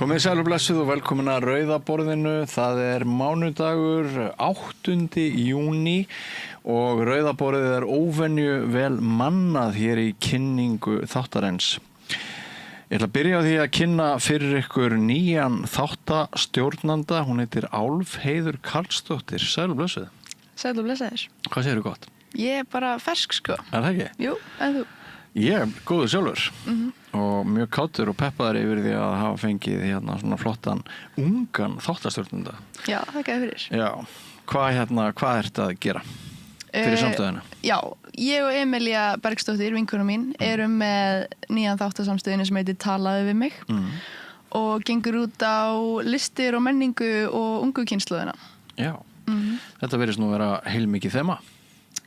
Komið sæl og blessuð og velkomin að Rauða borðinu. Það mánudagur 8. júní og Rauða borðið óvenju vel mannað hér í kynningu þáttarins. Ég ætla að byrja á því að kynna fyrir ykkur nýjan þáttastjórnanda. Hún heitir Álfheiður Karlsdóttir. Sæl og blessuð. Sæl og blessaður. Hvað segirðu gott? Ég bara fersk sko. Það ekki? Jú, en þú? Ég góður sjálfur og mjög kátur og peppaður yfir því að hafa fengið hérna svona flottan ungan þáttastjórnanda. Já, þakka þér fyrir. Já, hvað ertu að gera fyrir samstöðuna? Já, ég og Emilía Bergsdóttir, vinkona mín, erum með nýjan þáttasamstöðinu sem heitir Talaðu við mig og gengur út á listir og menningu og ungu kynslóðina. Já, þetta virðist nú vera heilmikið þema.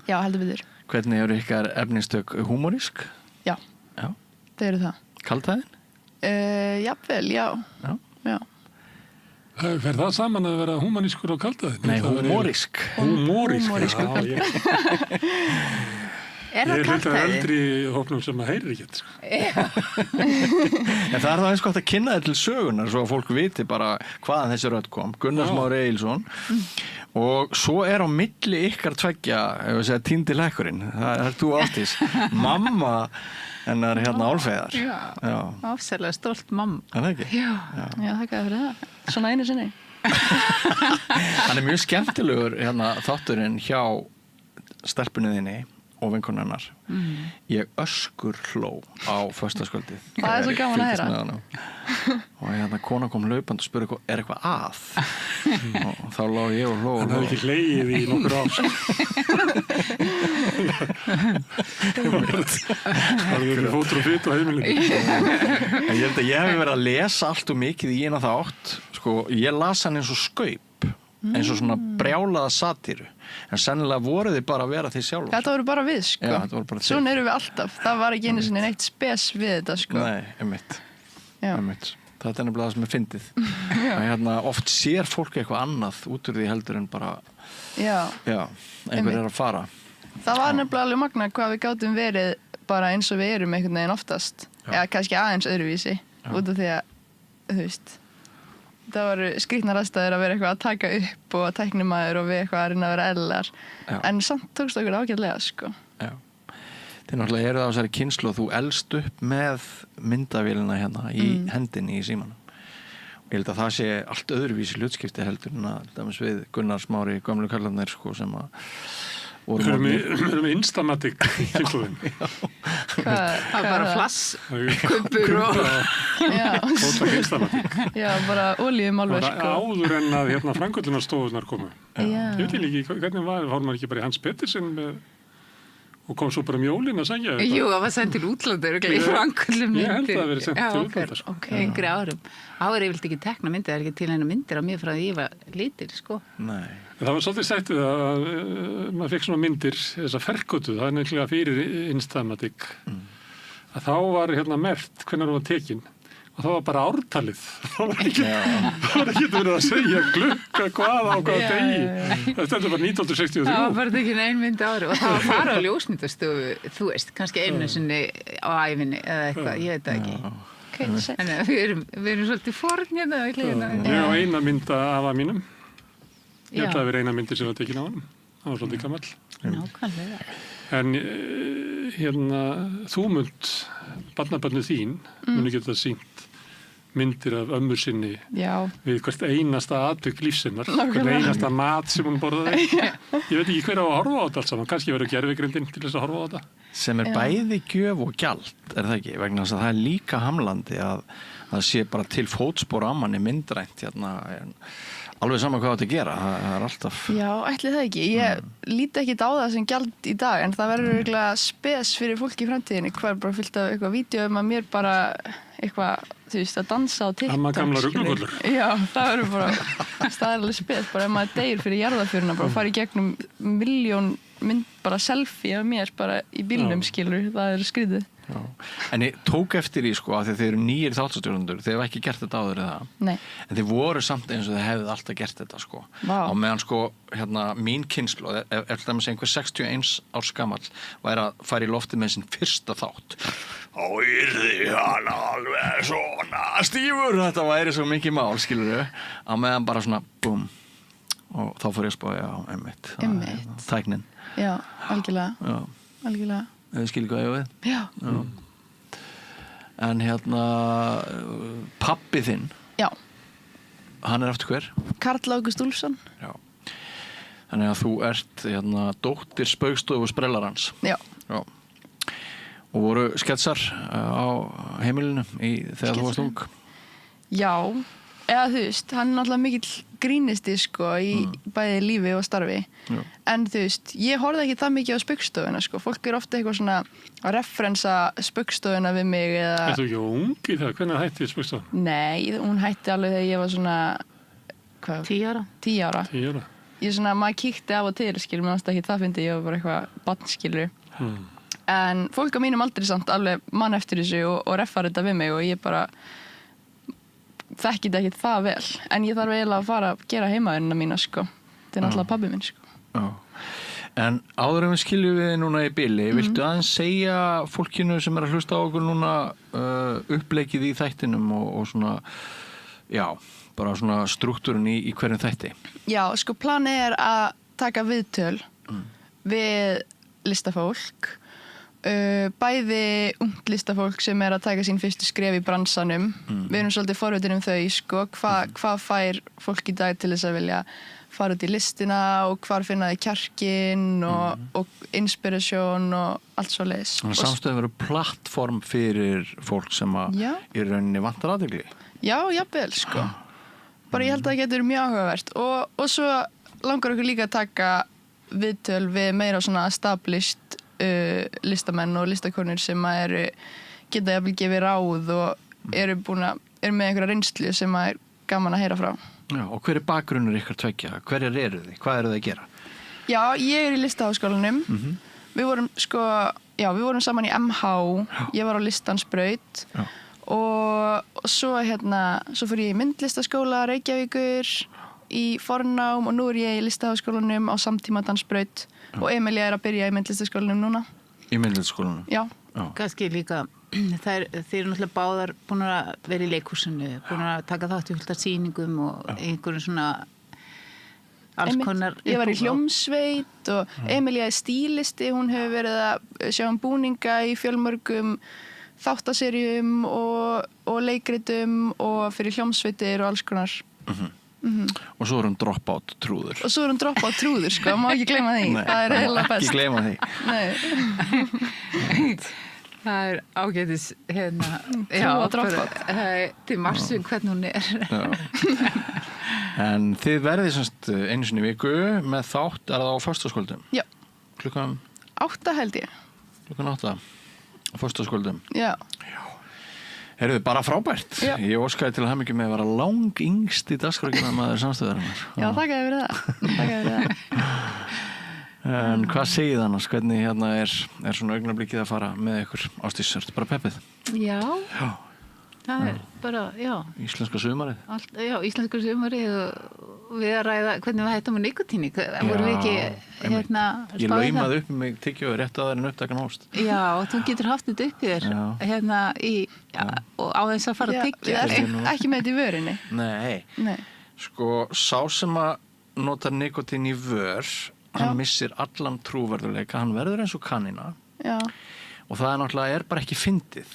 Já, heldur betur. Hvernig eru ykkar efnistök húmorísk? Já, Já. Það eru það. Kaldhæðin? Jafnvel, já. Já. Fer það saman að vera humanískur og kaldhæðin? Nei, húmorísk. Húmorísk, já. Er það Ég hluti kaldhæði? eldri í hópnum sem að heyrir ekkert. Sko. En það það eins gott að kynna þetta til sögunar svo að fólk viti bara hvaðan þessi rödd kom. Gunnar Smári Egilsson. Og svo á milli ykkar tveggja, ef við segja týndi lekkurinn. Það þú Ásdís. Mamma hennar hérna Álfheiðar. Já, afsælega stolt mamma. Er það ekki? Já. Já, þakka þér fyrir það. Svona einu sinni. Hann mjög skemmtilegur hérna þátturinn hjá stelpunni þinni og vinkonu hennar. Ég öskur hló á föstudagskvöldið. Það svo gaman að heyra. Og hérna kona kom hlaupandi og spurði eitthvað að? Og þá lá ég og hló. Hann hafði ekki hlegið í nokkur ár. Það er verið fótur og fyrt á heimilinu. En ég held að ég hef verið að lesa allt og mikið í eina þátt. Sko, ég las hann eins og skaup, eins og svona brjálaða satíru. En sennilega voru þið bara að vera því sjálfur. Þetta voru bara við, sko. Já, þetta voru bara þið. Svona erum við alltaf. Það var ekki einu sinni neitt spes við þetta, sko. Nei, einmitt. Já. Þetta nefnilega það sem fyndið. Að hérna, oft sér fólk eitthvað annað út úr því heldur en bara einhver að fara. Það var nefnilega alveg magna hvað við gátum verið bara eins og við erum einhvern veginn oftast. Eða kannski aðeins öðruvísi. Út af því að, þú veist, það voru skrýtnar aðstæður að vera eitthvað að taka upp og tæknimaður og við eitthvað að reyna að vera eðlilegar. En samt tókst okkur ágætlega, sko. Já. Þið náttúrulega eru það á þessari kynslóð, þú elst upp með myndavélina hérna í hendinni í símanum. Og ég held að það sé allt öðruvísi hlutskipti heldur en að dæmis við Gunnar Smári, gömlu kallarnir, sko, sem að Við erum með Instamatic kynslóðin. Það var bara flasskubbur og... Fóttak Instamatic. Já, bara olíumálver, sko. Bara áður en að hérna framkvöldunarstofunar komu. Ég veit ekki hvernig var maður ekki bara í Hans Pettersen og kom svo bara jólin að segja þetta. Jú, það var sendt til útlanda í framkvöldum myndir. Ég held að það verið sendt til útlanda, sko. Ok, yngri árum. Áður ég vildi ekki tekna myndir, það er ekki til hennar myndir á mér frá því ég var lítil, sko. Nei. Það var svolítið sagt við að maður fekk svona myndir, þessa ferkotu, það er nefnilega fyrir Instamatic, að þá var hérna merkt hvernig það var tekin og það var bara ártalið. Það var ekki verið að segja klukka hvað á hvaða degi. Það stendur bara 1963. Það var bara tekin ein mynd ári og það var fara á ljósmyndastofu, þú veist, kannski einu sinni á ævinni eða eitthvað, ég veit það ekki. Þannig að við erum svolítið forn hérna. Ég á eina mynd af afa mínum. Ég ætlaði að vera eina myndir sem var tekin á honum. Það var svolítið gamall. Nákvæmlega. En hérna, þú barnabörnu þín, muni geta sýnt myndir af ömmu sinni við hvert einasta atvik lífsinnar, hvert einasta mat sem hún borðaði. Ég veit ekki hver á að horfa á þetta allt saman. Kannski verður gervigrindin til þess að horfa á þetta. Sem bæði gjöf og gjald, það ekki? Vegna þess að það líka hamlandi að það sé bara til fótspor á manni myndrænt hérna. Alveg saman hvað þetta gera, það er alltaf... Já, ætli það ekki. Ég líti ekki á það sem gjald í dag, en það verður eiginlega spes fyrir fólk í framtíðinni. Hvað bara fyllt af eitthvað vídeo að mér bara eitthvað, þú veist, að dansa á TikTok. Amma gamla ruglugullur. Já, það verður bara staðarlega spes, bara ef maður deyr fyrir jarðarförina, bara fara í gegnum milljón mynd, bara selfie af mér bara í bílnum, skilur, það er skrítið. En ég tók eftir í sko, af því að þeir eru nýir þáttastjórnendur, þeir hafa ekki gert þetta áður eða. Nei. En þeir voru samt eins og þeir hefðu alltaf gert þetta sko. Vá. Á meðan sko, mín kynslóð, ef það með segja einhver 61 árs gamall, væri að fara í loftið með sinn fyrsta þátt. Þá yrði hann alveg svona stífur, þetta væri svo mikið mál, skilurðu. Á meðan bara svona, búm. Og þá fór ég að spá, já, einmitt. Tæknin. Já, algjörlega. Já. Algjörlega. Þau skilur hvað ég við? Já. En pabbi þinn, Já. hann er aftur hver? Karl Ágúst Úlfsson. Já. Þannig að þú ert dóttir Spaugstofu Sprellarans. Já. Já. Og voru sketsar á heimilinu þegar þú varst ung? Já, eða þú veist, hann er náttúrulega mikill grínisti sko í bæði lífi og starfi. Já. En þú veist, ég horfði ekki það mikið á Spaugstofuna sko. Fólk er ofta eitthvað svona að referensa Spaugstofuna við mig eða... Er þú ekki ung í það? Hvernig hætti Spaugstofuna? Nei, hún hætti alveg þegar ég var svona... Hvað? 10 ára. 10 ára. 10 ára. Ég svona, maður kíkti af og til, skilur, mér fannst ekki það fyndi, ég var bara eitthvað barn, skilur. En fólk á mínum aldrei samt alveg mann eftir þessu og refar þetta við mig og ég bara þekki þetta ekki það vel. En ég þarf eiginlega að fara að gera heimavinnuna mína, sko. Þetta er náttúrulega pabbi minn, sko. Já. En áður en við skiljum við núna í bili, viltu aðeins segja fólkinu sem er að hlusta á okkur núna uppleikið í þættinum og svona, já, bara svona struktúrin í hverjum þætti? Já, sko, planið er að taka viðtöl við listafólk, bæði ungt listafólk sem er að taka sín fyrstu skref í bransanum. Við erum svolítið forvitin þau, sko, hvað fær fólk í dag til þess að vilja fara út í listina og hvar finna þið kjarkinn og inspirasjón og allt svo leiðis. Þannig að samstöðum verður plattform fyrir fólk sem að í rauninni vantar athygli. Já, jafnvel, sko. Bara ég held að það getur mjög áhugavert og svo langar okkur líka að taka viðtöl við meira svona established listamenn og listakonur sem að geta jafnvel gefið ráð og eru með einhverja reynslu sem að gaman að heyra frá. Já, og hver er bakgrunnur ykkar tveggja? Hverjar eru þið? Hvað eru þið að gera? Já, ég er í Listaháskólanum. Við vorum saman í MH, ég var á Listansbraut og svo fór ég í myndlistaskóla Reykjavíkur í fornám og nú er ég í Listaháskólanum á samtíma dansbraut og Emilía er að byrja í myndlistaskólanum núna. Í myndlistaskólanum? Já. Kannski líka, þeir eru náttúrulega báðar búin að vera í leikhúsinu, búin að taka þátt í fullt af sýningum og einhverjum svona alls konar. Ég var í hljómsveit og Emilía er stílisti, hún hefur verið að sjá búninga í fjölmörgum þáttaseríum og leikritum og fyrir hljómsveitir og alls konar. Og svo er hún dropout trúður. Og svo er hún dropout trúður, sko, má ekki gleyma því. Nei, það er eiginlega best. Ekki gleyma því. Nei. Það er ágætis trúa dropout. Til marsu hvernig hún er. En þið verðið semst einu sinni í viku með þátt, er það á föstudagskvöldum? Já. Klukkan 8 held ég. Klukkan 8 á föstudagskvöldum. Já. Heyrðu, bara frábært. Já. Ég óskaði til að hamingju með að vera lang yngsti dagskrárgerðarmaður samstöðarinnar. Já, þakkaði fyrir það. Þakkaði fyrir það. En hvað segið annars? Hvernig er svona augnablikið að fara með ykkur? Ásdís, ertu bara peppið? Já. Já. Það er bara, já. Íslenska sumarið? Já, íslenska sumarið og við að ræða hvernig við hættum á nikotíni. Vorum við ekki Ég laumaði upp mig tyggjói rétt á þeirinn upptakan hófst. Já, þú getur haft þetta upp í þér og á þess að fara að tyggja. Ekki með þetta í vörinni? Nei. Sko, sá sem að notar nikotín í vör, hann missir allan trúverðuleika, hann verður eins og kanina. Já. Og það náttúrulega bara ekki fyndið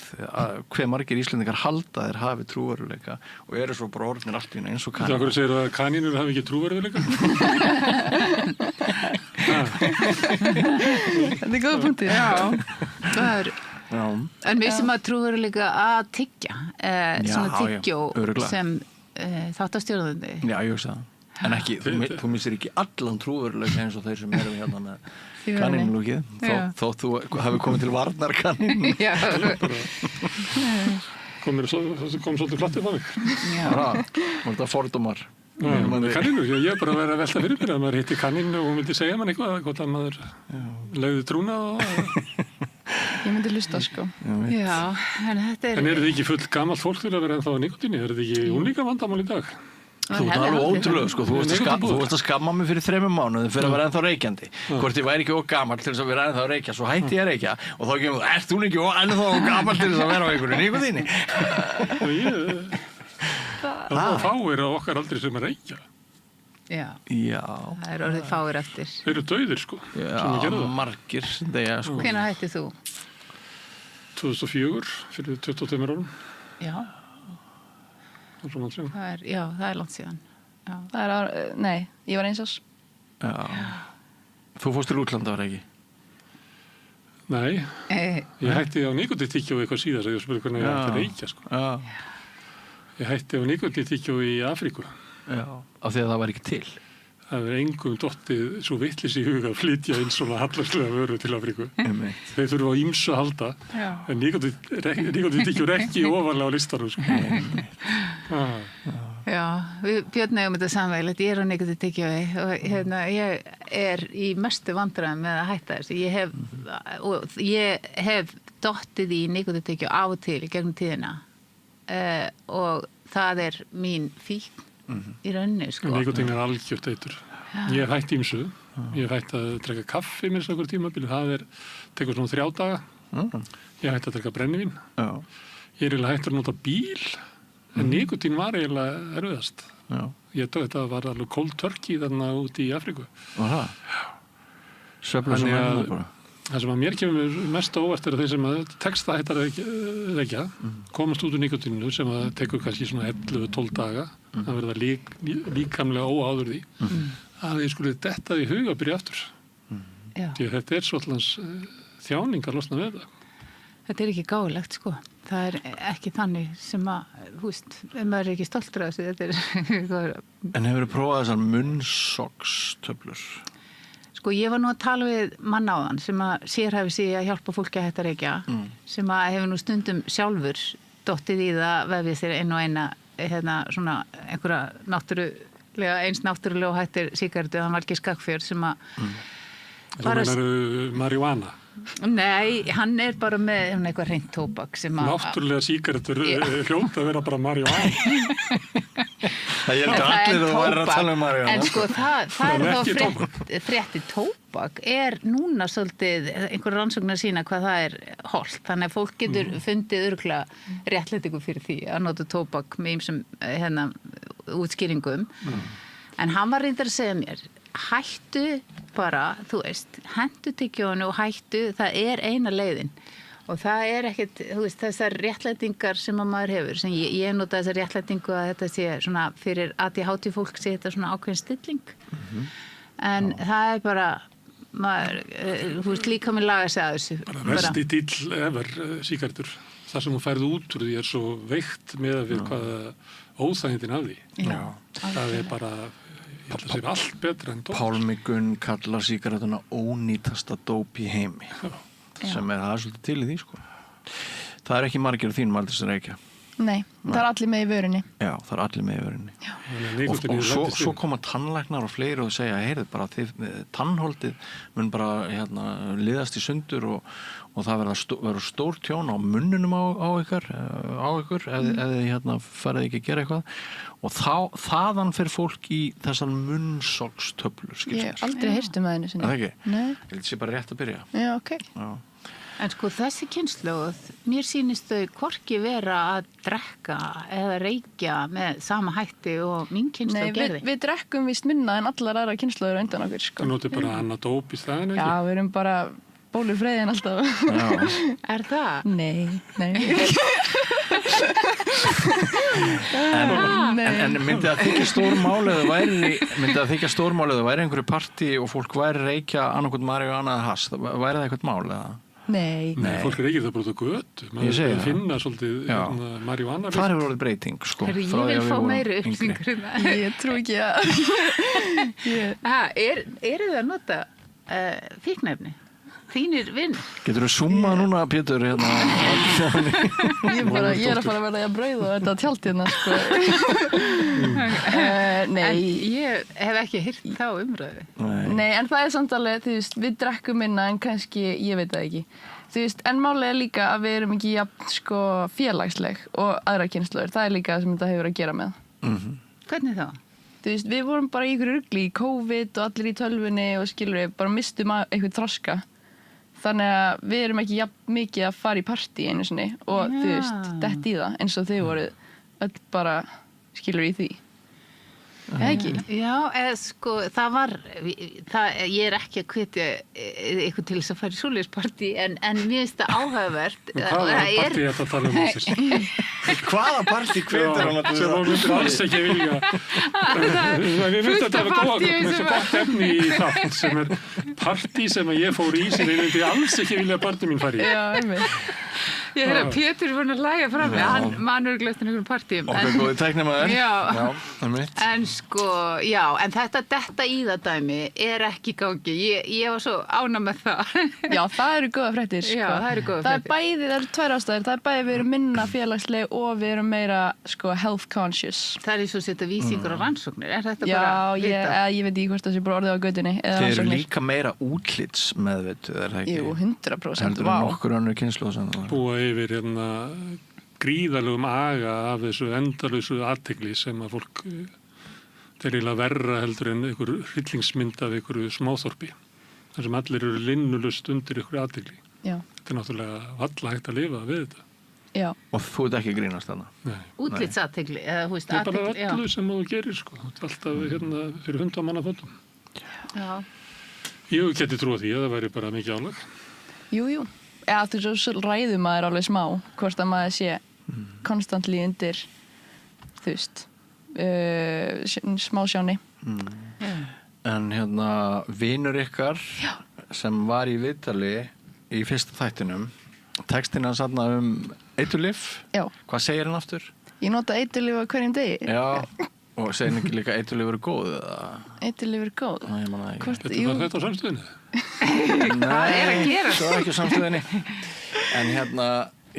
hve margir Íslendingar halda þeir hafi trúverðuleika og eru svo bara orðnir allt í eins og kanínur. Það segir að kanínur hafi ekki trúverðuleika? Þetta er góða punktur. Já, það er... Já. En við sem að trúverðuleika að tyggja, svona tyggjó sem þáttastjórnandi. Já, ég hugsa það. En ekki, þú missir ekki allan trúveruleika eins og þeir sem eru hérna með kanínulúkið, þó þú hafi komið til varnar kanínu. Já, kom svolítið flattið á mig. Já, var þetta fordómar? Kanínu, ég er bara að vera að velta fyrir mér að maður hitti kanínu og hún vildi segja mann eitthvað, hvort að maður legði trúna og... Ég myndi hlusta, sko. Já, en þetta En eru þið ekki full gamalt fólk til að vera ennþá á nikotíni? Eru þið ekki unglinga vandamál í dag? Þú ert alveg ótrúlega, sko. Þú ert að skamma mig fyrir 3 mánuðum fyrir að vera ennþá reykjandi. Hvort ég væri ekki gamall til þess að vera ennþá að reykja, svo hætti ég að reykja og þá kemur þú, ert þú ekki ennþá gamall til þess að vera á einhverju nikotíni? Það er fáir á okkar aldrei sem að reykja. Já, Já. það er orðið fáir eftir. Þeir eru dauðir, sko, sem að gera það. Margir, þegar, sko. Hvenær hættið þú? 2004, fyrir 22 árum. Já, Það er svo langt síðan. það er langt síðan. Já. Það er, nei, ég var eins ás. Já. Þú fórst til útlanda, var ekki? Nei, ég hætti á nikotítíkjó eitthvað síðan, þegar ég spurði hvernig ég ætti að reykja, sko. Já. Ég hætti á nikotítíkjó í Afríku. Já. Af því að það var ekki til. Það er engum dottið svo vitlis í huga að flytja inn svona hallarslega vöru til Afríku. Þeir þurfa á ýmsu að halda, en nikotítíkjó er ekki ofarlega á listanum, sko. Já, við Björn eigum þetta samveilegt, ég er á nikotítíkjói og ég er í mestu vandræðum með að hætta þessu. Ég hef dottið í nikotítíkjó á og til í gegnum tíðina og það er mín fíkn í rauninni, sko. Nikotín er algjört eitur. Ég hef hætt ýmsu. Ég hef hætt að drekka kaffi með einhverjum tímabili. Það tekur svona 3 daga. Ég hef hætt að drekka brennivín. Ég er eiginlega hætt að nota bíl. En nikotín var eiginlega erfiðast. Þetta var alveg cold turkey þarna úti í Afríku. Var það? Svefla sem var það bara. Það sem að mér kemur mest á óvart er að þeir sem að texta hættar reykja komast út úr nikotíninu sem að tekur kannski svona 11-12 daga að verða líkamlega óáður því að þeir skulle detta í huga að byrja aftur. Því að þetta er svolítans þjáning að losna við þetta. Þetta er ekki gáðlegt, sko. Það er ekki þannig sem að, þú veist, ef maður er ekki stoltur af þessu, þetta er... En hefur þú prófað þessar munnsogstöflur? Sko, ég var nú að tala við mann áðan sem að sérhæfi sig að hjálpa fólki að hætta að reykja, sem að hefur nú stundum sjálfur dottið í það vefið sér einn og eina, svona einhverja eins náttúrulega og hættir sígarettu, hann var ekki Skagfjörð sem að... Þú meinar marihuana? Nei, hann er bara með eitthvað hreint tóbak sem að... Náttúrulega sígarettur hljóta að vera bara marihuana. Það er allir að vera að tala um marihuana. En sko, það er þá frétti tóbak er núna svolítið einhver rannsóknar sína hvað það er hollt. Þannig að fólk getur fundið örugglega réttlætingu fyrir því að nota tóbak með ýmsum útskýringum. En hann var reyndar að segja mér, hættu bara, þú veist, hentu tyggjónu og hættu, það er eina leiðin. Og það er ekkert, þú veist, þessar réttlætingar sem að maður hefur, sem ég nota þessar réttlætingu að þetta sé svona fyrir ADHD fólk sé þetta svona ákveðin stilling. En það er bara, maður, þú veist, líka með laga sig að þessu. Bara versti dill efer sígarettur. Það sem hún færði út úr því er svo veikt með að við hvaða óþægindin af því. Já. Það er bara... Það sé allt betra en dóp. Pálmi Gunn kallar sígarettuna ónýtasta dóp í heimi. Sem það svolítið til í því, sko. Það er ekki margir af þínum aldrei sem reykja. Nei, það er allir með í vörunni. Já, það er allir með í vörunni. Og svo koma tannlæknar og fleiri og segja, heyrðu bara, tannholdið mun bara liðast í sundur og það verður stór tjón á munnunum á ykkur ef þið farið ekki að gera eitthvað. Og þaðan fer fólk í þessar munnsogstöflur, skilst mér. Ég hef aldrei heyrt um það einu sinni. Það ekki? Nei. Ég held sé bara rétt að byrja. Já, ok. Já. En sko þessi kynslóð, mér sýnist þau hvorki vera að drekka eða reykja með sama hætti og mín kynslóð gerði. Nei, við drekkum víst minna en allar aðra kynslóður undan okkur, sko. Þú notir bara annað dóp í staðinu, ekki? Já, við erum bara bólufreiðin alltaf. Já. Er það? Nei. En myndi að þykja stórmálið væri einhverju partí og fólk væri reykja annarkvæmt marihuana eða hass, væri það eitthvað mál eða? Nei. Fólk reykir það bara út á götu. Ég segi það. Finna svolítið marihuana. Það hefur orðið breyting, sko. Ég vil fá meiri upplýsingur um það. Ég trú ekki að... Eru þið að nota fíknefni þínir vinn. Geturðu súmmað núna, Pétur, hérna? Ég er að fara að verða að brauð og þetta tjald hérna, sko. Nei. En ég hef ekki heyrt þá umræðu. Nei, en það samt alveg, þú veist, við drekkum minna en kannski, ég veit það ekki. Þú veist, en málið líka að við erum ekki jafn, sko, félagsleg og aðra kynslóðir. Það líka sem þetta hefur að gera með. Hvernig þá? Þú veist, við vorum bara í ykkur rugli í COVID og allir í tölvunni og skilur við, bara mistum eitthvað þroska. Þannig að við erum ekki jafn mikið að fara í partí einu sinni og þú veist, dett í það eins og þau voruð öll bara skilur í því. Eða ekki? Já, sko, ég er ekki að hvetja eitthvað til þess að fara í svoleiðispartí en mér finnst það áhugavert. Hvaða partí er þetta að tala Móses? Hvaða partí hvetur hann að sem hún myndir alls ekki vilja. Við myndum að hafa góða með svo gott efni í þátt sem partí sem ég fór í sem ég myndi alls ekki vilja að barnið mín fari í. Já, einmitt. Ég heyr að Pétur er búin að lægja fram mig, hann manur glögt en einhverjum partíum. Okkar góði tæknimaður. Já, einmitt. en sko, já, en þetta í það dæmi er ekki í gangi. Ég var svo ánægð með það. Já, það eru góða fréttir, sko. Já, það eru góða fréttir. Það eru tvær ástæður. Það er bæði við erum minna félagsleg og við erum meira, sko, health conscious. Það er svo setja vísingur og rannsóknir. Er þetta bara Já, ég veit ekki hvort það sé bara orðið á götunni. Þeir eru líka meira útlitsmeðvituð, er það ekki? Jú, 100%. Heldur en nokkur önnur kynslóð sem það Búa yfir gríðarlegum aga af þessu endalausu athygli sem að fólk þeir eiginlega verra heldur en einhver hryllingsmynd af einhverju smáþorpi þar sem allir eru linnulust undir einhverju athygli. Já. Þetta er náttúrulega valla hægt að lifa við þetta. Já. Og þú ert ekki að grínast þarna? Nei. útlitsathygli eða þú veist Það er bara athygli, öllu sem þú gerir sko. Þú ert alltaf fyrir 100 manna fótum. já. Ég geti trúið því að það væri bara mikið álag. Jú. Já, þú veist, svo ræður maður alveg smá hvort að maður sé konstantli undir, þú veist, smá sjóni. En vinur ykkar sem var í viðtali í fyrsta þættinum, textin hans þarna eiturlyf. Já. Hvað segir hann aftur? Ég nota eiturlyf á hverjum degi. Já, og segir hann ekki líka eiturlyf eru góð? Eiturlyf eru góð. Ég man það ekki. Hvort, Þetta var þetta á samstöðinni. Nei, er að gerast? það var ekki á samstöðinni. En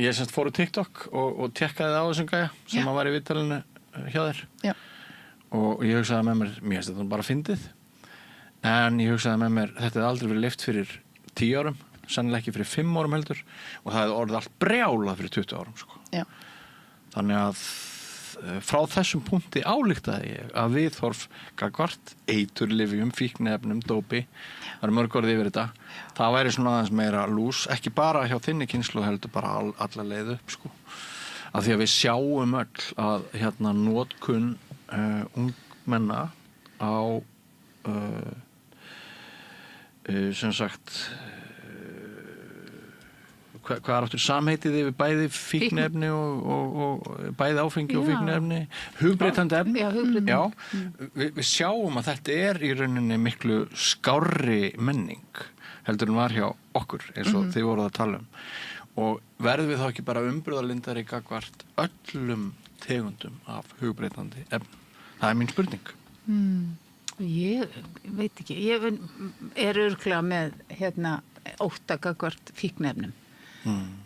ég semst fór á TikTok og tekkaði á þessum gæja sem var í viðtalinu hjá þér. Já. Og ég hugsaði með mér finnst þetta bara fyndið. En ég hugsaði með mér, þetta hefði aldrei verið leyft fyrir 10 árum, sennilega ekki fyrir 5 árum heldur, og það hefði orðið allt brjálað fyrir 20 árum, sko. Já. Þannig að frá þessum punkti ályktaði ég að viðhorf gagnvart eiturlyfjum, fíkniefnum, dópi, það eru mörg orð yfir þetta, það væri svona aðeins meira lús, ekki bara hjá þinni kynslóð heldur bara alla leið upp, sko. Af því að við sjáum öll að notkun ungmenna á sem sagt hvað er aftur samheitið yfir bæði fíkniefni og bæði áfengi og fíkniefni, hugbreytandi efni. Já, hugbreytandi. Já, við sjáum að þetta er í rauninni miklu skárri menning heldur en var hjá okkur eins og þið voruð að tala og verðum við þá ekki bara umburðarlindari gagnvart öllum tegundum af hugbreytandi efni? Það er mín spurning. Ég veit ekki, ég er örugglega með ótta gagnvart fíkniefnum.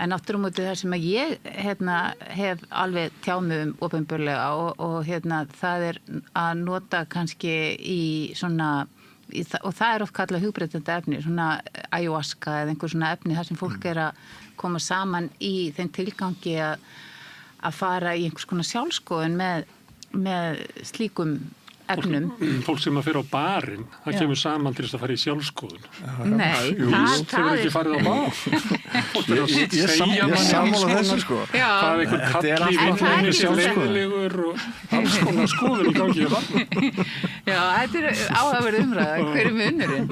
En aftur á móti það sem að ég hef alveg tjáð mig opinberlega og það er að nota kannski í svona og það er oft kallað hugbreytandi efni, svona ayahuasca eða einhver svona efni þar sem fólk er að koma saman í þeim tilgangi að fara í einhvers konar sjálfskoðun með slíkum efnum. Fólk sem að fyrir á barinn, það kemur saman til þess að fara í sjálfskoðun. Nei, það er ekki farið á bar. Ég sammála þessu, sko. Það er einhver kalli vinnunni sem leiðilegur og alls konar skoðun í gangi í barn. Já, þetta er áhugaverð umræða. Hver er munurinn?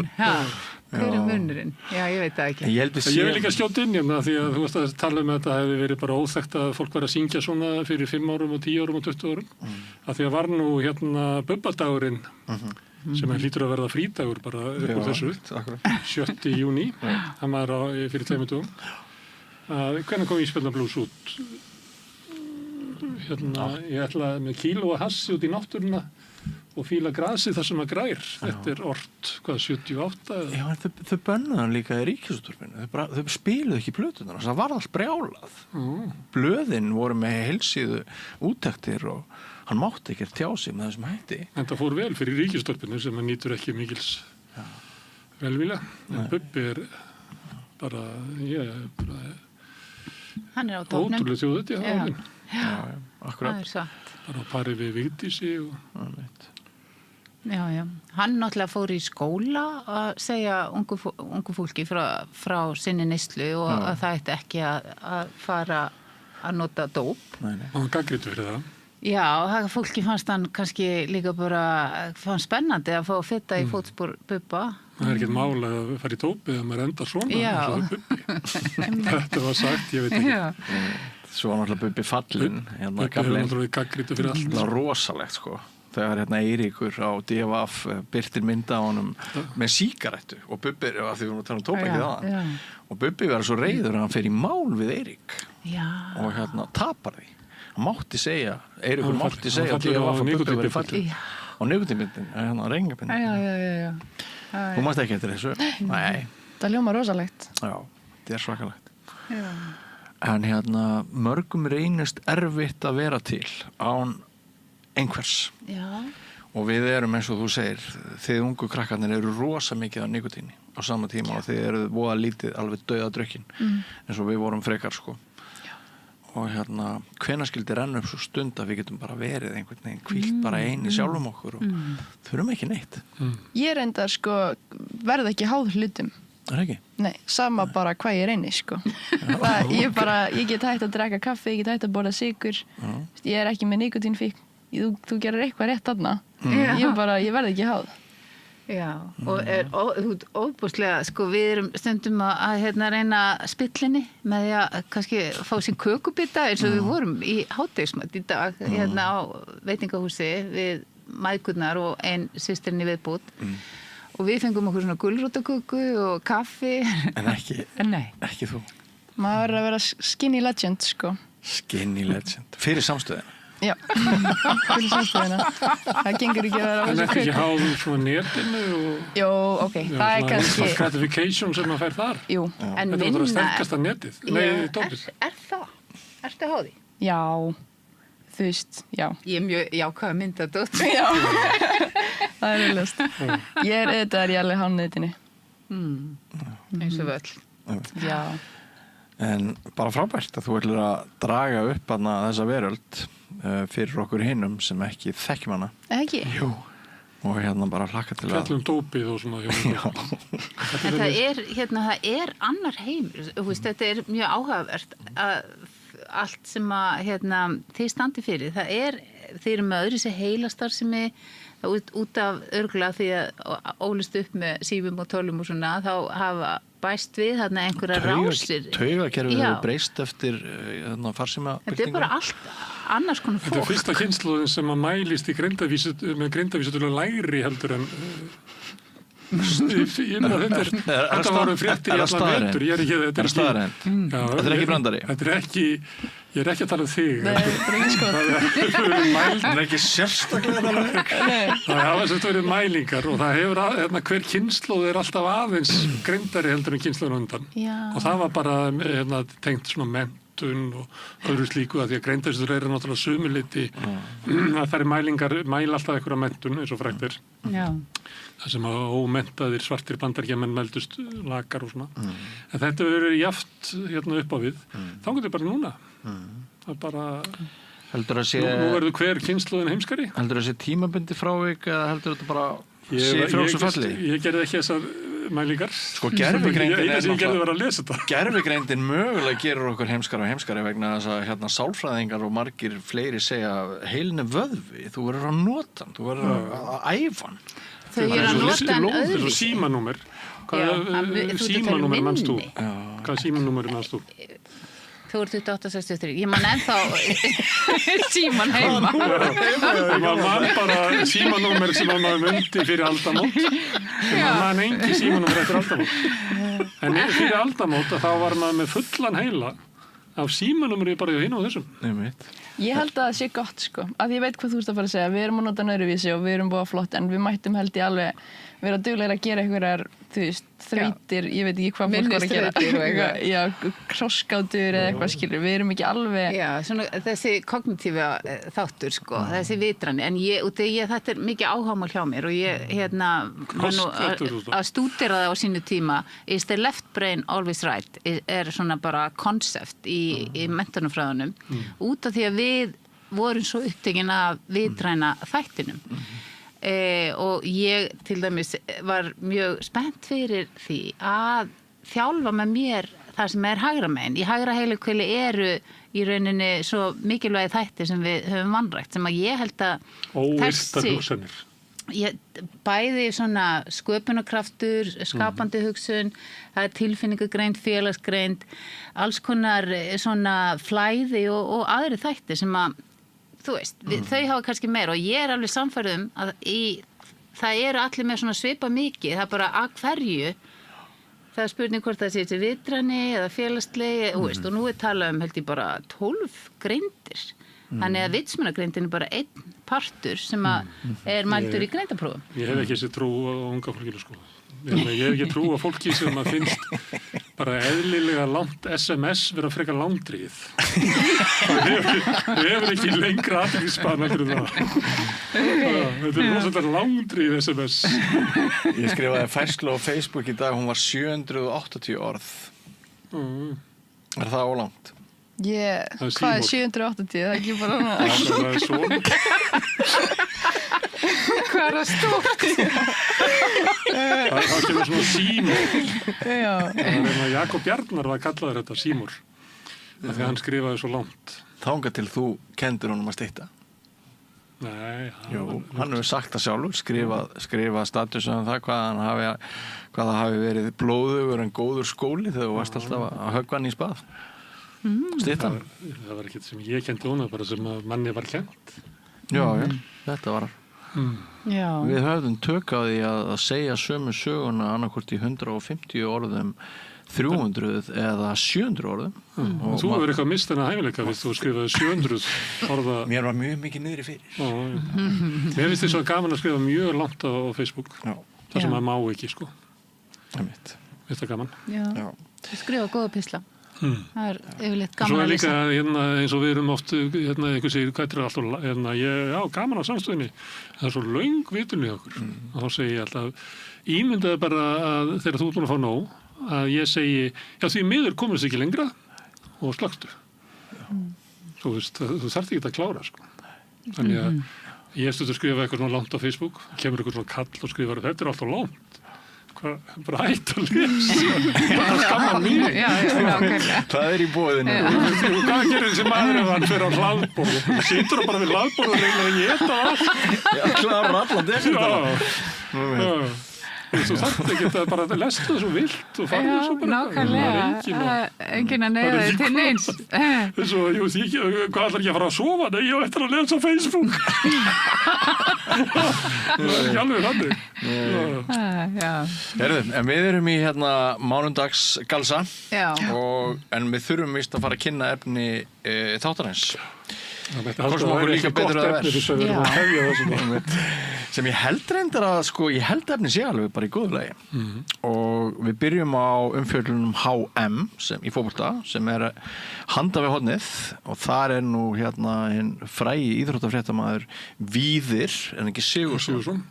Hver er munurinn? Já, ég veit það ekki. Ég vil líka skjóta inn hérna því að þú veist að tala að þetta hefði verið bara óþekkt að fólk var að syngja svona fyrir 5 árum og 10 árum og 20 árum. Að því að var nú bubbadagurinn sem hlýtur að verða frídagur bara upp úr þessu 7. júní, hann var fyrir 2 dögum. Hvernig kom Ísbjörnar Blues út? Ég ætlaði með kíló og hassi út í náttúruna og fíla grasið þar sem að grær. Þetta er ort, 78 eða? Já, en þau bönnuðu hann líka í Ríkisútvarpinu. Þau spiluðu ekki plötunar, það var allt brjálað. Blöðin voru með heilsíðu úttektir og hann mátti ekkert tjá sig með þessum hætti. En það fór vel fyrir Ríkisútvarpinu sem að nýtur ekki mikils velvilja. En Bubbi er bara, Hann er á tóknum. ótrúlega þjóðuti á árin. Já, Það akkurat. er satt. Bara á pari við Vigdísi og Já. Hann náttúrulega fór í skóla að segja ungu fólki frá sinni neyslu og að það ætti ekki að fara að nota dóp. Nei. hann gagnrýndur fyrir það. Já, það fólki fannst hann kannski líka bara spennandi að fá að feta í fótspor Bubba. Það er ekkert mál að fara í dópið að maður endar svona Já. eins og Bubbi. Þetta var sagt, ég veit ekki. Já. Svo var náttúrulega Bubbi fallinn, hérna Bubbi hefur gamli. náttúrulega gagnrýndur fyrir allt. Það var rosalegt, sko. Þegar hérna Eiríkur á DFF birtir mynda á honum með sígarettu og Bubbi, af því við vorum að tala um tóbakið Já, þaðan, já. og Bubbi var svo reiður að hann fer í mál við Eirík Já. og hérna tapar því. Hann mátti segja, Eiríkur Hann mátti fallinn, segja hann fallinn á DFF að Bubbi nikótínbindinu. verið fallinn. Já. Á nikótínbindinu, hérna reyngjabindinu. Já. Þú mást ekki eftir þessu? Nei. Það hljóma rosalegt. Já, þetta er svakalegt. Já. En hérna, mörgum reynist erfitt að vera til án einhvers. Já. Og við erum eins og þú segir, þið ungu krakkarnir eru rosa mikið af nikotíni á sama tíma og þið eru voða lítið alveg dauða drukkin eins og við vorum frekar, sko. Og hérna, hvenær skildi renna upp svo stund að við getum bara verið einhvern veginn hvílt bara eini sjálfum okkur og þurfum ekki neitt. Ég reyndar sko verð ekki háð hlutum. Er það ekki? Nei, sama bara hvað ég reyni sko. Ég get hægt að drekka kaffi, ég get hægt að borða sykur. Ég er ekki með nikotínfíkn. Þú gerir eitthvað rétt þarna. Ég verð ekki háð. Já, og þú ert óbúslega, sko, við erum stundum að reyna spillinni með því að kannski fá sér kökubita eins og við vorum í hádegismat í dag, hérna á veitingahúsi við mæðgurnar og ein systrinni viðbútt og við fengum okkur svona gulrótarköku og kaffi. En ekki, Nei. ekki þú. Maður verður að vera skinny legend sko. Skinny legend. Fyrir samstöðina. Já, fyrir samstöðina. Það gengur ekki að vera á En þessu ekki köku. háður svona netinu og Jó, ok, það er kannski... gratification sem maður fær þar. Jú, En Þetta var að sterkast að netið. Nei, dópið. Er það? Ertu á því? já, þú veist, já. Ég er mjög jákvæða myndadótt. Já, það er viljast. Þetta er ég alveg hánnetinni. Eins og völl. Já. En bara frábært að þú ætlir að draga upp hana þessa veröld fyrir okkur hinnum sem ekki þekkjum hana. Ekki? Jú. Og hérna bara hlakka til að... Fjallum dópið og svona. En það er annar heimur, þú veist, þetta er mjög áhugavert að allt sem að þið standi fyrir, þið eru með öðru sér heilastarfsemi út af örgulega því að ólist upp með sífum og tölum og svona, þá hafa bæst við þarna einhverja rásir. Taugakerfið hefur breyst eftir farsíma byltingu. Þetta er bara allt annars konar fólk. Þetta er fyrsta kynslóðin sem að mælist í með greindavísitulega lægri heldur en þetta voru fréttir í allan vetur. Þetta er staðarhend. Þetta er ekki brandari. Þetta er ekki, ég er ekki að tala um þig. Nei, þetta er ekki sko. Það er ekki sérstaklega þannig. Það hafa sem þetta verið mælingar og það hefur, hver kynslóð er alltaf aðeins greindari heldur en kynslóðin undan. Og það var bara tengt svona menntun og öðru slíku að því að greindavísitur eru náttúrulega sumuleyti að það er mælingar, mæla alltaf einhverja menntun eins og fræktir. Já. Það sem að ómenntaðir svartir bandaríkjamenn mældust lakar og svona. En þetta verður jaft upp á við. Þá getur bara núna. Það er bara... Heldur að sé... Nú verður hver kynslóðin heimskari. Heldur að sé tímabundi frávik eða heldur þetta bara sé frjálsu falli? Ég gerði ekki þessar mælingar. Sko gervigreindin Eina sem ég gerði var að lesa þetta. Gervigreindin mögulega gerur okkur heimskari og heimskari vegna þess að sálfræðingar og margir fleiri segja heilin er vöðvi. Þú verður að nota hann, þú verður að æfa hann. Þau eru að nota hann öðru. Símanúmer. Símanúmer mannst þú? Hvað símanúmer mannst þú? Þú eru 2863. Ég man ennþá síman heima. Maður man bara símanúmer sem maður myndi fyrir aldamót. Maður man engi símanúmer eftir aldamót. En fyrir aldamót þá var maður með fullan heila af símanúmeri bara í hinn og þessum. Ég held að það sé gott sko, að ég veit hvað þú ert að fara að segja, við erum að nota öðruvísi og við erum búið flott en við mættum held ég alveg vera duglegir að gera einhverjar, þú veist, þrautir, ég veit ekki hvað fólk var að gera, já, krossgátur eða eitthvað skilur, við erum ekki alveg. Já, svona þessi kognitífa þáttur sko, þessi vitrani, en þetta er mikið áhámál hjá mér og ég var nú að stúdera það á sínu tíma, is the left brain always right, er svona bara konsept í menntunarfræðunum, út af því að við vorum svo upptekin af vitræna þættinum. Og ég til dæmis var mjög spennt fyrir því að þjálfa með mér það sem er hægra megin. Í hægra heilahveli eru í rauninni svo mikilvægi þættir sem við höfum vanrækt, sem að ég held að óvirtar hugsanir. Bæði svona sköpunarkraftur, skapandi hugsun, það er tilfinningagreind, félagsgreind, alls konar svona flæði og aðri þættir sem að þú veist, þau hafa kannski meira og ég er alveg sannfærð að það eru allir með svona svipa mikið, það er bara að hverju, það er spurning hvort það sé til vitrani eða félagslegi, og nú er talað held ég bara 12 greindir, þannig að vitsmunagreindin er bara einn partur sem að er mældur í greindaprófum. Ég hef ekki þessi trú á unga fólkinu sko. Ég hef ekki trú á fólki sem að finnst bara eðlilega langt SMS vera frekar langdrið. Það hefur ekki lengra athyglisspán heldur en það. Þetta er rosalega langdrið SMS. Ég skrifaði færslu á Facebook í dag, hún var 780 orð. Er það ólangt? Hvað er 780? Það er ekki bara hana. Það er svona. Hvað er það stórt? Það kemur svona símur. Jakob Bjarnar var kallaður þetta símur. Þegar hann skrifaði svo langt. Þangað til þú kendir honum að stytta? Nei. Hann hefur sagt það sjálfur, skrifa statusu um það hvað það hafi verið blóðugur en góður skóli þegar þú varst alltaf að höggva hann í spað. Styttan. Það var ekkert sem ég kendi honum, bara sem að manni var kent. Já, þetta var Við höfðum tök á því að segja sömu söguna annarkvort í 150 orðum, 300 eða 700 orðum. Þú hefur eitthvað mist þennan hæfileika við þú skrifaði 700 orða. Mér var mjög mikið niðri fyrir. Mér finnst þess að gaman að skrifa mjög langt á Facebook. Það sem maður má ekki sko. Einmitt. Finnst það gaman? Já. Skrifa góða pisla. Það er yfirleitt gaman að lesa. Svo er líka eins og við erum oft einhver segir, hvað er alltaf gaman á samstöðinni, það er svo löng vitun í okkur og þá segi ég alltaf ímyndaðu bara að þegar þú ert búin að fá nóg að ég segi, já því miður komast ekki lengra og slagstu þú veist, þú þarft ekki að klára sko. Þannig að ég stundur skrifa eitthvað svona langt á Facebook, kemur eitthvað svona kall og skrifar þetta er alltaf langt bara hætt að lesa bara skamma mín það er í boðinu hvað gerir þessi maður ef hann fyrir á hlaðborð situr hann bara við hlaðborð og reynir að geta allt klára allan desember þú þarft ekki að bara lestu það svo vilt og farið svo bara nákvæmlega, enginn að neyða þig til neins þessu, hvað ætlar ekki að fara að sofa nei, ég á eftir að lesa Facebook það er ekki alveg hannig en við erum í mánundags galsa en við þurfum víst að fara að kynna efni þáttarins það er líka betur að vera sem ég held reyndar að ég held efni sé alveg bara í góðu lagi og við byrjum á umfjöllunum HM í fótbolta sem er handa við hornið og þar er nú hinn frægi íþróttafréttamaður Víðir en ekki Sigursson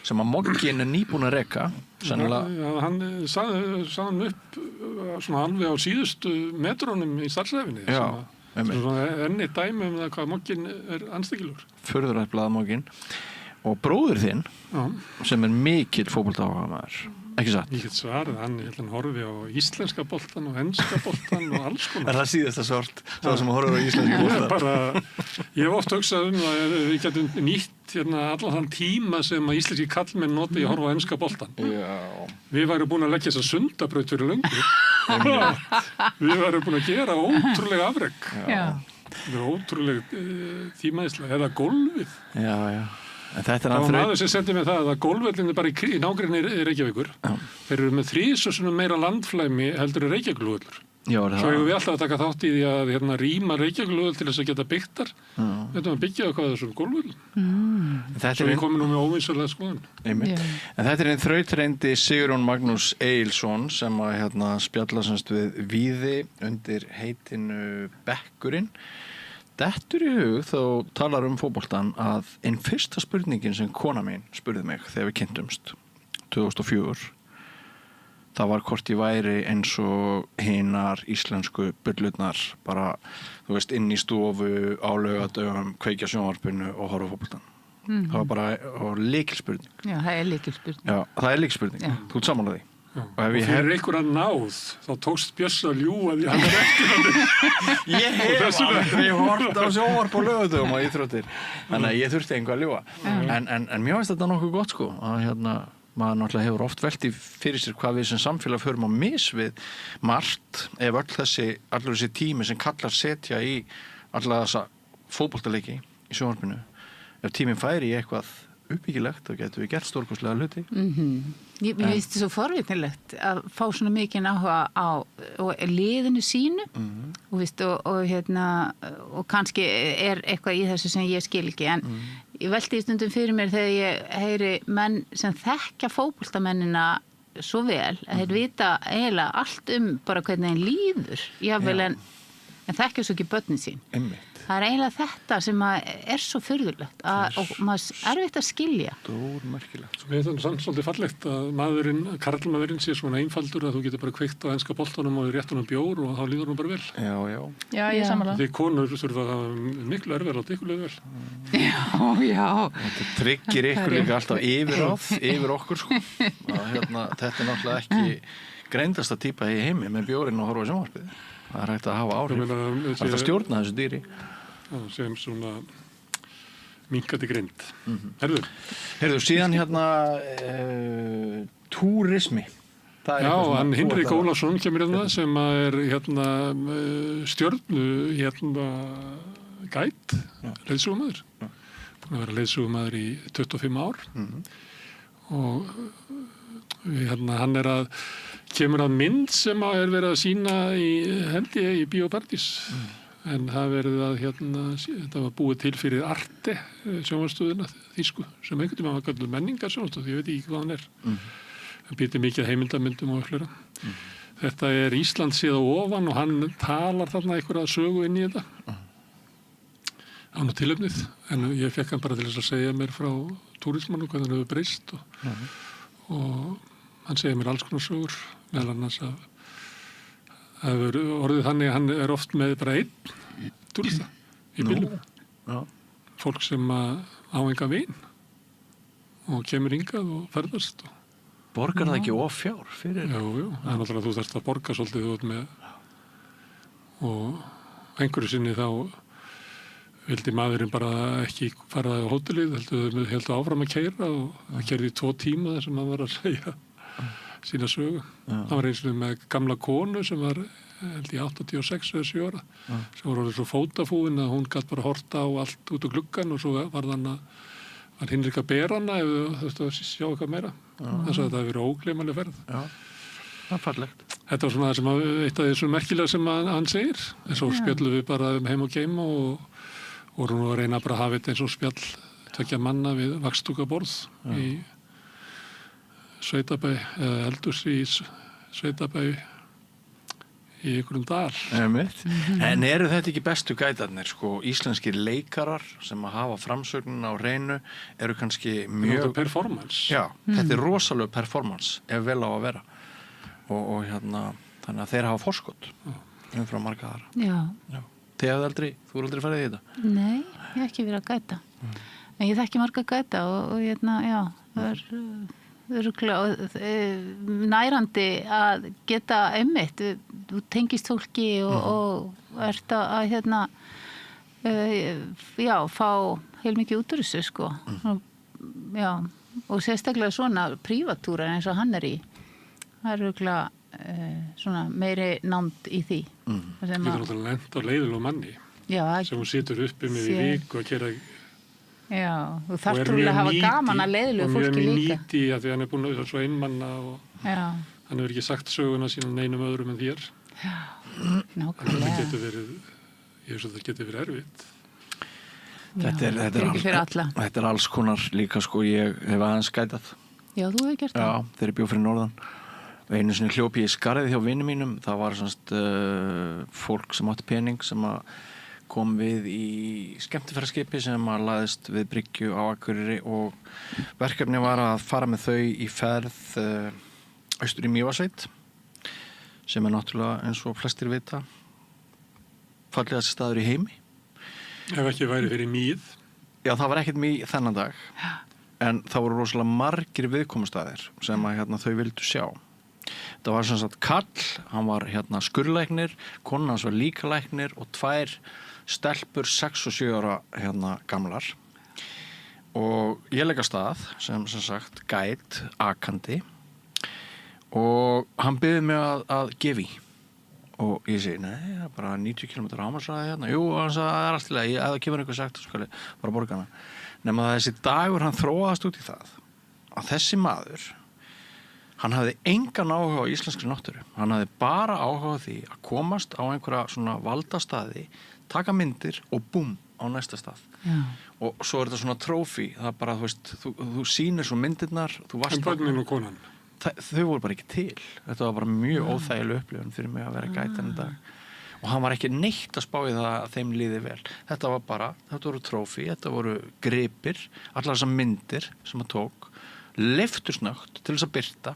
sem að Moggin er nýbúin að reka hann sagði hann upp svona alveg á síðustu metrónum í starfsæfinni enni dæmi það hvað Moggin er anstíkilegur furðurætt blaðamoggin og bróðir þinn sem er mikill fótboltaáhugamaður ekki satt? Ég get svarið, hann horfi á íslenska boltan og enska boltan og alls konar. Er það síðasta sort það sem horfir á íslenska boltan? Ég hef oft hugsað að við getum nýtt allan þann tíma sem að íslenski kallmenn nota í að horfa á enska boltan. Við værum búin að leggja þessa sundabraut fyrir löngu. Við værum búin að gera ótrúlega afrek. Það er ótrúlega tímaðislega eða gólfið. Já. Það var maður sem sendi mig það að gólfvellinni bara í nágrenni Reykjavíkur þeir eru með 3 meira landflæmi heldur en Reykjavíkurflugvöllur Já, er Svo það? hefur við alltaf að taka þátt í því að hérna rýma Reykjavíkurflugvöll til þess að geta byggtar. Þetta var byggja á hvað þessum gólfvöllum. Þetta Svo er við komum nú með óvinsalega skoðun. einmitt. Já. En þetta er einn þrautreindi Sigurjón Magnús Egilsson sem að spjalla semst við Víði undir heitinu Bekkurinn. Dettur í hug þá talar fótboltann að einn fyrsta spurningin sem kona mín spurði mig þegar við kynntumst 2004 það var hvort ég væri eins og hinar íslensku bullurnar bara, þú veist, inn í stofu á laugadögum, kveikja sjónvarpinu og horfa á fótboltann. Það var bara lykilspurning. Já, það er lykilspurning. Já, það er lykilspurning. Já. Þú ert sammála því. Og fyrir einhverja náð, þá tókst Björs að ljúga því hann eftir hann. Ég hef aldrei hort á sjónvarp á laugadögum á íþróttir. Þannig að ég þurfti einhvað að ljúga. En mér finnst þetta nokkuð gott sko, að maður náttúrulega hefur oft velt í fyrir sér hvað við sem samfélag förum á mis við margt ef allur þessi tími sem kallar setja í alla þessa fótboltaleiki í sjónvarpinu. Ef tíminn færi í eitthvað uppbyggilegt þá getum við gert stórkostlega hluti. Mér finnst þetta svo forvitinlegt að fá svona mikið áhuga á liðinu sínu og kannski er eitthvað í þessu sem ég skil ekki en ég velti í stundum fyrir mér þegar ég heyri menn sem þekkja fótboltamennina svo vel að þeir vita eiginlega allt bara hvernig þeim líður jáfnvel en þekkja svo ekki börnin sín. Einmitt. Það er eiginlega þetta sem er svo furðulegt og maður erfitt að skilja. Stórmerkilegt. Mér finnst það samt svolítið fallegt að karlmaðurinn sé svona einfaldur að þú getur bara kveikt á enska boltanum og rétt honum bjór og þá líður hún bara vel. Já. Já, ég sammála. Því konur þurfa að hafa miklu erfiðar á ykkur vel. Já. Þetta tryggir ykkur líka alltaf yfir okkur sko. Þetta er náttúrulega ekki greindasta típa í heimi með bjórinn og horfa á sjónvarpið. Það er hægt að hafa áhrif. Það er hægt að stjórna þessu dýri. Sem svona minkandi grind. Heyrðu, síðan túrismi. Já, hann Hinrik Ólafsson kemur sem er stjörnu gæt, leiðsögumaður. Búin að vera leiðsögumaður í 25 ár. Og hann kemur að mynd sem er verið að sýna í Bíó Paradís. En það verið að þetta var búið til fyrir Arte sjónvarpsstöðina þýsku sem einhvern veginn var kallað menningar sjónvarpsstöð, ég veit ekki hvað hann er. Hann býtir mikið heimildamyndum og flera. Þetta er Ísland séð á ofan og hann talar þarna einhverja sögu inn í þetta. Án og tilefnið, en ég fekk hann bara til þess að segja mér frá túrismanum hvað hann hefur breyst og hann segir mér alls konar sögur, meðal annars að það hefur orðið þannig að hann er oft með bara einn túrista í bílum. Fólk sem á enga vin og kemur hingað og ferðast. Borgar það ekki of fjár fyrir? Jú, það er náttúrulega að þú þarfst að borga svolítið út með og einhverju sinni þá vildi maðurinn bara ekki fara á hótelið, heldur áfram að keyra og það kerði 2 tíma þar sem hann var að segja sína sögu. Það var eins og með gamla konu sem var held í 86 eða 7 ára sem var orðið svo fótafúin að hún gæti bara horta á allt út á gluggan og svo var Hinrik að bera hana ef þú þurftu að sjá eitthvað meira. Þess að þetta hefur verið ógleymanleg ferð. Já, það er fallegt. Þetta var svona það sem eitt af þessu merkilega sem hann segir. En svo spjöllum við bara heim og geima og vorum nú að reyna bara að hafa þetta eins og spjall 2 manna við vaxtúkaborð í sveitabæ eða eldhús í sveitabæ í einhverjum dal. En eru þetta ekki bestu gætarnir? Sko, íslenskir leikarar sem að hafa framsögnuna á hreinu eru kannski mjög... Þetta er performance. Já, þetta er rosalega performance ef vel á að vera. Og þannig að þeir hafa forskot umfram marga aðra. Já. Þú hefði aldrei farið í þetta? Nei, ég hef ekki verið að gæta. En ég þekki marga gæta og já, það er... nærandi að geta einmitt, þú tengist fólki og ert að fá heilmikið út úr þessu sko. Já, og sérstaklega svona prívatúrar eins og hann er í það er örugglega svona meiri nánd í því. Getur náttúrulega lent á leiðilegu manni sem hún situr uppi með í viku að gera. Já, þú þarf trúlega að hafa gaman að leiðilegu fólki líka. Og mjög nýti að því hann er búin að svo einmanna og hann hefur ekki sagt söguna sína neinum öðrum en þér. Það nákvæmlega. getur verið, ég veist að það getur verið erfitt. Þetta er ekki fyrir alla. Þetta er alls konar líka sko, ég hef aðeins skætað. Já, þú hefur gert það. Já, þegar ég bjó fyrir norðan. Og einu sinni hljóp ég í skarðið hjá vinum mínum. Það var fólk sem átti pening sem að kom við í skemmtiferðaskipi sem að laðist við bryggju á Akureyri og verkefni var að fara með þau í ferð austur í Mývatnssveit sem náttúrulega eins og flestir vita fallegasti staður í heimi. Ef ekki væri fyrir mýð. Já, það var ekkert mýð þennan dag en það voru rosalega margir viðkomustaðir sem að þau vildu sjá. Það var sem sagt kall, hann var skurðlæknir, konan hans var líka læknir og 2 stelpur 6 og 7 ára gamlar. Og ég legg af stað sem sagt guide, akandi og hann byði mig að gefa í. Og ég segi, nei, það er bara 90 km hámarkshraði hérna. Jú, hann sagði, það er allt í lagi, ef það kemur eitthvað sagt, þá skal ég bara borga hana. Nema að þessi dagur hann þróaðast út í það að þessi maður hann hafði engan áhuga á íslenskri náttúru. Hann hafði bara áhuga á því að komast á einhverja svona valdastaði, taka myndir og búm á næsta stað. Já. Og svo er þetta svona trófí, það er bara, þú sýnir svo myndirnar, þú varst... En börnin og konan. Þau voru bara ekki til. Þetta var bara mjög óþægileg upplifun fyrir mig að vera gætan í dag. Og hann var ekki neitt að spá í það að þeim líði vel. Þetta voru trófí, þetta voru gripir, allar þessar myndir sem hann tók, leiftursnögt til þess að birta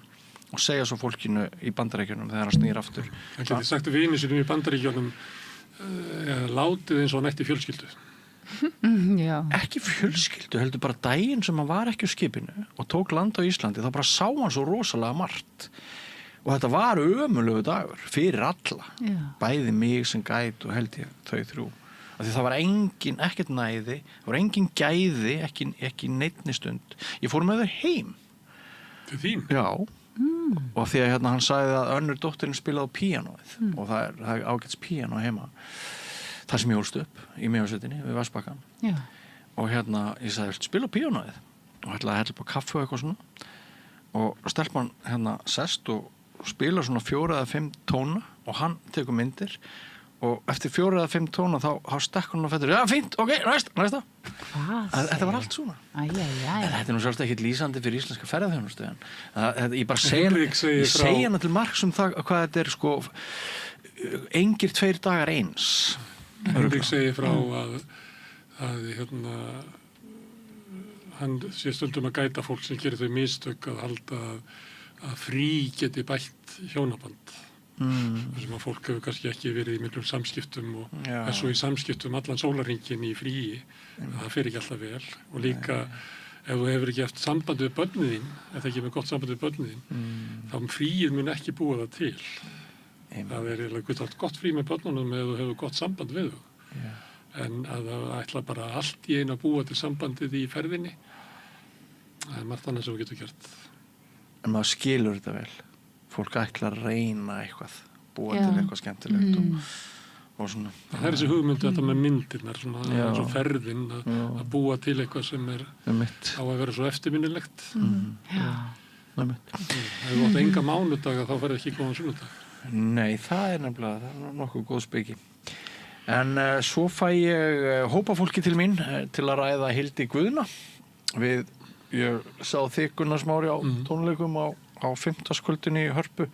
og segja svo fólkinu í Bandaríkjunum þegar hann snýr aftur. Það getur sagt vini sínum í Bandaríkjunum látið eins og hann ætti fjölskyldu. Já. Ekki fjölskyldu, heldur bara daginn sem hann var ekki á skipinu og tók land á Íslandi, þá bara sá hann svo rosalega margt. Og þetta var ömurlegur dagur fyrir alla. Já. Bæði mig sem gæt og held ég þau 3. Af því það var ekkert næði, það var engin gæði, ekki neinni stund. Ég fór með þau heim. Til þín? Já. Og því að hann sagði að önnur dóttirinn spilaði á píanóið og það er ágæts píanó heima. Það sem ég hólst upp í Mývatnssveitinni við Vatnsbakkann. Já. Og ég sagði, viltu spila á píanóið? Og ætlaði að hella upp á kaffi og eitthvað svona. Og stelpan sest og spila svona 4 eða 5 tóna og hann tekur myndir og eftir 4 eða 5 tóna þá stekkur hann á fætur. Já, fínt, ok, næsta. Þetta var allt svona. En þetta er nú sjálfsagt ekkert lýsandi fyrir íslenska ferðaþjónustu. Ég bara segja hana til marks það hvað þetta er sko engir 2 dagar eins. Henrik segir frá að hann sé stundum að gæta fólk sem gerir þau mistök að halda að frí geti bætt hjónaband. Þar sem að fólk hefur kannski ekki verið í miklum samskiptum og er svo í samskiptum allan sólarhringinn í fríi. Það fer ekki alltaf vel. Og líka ef þú hefur ekki haft samband við börnin þín, ef það ekki með gott samband við börnin þín, þá fríið mun ekki búa það til. Það er eiginlega gott frí með börnunum ef þú hefur gott samband við þau. En að það ætla bara allt í einu að búa til sambandið í ferðinni, það er margt annað sem þú getur gert. En maður skilur þetta vel. Fólk ætla að reyna eitthvað, búa til eitthvað skemmtilegt og svona. Það er þessi hugmyndu þetta með myndirnar, svona eins og ferðin, að búa til eitthvað sem á að vera svo eftirminnilegt. Það hefur átt enga mánudaga, þá ferði ekki góðan sunnudag. Nei, það er nefnilega nokkuð góð speki. En svo fæ ég hópa fólki til mín til að ræða Hildi Guðna. Ég sá þig Gunnar Smári á tónleikum á 50-kvöldinni í Hörpu.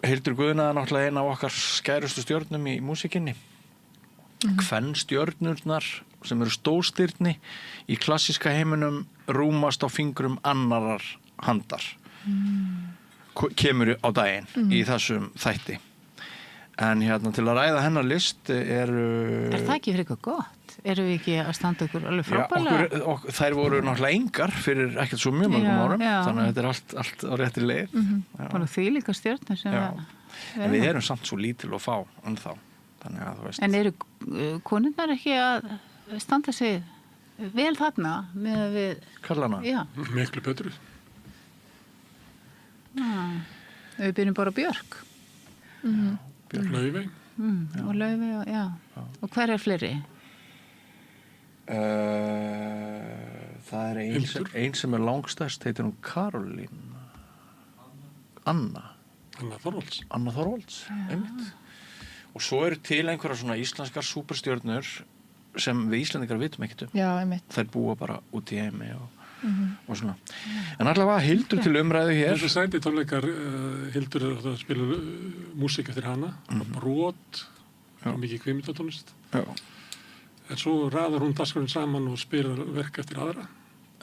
Hildur Guðna er náttúrulega eina af okkar skærustu stjörnum í músíkinni. Kvenstjörnurnar sem eru stórstyrni í klassíska heiminum rúmast á fingrum annarar handar. Kemur á daginn í þessum þætti. En til að ræða hennar list Er það ekki fyrir eitthvað gott? Erum við ekki að standa okkur alveg frábælega? Já, þær voru náttúrulega engar fyrir ekkert svo mjög mörgum árum. Þannig að þetta er allt á réttri leið. Bara því líka stjörnur sem En við erum samt svo lítil og fá ennþá. Þannig að þú veist. En eru konurnar ekki að standa sig vel þarna með við... Karlana? Já. Miklu betur. Við byrjum bara Björk. Laufey. Og Laufey, já. Og hver er fleiri? Það er ein sem er langstærst, heitir hún Karolín. Anna. Anna Þorvalds, einmitt. Og svo eru til einhverja svona íslenskar súperstjörnur sem við Íslendingar vitum ekkert um. Já, einmitt. Þær búa bara út í heimi og svona. En allavega Hildur til umræðu hér. Þessu sæti tónleikar Hildur er að spila músík eftir hana, brot, mikið kvikmyndatónlist. Já. En svo raðar hún dagskrárinn saman og spilar verk eftir aðra.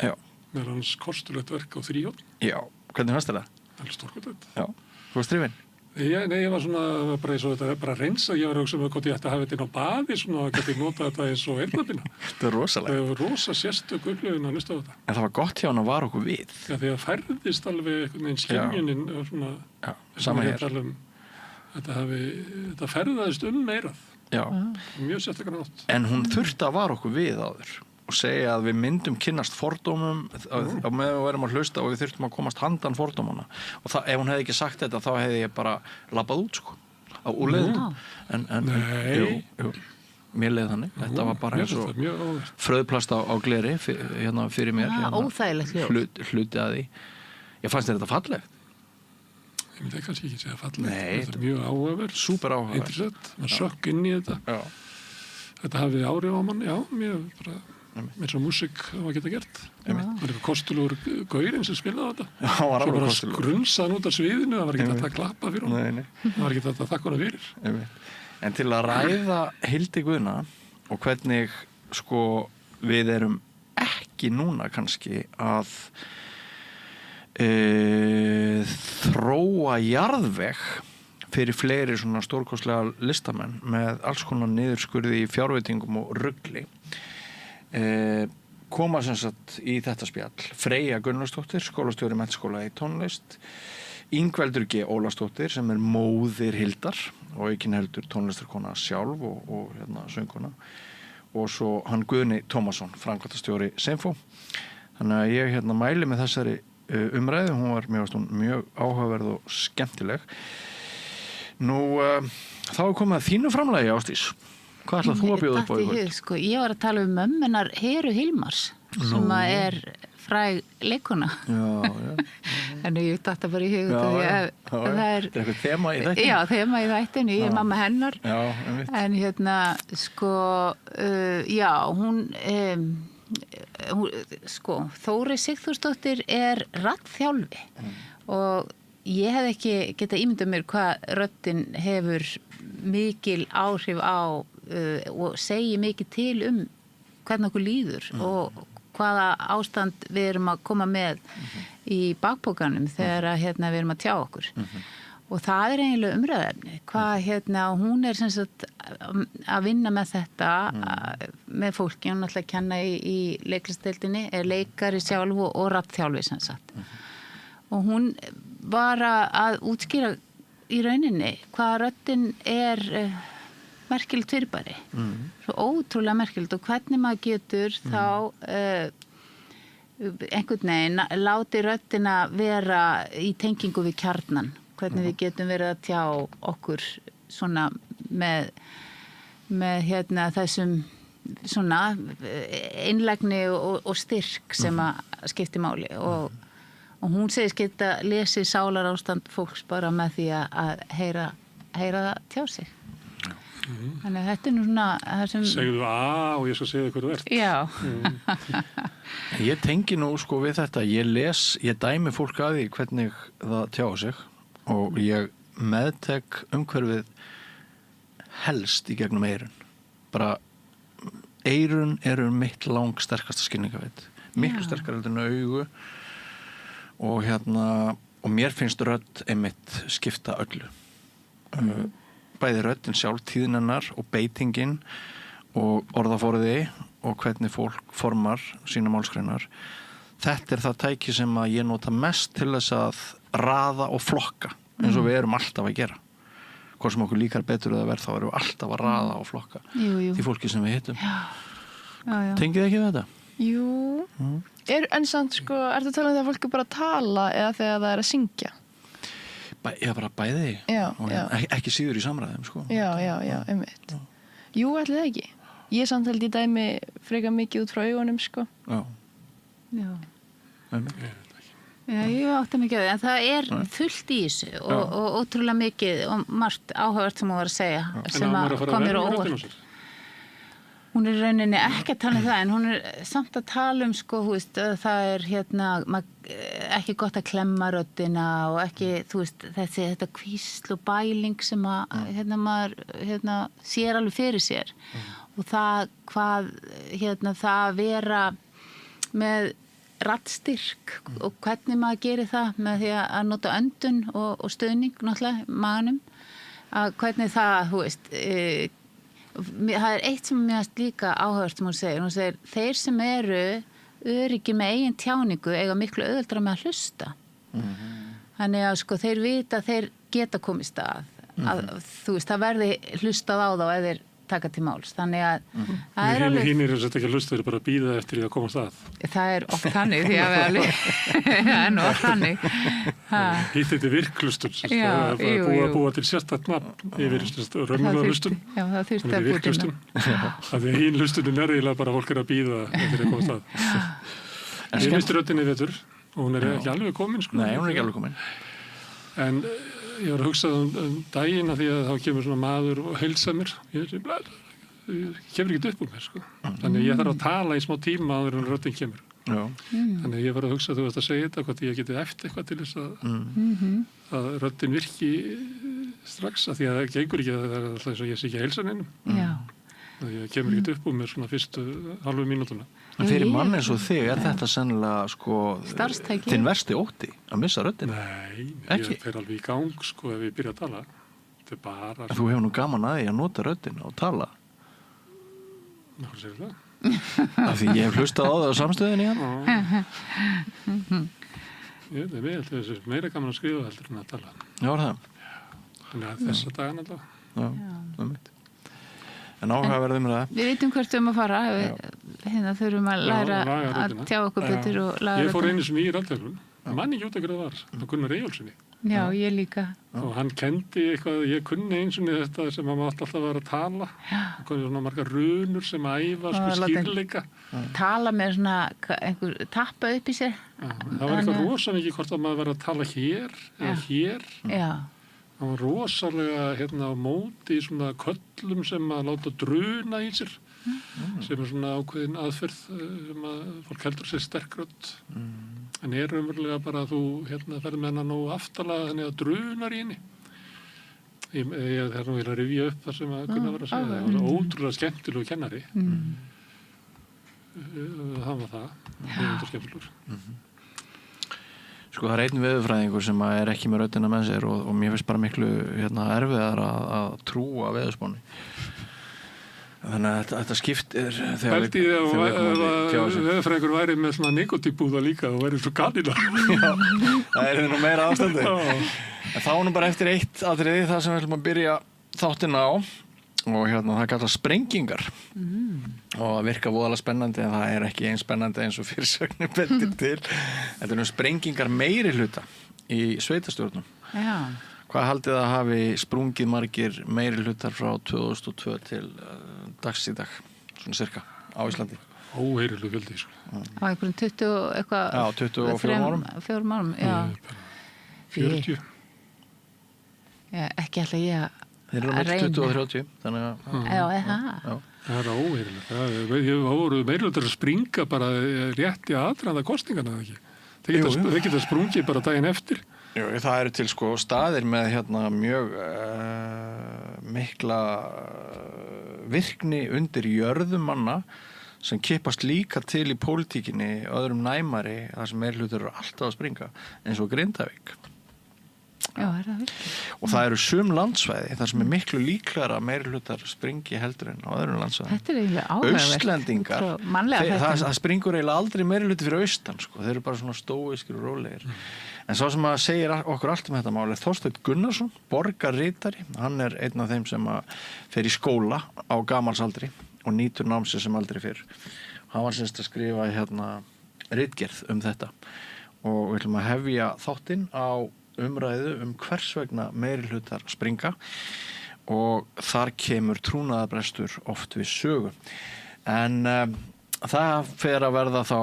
Já. Með hans kostulegt verk á 3 jón. Já, hvernig fannst þér það? Alveg stórkvæmt. Já, þú varst drifinn? Nei, ég var svona, bara eins og þetta bara að reynsa, ég var að hugsa um hvort ég ætti að hafa þetta inn á baði, svona að geta nota þetta eins og eyrnabinna. Þetta er rosalega. Það var rosa sérstök upplifun að hlusta á þetta. En það var gott hjá hann að vara okkur við. Já, því að færðist alveg einhvern veginn skynjunin og svona, já, sama hér. Þetta ferðaðist meirað. Já. Mjög sérstaklega nátt. En hún þurfti að vara okkur við áður og segja að við myndum kynnast fordómum á meðan við værum að hlusta og við þurftum að komast handan fordómana. Og ef hún hefði ekki sagt þetta, þá hefði ég bara labbað út, sko, á úrleiðum. Jú, mér leiði þannig. Þetta var bara eins og fröðplast á gleri fyrir mér. Óþægilegt ljóð. Hluti að því. Ég fannst þetta fallegt. Ég myndi kannski ekki segja fallegt. Nei. Þetta er mjög áhugaverð. Súper áhugaverð. Interessant. Man sökk inn í þetta. Já. Þetta hafði áhrif á mann, já, mjög bara eins og músík var geta gert. Það var eitthvað kostulegur gaurinn sem spilaði þetta. Já, hann var alveg kostulegur. Svo bara skrunsaði út af sviðinu, það var ekki þetta að klappa fyrir honum. Nei. Það var ekki þetta að þakka hana fyrir. En til að ræða Hildi Guðna og hvernig, sko, við erum ekki núna kannski að þróa jarðveg fyrir fleiri svona stórkostlega listamenn með alls konar niðurskurði í fjárveitingum og rugli. Koma sem sagt í þetta spjall Freyja Gunnlaugsdóttir, skólastjóri menntaskóla í tónlist, Ingveldur G. Ólafsdóttir sem er móðir Hildar og ekki heldur tónlistarkona sjálf og söngkona, og svo hann Guðni Tómasson, framkvæmdastjóri Sinfó. Þannig að ég mæli með þessari umræðu, hún var mjög áhugaverð og skemmtileg. Nú, þá er komið að þínu framlagi, Ásdís. Hvað ætlað þú að bjóða upp á í kvöld? Sko, ég var að tala um mömmunar Heru Hilmars, sem er fræg leikona. Já. En ég datta bara í hug það er eitthvað þema í þættinu. Já, þema í þættinu, ég er mamma hennar. Já, einmitt. En sko, já, hún sko, Þóri Sigþórsdóttir er raddþjálfi og ég hef ekki getað ímyndað mér hvað röddin hefur mikil áhrif á og segir mikið til hvernig okkur líður og hvaða ástand við erum að koma með í bakpokanum þegar við erum að tjá okkur. Og það er eiginlega umræðefni. Hvað hún er sem sagt að vinna með þetta með fólki, hún ætla að kenna í leiklistadeildinni, er leikari sjálf og raddþjálfi sem sagt. Og hún var að útskýra í rauninni hvað röddin er merkilegt fyrirbæri. Svo ótrúlega merkilegt og hvernig maður getur þá einhvern veginn láti röddina vera í tengingu við kjarnan. Hvernig við getum verið að tjá okkur svona með þessum svona einlægni og styrk sem að skipti máli og hún segist geta lesið sálarástand fólks bara með því að heyra það tjá sig. Þannig að þetta er nú svona sem... Segðu og ég skal segja hvað þú ert. Já. Ég tengi nú sko við þetta, ég dæmi fólk að því hvernig það tjá sig og ég meðtek umhverfið helst í gegnum eyrun. Bara eyrun eru mitt langsterkasta skilningavit. Miklu sterkar heldur en augu og mér finnst rödd einmitt skipta öllu. Bæði röddin sjálf, tíðin hennar og beitingin og orðaforði og hvernig fólk formar sína málsgreinar. Þetta er það tæki sem að ég nota mest til þess að raða og flokka eins og við erum alltaf að gera. Hvort sem okkur líkar betur eða verð, þá erum við alltaf að raða og flokka því fólki sem við hittum. Já. Tengið ekki við þetta? Jú. En samt sko, ertu að tala um þegar fólk er bara að tala eða þegar það er að syngja? Já, bara bæði. Já. Ekki síður í samræðum, sko. Já, einmitt. Jú, ætli það ekki. Ég samt held í dæmi frekar mikið út frá augunum, sko. Já. Já. Einmitt. Já, ég átti mikið á því, en það er fullt í þessu og ótrúlega mikið og margt áhugavert sem hún var að segja sem að kom mér á óvart. Hún er rauninni ekki að tala um það, en hún er samt að tala um, sko, þú veist, það er ekki gott að klemma röddina og ekki, þú veist, þetta hvísl og bæling sem að, maður, sér alveg fyrir sér. Og það, hvað, það að vera með raddstyrk og hvernig maður gerir það með því að nota öndun og stuðning, náttúrulega, maganum, að hvernig það, þú veist, það er eitt sem mér finnst líka áhugavert sem hún segir, þeir sem eru öryggir með eigin tjáningu eiga miklu auðveldara með að hlusta. Þannig að sko þeir vita að þeir geta komið stað, að þú veist, það verði hlustað á þá eða þeir taka til máls. Þannig að það er alveg... Hinn þetta ekki að hlusta, þeir bara að bíða eftir því að koma stað. Það er oft þannig því að við alveg... Það er nú oft þannig. Hitt þetta virklustun, það er búa til sérstætt nafn yfir raunverulega hlustun. Já, það þurfti að búa til nafn. Það er hinn hlustunin eiginlega bara fólk að bíða eftir að koma stað. Ég misti röddinni vetur og hún er ekki alveg komin, sko. Nei, hún er ekki alveg komin. En ég var að hugsa daginn af því að þá kemur svona maður og heilsa mér. Ég kemur ekki upp mér, sko. Þannig ég þarf að tala í smá tíma áður en röddin kemur. Þannig ég var að hugsa, þú veist að segja þetta, hvort ég geti eftir eitthvað til þess að röddin virki strax, af því að það gengur ekki, það er alltaf eins og ég sé ekki að heilsa neinum. Ég kemur ekki upp mér svona fyrstu halvu mínútuna. En fyrir mann eins og þig er þetta sennilega, sko, þinn versti ótti að missa röddina? Nei, ég fer alveg í gang, sko, ef ég byrja að tala. Þetta er bara... Þú hefur nú gaman að því að nota röddina og tala? Ná, segir það? Af því ég hef hlustað á það á samstöðinni hérna. Ég veit, þessi meira gaman að skrifa heldur en að tala. Já, er það? Þannig að þessa dagana allavega. Já, það mitt. En áhugaverðum með það. Við vitum hvert að fara. Hérna þurfum að læra að tjá okkur betur og laga. Ég fór einu sem í röddhjálfun. Man ekki út að hverja það var. Það Gunnar Eyjólfssoni. Já, ég líka. Og hann kendi eitthvað, ég kunni eins og þetta sem maður átti alltaf að vera að tala. Það kom svona margar runur sem æfa, sko, skýrleika. Tala með svona, einhver tappa upp í sér. Það var eitthvað rosa mikið hvort að maður verið að tala hér eða hér. Já. Það var rosalega á móti í svona köllum sem að láta druna í sér, sem er svona ákveðin aðferð sem að fólk heldur sér sterk rödd. En er umverulega bara að þú ferð með hana nógu aftalega þannig að drunar í henni. Ég þarf nú að rifja upp það sem að Gunnar var að segja. Það var ótrúlega skemmtilegu kennari. Það var það. Það var skemmtilegur. Sko það er einn veðurfræðingur sem er ekki með röddina með sér og mér finnst bara miklu erfiðar að trúa veðurspánni. Þannig að þetta skiptir þegar veðurfræðingur væri með svona nikotíbúða líka og væri svo kanina. Já, það er nú meira ástandi. En þá nú bara eftir eitt atriði það sem við ætlum að byrja þáttinn á og það kallast sprengingar og það virka voðalega spennandi en það er ekki eins spennandi eins og fyrirsögnin bendir til. Þetta er sprengingar meirihluta í sveitastjórnum. Já. Hvað haldið að hafi sprungið margir meirihlutar frá 2002 til dags í dag, svona cirka, á Íslandi? Óheyrileg fjöldi, sko. Á einhverjum 20 eitthvað... Já, 24 árum. 4 árum, já. 40. Já, ekki alltaf ég að Þeir eru með 20 og 30, þannig að... Já, það. Það er óheyrilegt. Það voru meirihlutar að springa bara rétt í aðdraganda kosningana, ekki? Þeir geta sprungið bara daginn eftir. Jú, það eru til sko staðir með mjög mikla virkni undir jörðum manna sem kippast líka til í pólitíkinni öðrum næmari þar sem meirihlutar eru alltaf að springa eins og Grindavík. Já, er það virkið. Og það eru sum landsvæði þar sem er miklu líklegra að meirihlutar springi heldur en á öðrum landsvæðum. Þetta er eiginlega áhugavert. Austlendingar, það springur eiginlega aldrei meirihluti fyrir austan, sko. Þeir eru bara svona stóískir og rólegir. En sá sem að segir okkur allt þetta mál er Þorsteinn Gunnarsson, borgarritari. Hann er einn af þeim sem að fer í skóla á gamalsaldri og nýtur námsins sem aldrei fyrr. Hann var semst að skrifa ritgerð þetta og við ætlum að hefja þáttinn á umræðu hvers vegna meirihlutar springa og þar kemur trúnaðarbrestur oft við sögu. En það fer að verða þá,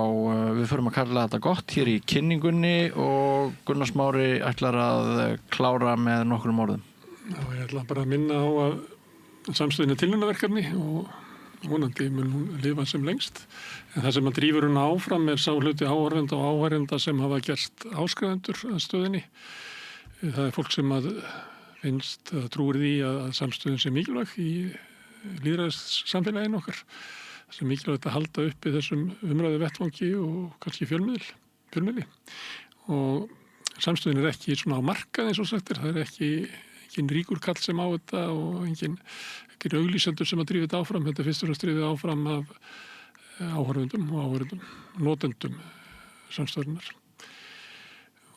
við förum að kalla þetta gott hér í kynningunni og Gunnar Smári ætlar að klára með nokkrum orðum. Já, ég ætla bara að minna á að samstöðin er tilraunaverkefni og vonandi mun hún lifa sem lengst. En það sem að drífur hún áfram sá hluti áhorfenda og áhærenda sem hafa gerst áskrifundur að stöðinni. Það er fólk sem að finnst að trúir því að samstöðin sé mikilvæg í lýðræðissamfélaginu okkar. Það er mikilvægt að halda uppi þessum umræðu vettvangi og kannski fjölmiðli. Og samstöðin er ekki svona á markað eins og sagtir, það er ekki ríkur kall sem á þetta og engin auglýsendur sem að drífa þetta áfram. Þetta er fyrst og fremst drífið áfram af áhorfendum, notendum samstöðurinnar.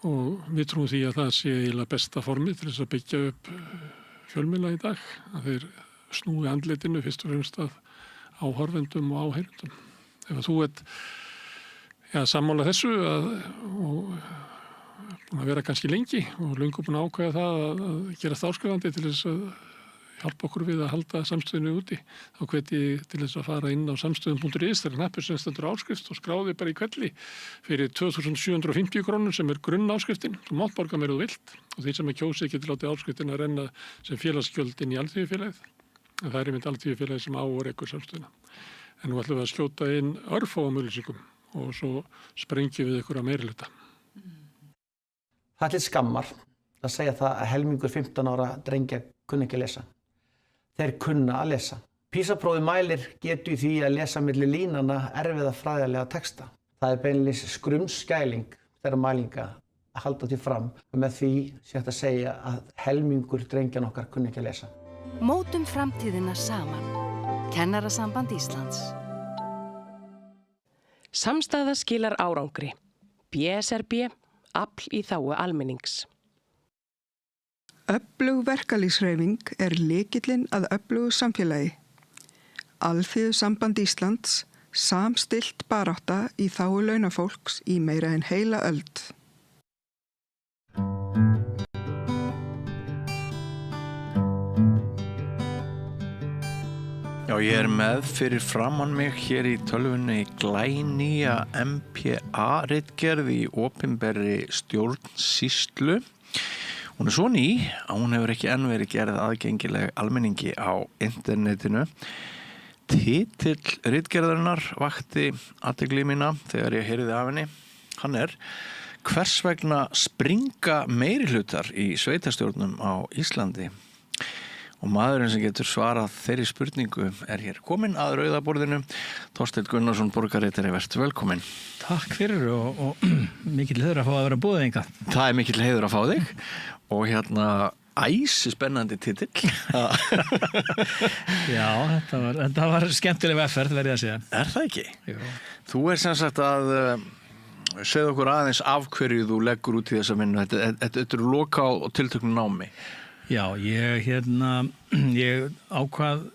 Og við trúum því að það sé eiginlega besta formið til þess að byggja upp fjölmiðla í dag, að þeir snúi andlitinu fyrst og fremst að áhorfendum og áheyrendum. Ef að þú ert sammála þessu og búin að vera kannski lengi og löngu búin að ákveða það að gerast áskrifandi til þess að hjálpa okkur við að halda samstöðinu úti, þá hvet ég til þess að fara inn á samstöðum.is, það er hnappur sem stendur áskrift og skráði bara í kvelli fyrir 2.750 krónur sem er grunn áskriftin. Þú mátt borga meira þú vilt og því sem er kjósið getur látið áskriftin að renna sem félagsgjöld inn í Alþýðufélagið. En það er einmitt Alþýðufélagið sem á og rekur samstöðuna. En nú ætlum við að skjóta inn örfáum auglýsingum og svo sprengjum við ykkur að meirihluta. Það er til skammar að segja það að helmingur 15 ára drengja kunna ekki að lesa. Þeir kunna að lesa. PISA-prófið mælir getu í því að lesa milli línanna erfiða fræðilega texta. Það er beinlínis skrumskæling þeirra mælinga að halda því fram og með því sé hægt að segja að helmingur drengjan okkar kunna ekki að lesa. Mótum framtíðina saman. Kennarasamband Íslands. Samstaða skilar árangri. BSRB, afl í þágu almennings. Öflug verkalýðshreyfing er lykillinn að öflugu samfélagi. Alþýðusamband Íslands, samstillt barátta í þágu launafólks í meira en heila öld. Já, ég er með fyrir framann mig hér í tölvunni glænýja MPA-ritgerð í opinberri stjórnsýslu. Hún er svo ný að hún hefur ekki enn verið gerð aðgengileg almenningi á internetinu. Titill ritgerðarinnar vakti athygli mína þegar ég heyrði af henni. Hann er: Hvers vegna springa meirihlutar í sveitarstjórnum á Íslandi? Og maðurinn sem getur svarað þeirri spurningu er hér kominn að rauðaborðinu. Þorsteinn Gunnarsson, borgarritari, vertu velkominn. Takk fyrir og mikill heiður að fá að vera boðið hingað. Það er mikill heiður að fá þig og æsispennandi titill. Já, þetta var skemmtileg vegferð, verð ég að segja. Er það ekki? Jú. Þú er sem sagt að segja okkur aðeins af hverju þú leggur út í þessa vinnu. Þetta er loka og tiltöknu námi. Já, ég ákvað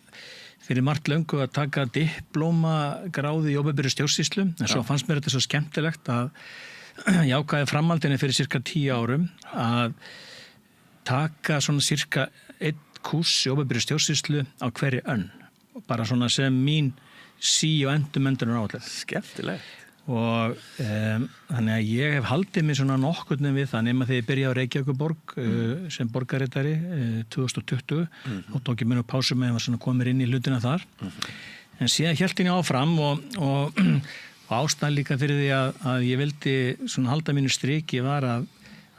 fyrir margt löngu að taka diplómagráðu í opinberri stjórnsýslu, en svo fannst mér þetta svo skemmtilegt að ég ákvaði framhaldinu fyrir cirka 10 árum að taka svona cirka 1 kúrs í opinberri stjórnsýslu á hverri önn, bara svona sem mín og endurmenntunar áætlun. Skemmtilegt. Og þannig að ég hef haldið mig svona nokkurn við það nema þegar ég byrjaði á Reykjavíkurborg sem borgarritari 2020 og tók ég mér upp pásu með að svona komir inn í hlutina þar. En síðan hélt ég áfram og ástæðan líka fyrir því að ég vildi svona halda mínu striki var að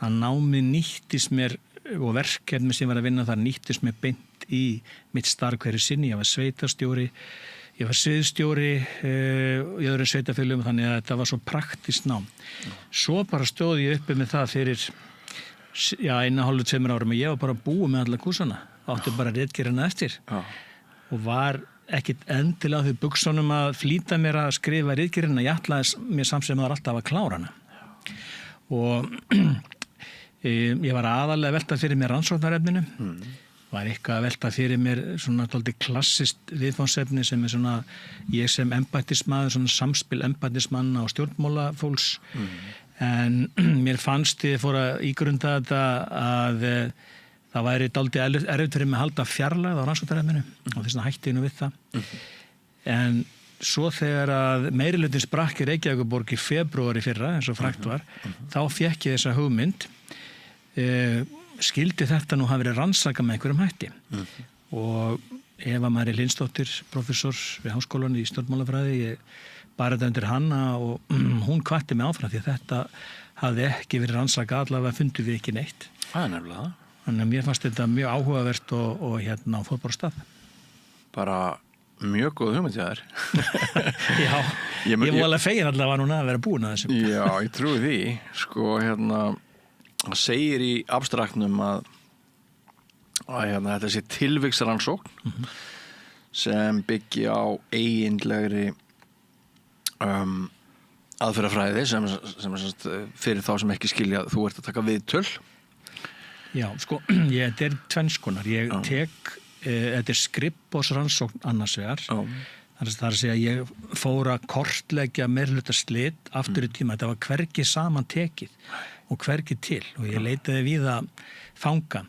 námið nýttist mér og verkefni sem var að vinna þar nýttist mér beint í mitt starf hverju sinni. Ég var sveitarstjóri, ég var sviðstjóri í öðrum sveitarfélögum, þannig að þetta var svo praktískt nám. Svo bara stóð ég uppi með það fyrir 1,5-2 árum og ég var bara búið með alla kúrsana. Átti bara ritgerðina eftir og var ekkit endilega á því buxunum að flýta mér að skrifa ritgerðina. Ég ætlaði mér samt sem var alltaf að klára hana. Og ég var aðalega að velta fyrir mér rannsóknarefninu. Var eitthvað að velta fyrir mér svona tóldi klassist viðfangsefni sem er svona ég sem embættismaður, svona samspil embættismanna og stjórnmálafólks. En mér fannst ég fór að ígrunda þetta að það væri dálítið erfitt fyrir mig að halda fjarlægð á rannsóknarefninu og þess vegna hætti ég nú við það. En svo þegar að meirilutin sprakk í Reykjavíkurborg í febrúar í fyrra, eins og frægt var, þá fékk ég þessa hugmynd, skildi þetta nú hafa verið rannsakað með einhverjum hætti. Og Eva María Lindsdóttir, professor við Háskólann í stjórnmálafræði, ég bar þetta undir hana og hún hvatti mig áfram því að þetta hafði ekki verið rannsakað, allavega fundum við ekki neitt. Það er nefnilega það. Þannig að mér fannst þetta mjög áhugavert og fór bara af stað. Bara mjög góð hugmynd hjá þér. Já, ég var alveg fegin allavega núna að vera búin að þessum. Já, ég trúi því. Sko, það segir í abstraktnum að þetta sé tilviksrannsókn sem byggi á eiginlegri aðferðafræði sem fyrir þá sem ekki skilja þú ert að taka viðtöl. Já, sko, þetta er tvennskonar. Ég tek, þetta er skrifborðsrannsókn annars vegar. Það er að segja að ég fór að kortleggja meirihluta slit aftur í tíma. Þetta var hvergi saman tekið og hvergi til og ég leitaði víða fanga.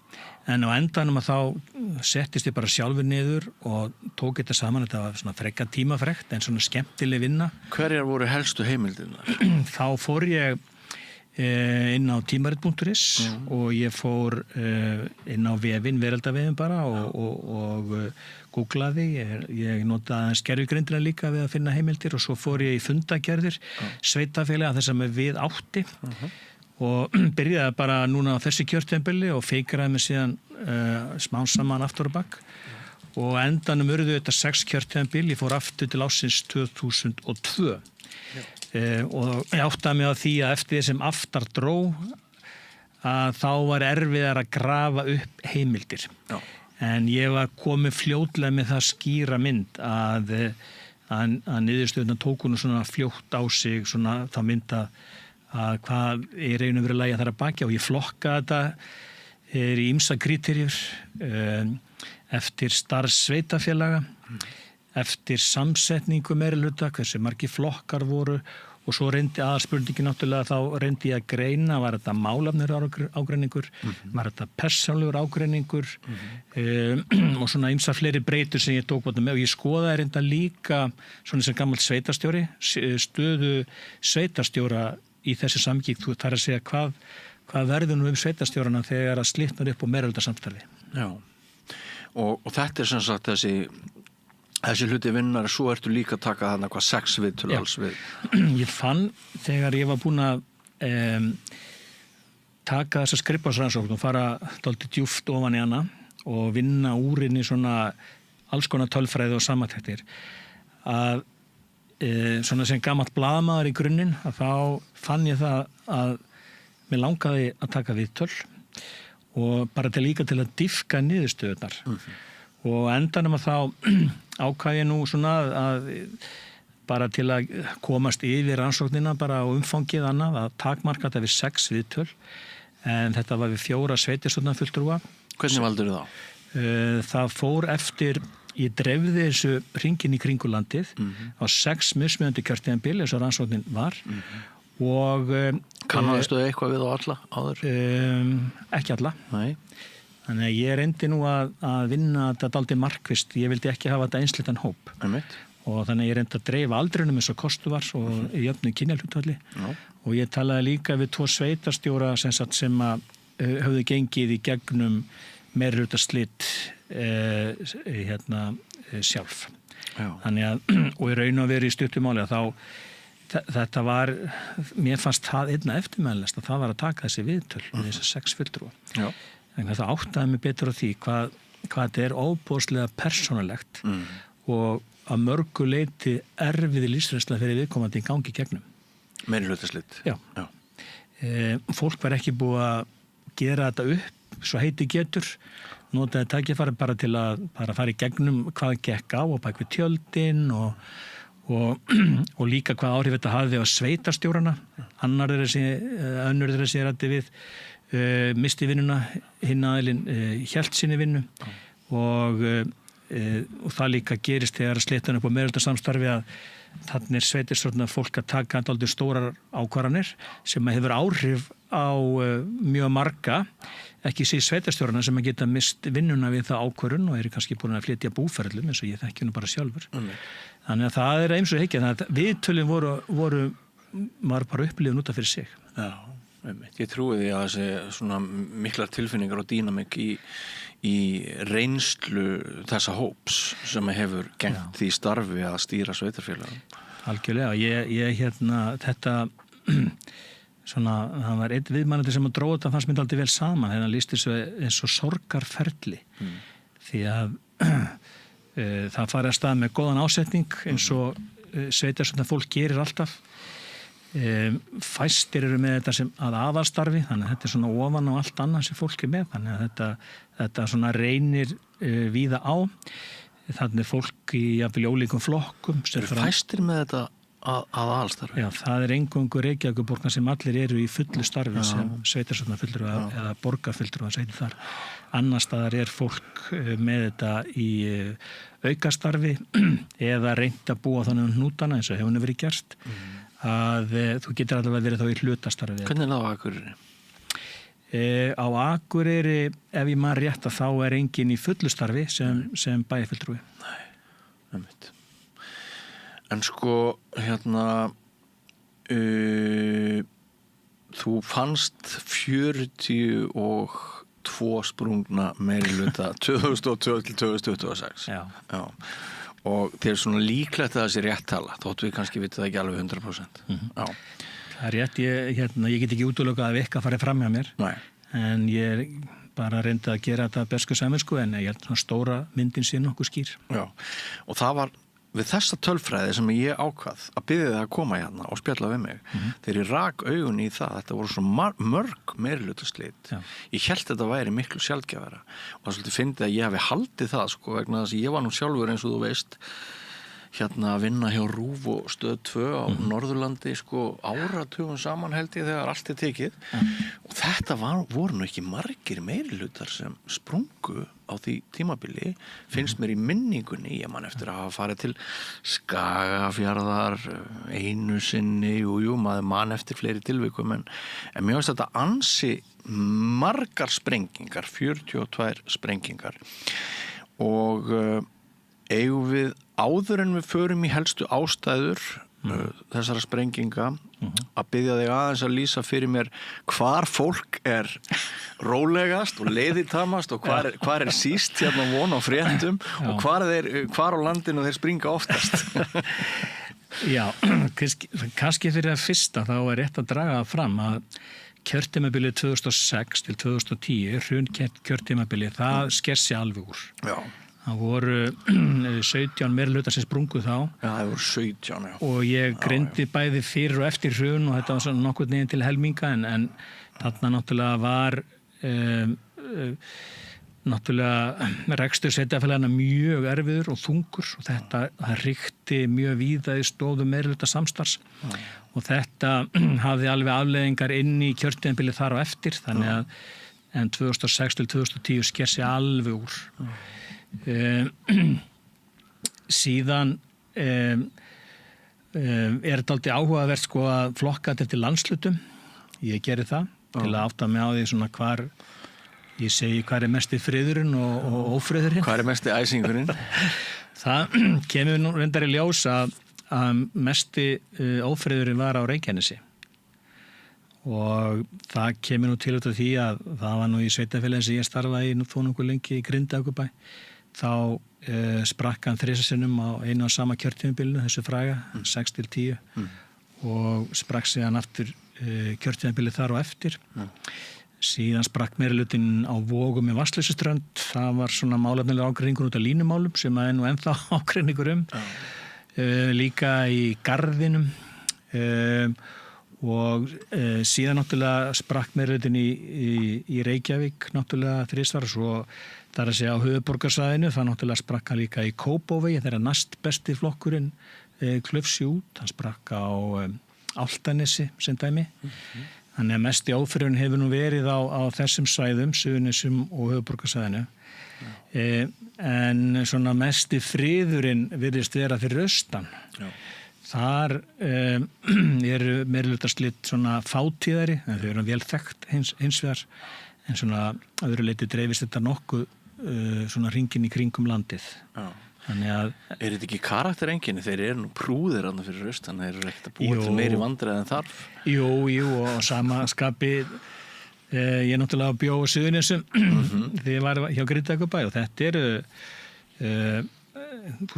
En á endanum að þá settist ég bara sjálfur niður og tók þetta saman. Þetta var svona frekka tímafrekt en svona skemmtileg vinna. Hverjar voru helstu heimildirnar? Þá fór ég inn á tímarit.is og ég fór inn á vefinn, veraldavefinn bara og googlaði. Ég notaði skerfigreindina líka við að finna heimildir og svo fór ég í fundagerðir, sveitafélaga þess að við átti. Og byrjaði bara núna á þessi kjörtímabili og feikraði mig síðan smá saman aftur og bak og endanum urðu þetta 6 kjörtímabil, ég fór aftur til ársins 2002 og ég áttaði mig á því að eftir því sem aftar dró að þá var erfiðar að grafa upp heimildir. En ég var komið fljótlega með það skýra mynd að niðurstöðuna tóku nú svona fljótt á sig svona þá mynd að hvað er einu verið lagi að það er að baki og ég flokka þetta í ýmsa kríterjur eftir starfssveitafélaga, eftir samsetningu meirihluta, hversu margir flokkar voru og svo reyndi aðalspurningin náttúrulega þá reyndi ég að greina, var þetta málefnir ágreiningur, var þetta persónulegur ágreiningur og svona ýmsar fleiri breytur sem ég tók með og ég skoðaði reynda líka svona sem gamall sveitarstjóri, stöðu sveitarstjóra í þessi samgík, þú þarf að segja hvað verður nú sveitarstjórana þegar að slitnar upp á meirihluta-samstarfi. Já, og þetta er sem sagt þessi hluti vinnar, svo ertu líka að taka þarna 6 viðtöl alls við. Ég fann þegar ég var búin að taka þessa skrifborðsrannsókn og fara dálítið djúpt ofan í hana og vinna úr inn í svona alls konar tölfræði og samantæktir að svona sem gamall blaðamaður í grunninn að þá fann ég það að mér langaði að taka viðtöl og bara líka til að dýpka niðurstöðurnar og endanum að þá ákvað ég nú svona að bara til að komast yfir rannsóknina bara á umfangið annað að takmarka þetta við 6 viðtöl en þetta var við 4 sveitarstjórnarfulltrúa. Hvernig valdur þá? Það fór eftir ég dreifði þessu hringinn í kringulandið á 6 mismunandi kjörtímabil eins og rannsóknin var og kannaðistu eitthvað við á alla áður? Ekki alla. Nei. Þannig að ég reyndi nú að vinna þetta dálítið markvisst, ég vildi ekki hafa þetta einsleitan hóp. Og þannig að ég reyndi að dreifa aldrinum eins og kostu var og í jöfnu kynjahlutfalli og ég talaði líka við 2 sveitarstjóra sem að höfðu gengið í gegnum meirihlutaslit sjálf. Þannig að, og í raun og veru í stuttumáli að þá þetta var, mér fannst það einna eftirmæðilegast að það var að taka þessi viðtöl við þessar 6 fulltrúa. Þannig að það áttaði mig betur á því hvað þetta er óbúðslega persónulegt og að mörgu leyti erfiði lífsreynsla fyrir viðkomandi í gangi gegnum. Meirihlutaslit. Já. Fólk var ekki búið að gera þetta upp svo heiti getur, notaði tækifæri bara til að fara í gegnum hvað gekk á og bak við tjöldin og líka hvað áhrif þetta hafði á sveitarstjórana. Önnur þeirra sér að við misti vinnuna, hinn aðilinn hélt sinni vinnu og það líka gerist þegar slitan upp á meirihlutassamstarfi að þannig sveitarstjórnar fólk að taka dálítið stórar ákvarðanir sem hefur áhrif mjög marga, ekki sér sveitarstjórana sem að geta mist vinnuna við það ákvörðun og eru kannski búin að flytja búferlum eins og ég þekki nú bara sjálfur. Þannig að það eins og hyggja, þannig að viðtölin var bara upplifun út af fyrir sig. Já, ég trúi því að þessi svona miklar tilfinningar og dýnamik í reynslu þessa hóps sem hefur gegnt því starfi að stýra sveitarfélagum. Algjörlega, ég þetta svona, það var einn viðmælandi sem að dróða þetta fannst mér aldrei vel saman, þegar hann lýsti svo eins og sorgarferli því að það farið að stað með góðan ásetning eins og sveitarstjórnar fólk gerir alltaf. Fæstir eru með þetta sem að aðalstarfi, þannig að þetta svona ofan á allt annað sem fólk með, þannig að þetta svona reynir víða á. Þannig er fólk í jafnvel ólíkum flokkum. Fæstir með þetta að aðalstarfi? Já, það Eingöngu Reykjavíkurborgar sem allir eru í fullu starfi sem sveitarstjórnarfulltrúar eða borgarfulltrúar sveitir þar. Annars staðar er fólk með þetta í aukastarfi eða reynt að búa þannig hnútana eins og hefur verið gerst að þú getur allavega verið þá í hlutastarfi. Hvernig er það á Akureyri? Á Akureyri, ef ég man rétt að þá enginn í fullu starfi sem bæjarfulltrúi. Nei, einmitt. En sko, þú fannst 42 sprungna meirihluta 2002 til 2026. Já. Og þér er svona líklegt að það sé rétt tala, þótt við kannski vitið það ekki alveg 100%. Já. Það er rétt, ég get ekki útilokað að eitthvað farið fram hjá mér. Nei. En ég bara reyndi að gera þetta bersku samvinsku, en ég svona stóra myndin sé nokkuð skýr. Já, og það var við þessa tölfræði sem ég ákvað að biðja það að koma hérna og spjalla við mig þegar ég rak augun í það, þetta voru svo mörg meirihlutaslit. Ég hélt þetta væri miklu sjaldgæfara og það svolítið fyndið að ég hafi haldið það sko, vegna þess að ég var nú sjálfur eins og þú veist að vinna hjá RÚV og Stöð 2 á Norðurlandi sko áratugum saman held ég þegar allt er tekið og þetta voru nú ekki margir meirihlutar sem sprungu á því tímabili, finnst mér í minningunni, ég man eftir að hafa farið til Skagafjarðar einu sinni, maður man eftir fleiri tilvikum, en mér finnst þetta ansi margar sprengingar, 42 sprengingar og eigum við áður en við förum í helstu ástæður þessara sprenginga að biðja þig aðeins að lýsa fyrir mér hvar fólk er rólegast og leiðitamast og hvar er síst von á fréttum og hvar á landinu þeir springa oftast. Já, kannski fyrir að fyrsta þá er rétt að draga það fram að kjörtímabilið 2006 til 2010, hrun kjörtímabilið, það sker sig alveg úr. Já. Það voru 17 meirihlutar sem sprungu þá. Já, það voru 17, já. Og ég greindi bæði fyrir og eftir hrun og þetta var svona nokkuð neginn til helminga en þarna náttúrulega var rekstur sveitarfélaganna mjög erfiður og þungur og það ríkti mjög víða í stóðu meirihluta samstarfs og þetta hafði alveg afleiðingar inn í kjörtímabilið þar á eftir þannig að en 2006 til 2010 sker sig alveg úr. Síðan er þetta aldrei áhugavert sko að flokka þetta eftir landslutum. Ég geri það til að átta mig á því svona hvar ég segi hvar er mesti friðurinn og ófriðurinn. Hvar er mesti æsingurinn? Það kemur nú reyndar í ljós að mesti ófriðurinn var á Reykjanesi og það kemur nú til út af því að það var nú í sveitarfélagi sem ég starfaði í þó nokkuð lengi í Grindavíkurbæ. Þá sprakk hann 3 sinnum á einu og sama kjörtímabilinu, þessu fræga, 6 til 10 og sprakk síðan aftur kjörtímabilið þar og eftir. Síðan sprakk meirihlutinn á Vogum með Vatnsleysuströnd, það var svona málefnilegur ágreiningur út af línumálum sem er nú ennþá ágreiningur líka í Garðinum og síðan náttúrulega sprakk meirihlutinn í Reykjavík náttúrulega 3 og svo þar að segja á höfuðborgarsvæðinu, það náttúrulega sprakk hann líka í Kópavogi þegar næst besti flokkurinn klufsi út, hann sprakk á Álftanesi sem dæmi. Þannig að mesti ófriðurinn hefur nú verið á þessum svæðum, Suðurnesjum og höfuðborgarsvæðinu. En svona mesti friðurinn virðist vera fyrir austan. Þar eru meirihlutaslit svona fátíðari, en þau eru vel þekkt hins vegar, en svona öðru leyti dreifist þetta nokkuð svona hringinn í kringum landið. Já. Þannig að... Er þetta ekki karaktereinkenni? Þeir eru nú prúðir þarna fyrir austan, þeir eru ekkert að búa til meiri vandræði en þarf. Jú, og sama skapi ég náttúrulega bjó á Suðurnesjum þegar ég var hjá Grindavíkurbæ og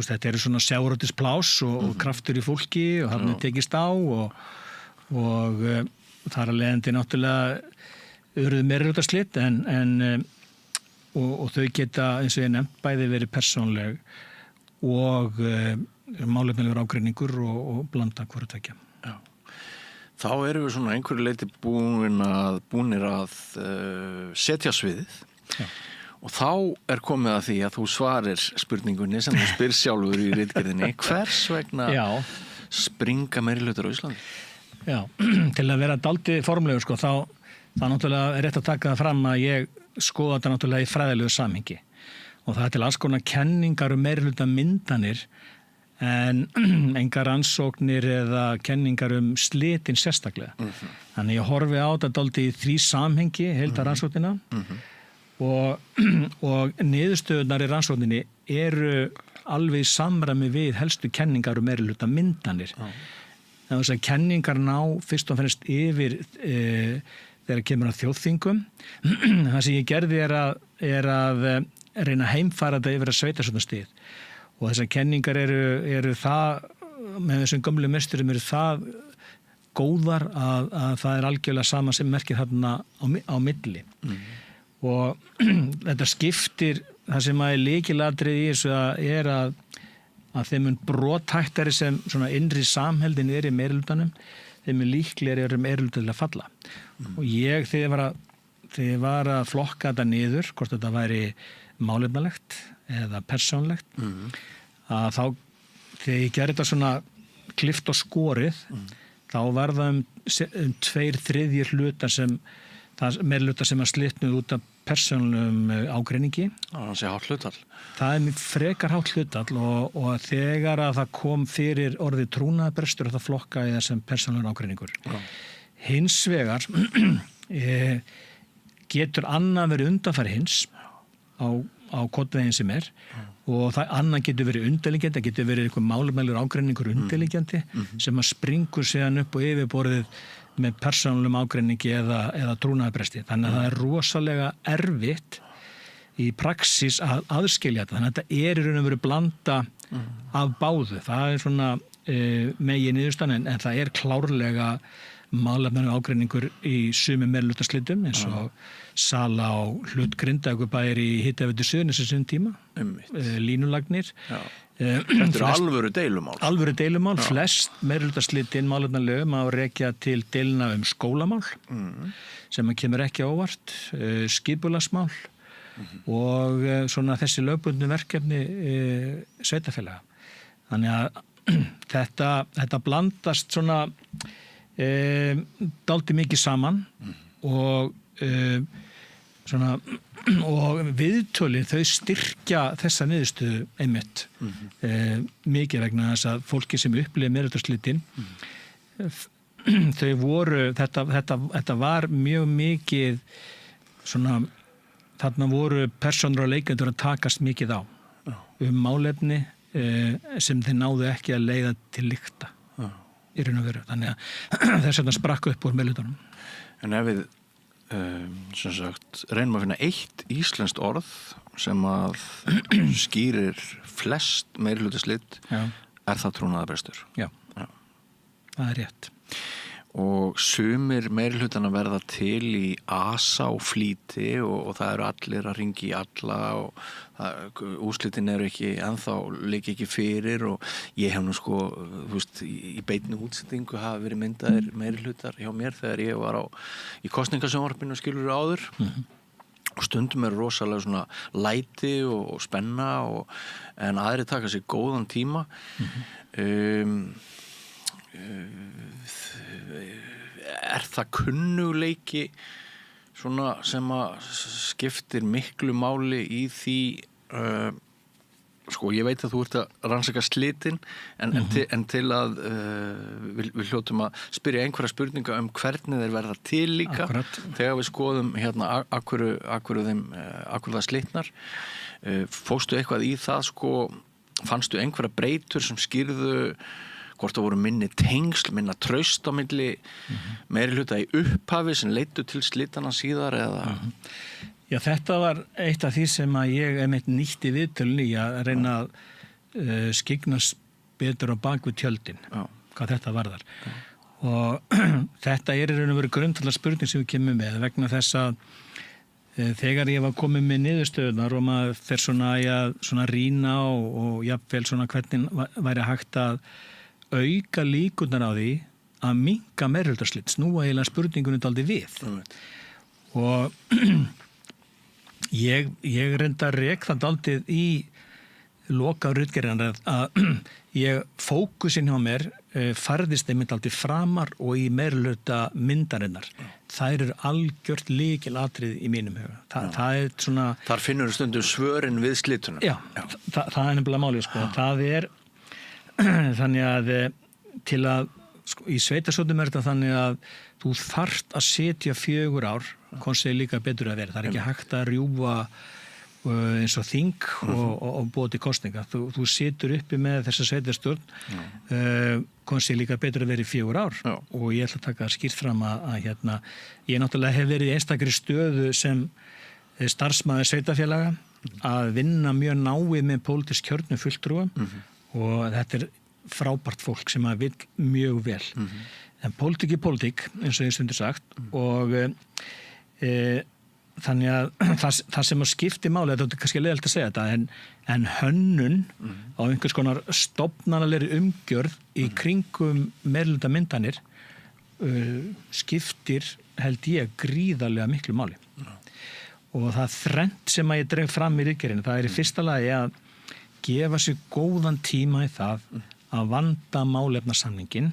þetta eru svona sjávarútvegsplás og kraftur í fólki og hann tekist á og þar að leiðandi náttúrulega urðu meirihlutaslit og þau geta, eins og ég nefnt, bæði verið persónleg og málefnilegur ágreiningur og blanda hvort tveggja. Já. Þá erum við svona einhverju leyti búnir að setja sviðið. Já. Og þá er komið að því að þú svarir spurningunni sem þú spyr sjálfur í ritgerðinni. Hvers vegna springa meirihlutar á Íslandi? Já, til að vera dálítið formlegur sko, þá náttúrulega er rétt að taka það fram að ég skoða þetta náttúrulega í fræðilegu samhengi. Og það er til alls konar kenningar meirihlutamyndanir en engar rannsóknir eða kenningar slitin sérstaklega. Þannig ég horfi á þetta dálítið í því samhengi, heildarrannsóknina. Og niðurstöðunar í rannsókninni eru alveg í samræmi við helstu kenningar meirihlutamyndanir. Þess að kenningar ná fyrst og fremst yfir þegar kemur að þjóðþingum. Það sem ég gerði er að reyna að heimfæra þetta yfir að sveitarstjórnarstig. Og þessar kenningar eru það, með þessum gömlu meisturum eru það góðar að það er algjörlega sama sem merkir þarna á milli. Og þetta skiptir, það sem er lykilatriði í þessu er að þeim mun brothættari sem svona innri samheldin í meirihlutanum, þeim mun líklegri meirihluta til að falla. Og ég, þegar ég var að flokka þetta niður, hvort þetta væri málefnalegt eða persónlegt, að þá, þegar ég gerði þetta svona klift og skorið, þá var það 2/3 hlutar meirihluta sem að slitnuð út af persónulegum ágreiningi. Það sé hátt hlutfall. Það er frekar hátt hlutfall og þegar að það kom fyrir orðið trúnaðarbrestur að það flokka í þessum persónulegur ágreiningur. Hins vegar getur annað verið undanfæri hins á kodveginn sem og það annað getur verið undirliggjandi, það getur verið eitthvað málefnalegur ágreiningur undirliggjandi sem að springur síðan upp og yfirborðið með persónulegum ágreiningi eða trúnaðarbresti. Þannig að það er rosalega erfitt í praxis að aðskilja þetta. Þannig að þetta er í raun og veru blanda af báðu. Það er svona megin niðurstaðan en það er klárlega málefnalegur ágreiningur í sumum meirihlutaslitum eins og sala á hlut Grindavíkurbæjar í Hitaveitu Suðurnesja sinn tíma, línulagnir. Þetta eru alvöru deilumál. Alvöru deilumál, flest meirihlutaslitin málefnalegum að rekja til deilna skólamál sem kemur ekki á óvart, skipulagsmál og svona þessi lögbundnu verkefni sveitarfélaga. Þannig að þetta blandast svona dálítið mikið saman og svona og viðtölin þau styrkja þessa niðurstöðu einmitt mikið vegna þess að fólki sem upplifir meirihlutaslitin þau voru þetta var mjög mikið svona þarna voru persónur og leikendur að takast mikið á málefni sem þeir náðu ekki að leiða til lykta í raun og veru. Þannig að þess vegna sprakk upp úr meirihlutanum. En ef við sem sagt reynum að finna eitt íslenskt orð sem að skýrir flest meirihlutaslit, er það trúnaðarbrestur. Já, það er rétt. Og sumir meirihlutana verða til í asa og flýti og það eru allir að ringi í alla og úrslitin eru ekki ennþá leiki ekki fyrir og ég hef nú sko, þú veist, í beinni útsendingu hafa verið myndaðir meirihlutar hjá mér þegar ég var í kosningasjónvarpinu skilur áður og stundum er rosalega svona læti og spenna en aðri taka sér góðan tíma er það kunnugleiki svona sem að skiptir miklu máli í því Sko, ég veit að þú ert að rannsaka slitin en til að við hljótum að spyrja einhverja spurninga hvernig þeir verða til líka. Akkurat. Þegar við skoðum hérna akkur það slitnar. Fóstu eitthvað í það, sko, fannstu einhverja breytur sem skýrðu hvort það voru minni tengsl, minna traust á milli meiri hluta í upphafi sem leiddu til slitana síðar eða... Já, þetta var eitt af því sem að ég nýtti viðtölunni að reyna að skygnast betur á bak við tjöldin, hvað þetta varðar. Og þetta í raun og veru grundvallar spurning sem við kemum með vegna þess að þegar ég var komið með niðurstöðunar og maður fer svona rýna og jafnvel svona hvernig væri hægt að auka líkurnar á því að minnka meirihlutaslit, snúa eiginlega spurningunum dálítið við. Og Ég reynda að rek það dálítið í loka ritgerðan að fókusinn hjá mér færðist einmitt dálítið framar og í meirihluta myndarinnar. Það eru algjört lykilatriði í mínum huga. Það er svona... Þar finnur stundum svörin við slituna. Já. Það er nefnilega málið, sko. Það er þannig að til að, sko, í sveitarstjórnum þetta þannig að þú þarft að setja 4 ár konstið líka betur að vera. Það er ekki hægt að rjúfa eins og þing og búið til kostninga. Þú situr uppi með þessa sveitarstjórn konstið líka betur að vera í 4 ár. Og ég ætla að taka skýrt fram að ég náttúrulega hef verið í einstakri stöðu sem starfsmaður sveitarfélaga að vinna mjög náið með pólitísk kjörnum fulltrúa og þetta er frábært fólk sem að vill mjög vel. En pólitík er pólitík, eins og ég stundir sagt, og þannig að það sem að skipti máli, þetta er kannski leiðilegt að segja þetta, en hönnun á einhvers konar stofnanalegri umgjörð í kringum meirihluta myndanir skiptir, held ég, gríðarlega miklu máli. Og það þrennt sem að ég dreg fram í ritgerðinni, það er í fyrsta lagi að gefa sér góðan tíma í það að vanda málefnasamningin.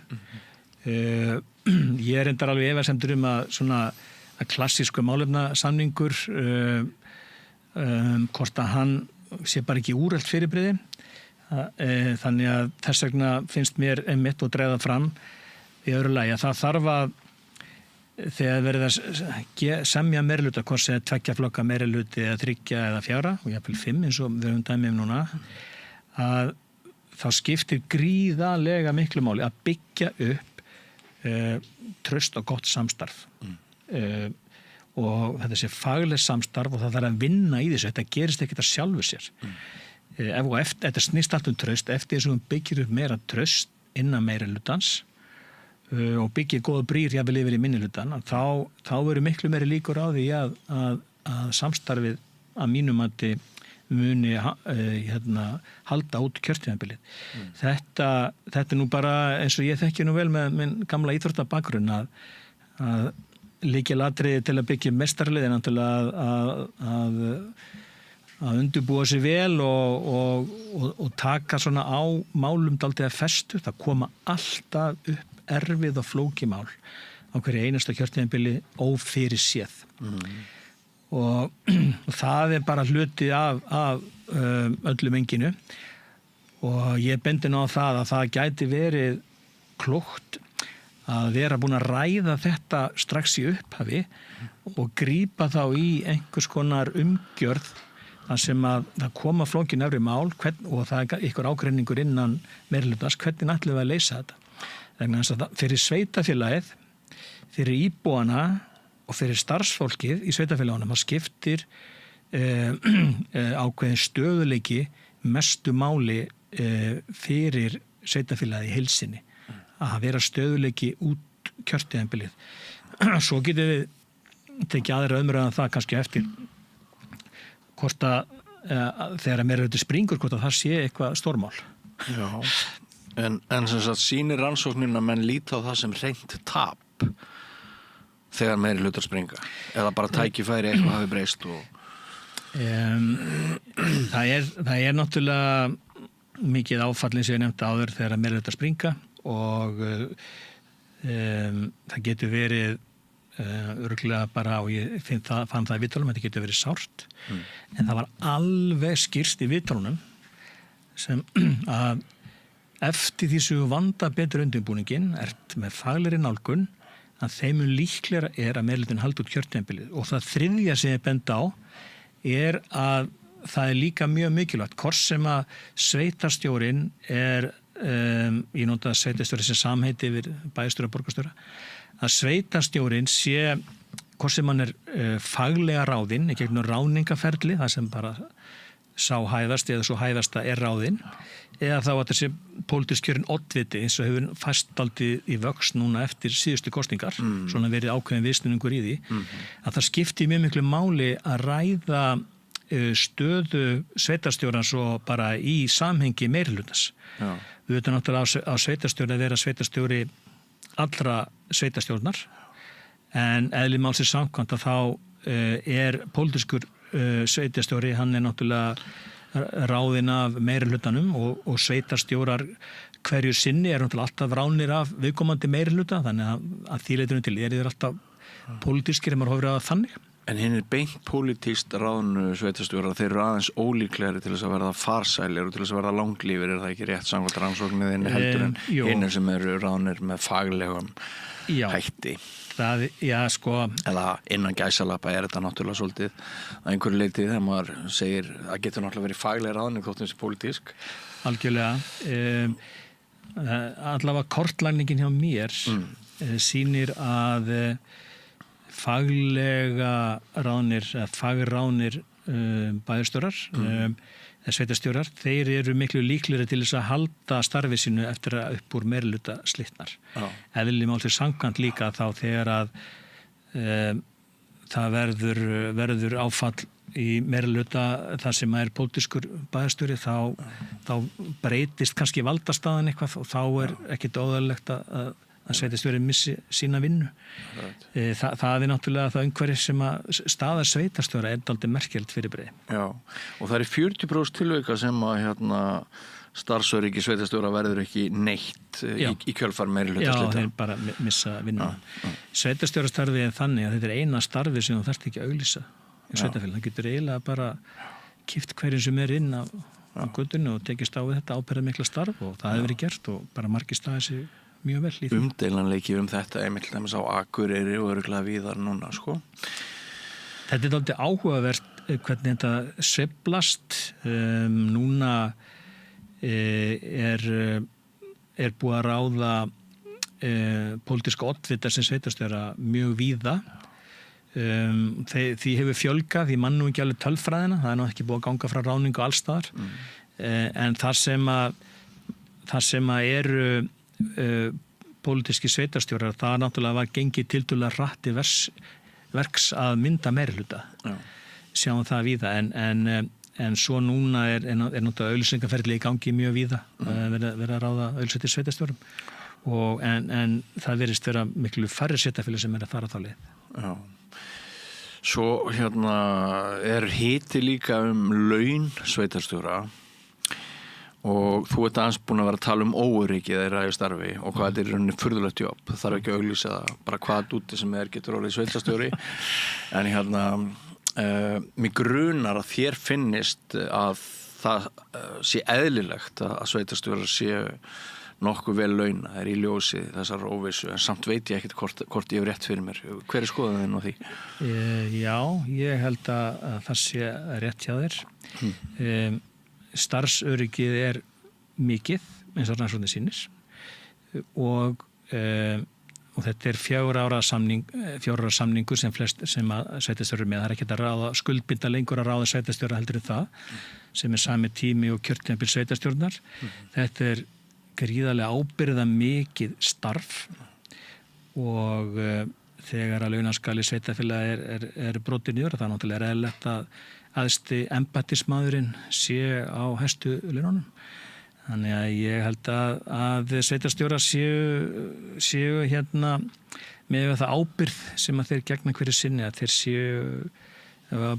Ég reyndar alveg efasemdur að svona klassísku málefnasamningur hvort að hann sé bara ekki úrelt fyrirbrigði. Þannig að þess vegna finnst mér einmitt og dreða fram í öðru lagi að það þarf að þegar verið að semja meirihluta, hvort sem 2 flokka meirihluti eða 3 eða 4 og jafnvel 5 eins og við höfum dæmi núna, að þá skiptir gríðarlega miklu máli að byggja upp traust og gott samstarf og þetta sé fagleg samstarf og það þarf að vinna í þessu, þetta gerist ekkert að sjálfu sér. Þetta snýst allt traust, eftir þess að við byggjum upp meira traust innan meirihlutans og byggja góða brýr jafnvel yfir í minnihlutan, þá eru miklu meiri líkur á því að samstarfið að mínum mati muni halda út kjörtímabilið. Þetta er nú bara eins og ég þekki nú vel með minn gamla íþróttabakgrunn að lykilatriði til að byggja meistaralið er náttúrulega að undirbúa sig vel og taka svona á málum dálítið að festu. Það koma alltaf upp erfið og flókimál á hverju einasta kjörtímabili ófyrir séð. Og það er bara hluti af öllu menginu og ég bendi nú á það að það gæti verið klókt að vera búin að ræða þetta strax í upphafi og grípa þá í einhvers konar umgjörð þar sem að það koma flókin efri mál og það er ykkur ágreiningur innan meirihlutans, hvernig ætlum við að leysa þetta. Þannig að fyrir sveitafélagið, fyrir íbúana og fyrir starfsfólkið í sveitafélagunum það skiptir ákveðin stöðuleiki mestu máli fyrir sveitafélagið í heilsinni að vera stöðuleiki út kjörtímabilið. Svo getum við tekið aðra umræðan það kannski eftir hvort að þegar meirihluti springur hvort að það sé eitthvað stórmál. Já, en sem sagt sýnir rannsóknin að menn líta á það sem hreint tap þegar meirihlutar springa eða bara tækifæri eitthvað hafi breyst og... Það er náttúrulega mikið áfallin sem ég nefndi áður þegar meirihlutar springa og það getur verið örugglega bara og ég fann það í viðtölum að þetta getur verið sárt en það var alveg skýrt í viðtölunum sem að eftir því sem vanda betur undirbúningin með faglegri nálgun að þeim líklega að meirihlutin haldi út kjörtímabilið og það þriðja sem ég benda á að það líka mjög mikilvægt hvort sem að sveitarstjórinn ég nota sveitarstjóri sem samheiti yfir bæjarstjóra og borgarstjóra að sveitarstjórinn sé hvort sem hann faglega ráðinn í gegnum ráðningaferli það sem bara sá hæðast eða svo hæðasta ráðinn eða þá að þessi pólitísk kjörin oddviti eins og hefur fastaldið í vöxt núna eftir síðustu kosningar svona verið ákveðin viðsnúningur í því að það skipti mjög miklu máli að ræða stöðu sveitarstjórans og bara í samhengi meirihlutans. Við veitum náttúrulega á sveitarstjóri að vera sveitarstjóri allra sveitarstjórnar en eðli málsins samkvæmt að þá pólitískur sveitarstjóri, hann náttúrulega ráðinn af meirihlutanum og sveitarstjórar hverju sinni náttúrulega alltaf ránir af viðkomandi meirihluta þannig að því leitunum til þeir alltaf pólitískir ef maður horfir að þannig. En hinn beint pólitískt ráðnu sveitarstjórar, þeir eru aðeins ólíklegri til þess að verða farsælir og til þess að verða langlífir, það ekki rétt samkvæmt rannsókninni heldur en hinn sem eru ráðnir með faglegum hætti? Eða innan gæsalappa þetta náttúrulega svolítið að einhverju leyti þegar maður segir að getur náttúrulega verið fagleg ráðning þótt þessi pólitísk. Algjörlega. Allavega kortlagningin hjá mér sýnir að faglega ráðnir eða fagráðnir bæjarstjórar eða sveitarstjórar, þeir eru miklu líklegri til þess að halda starfi sínu eftir að upp úr meirihluta slitnar. Eðli málsins samkvæmt líka þá þegar að það verður áfall í meirihluta þar sem er pólitískur bæjarstjóri þá breytist kannski valdastaðan eitthvað og þá ekkert óðarlegt að sveitarstjóri missi sína vinnu. Það náttúrulega það umhverfi sem að staða sveitarstjóra dálítið merkilegt fyrirbrigði. Já, og það 40% tilvika sem að starfsöryggi sveitarstjóra verður ekki neitt í kjölfar meirihlutaslita. Já, þeir bara missa vinnuna. Sveitarstjórastarfið þannig að þetta eina starfið sem þú þarft ekki að auglýsa í sveitarfélagi. Það getur eiginlega bara kippt hverjum sem inn á götunni og tekist á við þetta ábyrgðarmikla starf og það hefur verið gert og bara margir staðið sig mjög vel í því. Umdeilanleiki þetta einmitt dæmis á Akureyri og örugglega víðar núna, sko. Þetta dálítið áhugavert hvernig þetta sveiflast. Núna er búið að ráða pólitíska oddvitar sem sveitarstjóra mjög víða. Því hefur fjölgað, því mann nú ekki alveg tölfræðina, það nú ekki búið að ganga frá ráðningu allstaðar. En þar sem að eru pólitíski sveitarstjórar, það náttúrulega var gengið tiltölulega hratt í verks að mynda meirihluta. Sjáum það víða en svo núna er náttúrulega auglýsingaferli í gangi mjög víða verið að ráða auglýsettir sveitarstjórum en það virðist vera miklu færri sveitarfélög sem að fara þá leið. Já. Svo er hiti líka laun sveitarstjóra og þú aðeins búin að vera að tala óöryggi þeirra í starfi og hvað þetta í rauninni furðulegt jobb. Það þarf ekki að auglýsa bara hvað úti sem getur orðið sveitarstjóri en mig grunar að þér finnist að það sé eðlilegt að sveitarstjórar séu nokkuð vel launa í ljósi þessar óvissu en samt veit ég ekkert hvort ég hef rétt fyrir mér. Hver er skoðunin á því? Já, ég held að það sé rétt hjá þér. Starfsöryggið mikið eins og rannsóknir sýnir og þetta 4 ára samningur sem að sveitarstjórar með. Það er ekkert að ráða skuldbinda lengur að ráða sveitarstjóra heldur en það sem sami tími og kjörtímabil sveitarstjórnar. Þetta gríðarlega ábyrgða mikið starf og þegar að launaskali sveitarfélaga er brotið niður það náttúrulega eðlilegt að æðsti embættismaðurinn sé á hæstu laununum. Þannig að ég held að sveitarstjórar séu með það ábyrgð sem að þeir gegna hverju sinni að þeir séu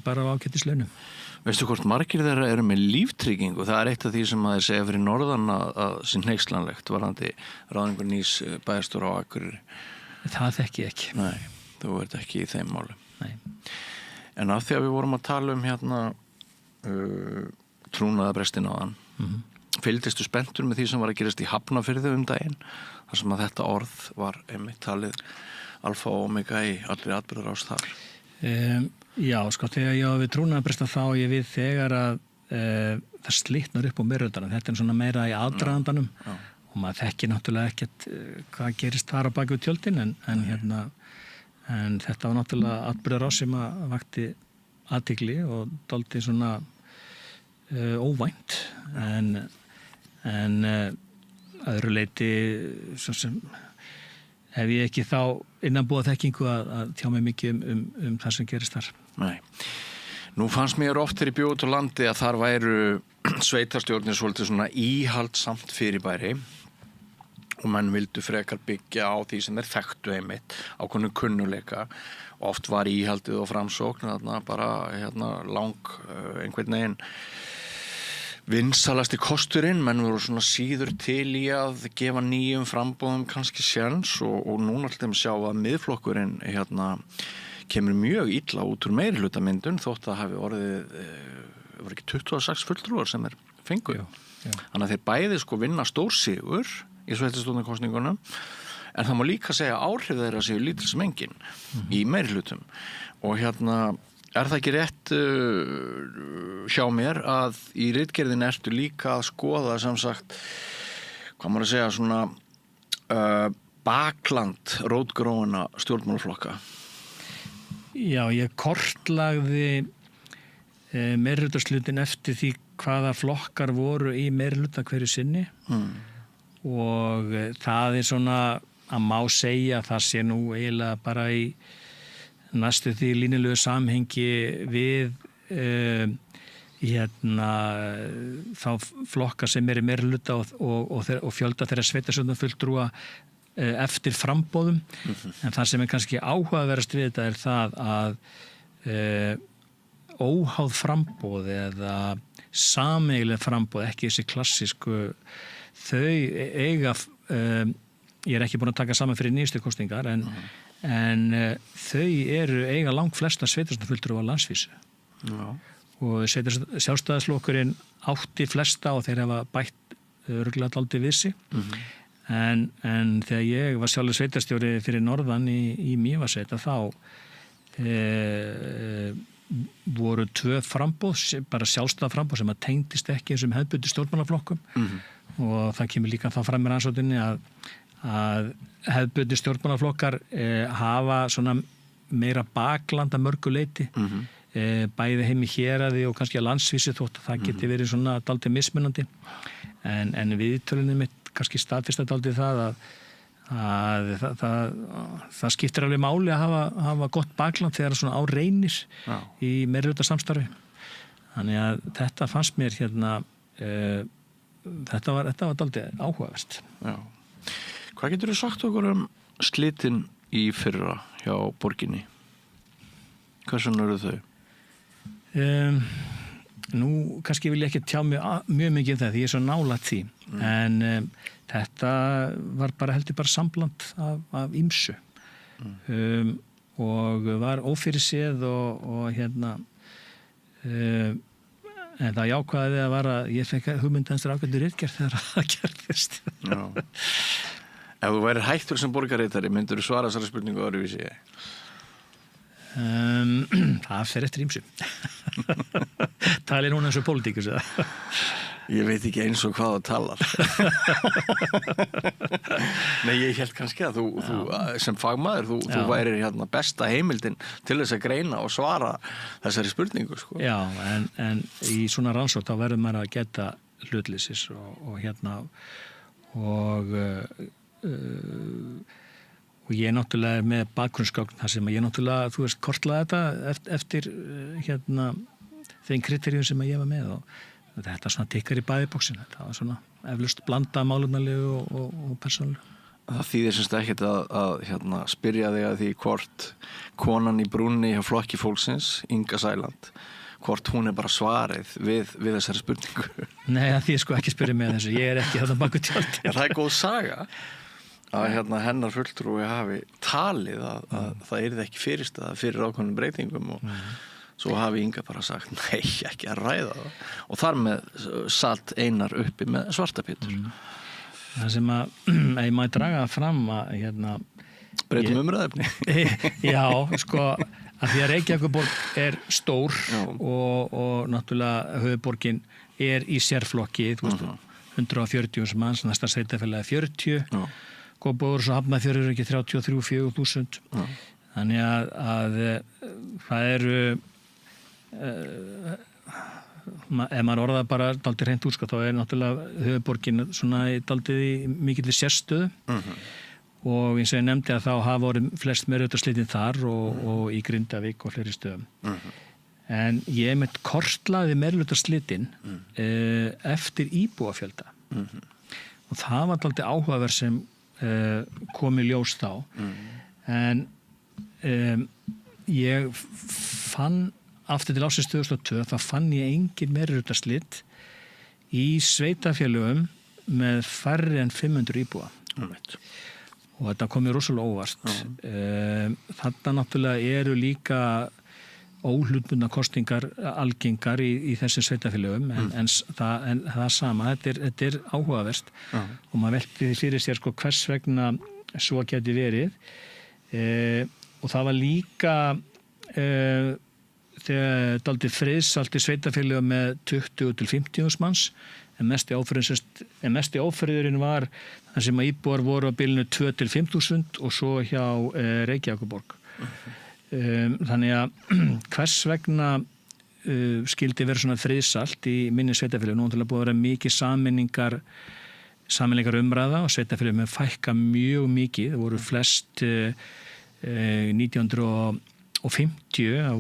bara á ágætislaunum. Veistu hvort margir þeirra eru með líftryggingu? Það er eitt af því sem að þeir segja fyrir norðan að sé hneykslanlegt varðandi ráðningu nýs bæjarstjóra á Akureyri. Það þekki ég ekki. Nei, þú ert ekki í þeim máli. Nei. En af því að við vorum að tala trúnaðarbrestin áðan fylgdistu spenntur með því sem var að gerast í Hafnarfirði daginn, þar sem að þetta orð var einmitt talið alfa og omega í allri atburðarás þar. Já, sko, þegar ég á við trúnaðarbresta þá ég við þegar að það slitnar upp á meirhlutanum. Þetta er svona meira í aðdragandanum og maður þekkir náttúrulega ekkert hvað gerist þar á baki við tjöldin en þetta var náttúrulega atburðarás sem að vakti athygli og dálítið svona óvænt en öðru leyti svo sem hef ég ekki þá innanbúa þekkingu að tjá mig mikið um það sem gerist þar. Nei. Nú fannst mér oft þegar ég bjó út á landi að þar væru sveitarstjórnir svolítið svona íhaldsamt fyrirbæri og menn vildu frekar byggja á því sem þeir þekktu einmitt ákveðnu kunnuleika. Oft var íhaldið og framsókn þarna bara einhvern veginn vinsalasti kosturinn, menn voru svona síður til í að gefa nýjum framboðum kannski sjens og núna alltaf sjá að miðflokkurinn kemur mjög illa út úr meirihlutamyndun þótt að hafi orðið var ekki 26 fulltrúar sem fengu. Þannig að þeir bæði sko vinna stórsigur í sveitarstjórnarkosningunum en það má líka segja áhrif þeirra séu lítil sem engin í meirihlutum og er það ekki rétt hjá mér að í ritgerðin ertu líka að skoða sem sagt, hvað maður að segja, svona bakland rótgróinna stjórnmálaflokka? Já, ég kortlagði meirihlutaslutin eftir því hvaða flokkar voru í meirihluta hverju sinni og það er svona að má segja að það sé nú eiginlega bara í næstu því línulegu samhengi við þá flokka sem í meirihluta og fjölda þeirra sveitarstjórnarfulltrúa eftir framboðum en það sem er kannski áhugaverðast við þetta er það að óháð framboð eða sameiginleg framboð, ekki þessi klassísku þau eiga ég er ekki búin að taka saman fyrir nýjustu kosningar en þau eiga langt flesta sveitarstjórnarfulltrúa á landsvísu og sjálfstæðisflokkurinn átti flesta og þeir hafa bætt örugglega dálítið við sig en þegar ég var sjálfur sveitarstjóri fyrir norðan í Mývatnssveit þá voru 2 framboð, bara sjálfstæða framboð sem að tengdist ekki þessum hefðbundnu stjórnmálaflokkum og það kemur líka þá fram með rannsókninni að hefðbundnu stjórnmálaflokkar hafa svona meira bakland að mörgu leyti bæði heim í héraði og kannski að landsvísi þótt að það geti verið svona dálítið mismunandi en viðtölunni mitt kannski staðfesta dálítið það að það skiptir alveg máli að hafa gott bakland þegar svona á reynir í meirihluta-samstarfi. Þannig að þetta fannst mér þetta var dálítið áhugavert. Já. Hvað getur þú sagt okkur slitin í fyrra hjá borginni? Hversu eru þau? Nú, kannski vil ég ekki tjá mjög mikið það því ég er svo nálægt því en þetta var heldur bara sambland af ýmsu og var ófyrirséð og en það jákvæði að var að ég fekk hugmyndanstur ákveðni ritgerð þegar það gerðist. Já. Ef þú værir hættur sem borgarritari myndur þú svara þessari spurningu öðruvísi? Það fer eftir ýmsu. Talir hún eins og pólitíkus eða? Ég veit ekki eins og hvað það talar. Nei, ég held kannski að þú sem fagmaður, þú værir besta heimildin til þess að greina og svara þessari spurningu, sko. Já, en í svona rannsókn þá verður maður að geta hlutleysis og ég náttúrulega er með bakgrunnsgögn þar sem ég náttúrulega, þú veist, kortlaði þetta eftir þeim kriteríum sem ég var með og þetta svona tikkar í bæðibóksin. Þetta var svona eflaust blanda málefnalegu og persónulegu. Það þýðir semst ekkert að spyrja þig að því hvort konan í brúnni hjá flokki fólksins, Inga Sæland, hvort hún er bara svarið við þessari spurningu. Nei, það þýðir sko ekki spyrja mig þessu. Ég er ekki þarna baku tjaldi. Það er góð saga að hennar fulltrúi hafi talið að það yrði ekki fyrirstaða fyrir ákveðnum breytingum og Svo hafi Inga bara sagt, nei, ekki að ræða það. Og þar með satt Einar uppi með Svarta Pétur. Það sem að, ég maður draga fram að, breytum umræðefni. Já, sko, að því að Reykjavíkurborg stór og náttúrulega höfuðborgin í sérflokki, þú veist, 140 manns, næsta sveitarfélagi 40, Kópavogur og Hafnarfjörður ekki 33-4.000. Þannig að það eru, ef maður orðað bara dálítið hreint úr, þá náttúrulega höfuðborgin svona dálítið í mikilli sérstöðu. Og eins og ég nefndi að þá hafa voru flest meirihlutaslitin þar og í Grindavík og fleiri stöðum. En ég með kortlaði meirihlutaslitin eftir íbúafjölda. Og það var dálítið áhugaverð sem kom í ljós þá. En ég fann aftur til ársins 2002, þá fann ég engin meirihlutaslit í sveitafélögum með færri en 500 íbúa. Og þetta kom mér rosalega óvart. Þarna náttúrulega eru líka óhlutbundna kosningar algengar í þessum sveitafélögum en það sama, þetta áhugavert og maður velti því fyrir sér sko hvers vegna svo geti verið og það var líka þegar dálítið friðsalti sveitafélögum með 20-50 manns en mesti áfriðurinn var þar sem að íbúar voru á bilinu 2-5.000 og svo hjá Reykjavíkurborg. Þannig að hvers vegna skildi vera svona friðsalt í minni sveitafélögum, nú til að búið að vera mikið sameiningar umræða og sveitafélögum með fækka mjög mikið, það voru flest 1950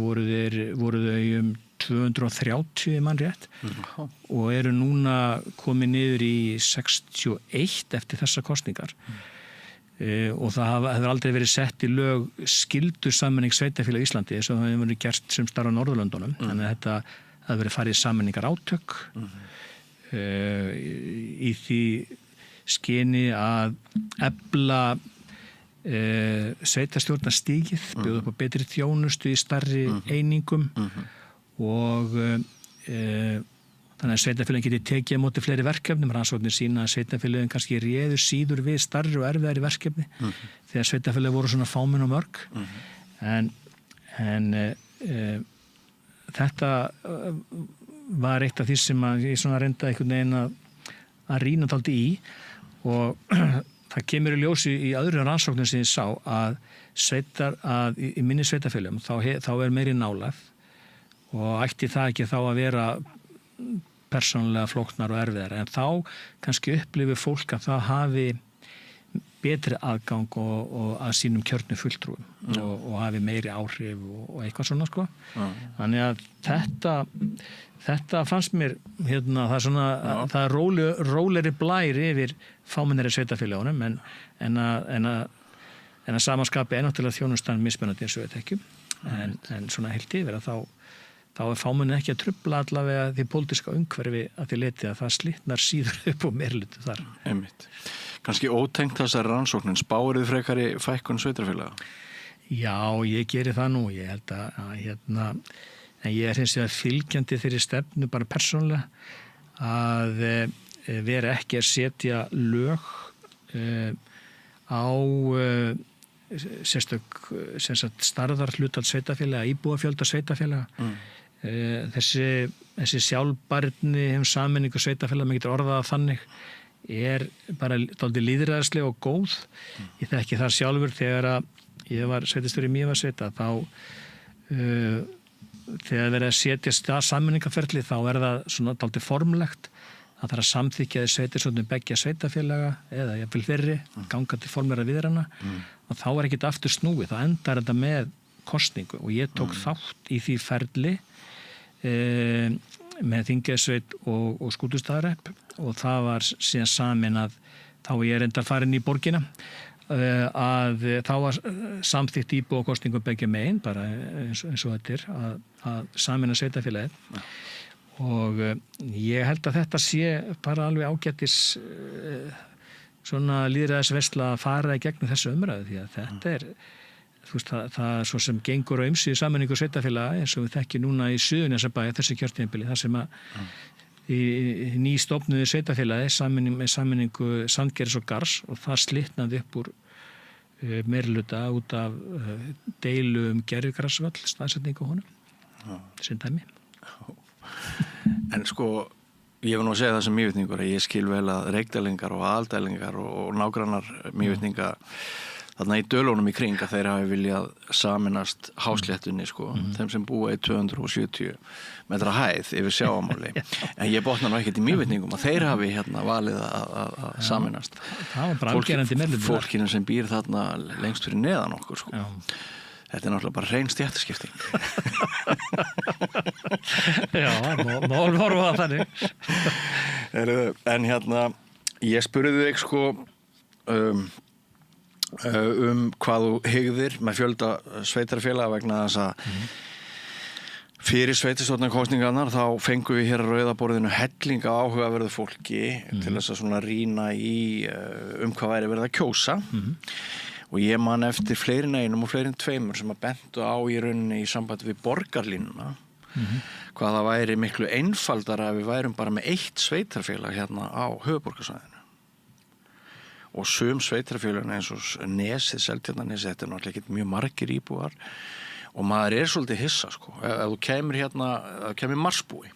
voru þau 230 mann rétt og eru núna komið niður í 61 eftir þessa kosningar og það hefur aldrei verið sett í lög skyldur sammenning sveitafélag í Íslandi þess að það hefur verið gert sem starf á Norðurlöndunum þannig að þetta hefur verið farið sammenningar átök í því skyni að efla sveitarstjórnarstigið bjóða upp á betri þjónustu í stærri einingum og þannig að sveitafélagin geti tekið á móti fleiri verkefnum, rannsóknir sína að sveitafélagin kannski réður síður við stærri og erfiðari verkefni þegar sveitafélagin voru svona fámenn og mörg en þetta var eitt af því sem ég svona reynda einhvern veginn að rýna dálítið í og það kemur í ljósi í öðru rannsóknum sem ég sá að í minni sveitafélagum þá meiri nálægð og ætti það ekki þá að vera persónulega flóknar og erfiðar en þá kannski upplifir fólk að það hafi betri aðgang og að sínum kjörnu fulltrúum og hafi meiri áhrif og eitthvað svona sko. Þannig að þetta fannst mér það er svona það er rólegri blær yfir fámennari sveitafélagunum en að samanskapi náttúrulega þjónustan mismunandi eins og við þekkjum en svona heilt yfir að þá er fámennin ekki að trufla allavega því pólitíska umhverfi að því leti að það slitnar síður upp og meirlutu þar. Einmitt. Kannski ótengt þessari rannsóknin, spárið frekari fækkun sveitarfélaga? Já, ég geri það nú. Ég held að en ég hins vegar fylgjandi þeirri stefnu bara persónulega að vera ekki að setja lög á sérstök starðarhlutal sveitafélaga, íbúafjölda sveitafélaga. Þessi sjálfbærni sameiningu sveitafélaga, maður getur orðað þannig, bara dálítið lýðræðisleg og góð. Ég þekki það sjálfur þegar að ég var sveitarstjóri í Mývatnssveit þá þegar verið að setja sameiningarferli þá það svona dálítið formlegt að það að samþykja sveitarstjórnum beggja sveitafélaga eða jafnvel fyrri, ganga til formlegra viðræðna og þá ekkert aftur snúið, þá endar þetta með kosningu og ég tók þátt í því ferli með Þingeyjarsveit og Skútustaðahrepp og það var síðan samin að þá ég reyndar farin í borgina að þá var samþykkt íbúakosningu beggja megin bara eins og þetta að samina sveitafélagið og ég held að þetta sé bara alveg ágætis svona lýðræðisversla að fara í gegnum þessu umræðu því að þú veist, það svo sem gengur á ýmsu í sameiningu sveitarfélaga eins og við þekkjum núna í Suðurnesjabæ þessi kjörtímabili, þar sem að í nýstofnuðu sveitarfélagi sameiningu Sandgerðis og Garðs og það slitnaði upp úr meirihluta út af deilu gervigrasvöll, staðsetningu honum, sem dæmi. En sko, ég vil nú segja það sem Mývetningur að ég skil vel að Reykdælingar og Aðaldælingar og nágrannar Mývetninga þarna í dölunum í kring að þeir hafi viljað saminast hásléttunni sko, þeim sem búa í 270 metra hæð yfir sjávarmáli. En ég botna nú ekkert í Mývetningum að þeir hafi valið að saminast. Það var bara afgerandi meirihluti. Fólkinu sem býr þarna lengst fyrir neðan okkur sko. Já. Þetta náttúrulega bara hrein stéttaskipting. Já, mál voru að þannig. En ég spurði þig sko hvað þú hygðir með fjölda sveitarfélaga vegna þess að fyrir sveitarstjórnarkosningarnar þá fengum við hér á Rauðaborðinu hellinga áhugaverðu fólki til þess að svona rýna í hvað væri verið að kjósa og ég man eftir fleiri einum og fleiri tveimur sem að bentu á í rauninni í sambandi við borgarlínuna hvað það væri miklu einfaldara að við værum bara með eitt sveitarfélag hérna á höfuðborgarsvæðinu. Og sum sveitarfélögin eins og Nesið, Seltjarnarnesið, þetta náttúrulega ekki mjög margir íbúar og maður svolítið hissa sko. Ef þú kemur ef kemur Marsbúi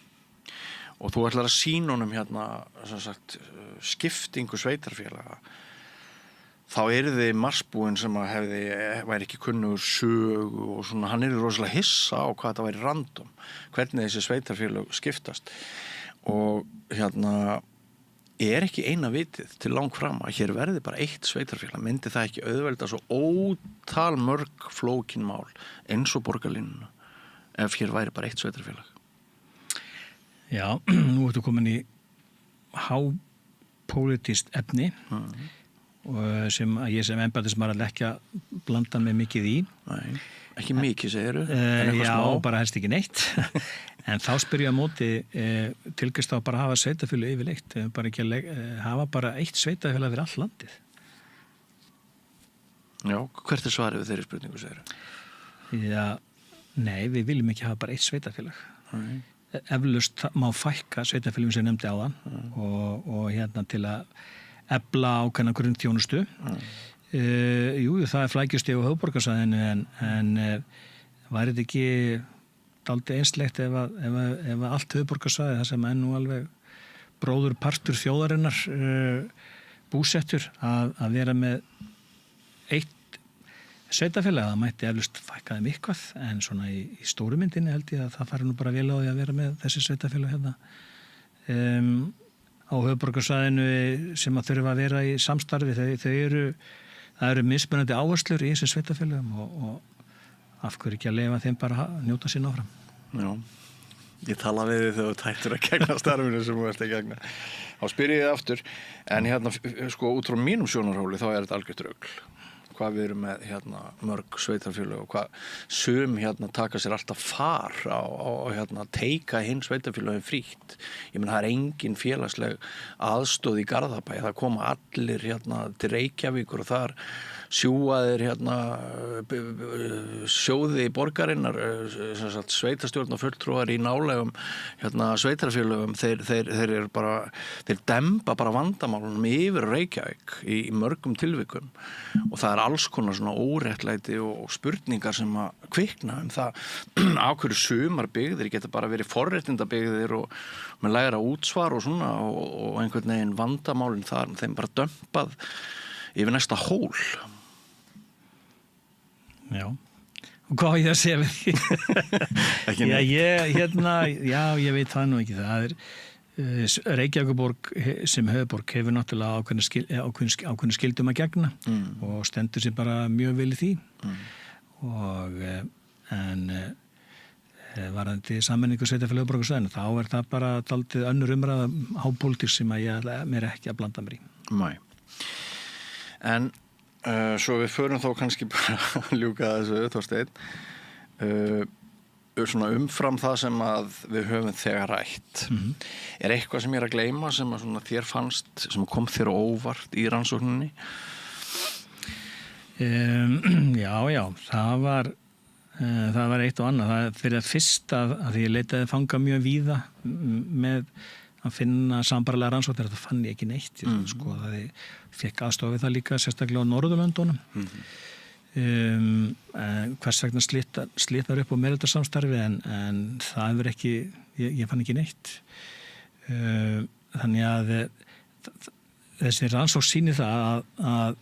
og þú ætlar að sýna honum sem sagt, skiptingu sveitarfélaga þá yrði Marsbúin sem að væri ekki kunnugur sögu og svona, hann rosalega hissa á hvað þetta væri random, hvernig þessi sveitarfélög skiptast og ekki eina vitið til langt fram að hér verði bara eitt sveitarfélag, myndi það ekki auðvelda svo ótal mörg flókin mál eins og borgarlínuna ef hér væri bara eitt sveitarfélag? Já, nú ertu komin í hápólitískt efni sem ég sem embættismaður ekki að blanda mig mikið í. Nei, ekki mikið segiru? Já, bara helst ekki neitt. En þá spyr ég á móti tilgist á bara að hafa sveitarfélag yfirleitt, bara ekki að hafa bara eitt sveitarfélag fyrir all landið. Já, hvert svarið við þeirri spurningu segiru? Já, nei, við viljum ekki hafa bara eitt sveitarfélag. Eflaust má fækka sveitarfélagum sem ég nefndi áðan og til að efla ákveðna grunnþjónustu. Jú, það flækjustig á höfuðborgarsvæðinu en væri þetta ekki dálítið einslegt ef allt höfuðborgarsvæði það sem nú alveg bróður partur þjóðarinnar búsettur að vera með eitt sveitarfélag, það mætti eflaust fækka þeim eitthvað en svona í stóru myndinni held ég að það fari nú bara vel á því að vera með þessi sveitarfélag hérna á höfuðborgarsvæðinu sem að þurfa að vera í samstarfi það eru mismunandi áherslur í þessum sveitarfélagum og af hverju ekki að leyfa þeim bara að njóta sín áfram. Já, ég tala við þið þegar þú tættur að gegna starfinu sem þú ert að gegna. Þá spyr ég þið aftur, en sko út frá mínum sjónarhóli þá þetta algjört rugl. Hvað við erum með mörg sveitarfélög og hvað sum taka sér alltaf far á teika hinn sveitarfélögin frítt. Ég menn það engin félagsleg aðstóð í Garðabæ, það koma allir til Reykjavíkur og þar sjúaðir sjóði borgarinnar sveitarstjórn og fulltrúar í nálegum sveitarfélögum þeir eru bara þeir demba bara vandamálunum yfir Reykjavík í mörgum tilvikum og það alls konar svona óréttlæti og spurningar sem að kvikna það á hverju sumar byggðir geta bara verið forréttindabyggðir og með lægra útsvar og svona og einhvern veginn vandamálin þar þeim bara dömpað yfir næsta hól. Já. Og hvað ég að segja við því? Ekki neitt. Ég veit það nú ekki. Það Reykjavíkurborg sem höfuðborg hefur náttúrulega ákveðna skildum að gegna og stendur sér bara mjög vel í því en varðandi sammenningu sveitarfélaga höfuðborgarsvæðinu þá það bara dálítið önnur umræða hápólitík sem að ég mér ekki að blanda mér í. Nei. En svo við förum þá kannski bara að ljúka þessu Þorsteinn svona umfram það sem að við höfum þegar rætt eitthvað sem ég að gleyma sem að svona þér fannst sem kom þér óvart í rannsókninni? Já, það var eitt og annað. Það fyrir að fyrsta að því ég leitaði fanga mjög víða með að finna sambarlega rannsóknir, það fann ég ekki neitt. Sko, það ég fekk aðstofið það líka sérstaklega á Norðurlöndunum. Hvers vegna slitnar upp á meðeldarsamstarfi en það hefur ekki, ég fann ekki neitt. Þannig að þessi rannsókn sýnir það að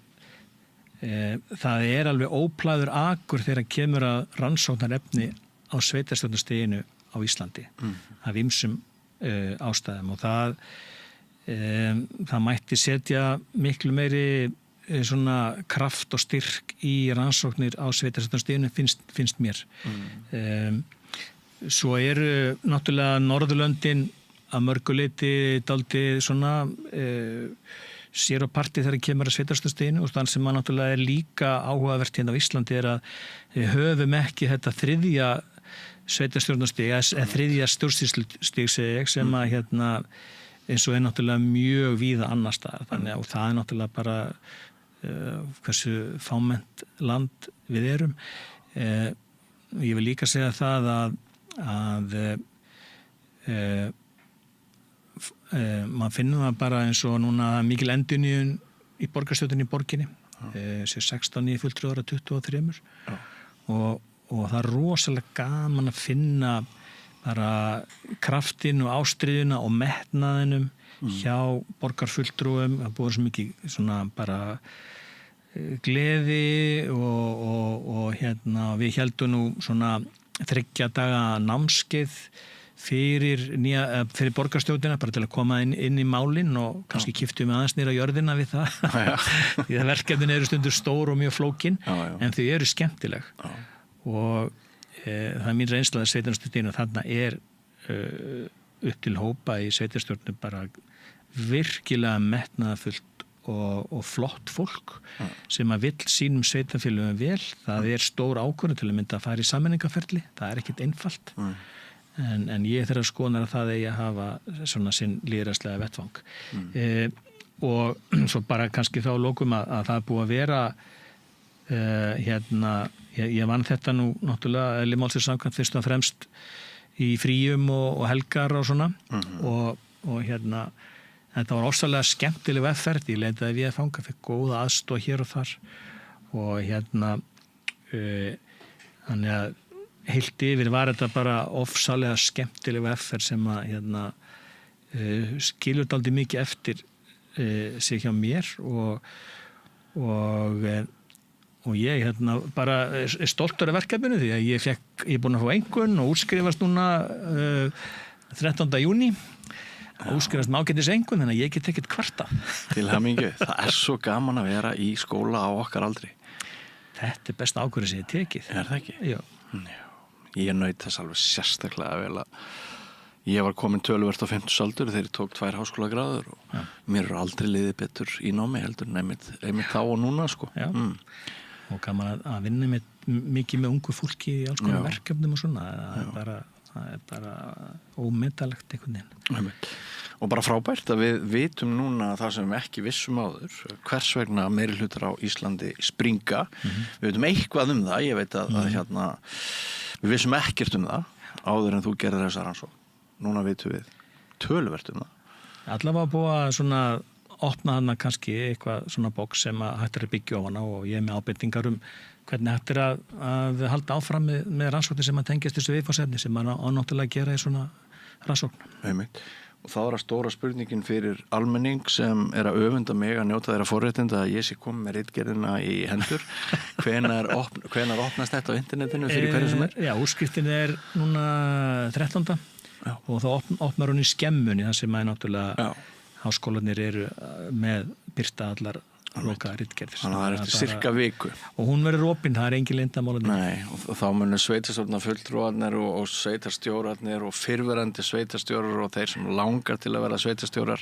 það alveg óplæður akur þegar kemur að rannsóknarefni á sveitarstjórnarstiginu á Íslandi af ýmsum ástæðum og það mætti setja miklu meiri svona kraft og styrk í rannsóknir á sveitarstjórnarstiginu finnst mér. Svo eru náttúrulega Norðurlöndin að mörgu leyti dálítið svona sér á parti þegar kemur að sveitarstjórnarstiginu og þann sem að náttúrulega líka áhugavert hérna á Íslandi að við höfum ekki þetta þriðja sveitarstjórnarstig eða þriðja stjórnsýslustig sem að eins og náttúrulega mjög víða annar staðar þannig að það náttúrulega bara hversu fámennt land við erum. Ég vil líka segja það að maður finnur það bara eins og núna mikil endurnýjun í borgarstjórninni í borginni 16 í fulltrúar að 23 og það er rosalega gaman að finna bara kraftinn og ástríðuna og metnaðinum hjá borgarfulltrúum. Það búið svo mikið svona bara gleði og við heldum nú svona 3 daga námskeið fyrir borgarstjórnina bara til að koma inn í málin og kannski kiptum við aðeins niður á jörðina við það því að verkefnin eru stundur stór og mjög flókin en þau eru skemmtileg og það er mín reynsla að sveitarstjórnina þarna upp til hópa í sveitarstjórnum bara virkilega metnaðarfullt og flott fólk sem að vill sínum sveitarfélögum vel. Það er stór ákvörðun til að mynda að fara í sameiningarferli, það er ekkert einfalt en ég þeirra skoðunar að það eigi að hafa svona sinn lýðræðislega vettvang og svo bara kannski þá lokum að það er búið að vera ég vann þetta nú náttúrulega eðli málsins samkvæmt fyrst og fremst í fríum og helgar og svona og þetta var ósalega skemmtileg vegferð, ég leitaði við að fanga, fekk góða aðstoð hér og þar og þannig að heilt yfir var þetta bara ofsalega skemmtileg vegferð sem að skilur dálítið mikið eftir sig hjá mér og ég bara er stoltur af verkefninu því að ég er búin að fá einkunn og útskrifast núna 13. júní útskrifast með ágætis einkunn þannig að ég get ekkert kvarta. Til hamingju, það er svo gaman að vera í skóla á okkar aldri. Þetta er besta ákvörðun sem ég tekið. Er það ekki? Já. Ég naut þess alveg sérstaklega vel að ég var komin töluvert á 50 aldur þegar ég tók 2 háskólagráður og mér eru aldrei liðið betur í námi heldur en einmitt þá og núna sko. Og gaman að vinna mikið með ungu fólki í alls konar verkefnum og svona það er bara ómetalegt einhvern veginn. Og bara frábært að við vitum núna það sem við ekki vissum áður, hvers vegna meiri hlutar á Íslandi springa. Við veitum eitthvað um það, ég veit að við vissum ekkert um það áður en þú gerðir þessa rannsókn. Núna vitum við töluvert um það. Allavega búið að svona opna hana kannski eitthvað svona box sem að hægt er að byggja á hana og ég er með ábendingar hvernig hægt er að halda áfram með rannsóknir sem að tengjast þessu viðfangsefni sem að náttúrulega gera í svona rannsókn. Einmitt. Og þá er að stóra spurningin fyrir almenning sem er að öfunda mig að njóta þeirra forréttinda að ég sé komið með ritgerðina í hendur. Hvenær opnast þetta á internetinu fyrir hverju sem er? Já, úrskriftin er núna 13. Og þá opnar hún í skemmunni þar sem að náttúrulega háskólanir eru með birta allar lokaða ritgerðir. Þannig að það er eftir cirka viku. Og hún verður opin, það er engin leyndarmál. Nei, og þá munu sveitarstjórnarfulltrúarnir og sveitarstjórarnir og fyrrverandi sveitarstjórar og þeir sem langar til að vera sveitarstjórar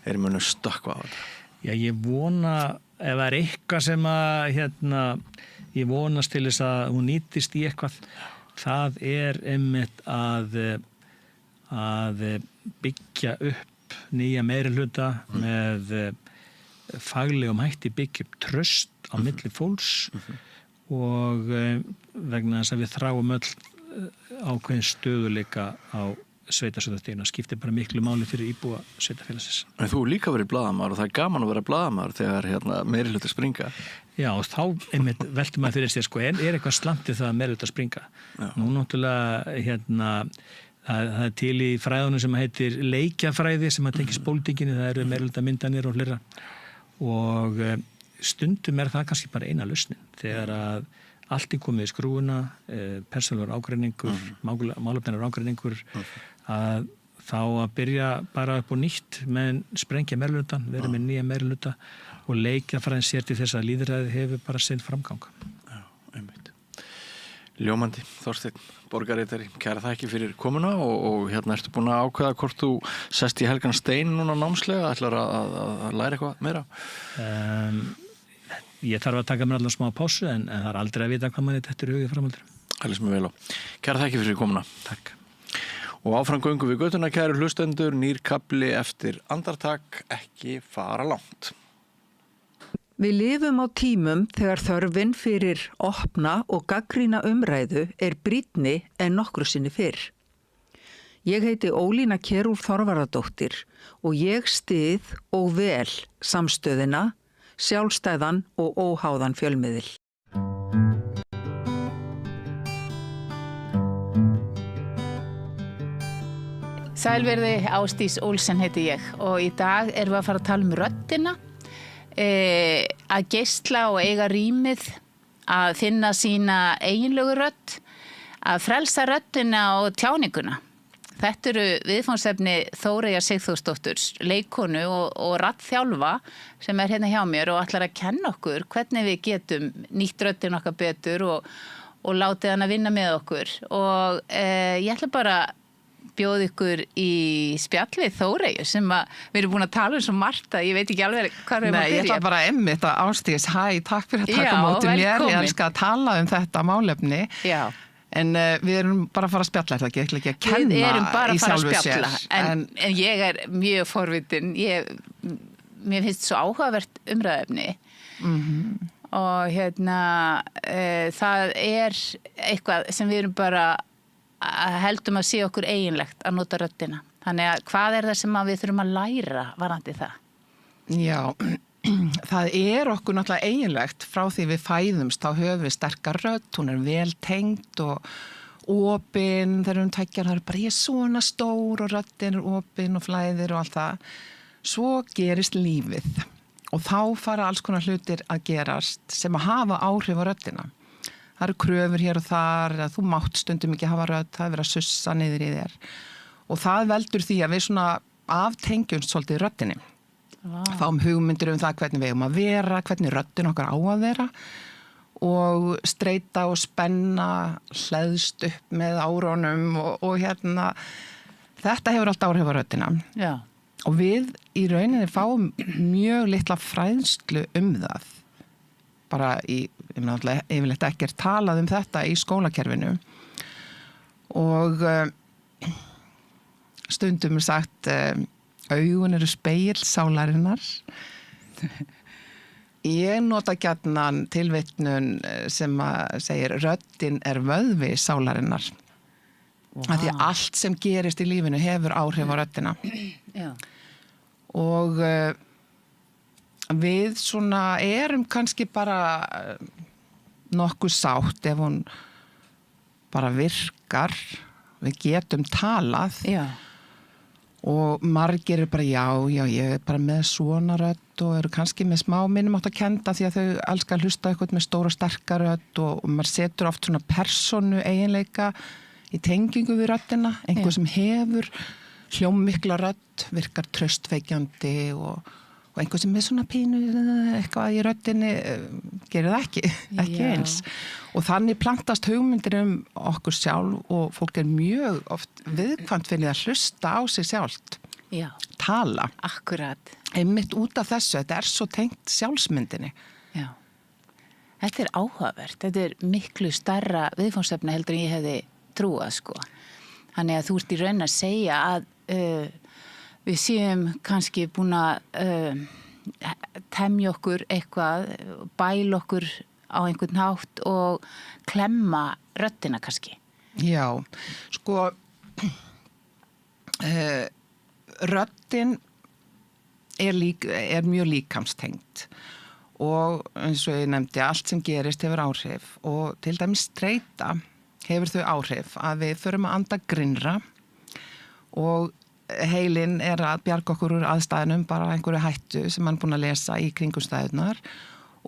þeir munu stökkva á þetta. Já, ég vona, ef það er eitthvað sem að ég vonast til þess að hún nýtist í eitthvað, það er einmitt að byggja upp nýja meirihluta með faglegum hætti byggja upp traust á milli fólks og vegna þess að við þráum öll ákveðin stöðuleika á sveitarstjórnarstiginu, skiptir bara miklu máli fyrir íbúa sveitarfélagsins. En þú líka verið blaðamaður og það gaman að vera blaðamaður þegar meirihluti springa. Já, og þá einmitt veltum maður fyrir sér, sko, er eitthvað slamtið það að meirihluti springa? Já. Nú náttúrulega, það til í fræðunum sem heitir leikjafræði sem að tengist pólitíkinni, það eru meirihluta myndanir og fleira og stundum það kannski bara eina lausnin þegar að allt komið í skrúuna, persónulegur ágreiningur, málefnilegur ágreiningur, að þá að byrja bara upp á nýtt með sprengja meirihlutann, vera með nýja meirihluta og leikjafræðin sér til þess að lýðræðið hefur bara sinn framgang. Já, einmitt. Ljómandi, Þorsteinn, borgarritari, kæra þakki fyrir komuna og ertu búin að ákveða hvort þú sest í helgan stein núna námslega, ætlar að læra eitthvað meira? Ég þarf að taka mér allan smá pásu en það er aldrei að vita hvað manni þetta er hugið framhaldur. Allir sem er vel á. Kæra þakki fyrir komuna. Takk. Og áfram göngum við göttuna, kæru hlustendur, nýr kafli eftir andartak, ekki fara langt. Við lifum á tímum þegar þörfin fyrir opna og gagnrýna umræðu brýnni en nokkru sinni fyrr. Ég heiti Ólína Kjerúlf Þorvarðardóttir og ég styð og vel samstöðina, sjálfstæðan og óháðan fjölmiðil. Sælverði, Ásdís Olsen heiti ég og í dag erum við að fara að tala röddina, að geisla og eiga rýmið, að finna sína eiginlegu rödd, að frelsa röddina og tjáninguna. Þetta eru viðfangsefni Þóreyjar Sigþórsdóttur, leikkonu og raddþjálfa sem hérna hjá mér og ætlar að kenna okkur hvernig við getum nýtt röddina okkar betur og látið hann að vinna með okkur. Og ég ætla bara að bjóða ykkur í spjallið Þóreyju sem við erum búin að tala svo margt að ég veit ekki alveg hvað við erum að byrja. Nei, ég ætla bara einmitt að Ásdís, takk fyrir að taka móti mér. Ég elska að tala þetta málefni. Já. En við erum bara að fara að spjalla, ekki að kenna við erum bara í að fara sjálfu að spjalla, sér. En ég mjög forvitin. Mér finnst svo áhugavert umræðefni. Og það eitthvað sem við erum bara heldum að sé okkur eiginlegt að nota röddina. Þannig að hvað það sem við þurfum að læra varðandi það? Já, það okkur náttúrulega eiginlegt frá því við fæðumst, þá höfum við sterkar rödd, hún vel tengd og opin, þegar við tækjar, það bara ég svona stór og röddin opin og flæðir og allt það. Svo gerist lífið og þá fara alls konar hlutir að gerast sem að hafa áhrif á röddina. Það eru kröfur hér og þar, að þú mátt stundum ekki hafa rödd, það verið að sussa niður í þér. Og það veldur því að við svona aftengjumst svolítið röddinni. Fáum hugmyndir það hvernig við eigum að vera, hvernig röddin okkar á að vera og streita og spenna, hleðst upp með árunum og þetta hefur allt áhrif á röddina. Já. Og við í rauninni fáum mjög litla fræðslu það. Bara yfirleitt ekkert talað þetta í skólakerfinu og stundum sagt augun eru spegill sálarinnar. Ég nota gjarnan tilvitnun sem segir röddin vöðvi sálarinnar. Wow. Því að allt sem gerist í lífinu hefur áhrif á röddina. Já. Og við svona erum kannski bara nokkuð sátt ef hún bara virkar. Við getum talað. Já. Og margir bara ég bara með svona rödd og eru kannski með smá minnumátt að kenda því að þau elska að hlusta eitthvað með stóra sterka rödd og maður setur oft svona persónu eiginleika í tengingu við röddina, einhver sem hefur hljómmikla rödd, virkar traustveikjandi og einhver sem með svona pínu eitthvað í röddinni gerir það ekki eins. Og þannig plantast hugmyndir okkur sjálf og fólk mjög oft viðkvæmt fyrir að hlusta á sig sjálft. Já. Tala. Akkurat. Einmitt út af þessu, þetta svo tengt sjálfsmyndinni. Já. Þetta áhugavert, þetta miklu stærra viðfangsefni heldur en ég hefði trúað, sko. Þannig að þú ert í raun að segja að við séum kannski búin að temja okkur eitthvað, bæla okkur á einhvern hátt og klemma röddina kannski. Já, sko röddin er mjög líkamstengt og eins og ég nefndi allt sem gerist hefur áhrif og til dæmis streita hefur þau áhrif að við förum að anda grynnra og heilinn að bjarga okkur úr aðstæðunum bara einhverju hættu sem hann búin að lesa í kringumstæðunar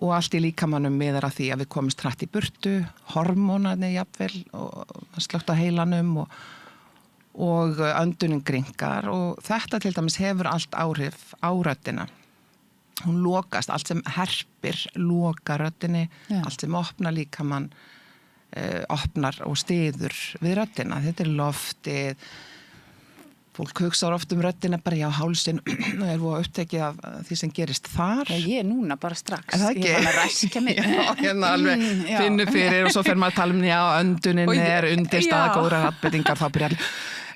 og allt í líkamannum miðar að því að við komumst hratt í burtu, hormónarnir jafnvel og slögt á heilanum og öndunin grynkar og þetta til dæmis hefur allt áhrif á röddina. Hún lokast, allt sem herpir lokar röddinni, allt sem opnar líkamann opnar og styður við röddina. Þetta loftið, fólk hugsaður oft röddina bara hálsinn og voru upptekið af því sem gerist þar. Ég núna bara strax. Er það ekki? Ég var að ræskja mig. Alveg finnu fyrir og svo fer maður að tala öndunin undirstaða góðra raddbeitingar, þá byrjar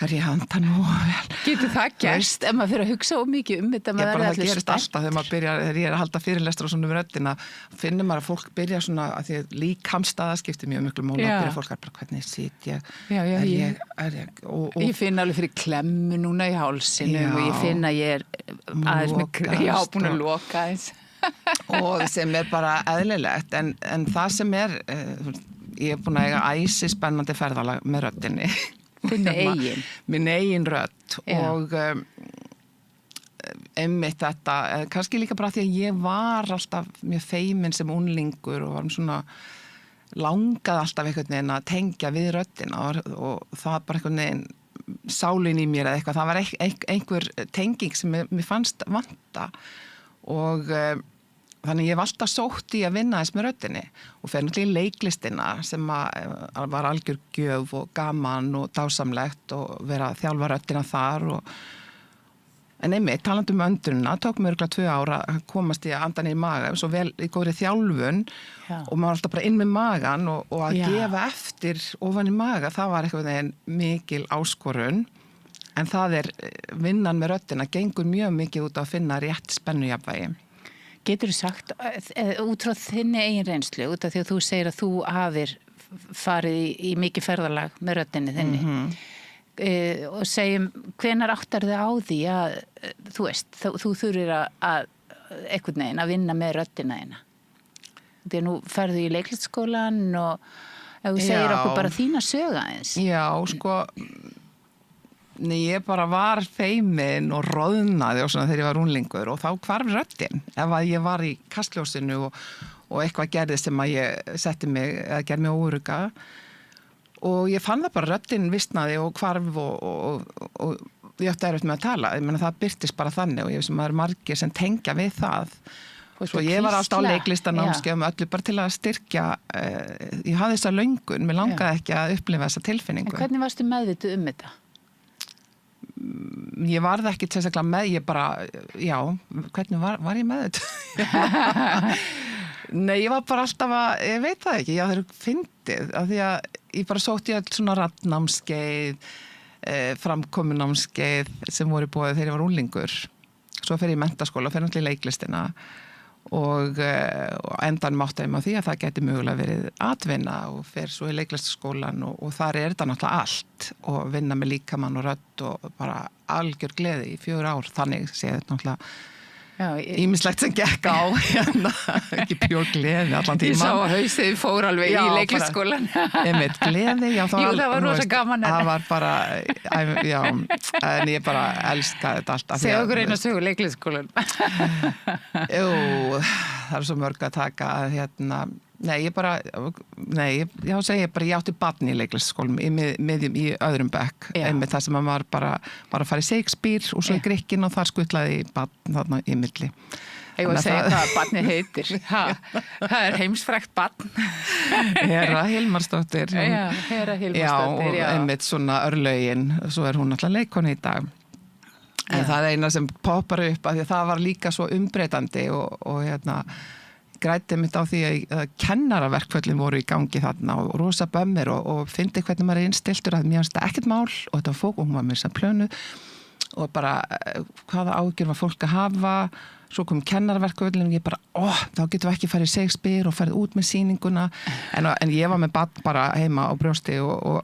ég anda nú vel. Getur það gerst ef maður fyrir að hugsa mikið þetta? Það gerist alltaf þegar maður byrjar, þegar ég að halda fyrirlestur og svona röddina, finnir maður að fólk byrja svona, að því að líkamsstaða skiptir mjög miklu máli og byrja fólk bara hvernig sit ég, ég finn alveg fyrir klemmu núna í hálsinum og ég finn að ég aðeins búin að loka eins. Og sem bara eðlilegt, en það sem ég búin að eiga æsi spennandi ferðalag með röddinni. Minn eigin rödd og einmitt þetta, kannski líka bara því að ég var alltaf mjög feimin sem unglingur og var svona langað alltaf einhvern veginn að tengja við röddina og það var bara einhvern veginn sálin í mér eða eitthvað, það var einhver tenging sem mér fannst vanta og þannig ég var alltaf sótt í að vinna þess með röddinni og fer náttúrulega í leiklistina sem var algjör gjöf og gaman og dásamlegt og vera að þjálfa röddina þar en einmitt, talandi öndunina, tók mér örugglega 2 ár að komast í að anda niður í maga svo vel í góðri þjálfun og maður var alltaf bara inn með magan og að gefa eftir ofan í maga, það var eitthvað mikil áskorun en það vinnan með röddina gengur mjög mikið út á að finna rétt spennujafnvægi. Getur þú sagt, út frá þinni eigin reynslu, út af því að þú segir að þú hafir farið í mikið ferðalag með röddinni þinni og segjum, hvenær áttar þið á því að, þú veist, þú þurfir að einhvern veginn að vinna með röddina þina? Þegar nú ferðu í leiklistskólan og ef þú segir okkur bara þína sögu aðeins. Já, sko... ég bara var feimin og roðnaði og svona þegar ég var unglingur og þá hvarf röddin ef að ég var í kastljósinu og eitthvað gerði sem að ég setti mig eða gerði mig óörugga og ég fann það bara röddin vistnaði og hvarf og ég átti erfitt með að tala, ég meina það birtist bara þannig og ég sem er margir sem tengja við það svo ég var alltaf á leiklistanámskeiðum öllu bara til að styrkja ég hafði þessa löngun, mér langaði ekki að upplifa þessa tilfinningu. En hvernig varstu meðvituð þetta? Ég varð ekki sérstaklega með, ég bara, hvernig var ég með þetta? Nei, ég var bara alltaf ég veit það ekki, það fyndið, af því að ég bara sótti öll svona raddnámskeið, framkomunámskeið sem voru búið þegar ég var unglingur. Svo fer ég í menntaskóla og fer náttúrulega í leiklistina og endan mátti ég á því að það geti mögulega verið atvinna og fer svo í leiklistaskólan og þar þetta náttúrulega allt og vinna með líkamann og rödd og bara algjör gleði í 4 ár, þannig sé þetta náttúrulega ýmislegt sem gekk á ekki pjór gleði allan tíman. Ég sá að hausið fór alveg í leiklistaskólan. Einmitt gleði, það var rosa gaman. Það var bara, en ég bara elskaði þetta alltaf. Segðu okkur einu sögu leiklistaskólan. Það er svo mörg að taka ég segi bara ég átti barn í leiklistaskólum í öðrum bekk einmitt það sem maður bara að fara í Shakespeare og svo í Grikkin og þar skutlaði barn þarna í milli. Ég var að segja hvað barnið heitir. Það er heimsfrækt barn. Hera Hilmarsdóttir. Hera Hilmarsdóttir, og einmitt svona örlögin, svo er hún alltaf leikkona í dag. En það er eina sem poppar upp af því að það var líka svo umbreytandi og græti mitt á því að kennaraverkföllin voru í gangi þarna og rosa bömmir og fyndi hvernig maður innstiltur að mér finnst það ekkert mál og þetta var fók og hún var mér sem plönuð og bara hvaða ágjör var fólk að hafa. Svo kom kennarverkvöldin og ég bara, þá getum við ekki farið í Shakespeare og farið út með sýninguna. En ég var með barn bara heima á brjósti og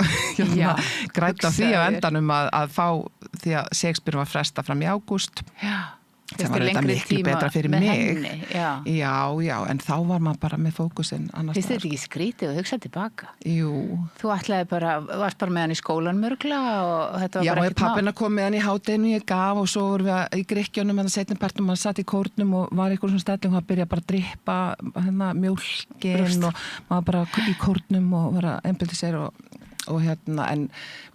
grætt á því á endanum að fá, því að Shakespeare var fresta fram í ágúst. Já. Það var þetta miklu betra fyrir mig. Henni, já, en þá var maður bara með fókusinn annars. Finnst þetta ekki skrítið og hugsað tilbaka? Jú. Þú varst bara með hann í skólan mörgla og þetta var bara ekkert mál. Já, pappina kom með hann í hádeginu, ég gaf og svo vorum við í Grikkjónum en það setnum partum, hann satt í kórnum og var eitthvað svona stelling og hann byrjaði bara að drippa mjólkin og maður bara í kórnum og var að einbyldi sér og en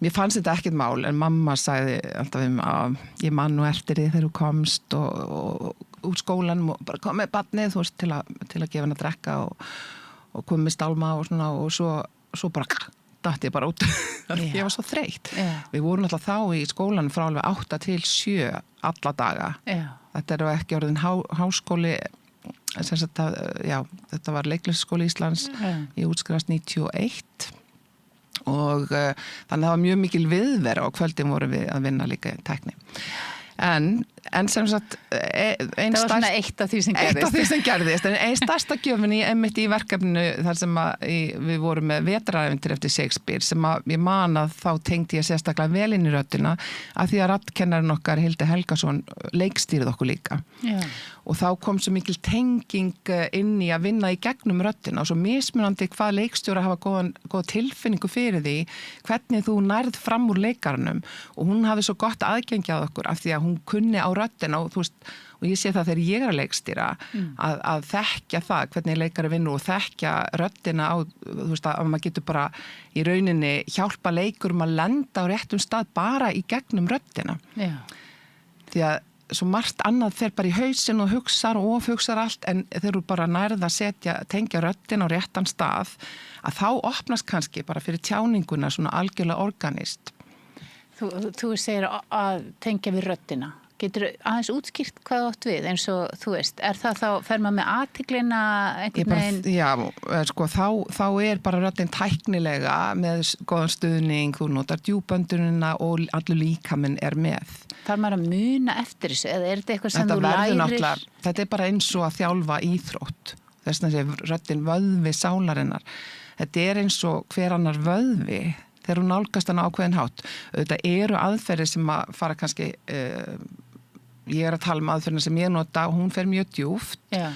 mér fannst þetta ekkert mál en mamma sagði alltaf að ég man nú eftir því þegar þú komst og úr skólanum og bara kom með barnið þú veist til að gefa hann að drekka og kom með stálma og svona og svo bara datt ég bara út ég var svo þreytt við vorum alltaf þá í skólanum frá alveg 8 til 7 alla daga þetta er ekki orðin háskóli þetta var Leiklistarskóli Íslands ég útskrifast 91 og þannig að það var mjög mikil viðvera og kvöldin vorum við að vinna líka í tækni en sem sagt það var svona eitt af því sem gerðist en einn stærsta gjöfin einmitt í verkefninu þar sem við vorum með vetraræfintir eftir Shakespeare sem að ég man að þá tengdi ég sérstaklega vel inn í röddina af því að raddkennarinn okkar Hildi Helgason leikstýrði okkur líka og þá kom svo mikil tenging inn í að vinna í gegnum röddina og svo mismunandi hvað leikstjóra hafa góða tilfinningu fyrir því hvernig þú nærð fram úr leikarnum og hún hafði svo gott aðgengi að okkur af því að hún kunni á röddina og þú veist og ég sé það þegar ég að leikstýra að þekkja það hvernig leikari vinnur og þekkja röddina á þú veist að maður getur bara í rauninni hjálpa leikurum að lenda á réttum stað bara í gegnum röddina því að svo margt annað fer bara í hausinn og hugsar og ofhugsar allt en þeir eru bara nærða að tengja röddina á réttan stað að þá opnast kannski bara fyrir tjáninguna svona algjörlega organist. Þú segir að tengja við röddina. Getur aðeins útskýrt hvað átt við eins og þú veist, er það þá, fer maður með athyglinna einhvern veginn? Já, sko, þá er bara röddin tæknilega með góðan stuðning, þú notar djúpöndunina og allur líkaminn er með. Þarf maður að muna eftir þessu eða er þetta eitthvað sem þú lærir? Þetta er bara eins og að þjálfa íþrótt. Þess að sé röddin vöðvi sálarinnar. Þetta er eins og hver annar vöðvi þegar hún nálgast hann ákveðin hátt. Þetta eru aðferðir sem að fara kannski, ég er að tala um aðferðina sem ég nota og hún fer mjög djúpt. Já.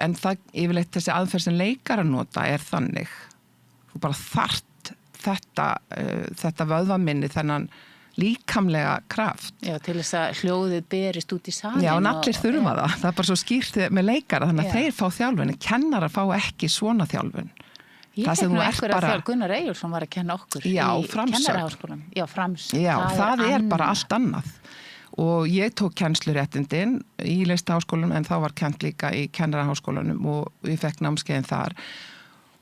En það yfirleitt þessi aðferð sem leikar að nota er þannig. Þú bara þarft þetta vöðvaminni þennan líkamlega kraft. Já, til þess að hljóðið berist út í salin. Já, en allir þurfa það. Það er bara svo skýrt með leikara, þannig að þeir fá þjálfun, en kennarar fá ekki svona þjálfun. Ég tek nú einhverja þegar Gunnar Eyjólfsson var að kenna okkur í Kennaraháskólanum. Já, framsögn. Já, það er bara allt annað. Og ég tók kennsluréttindin í Listaháskólanum, en þá var kennt líka í Kennaraháskólanum og ég fekk námskeiðin þar.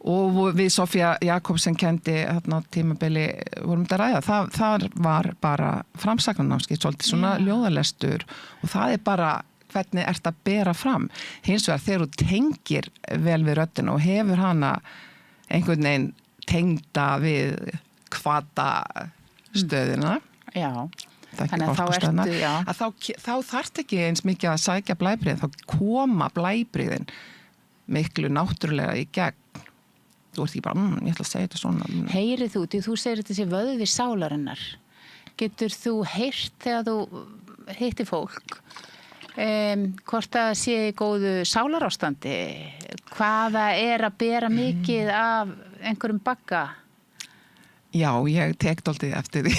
Og við Sofía Jakobsen kendi þarna tímabili vorum þetta ræða, það var bara framsagnarnámskeið, svolítið svona ljóðalestur og það er bara hvernig ert að bera fram. Hins vegar þegar þú tengir vel við röddina og hefur hana einhvern veginn tengda við hvata stöðina. Já. Þannig að þá ertu, já. Þá þarft ekki eins mikið að sækja blæbrigðin, þá koma blæbrigðin miklu náttúrulega í gegn. Þú ert ekki bara, ég ætla að segja þetta svona. Heyrið þú segir þetta sé vöðvi sálarinnar. Getur þú heyrt þegar þú hittir fólk? Hvort það sé í góðu sálarástandi? Hvaða er að bera mikið af einhverjum bagga? Já, ég tek dálítið eftir því.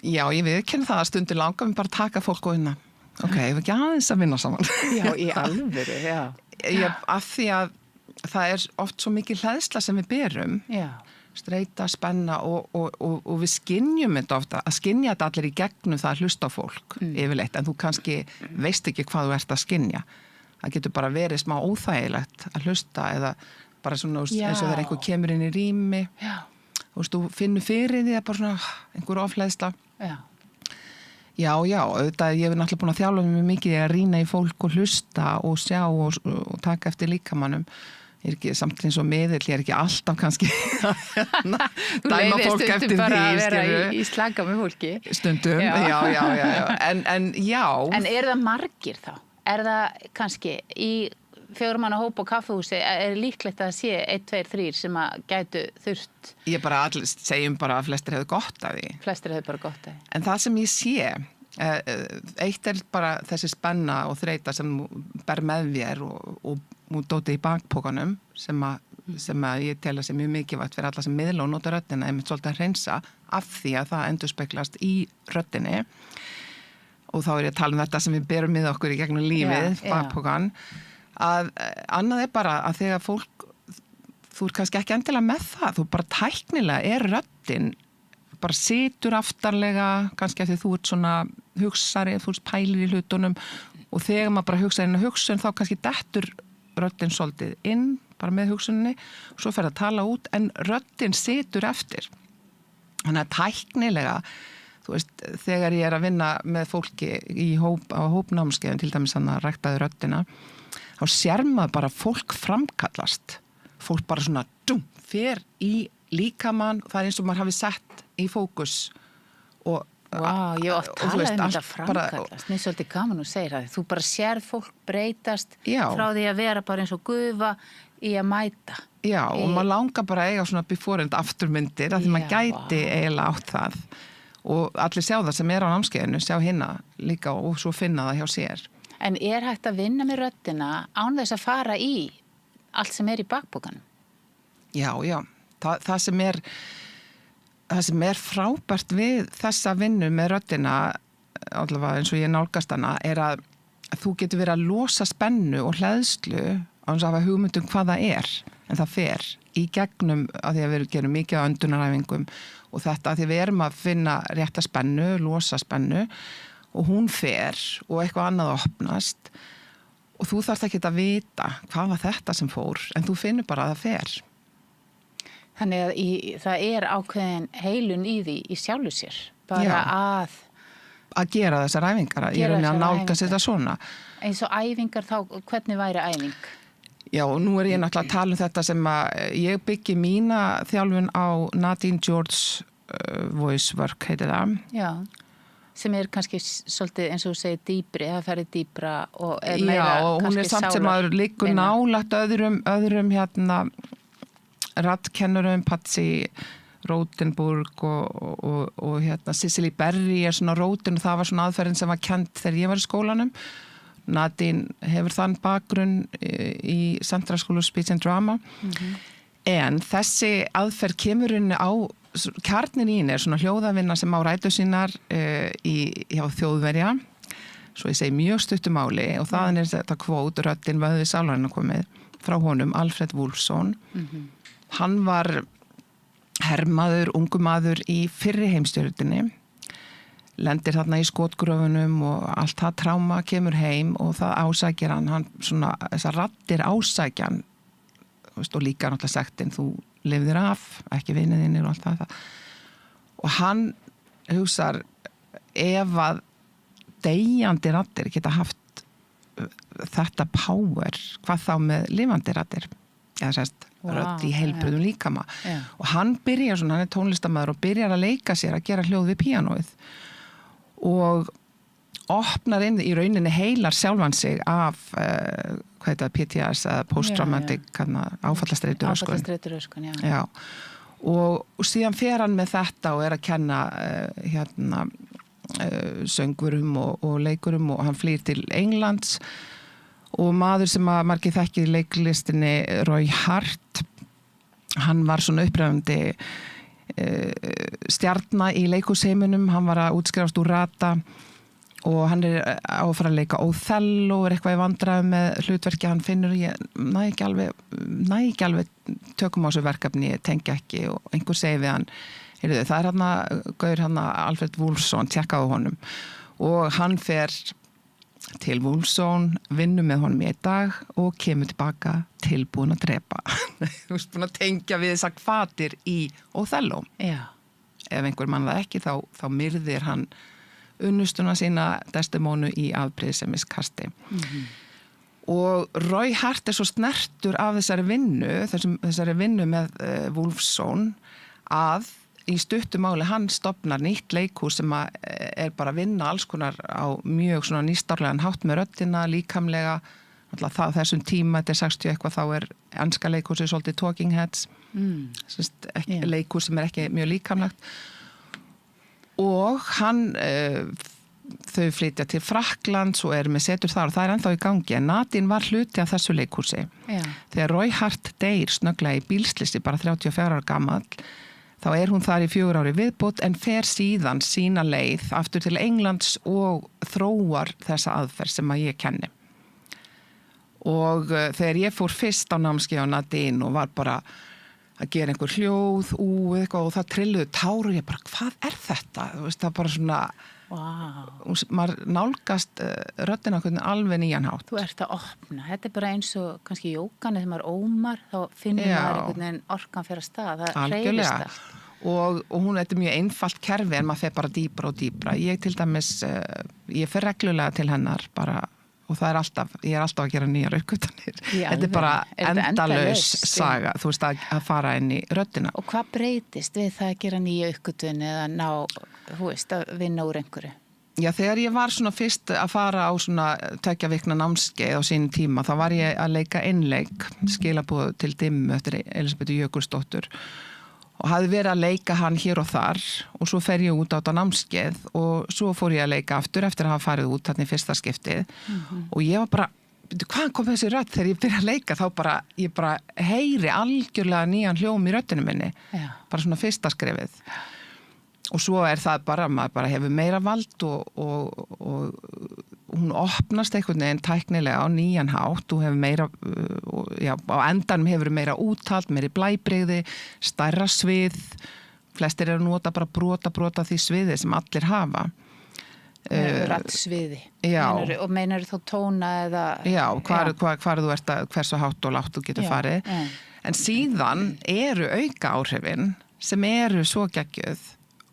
Já, ég viðurkenni það að stundum langar mér bara að taka fólk og vinna. Ok, ég vil ekki aðeins að vinna saman. Já, í alvöru, já. Af því að það er oft svo mikil hleðsla sem við berum. Já. Streita, spenna og við skynjum þetta ofta, að skynja þetta allir í gegnum það að hlusta á fólk yfirleitt, en þú kannski veist ekki hvað þú ert að skynja. Það getur bara verið smá óþægilegt að hlusta eða bara svona eins og þegar einhver kemur inn í rými. Já. Þú finnur fyrir því að bara svona einhver ofhleðsla. Já. Já, auðvitað, ég hef náttúrulega búin að þjálfa mig mikið að rýna í fólk og hlusta og sjá og taka eftir líkamannum. ég ekki samt eins og miðill, ég ekki alltaf kannski dæma fólk eftir því. Bara að vera í slaka með fólki. Stundum, já. En já. En það margir þá? Það kannski í 4 manna hóp á kaffihúsi, líklegt að það sé 1, 2, 3 sem að gætu þurft? Ég bara segjum bara að flestir hefðu gott af því. Flestir hefðu bara gott af því. En það sem ég sé, eitt bara þessi spenna og þreyta sem ber með þér og dótið í bakpokanum sem að ég tel að sé mjög mikilvægt fyrir alla sem miðla og nota röddina einmitt svolítið að hreinsa af því að það endurspeglast í röddinni og þá ég að tala þetta sem við berum með okkur í gegnum lífið, bakpokan að annað bara að þegar fólk þú kannski ekki endilega með það, þú bara tæknilega röddin bara situr aftarlega, kannski að því þú ert svona hugsari, þú ert pælir í hlutunum og þegar maður bara hugsa inn á hugsun þá kannski dettur röddin svolítið inn, bara með hugsuninni og svo fer að tala út, en röddin situr eftir. Þannig að tæknilega, þú veist, þegar ég að vinna með fólki á hópnámskeiðum, til dæmis hann að ræktaði röddina, þá sér maður bara fólk framkallast. Fólk bara svona, fer í líkamann, það eins og maður hafi sett í fókus og Vá, ég oft tala þetta framkallast. Mér er svolítið gaman að segja það. Þú bara sér fólk breytast frá því að vera bara eins og gufa í að mæta. Já, og maður langar bara að eiga svona before and after myndir að því maður gæti eiginlega átt það. Og allir sjá það sem á námskeiðinu, sjá hinna líka og svo finna það hjá sér. En hægt að vinna með röddina án þess að fara í allt sem í bakpokanum? Já. Það sem frábært við þessa vinnu með röddina, allavega eins og ég nálgast hana, að þú getur verið að losa spennu og hleðslu á þess að hafa hugmyndum hvað það en það fer í gegnum að því að við gerum mikið á öndunaræfingum og þetta að því við erum að finna rétta spennu, losa spennu og hún fer og eitthvað annað opnast og þú þarft ekki að vita hvað var þetta sem fór en þú finnur bara að það fer. Þannig að það ákveðin heilun í því í sjálfu sér. Bara að gera þessar æfingar, ég er að nálgast þetta svona. Eins og æfingar þá, hvernig væri æfing? Já, og nú ég náttúrulega að tala þetta sem að ég byggi mína þjálfun á Nadine George voice work, heitir það. Já, sem kannski svolítið eins og þú segir dýpri, það færi dýpra og meira kannski sálar. Já, og hún samt sem að liggur nálægt öðrum raddkennurum, Patsy Rodenburg og Cicely Berry svona rótin og það var svona aðferðin sem var kennt þegar ég var í skólanum. Nadine hefur þann bakgrunn í Central School of Speech and Drama en þessi aðferð kemur inn á kjarnin í henni svona hljóðavinna sem á rætur sínar hjá Þjóðverja svo ég segi mjög stuttumáli og þaðan þetta kvót röddin vöðvi sálarinnar komið frá honum Alfred Wolfson Hann var hermaður, ungumaður í fyrri heimstyrjöldinni, lendir þarna í skotgröfunum og allt það tráma kemur heim og það ásækir hann svona, þessar raddir ásækjan og líka náttúrulega sektin, þú lifðir af, ekki viniðinir og allt það. Og hann hugsar, ef að deyjandi raddir geta haft þetta power, hvað þá með lifandi raddir? Eða sérst, rödd í heilbrigðum líkama. Og hann byrjar svona, hann tónlistarmaður og byrjar að leika sér að gera hljóð við píanóið og opnar inn í rauninni heilar sjálfan sig af hvað heita PTS eða post-traumatic áfallastreituröskun. Já. Og síðan fer hann með þetta og að kenna söngvurum og leikurum og hann flýr til Englands og maður sem að margir þekkir í leiklistinni Roy Hart hann var svona upprefandi stjarna í leikhúsheiminum hann var að útskrifast úr Rata og hann á að fara að leika Othello eitthvað í vandræðum með hlutverki hann finnur ég næ ekki alveg tökum á þessu verkefni, ég tengi ekki og einhver segi við hann það hann Alfred Wolfson tjekkaðu honum og hann fer til Wolfson, vinnur með honum í einn dag og kemur tilbaka tilbúin að drepa. Þú veist búin að tengja við þessar hvatir í Othello. Já. Ef einhver mann það ekki, þá myrðir hann unnustuna sína Desdemonu í afbrýðisemiskasti. Og Roy Hart svo snertur af þessari vinnu með Wolfson að í stuttu máli hann stofnar nýtt leikhús sem bara að vinna alls konar á mjög svona nýstárlegan hátt með röddina, líkamlega, þessum tíma, þetta 60 eitthvað, þá enska leikhúsið svolítið Talking Heads, leikhús sem ekki mjög líkamlegt. Og hann, þau flytja til Frakklands og með setur þar og það ennþá í gangi, en Nadine var hluti af þessu leikhúsi. Þegar Roy Hart deyr snögglega í bílslysi, bara 34 ára gamall, þá hún þar í 4 ári viðbót en fer síðan sína leið aftur til Englands og þróar þessa aðferð sem að ég kenni. Og þegar ég fór fyrst á námskeið á Nadine og var bara að gera einhver hljóð, eitthvað, og það trilluðu tár og ég bara, hvað þetta? Þú veist, það bara svona, maður nálgast röddina alveg nýjan hátt. Þú ert að opna, þetta bara eins og kannski jókanu þegar maður ómar, þá finnur maður einhvern veginn orkan fyrir að stað, það hreyfist allt. Og hún, þetta mjög einfalt kerfi en maður fer bara dýpra og dýpra. Ég til dæmis, ég fer reglulega til hennar bara, og það ég alltaf að gera nýjar uppgötanir. Þetta bara endalaus saga, þú veist, að fara inn í röddina. Og hvað breytist við það að gera nýja uppgötun eða ná, þú veist, að vinna úr einhverju? Já, þegar ég var svona fyrst að fara á svona 2 vikna námskeið á sínum tíma, þá var ég að leika einleik, skilaboð til Dimmu eftir Elísabetu Jökulsdóttur. Og hafði verið að leika hann hér og þar og svo fer ég út á þetta námskeið og svo fór ég að leika aftur eftir að hafa farið út þarna í fyrsta skiptið og ég var bara, hvaðan kom þessi rödd þegar ég byrja að leika þá ég bara heyri algjörlega nýjan hljóm í röddinu minni, bara svona fyrsta skrefið og svo það bara, maður bara hefur meira vald og hún opnast einhvern veginn tæknilega á nýjan hátt, þú hefur meira, á endanum hefur meira úthald, meiri blæbrigði, stærra svið, flestir að nota bara brota því sviði sem allir hafa. Rattsviði. Og meinar þá tóna eða... Já, hvar þú ert hversu hátt og látt þú getur farið. En síðan auka áhrifin sem svo geggjuð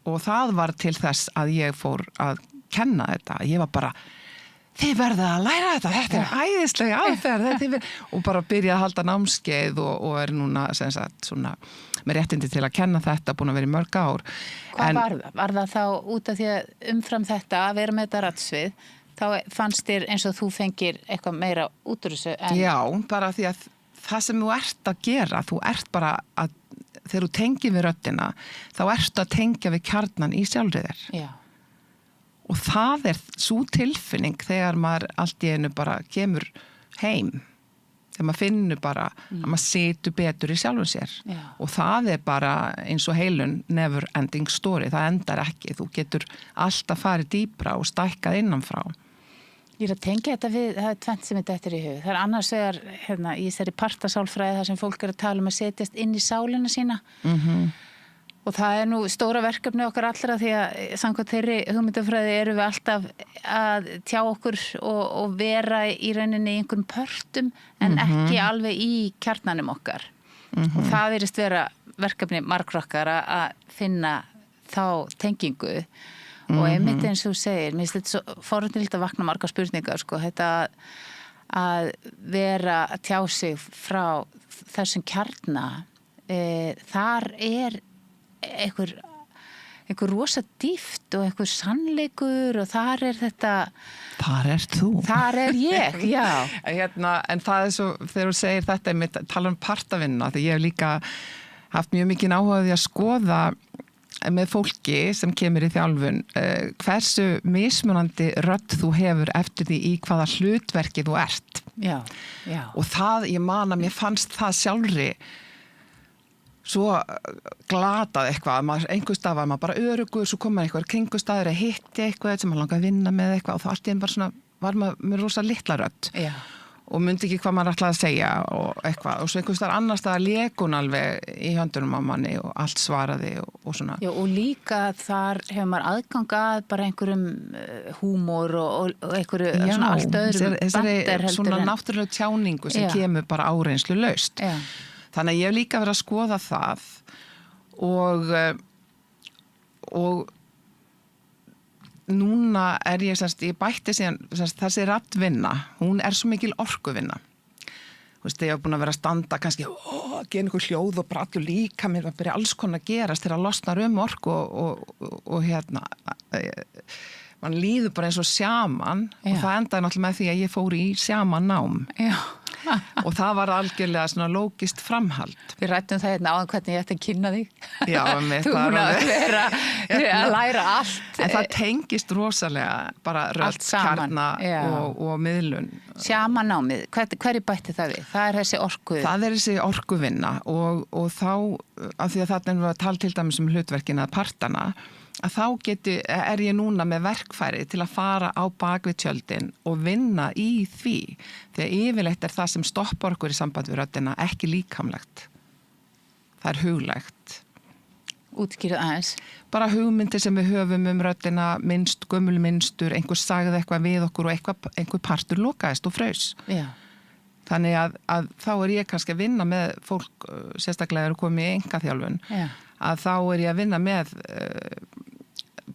og það var til þess að ég fór að kenna þetta. Ég var bara, þið verða að læra þetta æðislega aðferð, og bara byrja að halda námskeið og núna sem sagt svona með réttindi til að kenna þetta, búin að vera í mörg ár. Hvað var það? Var það þá út af því að umfram þetta að vera með þetta rattsvið, þá fannst þér eins og þú fengir eitthvað meira út úr þessu? Já, bara því að það sem þú ert að gera, þú ert bara að, þegar þú tengir við röddina, þá ertu að tengja við kjarnan í sjálfri þér. Já. Og það svo tilfinning þegar maður allt í einu bara kemur heim. Þegar maður finnur bara að maður situr betur í sjálfum sér. Já. Og það bara eins og heilun never ending story. Það endar ekki. Þú getur alltaf farið dýpra og stækkað innanfrá. Ég að tengja þetta við, það tvennt sem þetta í hug. Það annars vegar, í þessari partasálfræði þar sem fólk að tala að setjast inn í sálina sína. Og það nú stóra verkefni okkar allra því að samkvæmt þeirri hugmyndafræði erum við alltaf að tjá okkur og vera í rauninni í einhverjum pörtum en ekki alveg í kjarnanum okkar. Og það virðist vera verkefni margra okkar að finna þá tengingu. Og einmitt eins og þú segir, mér finnst þetta svo forundilt að vakna margar spurningar, sko, þetta að vera að tjá sig frá þessum kjarna, þar einhver rosa dýft og einhver sannleikur og þar þetta... Þar ert þú. Þar ég, já. En það svo, þegar þú segir þetta, ég tala partavinna, því ég hef líka haft mjög mikið áhuga því að skoða með fólki sem kemur í þjálfun hversu mismunandi rödd þú hefur eftir því í hvaða hlutverki þú ert. Já, já. Og það, ég man að mér fannst það sjálfri svo glatað eitthvað, einhver stað var maður bara örugur, svo kom maður eitthvað kringustaður að hitti eitthvað sem maður langaði að vinna með eitthvað og þá allt í einn bara svona, var maður með rosa litla rödd. Já. Og myndi ekki hvað maður ætlaði að segja og eitthvað. Og svo einhvers þar annars staðar lék hún alveg í höndunum á manni og allt svaraði og svona. Já, og líka þar hefur maður aðgang að bara einhverjum húmor og einhverju svona allt öðrum þessari svona náttúrulega tjáningu sem kemur bara áreynslu laust. Já. Þannig að ég hef líka verið að skoða það og núna er ég bætti síðan þessi raddvinna, hún er svo mikil orkuvinna. Þú veist, ég hef búin að vera að standa kannski, gera einhver hljóð og bara allur líka mér að byrja alls konar að gerast þegar að losna orku og hérna, mann líður bara eins og sjaman og það endaði náttúrulega með því að ég fór í sjamannám. Já. Og það var algjörlega svona lógist framhald. Við rættum það hérna áðan hvernig ég ætti að kynna þig. Já, þú búin að vera að læra allt. En það tengist rosalega bara rödd, kjarna og miðlun. Sjamannámið, hverju bætti það við? Það er þessi orku. Það er þessi orkuvinna og þá, af því að þarna við að tala til dæmis hlutverkin að partana, að þá er ég núna með verkfæri til að fara á bak við tjöldin og vinna í því. Þegar yfirleitt er það sem stoppar okkur í samband við röddina ekki líkamlegt. Það er huglegt. Útskýrðu aðeins? Bara hugmyndir sem við höfum röddina, gömul mynstur, einhver sagði eitthvað við okkur og einhver partur lokaðist og fraus. Já. Þannig að þá er ég kannski að vinna með fólk, sérstaklega eru komið í engaþjálfun, að þá er ég að vinna með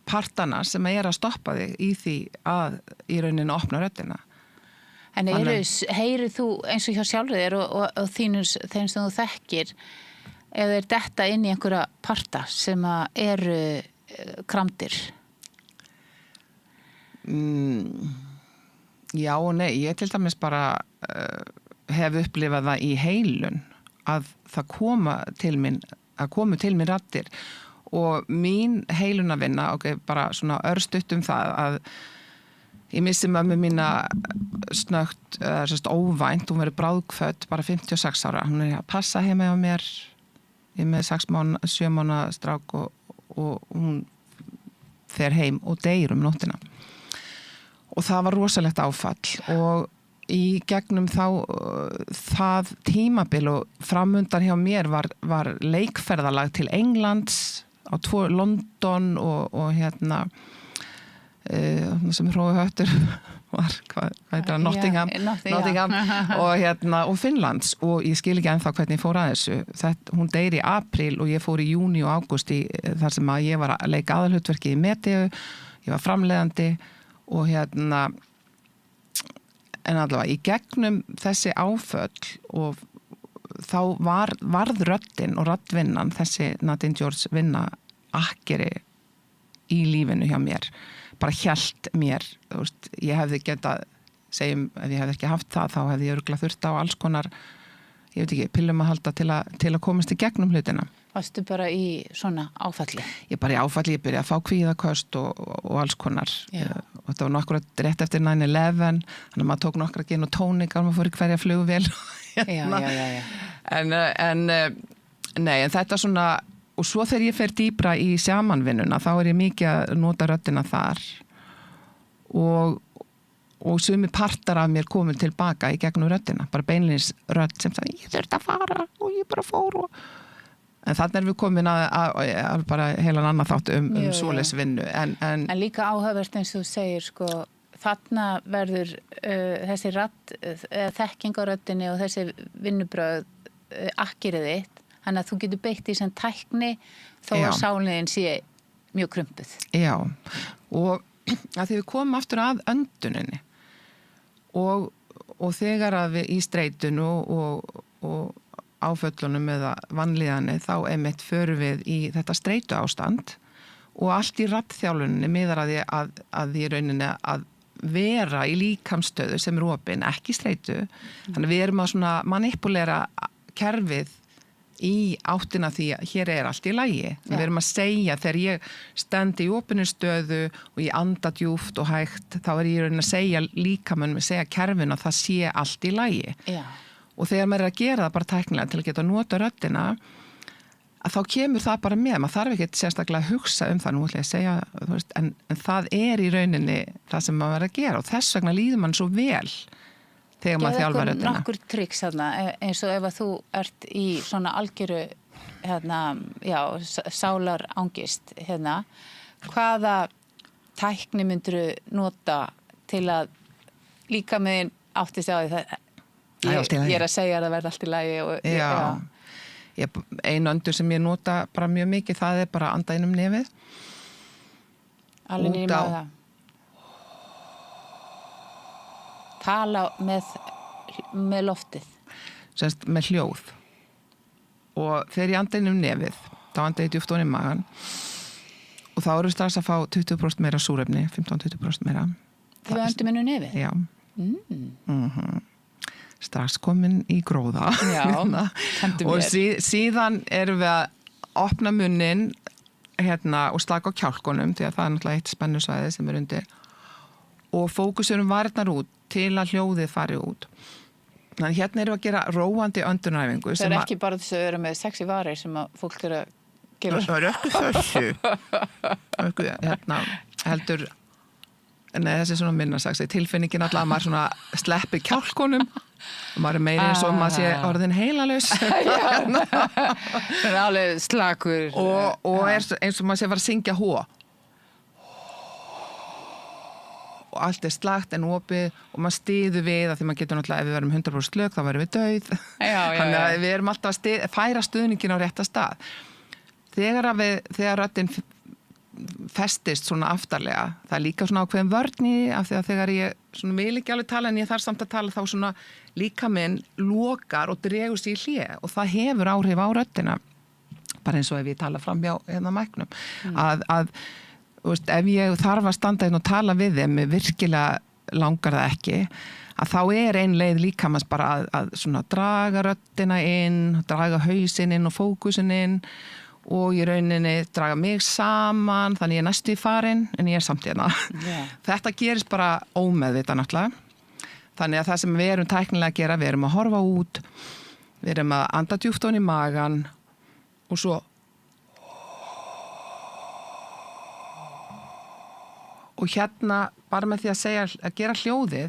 partana sem er að stoppa þig í því að í rauninu opna röddina. En heyrir þú eins og hjá sjálfur þér og þeim sem þú þekkir, eða er þetta inn í einhverja parta sem eru kramdir? Já og nei, ég til dæmis bara hef upplifað það í heilun að það komu til mín raddir og mín heilunavinna, bara svona örstutt það að ég missi mömmu mína snöggt, óvænt, hún verið bráðkfödd, bara 56 ára, hún er að passa heima hjá mér, ég með 7 mánaða strák og hún fer heim og deyr nóttina. Og það var rosalegt áfall og í gegnum það tímabil og framundan hjá mér var leikferðalag til Englands, á 2 London og hérna sem Hrói Höttur var, hvað heitir það, Nottingham og Finnlands og ég skil ekki ennþá hvernig ég fór að þessu. Hún deyr í apríl og ég fór í júní og ágúst þar sem að ég var að leika aðalhlutverki í Medeu, ég var framleiðandi og hérna en allavega í gegnum þessi áföll og þá varð röddin og röddvinnan, þessi Nadine George vinna akkeri í lífinu hjá mér, bara hélt mér, þú veist, ég hefði getað, segjum, ef ég hefði ekki haft það þá hefði ég örugglega þurft á alls konar, ég veit ekki, pillum að halda til að komast í gegnum hlutina. Varstu bara í svona áfalli? Ég bara í áfalli, ég byrjaði að fá kvíðaköst og alls konar. Og þetta var nokkra rétt eftir 9/11, þannig að maður tók nokkra gin og tónik og maður fór í hverja flugvél. En þetta svona, og svo þegar ég fer dýpra í sjamanvinnuna, þá er ég mikið að nota röddina þar og sumi partar af mér komin tilbaka í gegnum röddina, bara beinlínis rödd sem sagði, ég þurfti að fara og ég bara fór en þannig er við komin að bara heilan annað þátt svoleiðis vinnu. En líka áhugavert eins og þú segir, sko, þarna verður þessi þekking á röddinni og þessi vinnubrögð akkirið þitt, þannig að þú getur beitt í sem tækni þó að sáliðin sé mjög krumpuð. Já, og að því við komum aftur að önduninni og þegar að við í streitunu og áföllunum eða vanlíðanni þá einmitt förum við í þetta streitu ástand og allt í raddþjálfuninni miðar að því rauninni að vera í líkamsstöðu sem er opin, ekki streitu. Þannig við erum að svona manipulera kerfið í áttina því að hér er allt í lagi. Við erum að segja, þegar ég stendi í opinni stöðu og ég anda djúpt og hægt, þá er ég að segja líkamannum, segja kerfinu að það sé allt í lagi. Já. Og þegar maður er að gera það bara tæknilega til að geta nota röddina, að þá kemur það bara með. Maður þarf ekki sérstaklega að hugsa það, nú ætla ég að segja, þú veist, en það er í rauninni það sem maður er að gera og þess vegna líður mann svo vel þegar maður þjálfar röddina. Geðu nokkur tricks þarna, eins og ef að þú ert í svona algjöru, sálar angist, hvaða tækni myndirðu nota til að líka með átti sig á því ég er að segja að það verði allt í lagi einu öndur sem ég nota bara mjög mikið, það er bara að anda inn nefið alveg inn í maga tala með loftið? Semst með hljóð. Og þegar ég anda inn nefið, þá anda ég djúpt ofan í magan og þá eru strax að fá 20% meira súrefni, 15-20% meira. Þegar við öndum inn nefið? Já. Strax komin í gróða. Já, kendu mér. Og síðan erum við að opna munnin og slaka á kjálkunum, því að það er náttúrulega eitt spennusvæði sem er undir. Og fókusurum varnar út til að hljóðið fari út. Þannig hérna erum við að gera róandi öndunaræfingu. Það er ekki bara þess að vera með sexy varir sem að fólk er að gera. Það er ekki þessu. Heldur, þessi svona minnasaxi, tilfinningin alltaf að maður svona sleppi kjálkunum og maður er meira eins og maður sé orðin heilalaus. Það er alveg slakur. Og er eins og maður sé að fara að syngja hó. Og allt er slagt en opið og maður styður við að því maður getur náttúrulega ef við verum 100% slök þá verum við dauð. Þannig að við erum alltaf að færa stuðningin á rétta stað. Þegar röddin festist svona aftarlega, það er líka svona ákveðin vörn í af því að þegar ég svona vil ekki alveg tala en ég þarf samt að tala þá svona líka minn lokar og dregur sig í hlé og það hefur áhrif á röddina. Bara eins og ef ég tala fram hjá mæknum. Að veist, ef ég þarf að standa inn og tala við þeim, virkilega langar það ekki, að þá er ein leið líkamans bara að svona draga röddina inn, draga hausinn inn og fókusinn inn og í rauninni draga mig saman, þannig ég er næstu í farin en ég er samt hérna. Þetta gerist bara ómeðvitað náttúrulega. Þannig að það sem við erum tæknilega að gera, við erum að horfa út, við erum að anda djúpt ofan í magan og svo og hérna, bara með því að gera hljóðið,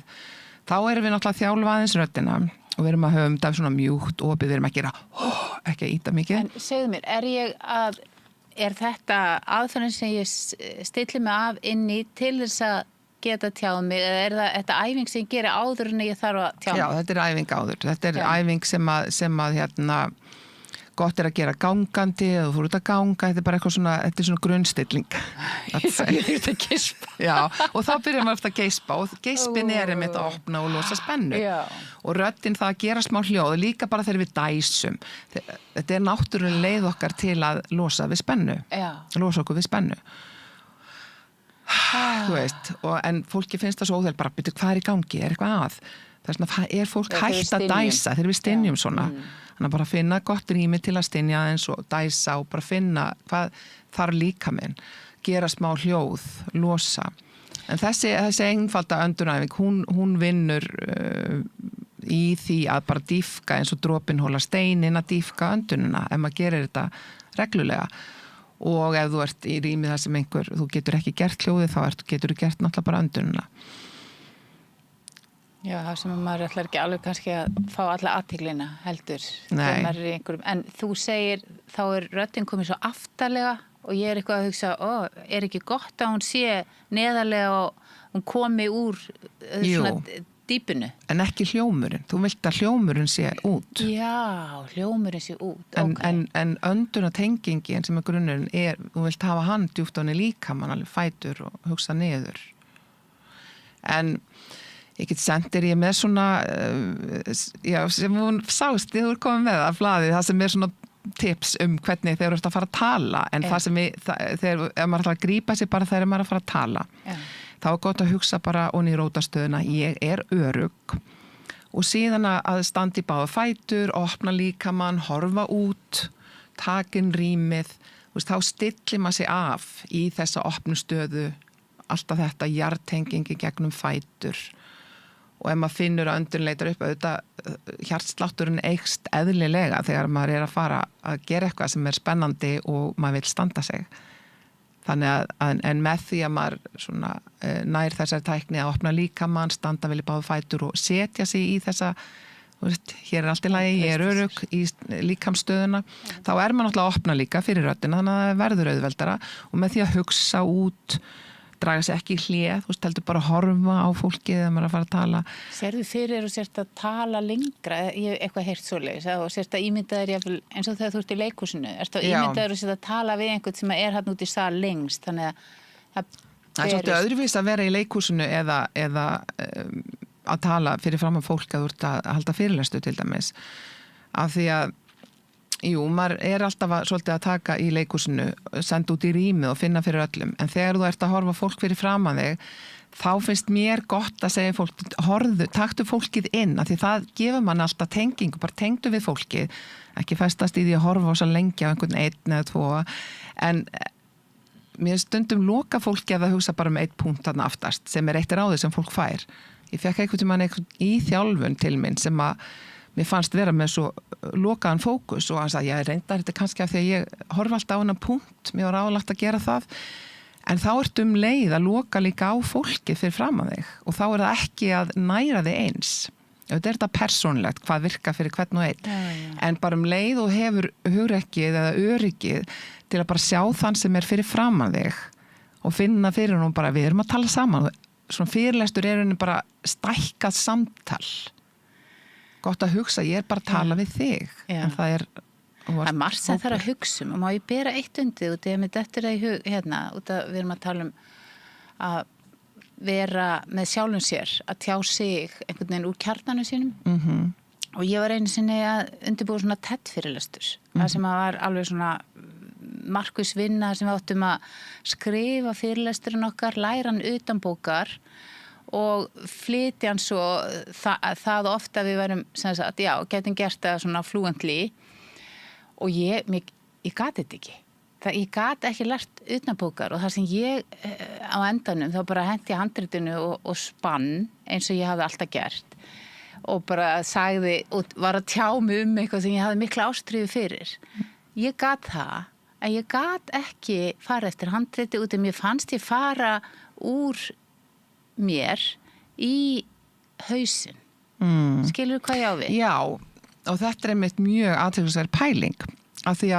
þá erum við náttúrulega að þjálfa aðeins röddina og við erum að höfum það svona mjúkt opið, við erum að gera ekki að íta mikið. En segðu mér, er þetta aðferðin sem ég stilli mig af inn í til þess að geta tjáð mig, eða er þetta æfing sem ég geri áður en ég þarf að tjá mig? Já, þetta er æfing áður. Þetta er æfing sem að gott er að gera gangandi eða þú fór út að ganga, þetta er bara eitthvað svona, þetta er svona grunnstilling. Ég þurfti að geispa. Já, og þá byrjar maður eftir að geispa og geispin er einmitt að opna og losa spennu. Já. Og röddin það að gera smá hljóð, líka bara þegar við dæsum. Þetta er náttúrulega leið okkar til að losa við spennu. Já. Losa okkur við spennu. Þú veist, en fólki finnst það svo óþægilegt bara, byrju, hvað er í gangi, er eitthvað að? Það er svona, er fólk hægt að dæsa þegar við stynjum svona. Þannig að bara finna gott rými til að stynja aðeins og dæsa og bara finna hvað þarf líkaminn, gera smá hljóð, losa. En þessi einfalda öndunæfing, hún vinnur í því að bara dýfka eins og dropinn hóla steinin að dýfka öndunina ef maður gerir þetta reglulega. Og ef þú ert í rými þar sem þú getur ekki gert hljóðið þá getur þú gert náttúrulega bara öndunina. Já, það sem maður ætlar ekki alveg kannski að fá alla athyglinna heldur. Nei. En þú segir, þá er röddin komið svo aftarlega og ég er eitthvað að hugsa, er ekki gott að hún sé neðarlega og hún komi úr svona dýpinu? En ekki hljómurinn. Þú vilt að hljómurinn sé út. Já, hljómurinn sé út. En öndunatengingin sem er grunnurinn þú vilt hafa hann djúpt ofan í líkamann, alveg fætur og hugsa niður. En ég get sendir ég með svona, sem hún sást, þú er komið með það, blaðið, það sem er svona tips hvernig þeir eru að fara að tala, en það sem þegar maður ætlar að grípa sig bara þegar maður er að fara að tala, þá er gott að hugsa bara onni í rótastöðuna, ég er örugg og síðan að standa í báða fætur, opna líkamann, horfa út, takin rýmið, þá stillir maður sig af í þessa opnu stöðu, alltaf þetta jartengingi gegnum fætur. Og ef maður finnur að öndun leitar upp auðvitað hjartslátturinn eykst eðlilega þegar maður er að fara að gera eitthvað sem er spennandi og maður vil standa sig. Þannig að en með því að maður svona, nær þessari tækni að opna líkamann, standa vel í báðu fætur og setja sig í þessa, hér er allt í lagi, ég er örugg í líkamsstöðuna, þá er maður náttúrulega að opna líka fyrir röddina þannig að það verður auðveldara og með því að hugsa út, draga sig ekki í hlið, þú heldur bara að horfa á fólkið þegar maður er að fara að tala. Sérðu fyrir og sért að tala lengra, ég hef eitthvað heyrt svoleiðis, og sért að ímynda þér eins og þegar þú ert í leikhúsinu, ertu að ímynda þér og sért að tala við einhvern sem er hann út í sal lengst, þannig að það er svolítið öðruvís að vera í leikhúsinu eða að tala fyrir fram að fólk að þú ert að halda fyrirlestu til dæmis. Af því að, maður alltaf svolítið að taka í leikhúsinu, senda út í rýmið og finna fyrir öllum. En þegar þú ert að horfa fólk fyrir fram að þig, þá finnst mér gott að segja fólk, taktu fólkið inn, af því það gefur mann alltaf tengingu, bara tengdu við fólkið, ekki festast í því að horfa á svo lengi á einhvern einn eða tvo, en mér stundum loka fólki að hugsa bara eitt punkt þarna aftast, sem eitt ráðið sem fólk fær. Ég fekk einhvern tímann í þjálfun til minn sem að mér fannst vera með svo lokaðan fókus og hann sagði, ég reyndar þetta kannski af því að ég horfa alltaf á hennar punkt, mér var ráðlagt að gera það. En þá ertu leið að loka líka á fólkið fyrir fram að þig og þá það ekki að næra þig eins. Þetta er þetta persónlegt, hvað virka fyrir hvern og einn. En bara leið og hefur hugrekkið eða öryggið til að bara sjá þann sem er fyrir fram að þig og finna fyrir hún bara, við erum að tala saman. Svona fyrirlestur er henni bara stækkað samtal. Gott að hugsa, ég er bara að tala við þig. En það er... Það er margt sem þarf að hugsa og má ég bera eitt undir út eða með dettur það í hug hérna, út að við erum að tala að vera með sjálfum sér, að tjá sig einhvern veginn úr kjarnanum sínum og ég var einu sinni að undirbúa svona TED-fyrirlestur, það sem var alveg svona markviss vinna sem við áttum að skrifa fyrirlesturinn okkar, læra hann utan bókar og flytja hann svo það ofta við verum sem sagt, getum gert það svona fluently og ég gat þetta ekki. Ég gat ekki lært utanbókar og það sem ég á endanum þá bara henti handritinu og spann eins og ég hafði alltaf gert og bara sagði og var að tjá mig eitthvað sem ég hafði mikla ástríðu fyrir. Ég gat það, en ég gat ekki fara eftir handriti út af mér fannst ég fara úr mér í hausinn. Skilur hvað ég á við? Já. Og þetta er einmitt mjög athyglisverð pæling af því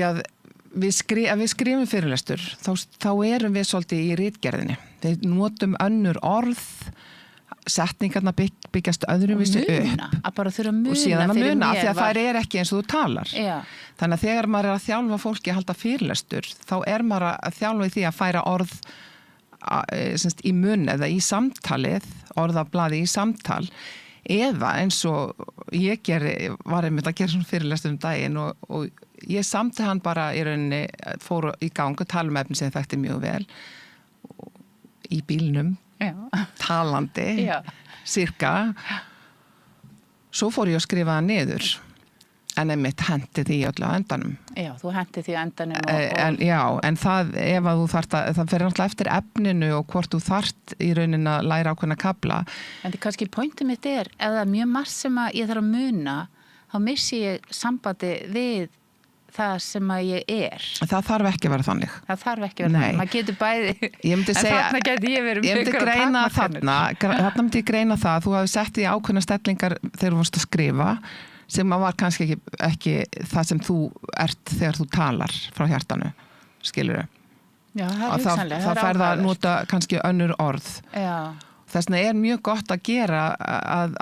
að við skrifum fyrirlestur þá erum við svolítið í ritgerðinni. Við notum önnur orð, setningarna byggjast öðruvísi upp. Að bara þurfa að muna. Og síðan að muna, af því að það er ekki eins og þú talar. Já. Þannig að þegar maður er að þjálfa fólki að halda fyrirlestur, þá er maður að þjálfa í því að færa orð í mun eða í samtalið, orðablaði í samtal, eða eins og ég var einmitt að gera svona fyrirlestur daginn og ég samti hann bara í rauninni, fór í gang og tala efni sem þekkti mjög vel í bílnum, talandi, cirka. Svo fór ég að skrifa það niður, en einmitt hendi því öllu á endanum. Já, þú hendi því á endanum. En það, ef að þú þarft að, það fer náttúrulega eftir efninu og hvort þú þarft í rauninni að læra ákveðna kafla. En það kannski pointið mitt ef það er mjög margt sem að ég þarf að muna, þá missi ég sambandi við það sem að ég er. Það þarf ekki að vera þannig. Það þarf ekki að vera þannig. Maður getur bæði. Ég myndi segja, en þarna geti ég verið mjög greina þarna myndi ég greina það að þú hafi sett í ákveðna stellingar þegar þú varst að skrifa sem var kannski ekki það sem þú ert þegar þú talar frá hjartanu, skilurðu. Já, það er hugsanlega. Það færð að nota kannski önnur orð. Já. Þess vegna er mjög gott að gera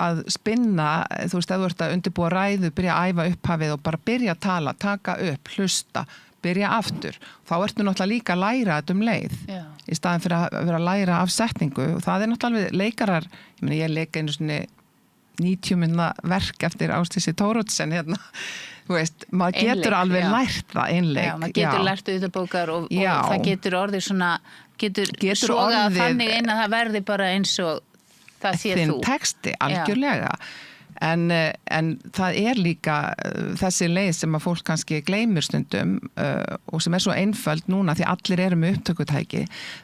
að spinna, þú veist, ef þú ert að undirbúa ræðu, byrja að æfa upphafið og bara byrja að tala, taka upp, hlusta, byrja aftur. Þá ertu náttúrulega líka að læra þetta leið. Já. Í staðin fyrir að vera að læra af setningu. Og það er náttúrulega leikarar, ég leika einu svona 90 minna verk eftir Ásdísi Thoroddsen hérna. Þú veist, maður getur alveg lært það einleik. Já, maður getur lært utanbókar og það getur orðið svona, getur sogað þannig inn að það verði bara eins og það sé þú. Þinn texti, algjörlega. En það er líka þessi leið sem að fólk kannski gleymir stundum og sem er svo einföld núna því allir eru með upptökutæki.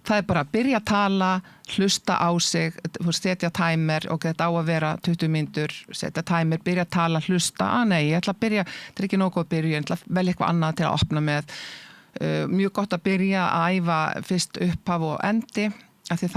Það er bara að byrja að tala, hlusta á sig, setja timer og þetta á að vera 20 mínútur, setja timer, byrja að tala, hlusta. Nei, ég ætla að byrja, þetta er ekki nógu að byrja, ég ætla að velja eitthvað annað til að opna með. Mjög gott að byrja að æfa fyrst upphaf og endi. Af því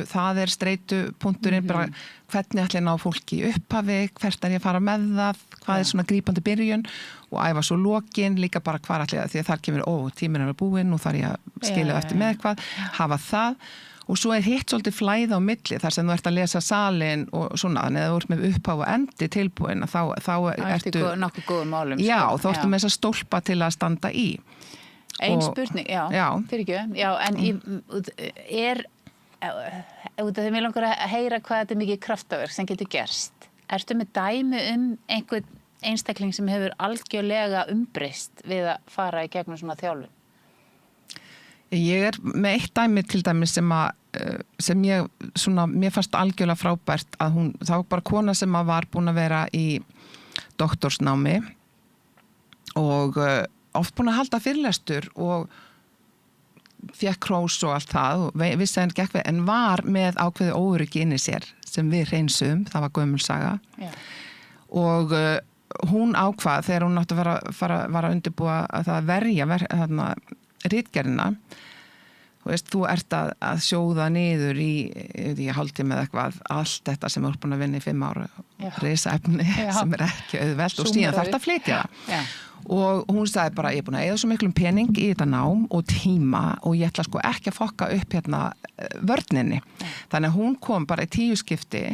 það er streitupunkturinn bara hvernig ætla ég ná fólki í upphafi, hvert er ég að fara með það, hvað er svona grípandi byrjun og æfa svo lokin, líka bara hvað ætla ég því að þar kemur, tíminn er búinn, nú þarf ég að skilja eftir með eitthvað, hafa það og svo er hitt svolítið flæða á milli þar sem þú ert að lesa salin og svona, en ef þú ert með upphaf og endi tilbúin, þá ertu nokkuð góðum málum. Já, þá ertu með þessa stólpa til að standa í. Ein spurning, já, fyrir ekki, já, en út af því mér langar að heyra hvað þetta mikið kraftaverk sem getur gerst. Ertu með dæmi einhvern einstakling sem hefur algjörlega umbreyst við að fara í gegnum svona þjálfun? Ég með eitt dæmi til dæmi sem ég mér fannst algjörlega frábært að það var bara kona sem var búin að vera í doktorsnámi og oft búin að halda fyrirlestur og fékk hrós og allt það og vissi henni gekk við, en var með ákveði óöryggi inni í sér sem við hreinsum, það var gömul saga. Og hún ákvað þegar hún átti að var að undirbúa að það verja ritgerðina. Þú ert að sjóða niður í hálftíma eða eitthvað, allt þetta sem er búin að vinna í 5 ára, risaefni sem ekki auðvelt og síðan þarf að flytja það. Og hún sagði bara, ég er búin að eyða svo miklum pening í þetta nám og tíma og ég ætla sko ekki að fokka upp vörninni. Þannig að hún kom bara í 10 skipti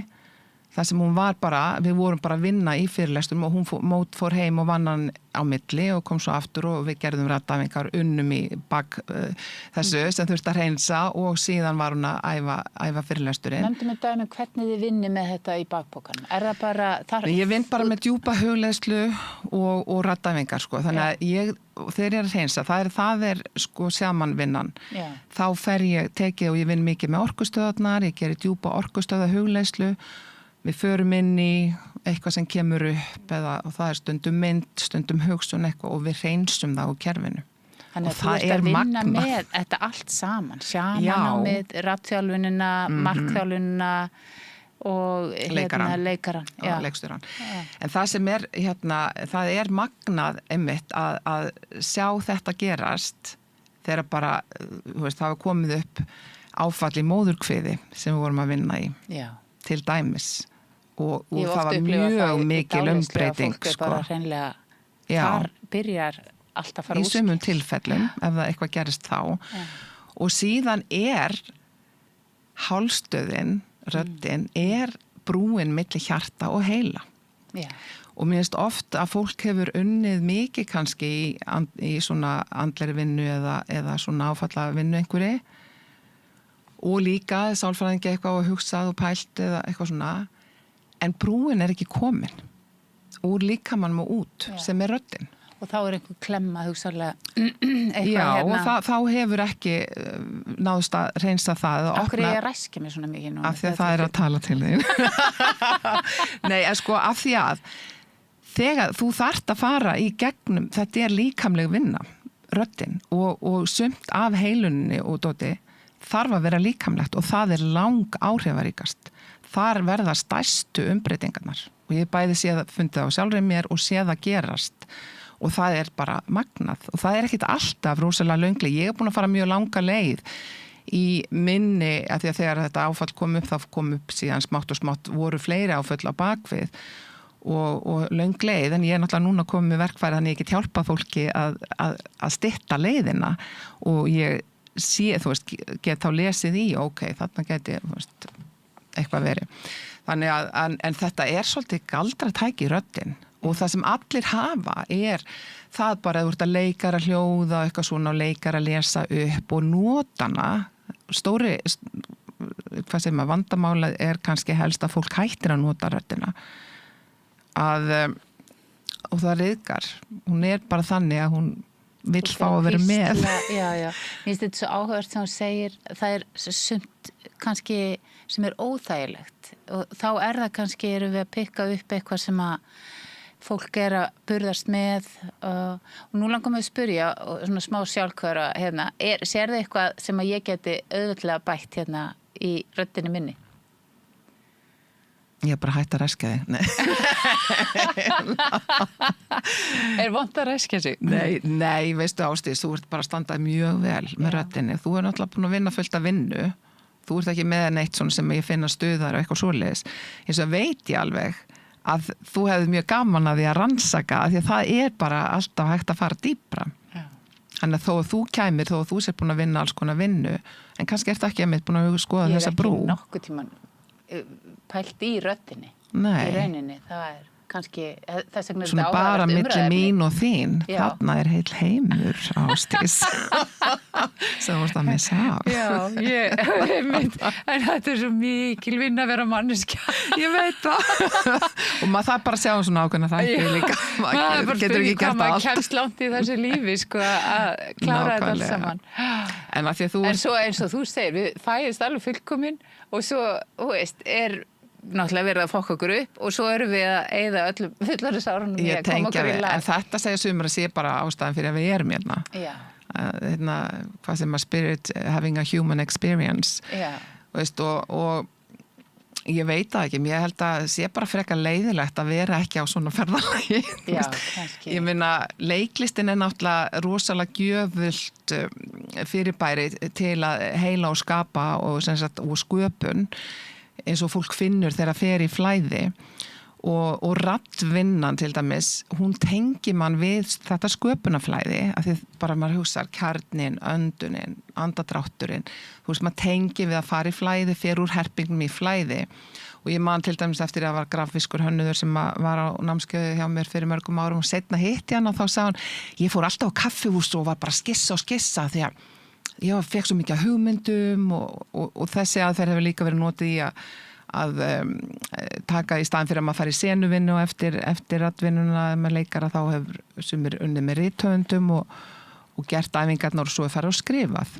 þar sem hún var bara, við vorum bara að vinna í fyrirlestum og hún fór heim og vann hann á milli og kom svo aftur og við gerðum rættafingar unnum í bak þessu sem þurfti að hreinsa og síðan var hún að æfa fyrirlesturinn. Nefndu með dæmi hvernig þið vinni með þetta í bakpokan? Er það bara... Ég vinn bara með djúpa hugleiðslu og rættafingar sko, þannig að þegar ég er að hreinsa, það er sko samanvinnan. Þá tekið og ég vinn mikið með orkustöðarnar, ég gerir djúpa orkustöða hugleiðslu. Við förum inn í eitthvað sem kemur upp og það er stundum mynd, stundum hugsun eitthvað og við hreinsum það úr kerfinu. Þannig að þú ert að vinna með þetta allt saman, sjamannámið, rattþjálfunina, markþjálfunina og leikaran. Já, leikstjóran. En það sem það er magnað einmitt að sjá þetta gerast þegar bara, það var komið upp áfall í móðurkviði sem við vorum að vinna í. Já. Til dæmis og það var mjög mikil umbreyting sko. Bara hreinlega, þar byrjar allt að fara í sumum tilfellum ef það eitthvað gerist þá og síðan hálsstöðin, röddin brúin milli hjarta og heila og mér finnst oft að fólk hefur unnið mikið kannski í svona andlegri vinnu eða svona áfalla vinnu einhverju og líka sálfræðingi eitthvað og hugsað og pælt eða eitthvað svona en brúin er ekki komin úr líkamannum og út sem er röddin. Og þá er einhver klemma hugsaðlega eitthvað og þá hefur ekki náðust að reynsa það. Af hverju ég ræski mig svona mikið núna? Af því að það er að tala til þín. Nei, sko af því að þegar þú þarft að fara í gegnum, þetta er líkamleg vinna, röddin og sumt af heilunni og dóti þarf að vera líkamlegt og það er lang áhrifaríkast. Þar verða stærstu umbreytingarnar og ég bæði fundið á sjálfri mér og séð að gerast og það er bara magnað og það er ekkit alltaf rosalega löngli. Ég er búin að fara mjög langa leið í minni að því að þegar þetta áfall kom upp þá kom upp síðan smátt og smátt voru fleiri áföll á bakvið og löng leið en ég er náttúrulega núna komið með verkfæri þannig ég get hjálpað fólki að stytta leiðina og ég get þá lesið í, þarna geti, eitthvað verið. Þannig að, en þetta er svolítið galdratæki í röddin og það sem allir hafa það bara að þú ert að leikara hljóða, eitthvað svona og leikara lesa upp og notana, vandamálið kannski helst að fólk hættir að nota röddina. Og það ryðgar. Hún bara þannig að hún vill fá að vera með. Já. Mér finnst þetta svo áhugavert sem hún segir, það sumt kannski sem óþægilegt og þá það kannski erum við að pikka upp eitthvað sem að fólk að burðast með og nú langar mig að spyrja og svona smá sjálfkvara sérðu eitthvað sem að ég geti auðvitað bætt í röddinni minni? Ég bara hætti að ræskja þig. Vont að ræskja sig? Nei, veistu Ásdís, þú ert bara að standa mjög vel með röddinni. Þú náttúrulega búin að vinna fullt af vinnu. Þú ert ekki með neitt svona sem ég finna stuðar og eitthvað svoleiðis. Eins og veit ég alveg að þú hefði mjög gaman að því að rannsaka því að það bara alltaf hægt að fara dýpra. Þannig að þó að þú kæmir, þó að þú sér búin að vinna alls konar vinnu, en kannski ert ekki einmitt búin að skoða þessa brú. Ég ekki nokkuð tíman pælt í röddinni. Nei. Í rauninni, það kannski þess vegna svona bara milli mín og þín. Já. Þarna heil heimur, Ásdís, sem þú veist að missa af. Já, en þetta svo mikil vinna að vera manneskja. Ég veit það. Og maður það bara að sjá svona ákveðna þætti líka. Maður getur ekki gert maður allt. kemst langt í þessu lífi, sko, að klára þetta allt saman. En að því að þú... En svo eins og þú segir, við fæðist alveg fullkomin og svo, þú veist, náttúrulega verið að fokka okkur upp og svo erum við að eyða öllum fullorðisárunum í að koma okkur í lag. En þetta segja sumir að sé bara ástæðan fyrir að við erum hérna. Já. Hvað sem að spirit, having a human experience. Já. Veist, og ég veit það ekki, ég held að sé bara frekar leiðilegt að vera ekki á svona ferðalagi. Já, kannski. Ég meina, leiklistin náttúrulega rosalega gjöfult fyrirbæri til að heila og skapa og sköpun eins og fólk finnur þegar fer í flæði og raddvinnan til dæmis, hún tengir mann við þetta sköpunarflæði af því bara maður hugsar kjarnin, öndunin, andadrátturinn, þú veist maður tengir við að fara í flæði, fer úr herpingum í flæði og ég man til dæmis eftir að var grafiskur hönnuður sem var á námskeiði hjá mér fyrir mörgum árum og setna hitti hann og þá sagði hann, ég fór alltaf á kaffihús og var bara að skissa því að ég fekk svo mikið hugmyndum og þessi aðferð hefur líka verið notið í að taka í staðin fyrir að maður fara í senuvinnu og eftir raddvinnuna með leikara þá hefur sumir unnið með rithöfundum og gert æfingarnar og svo farið og skrifað.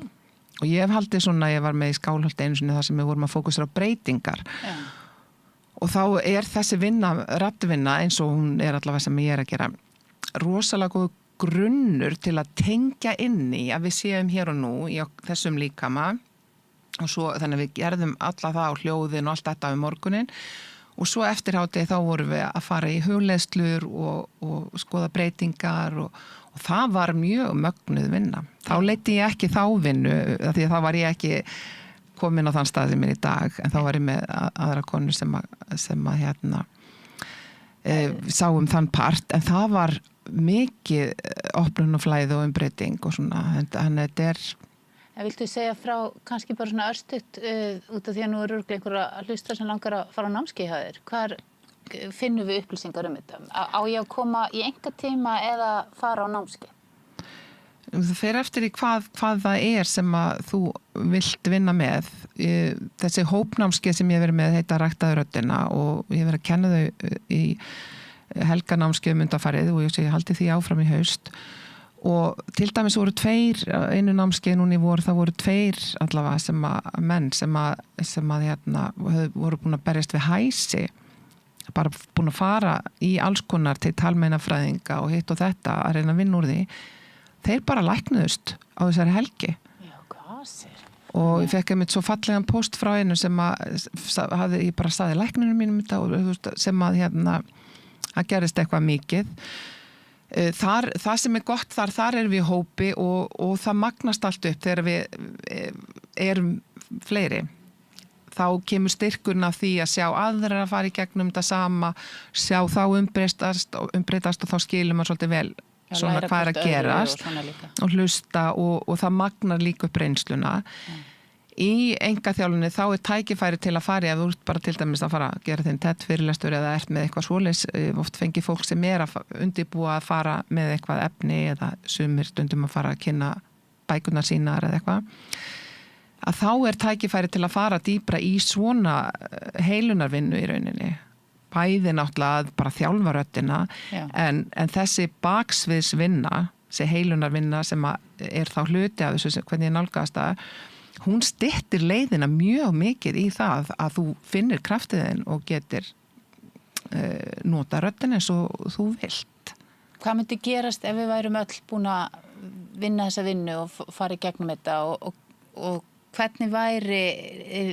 Og ég hef haldið svona, ég var með í Skálholti einu sinni þar sem við vorum að fókusera á breytingar. Ja. Og þá þessi raddvinna eins og hún allavega sem ég að gera rosalega góð grunnur til að tengja inn í að við séum hér og nú í þessum líkama og svo þannig að við gerðum alla það á hljóðin og allt þetta við morgunin og svo eftir hádegi þá vorum við að fara í hugleiðslur og skoða breytingar og það var mjög mögnuð vinna. Þá leiti ég ekki þá vinnu því að þá var ég ekki komin á þann stað sem er í dag en þá var ég með aðra konur sem að sáum þann part en það var mikið opnun og flæði og umbreyting og svona, þannig að þetta er... En viltu segja frá kannski bara svona örstutt út af því að nú örugglega einhverja hlustar sem langar að fara á námskeið hjá þér. Hvar finnum við upplýsingar þetta? Á ég að koma í einkatíma eða fara á námskeið? Það fer eftir í hvað það sem að þú vilt vinna með. Þessi hópnámskeið sem ég hef verið með heita Ræktaðu röddina og ég hef verið að kenna þau í helganámskeið undanfarið og ég haldi því áfram í haust og til dæmis voru einu námskeið núna í vor, það voru allavega menn sem voru búin að berjast við hæsi bara búin að fara í alls konar til talmeinafræðinga og hitt og þetta að reyna að vinna úr því þeir bara læknuðust á þessari helgi. Já, hvað sér? Og ég fekk einmitt svo fallegan post frá einu sem hafði ég bara staði læknunum mínum þetta og sem að að gerist eitthvað mikið. Það sem er gott þar erum við í hópi og það magnast allt upp þegar við erum fleiri. Þá kemur styrkurinn af því að sjá aðra að fara í gegnum þetta sama, sjá þá umbreytast og þá skilur maður svolítið vel svona hvað er að gerast og hlusta og það magnar líka upp reynsluna. Í engaþjálfunni þá er tækifæri til að fara ef þú ert bara til dæmis að fara að gera þinn TED fyrirlestur eða ert með eitthvað svoleiðis oft fengið fólk sem að undirbúa að fara með eitthvað efni eða sumir stundum að fara að kynna bækurnar sínar eða eitthvað að þá er tækifæri til að fara dýpra í svona heilunarvinnu í rauninni bæði náttúrulega að bara þjálfa röddina en þessi baksviðsvinna þessi heilunarvinna sem er þá hluti af þessu hvernig ég nálgast það hún styttir leiðina mjög mikið í það að þú finnir kraftiðinn og getur nota röddina eins og þú vilt. Hvað myndi gerast ef við værum öll búin að vinna þessa vinnu og fara í gegnum þetta og hvernig væri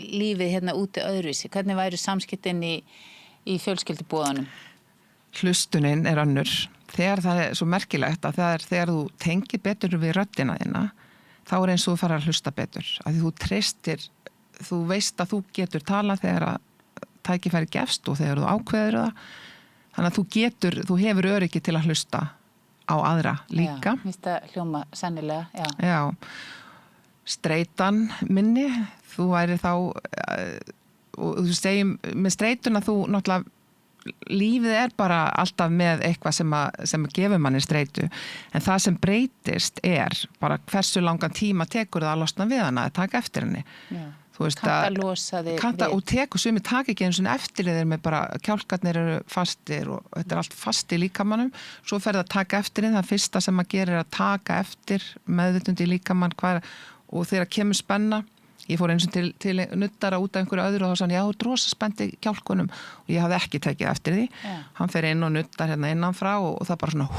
lífið hérna úti öðruvísi? Hvernig væri samskiptin í fjölskyldubúðunum? Hlustunin er önnur. Þegar það er svo merkilegt að það er þegar þú tengir betur við röddina þína þá er eins og þú fara að hlusta betur. Af því þú treystir, þú veist að þú getur tala þegar að tækifæri gefst og þegar þú ákveður það. Þannig að þú hefur öryggi til að hlusta á aðra líka. Já, víst að hljóma sennilega, já. Já, streitan minni, þú væri þá, og þú segjum, með streituna þú náttúrulega lífið bara alltaf með eitthvað sem gefur manni streitu en það sem breytist bara hversu langan tíma tekur það að losna við hana að taka eftir henni þú veist að losa þig og tekur sumi taka ekki eins og eftir þeir með bara kjálkarnir eru fastir og þetta allt fast í líkamannum svo fer það að taka eftir henni það fyrsta sem maður gerir að taka eftir meðvitund í líkamann og þegar kemur spenna ég fór eins og til nuttara út af einhverju öðru og þá sann, já, þú rosa spennt í kjálkunum og ég hafði ekki tekið eftir því. Hann fer inn og nuttar hérna innanfrá og það bara svona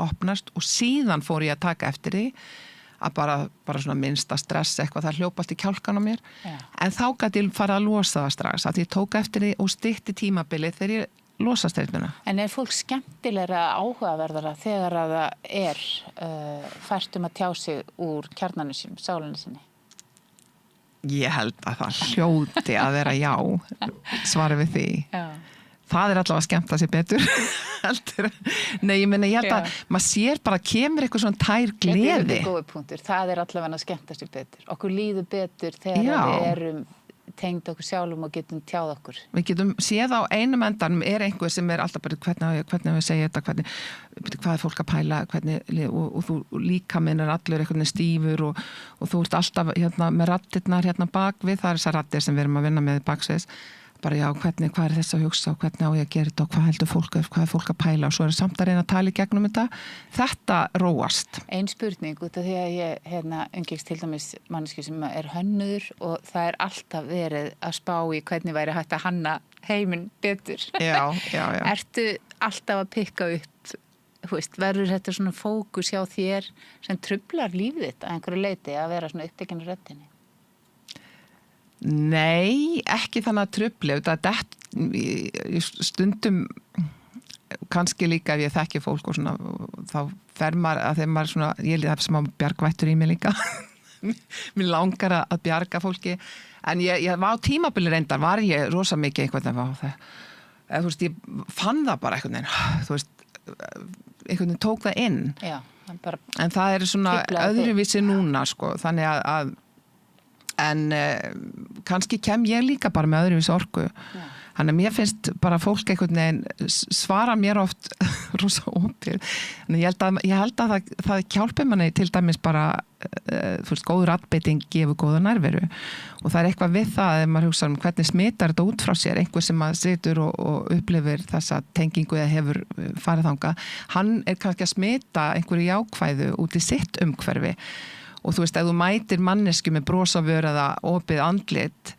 opnast og síðan fór ég að taka eftir því að bara svona minnsta stress eitthvað, það hljópa allt í kjálkan á mér. En þá gæti ég fara að losa það strax, að ég tók eftir því og stytti tímabilið þegar ég losa streituna. En fólk skemmtilegra áhugaverðara þegar að það fært að tjá sig úr kjarnanu sínum, sálinni sinni? Ég held að það hljóti að vera já, svarið við því. Já. Það allavega skemmt að sé betur. Nei, ég held að maður sér bara kemur eitthvað svona tær gleði. Þetta góði punktur. Það allavega að skemmta sér betur. Okkur líður betur þegar við erum tengd okkur sjálfum og getum tjáð okkur. Við getum séð á einum endanum einhver sem alltaf bara hvernig við segja þetta, hvað fólk að pæla, og þú líka minn allur einhvern veginn stífur og þú ert alltaf með rattirnar bak við, það þessar rattir sem við erum að vinna með baksviðs, bara já, hvað þess að hugsa og hvernig á ég að gera þetta og hvað heldur fólk, hvað fólk að pæla og svo samt að reyna að tala í gegnum þetta róast. Ein spurning út af því að ég umgengst til dæmis manneskju sem hönnuður og það alltaf verið að spá í hvernig væri hægt að hanna heiminn betur. Já. Ertu alltaf að pikka upp, verður þetta svona fókus hjá þér sem truflar lífið þitt að einhverju leiti að vera svona uppbyggin á röddinni? Nei, ekki þannig að trufli stundum kannski líka ef ég þekki fólk og svona þá fer maður að þegar maður svona ég líða smá bjargvættur í mig líka mér langar að bjarga fólki en ég var á tímabili reyndar var ég rosa mikið einhvern veginn ég fann það bara einhvern veginn tók það inn en það svona öðruvísi núna þannig að en kannski kem ég líka bara með öðruvísi orku þannig að mér finnst bara fólk einhvern veginn svara mér oft rosa opið en ég held að það hjálpi manni til dæmis bara góður atbeiting gefur góða nærveru og það eitthvað við það ef maður hugsa hvernig smitar þetta út frá sér einhver sem að situr og upplifir þessa tengingu eða hefur farið þangað hann kannski að smita einhverju jákvæðu út í sitt umhverfi og þú veist, ef þú mætir mannesku með bros á vör eða opið andlit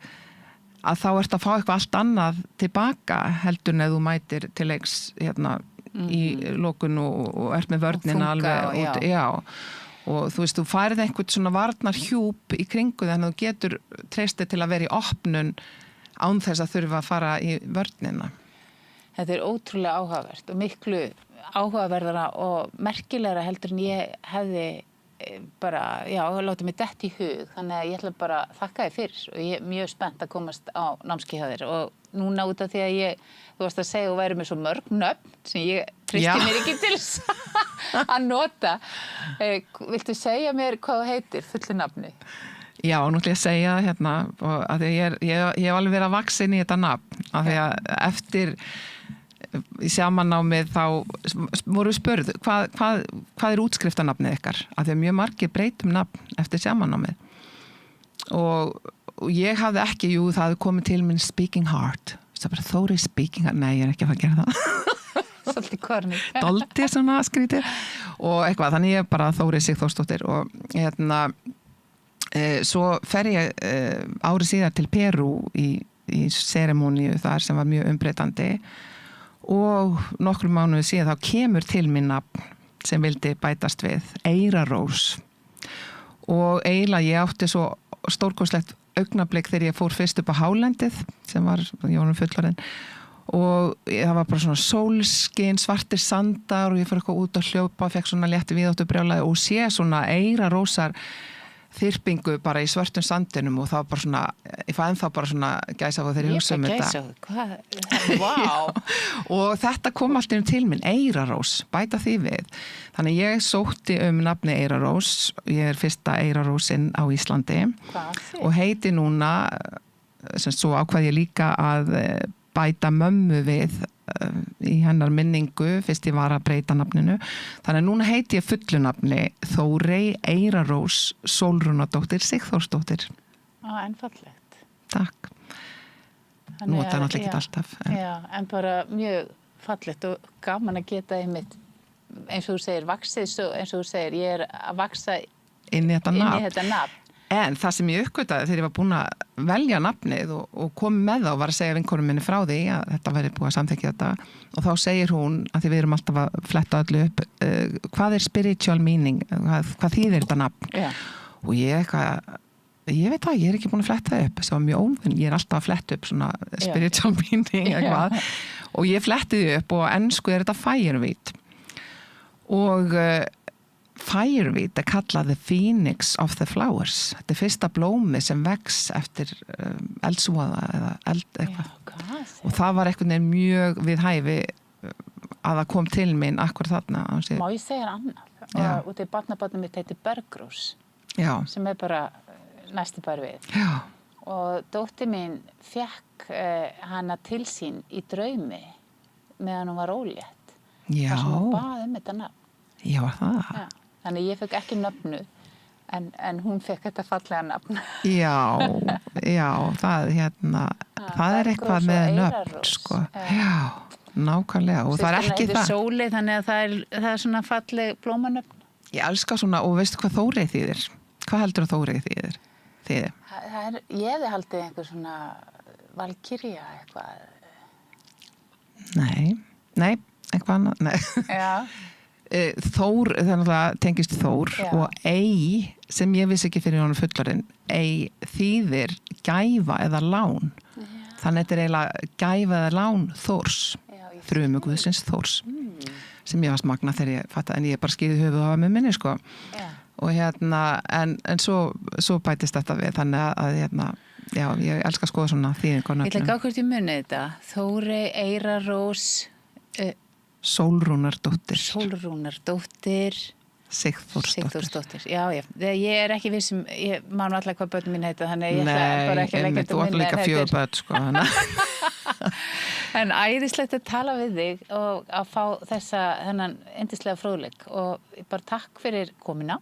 að þá ert að fá eitthvað allt annað tilbaka heldur en ef þú mætir til leiks í lokun og ert með vörnina alveg út, já. Og þú veist, þú færið einhvern svona varnarhjúp í kringu þannig að þú getur treystið til að vera í opnun án þess að þurfa að fara í vörnina. Þetta ótrúlega áhugavert og miklu áhugaverðara og merkilegra heldur en ég hefði bara, já, látið mig dett í hug þannig að ég ætla bara að þakka þér fyrir og ég mjög spennt að komast á námskeið hjá þér og núna út af því að þú varst að segja og væri með svo mörg nöfn sem ég treysti mér ekki til að nota viltu segja mér hvað þú heitir fullu nafni? Já, nú ætla ég að segja að ég hef alveg verið að vaxa inn í þetta nafn af því að eftir í samannámið þá voru spurð hvað útskriftanafnið ykkar af því að mjög margir breytum nafn eftir samannámið og ég hafði ekki, það hafði komið til minn Speaking Heart það bara Þóri Speaking Heart, nei ég ekki að fara að gera það svolítið korni Dálítið svona skrítið og eitthvað, þannig ég bara Þóri Sigþórsdóttir og svo fer ég árið síðar til Perú í seremóníu þar sem var mjög umbreytandi og nokkrum mánuði síðan þá kemur til mín nafn sem vildi bætast við Eyrarós og eiginlega ég átti svo stórkostlegt augnablik þegar ég fór fyrst upp á hálendið sem var Jónum fullorðin og það var bara svona sólskin, svartir sandar og ég fór eitthvað út að hljópa fekk svona létti viðáttubrjálæði og sé svona Eyrarósar þyrpingu bara í svörtum sandinum og það var bara svona, ég fann þá bara svona gæsahúð þegar ég hugsa þetta. Vá! Og þetta kom alltaf til minn, Eyrarós, bæta því við. Þannig ég sótti nafni Eyrarós, ég fyrsta Eyrarósin á Íslandi og heiti núna, sem svo ákvað ég líka að bæta mömmu við í hennar minningu fyrst ég var að breyta nafninu. Þannig að núna heiti ég fullu nafni Þórey Eyrarós Sólrúnardóttir Sigþórsdóttir. En fallegt. Takk. Nú er það náttúrulega ekki alltaf. Já, en bara mjög fallegt og gaman að geta einmitt, eins og þú segir, vaxið, eins og þú segir, ég að vaksa inn í þetta nafn. En það sem ég uppgötaði þegar ég var búin að velja nafnið og komið með það og var að segja vinkonum minni frá því að þetta væri búið að samþykkja þetta og þá segir hún, að því við erum alltaf að fletta öllu upp, hvað er spiritual meaning, hvað þýðir þetta nafn? Yeah. Og ég veit það, ég er ekki búin að fletta það upp, það var mjög óvinn, ég er alltaf að fletta upp svona spiritual meaning eitthvað og ég fletti því upp og á ensku er þetta fireweed og Fireweed er kallað the phoenix of the flowers. Þetta er fyrsta blómi sem vex eftir eldsvoða eða eld eitthvað. Og það var einhvern veginn mjög við hæfi að það kom til mín akkur þarna. Má ég segja annað? Og út í barnabarnum mitt heitir Bergrós. Já. Sem er bara næstu bara við. Já. Og dóttir mín fekk hana til sín í draumi meðan hún var ólétt. Já. Þar sem hún bað þetta nafn. Já, það. Já. Þannig ég fekk ekki nöfnu, en hún fekk þetta fallega nafn. Já, það það er eitthvað með nöfn, sko. Já, nákvæmlega. Og það er ekki það. Sóli, þannig að það er svona falleg blómanöfn. Ég elska svona, og veistu hvað Þórey þýðir? Hvað heldur að Þórey þýðir? Ég hefði haldið einhver svona valkyrja eitthvað. Nei, eitthvað annað. Nei. Já. Þór, þannig að tengist Þór og ei, sem ég vissi ekki fyrir honum fullarinn, ei þýðir gæfa eða lán. Þannig að þetta er eiginlega gæfa eða lán Þórs, frumuguðsins Þórs, sem ég var smagna þegar ég fattaði, en ég bara skýði höfuð á með minni, sko. Og en svo bætist þetta við, þannig að já, ég elska að skoða svona þýðingu á nöfnum. Ég ætla ekki hvort ég muni þetta. Þórey Eyrarós Sólrúnardóttir Sigþórsdóttir. Já, ég er ekki vissum, ég man alltaf hvað börn mín heita, þannig ég ætla bara ekki að leggja þetta þú átt líka 4 börn, sko. En æðislegt að tala við þig og að fá þennan yndislega fróðleik og bara takk fyrir komuna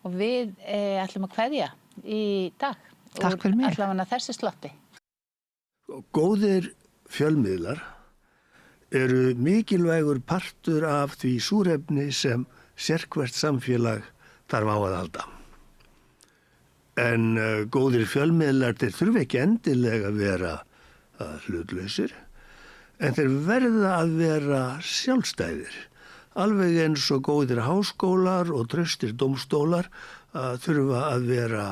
og við ætlum að kveðja í dag. Takk fyrir mig. Ætlum að þessu sloppi. Góðir fjölmiðlar eru mikilvægur partur af því súrefni sem sérhvert samfélag þarf á að halda. En góðir fjölmiðlar, þeir þurfa ekki endilega að vera hlutlausir, en þeir verða að vera sjálfstæðir. Alveg eins og góðir háskólar og traustir dómstólar þurfa að vera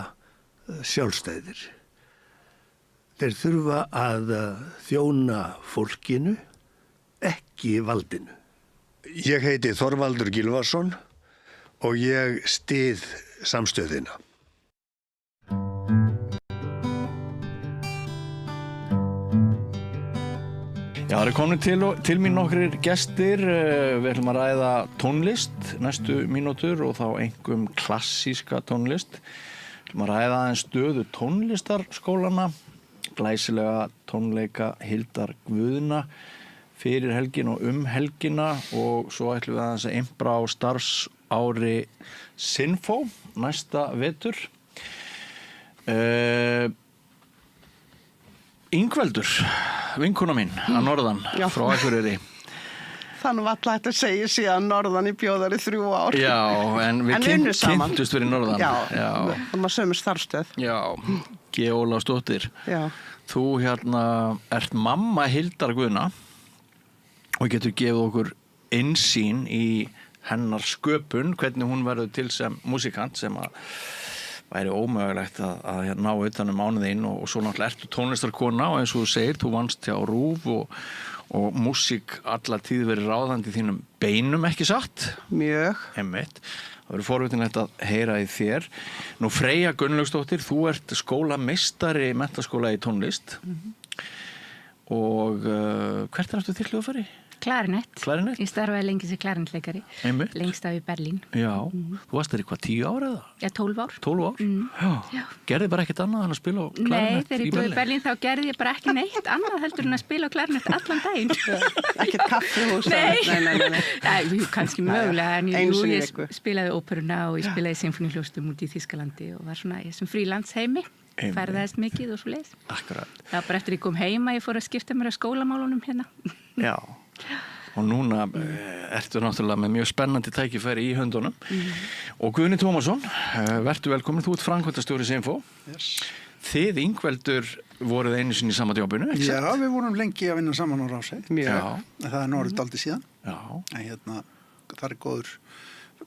sjálfstæðir. Þeir þurfa að þjóna fólkinu, ekki valdinu. Ég heiti Þorvaldur Gylfason og ég styð samstöðina. Já, það eru komin til mín nokkrir gestir. Við ætlum að ræða tónlist næstu mínútur og þá einkum klassíska tónlist. Við ætlum að ræða aðeins stöðu tónlistarskólana, glæsilega tónleika Hildar Guðna fyrir helgin og helgina og svo ætlum við aðeins að impra á starfsári Sinfó næsta vetur. Ingveldur, vinkona mín að norðan frá Akureyri. Þannig var alltaf hægt að segja síðan norðan í bjóðari 3 ár. Já, en við kynntust fyrir norðan. Já, við varum að sömu starfstöð. Já, G. Ólafsdóttir. Já. Þú ert mamma Hildar Guðna og getur gefið okkur innsýn í hennar sköpun, hvernig hún verður til sem músikant sem að væri ómögulegt að ná utan mánuðinn og svo náttúrulega ertu tónlistarkona og eins og þú segir, þú vannst hjá RÚV og músík alla tíð verið ráðandi í þínum beinum, ekki satt? Mjög. Einmitt. Það verður forvitinlegt að heyra í þér. Nú Freyja Gunnlaugsdóttir, þú ert skólameistari menntaskóla í tónlist og hvert ertu til hljóðfæri? klarinett. Klarinett? Ég starfaði lengi sem klarinettleikari. Einmitt. Lengst af í Berlín. Já, þú varst þér eitthvað 10 ára eða? Já, 12 ár. 12 ár? Já. Gerði bara ekkert annað en að spila á klarinett Nei, þegar í ég búið í Berlín þá gerði ég bara ekki neitt annað heldur en að spila á klarinett allan daginn. Ekkert kaffihús? Nei, kannski mögulega, en Einu sinni í ég viku. spilaði óperuna og ég spilaði symfóníuhljóstum út í Þýskalandi og var svona í þessum frílandsheimi. Ferðaðist mikið og svo leið. Akkurat. Það var bara eftir ég kom heima, ég fór að skipta mér á skólamálunum hérna. Já, og núna ertu náttúrulega með mjög spennandi tækifæri í höndunum. Og Guðni Tómasson, vertu velkomin, þú ert framkvæmdastjóri Sinfó. Yes. Þið, Ingveldur, voruð einu sinni í sama djópinu, ekki Já, við vorum lengi að vinna saman á Rás 1. Já. Það er orðið dálítið síðan. Já. En það er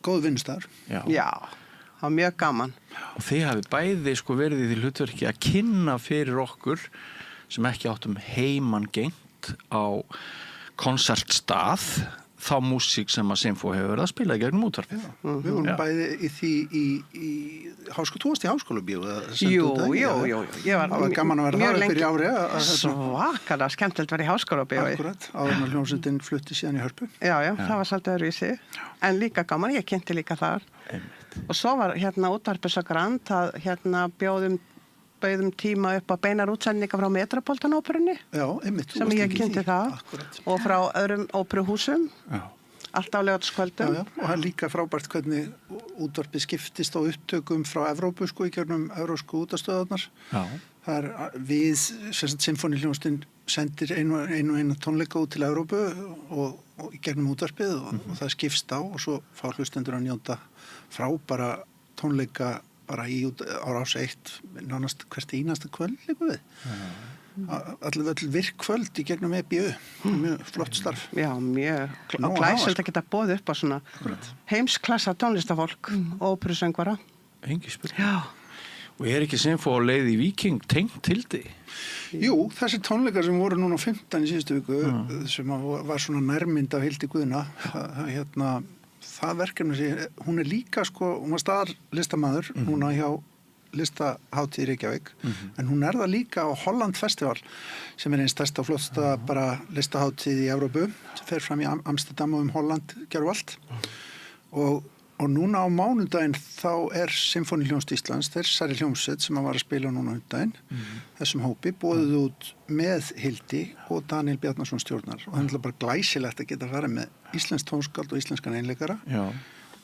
góð vinnustæður. Já, það var mjög gaman. Og þið hafið bæði verið í því hlutverki að kynna fyrir okkur sem ekki áttum heimangengt á konsertstað þá músík sem að Sinfó hefur verið að spila í gegnum útvarpið. Við vorum bæði í því þú varst í háskólabíó. Jú. Það var gaman að vera það fyrir ári. Svakalega skemmtilegt að vera í háskólabíó. Akkurat, áður en hljómsveitin flutti síðan í Hörpu. Já, það var svolítið öðruvísi. En líka gaman, ég kynnti líka þar. Og svo var útvarpið svo grand að bauðum tíma upp á beinar útsendinga frá Metropolitan-óperunni. Já, einmitt. Sem ég kynnti það. Akkurat. Og frá öðrum óperuhúsum. Já. Allt á laugardagskvöldum. Já, og það er líka frábært hvernig útvarpið skiptist á upptökum frá Evrópu, í gegnum evrópsku útastöðarnar. Já. Það við, Sinfóníuhljómsveitin sendir einu tónleika út til Evrópu og í gegnum útvarpið og það skipst á og svo fá hlustendur að njóta frábæra tónleika bara á Rás 1 nánast hvert einasta kvöld líka við. Öll virkkvöld í gegnum EBU. Mjög flott starf. Já, mjög glæsilegt að geta boðið upp á svona heimsklassa tónlistafólk og óperusöngvara. Engi spurning. Já. Og ekki Sinfó á leið í Víking tengt til því? Jú, þessi tónleikar sem voru núna á 15 í síðustu viku sem var svona nærmynd af Hildi Guðna það verkefni hún er líka hún var staðarlistamaður núna hjá listahátíð í Reykjavík en hún er það líka á Holland Festival sem er einn stærsta og flottsta bara listahátíð í Evrópu sem fer fram í Amsterdam og Holland gerðvalt og núna á mánudaginn þá er Sinfóníuhljómsveit Íslands þessari hljómsveit sem var að spila núna undaginn þessum hópi boðið út með Hildi og Daniel Bjarnason stjórnar og það er bara glæsilegt að geta farið með íslenskt tónskáld og íslenskan einleikara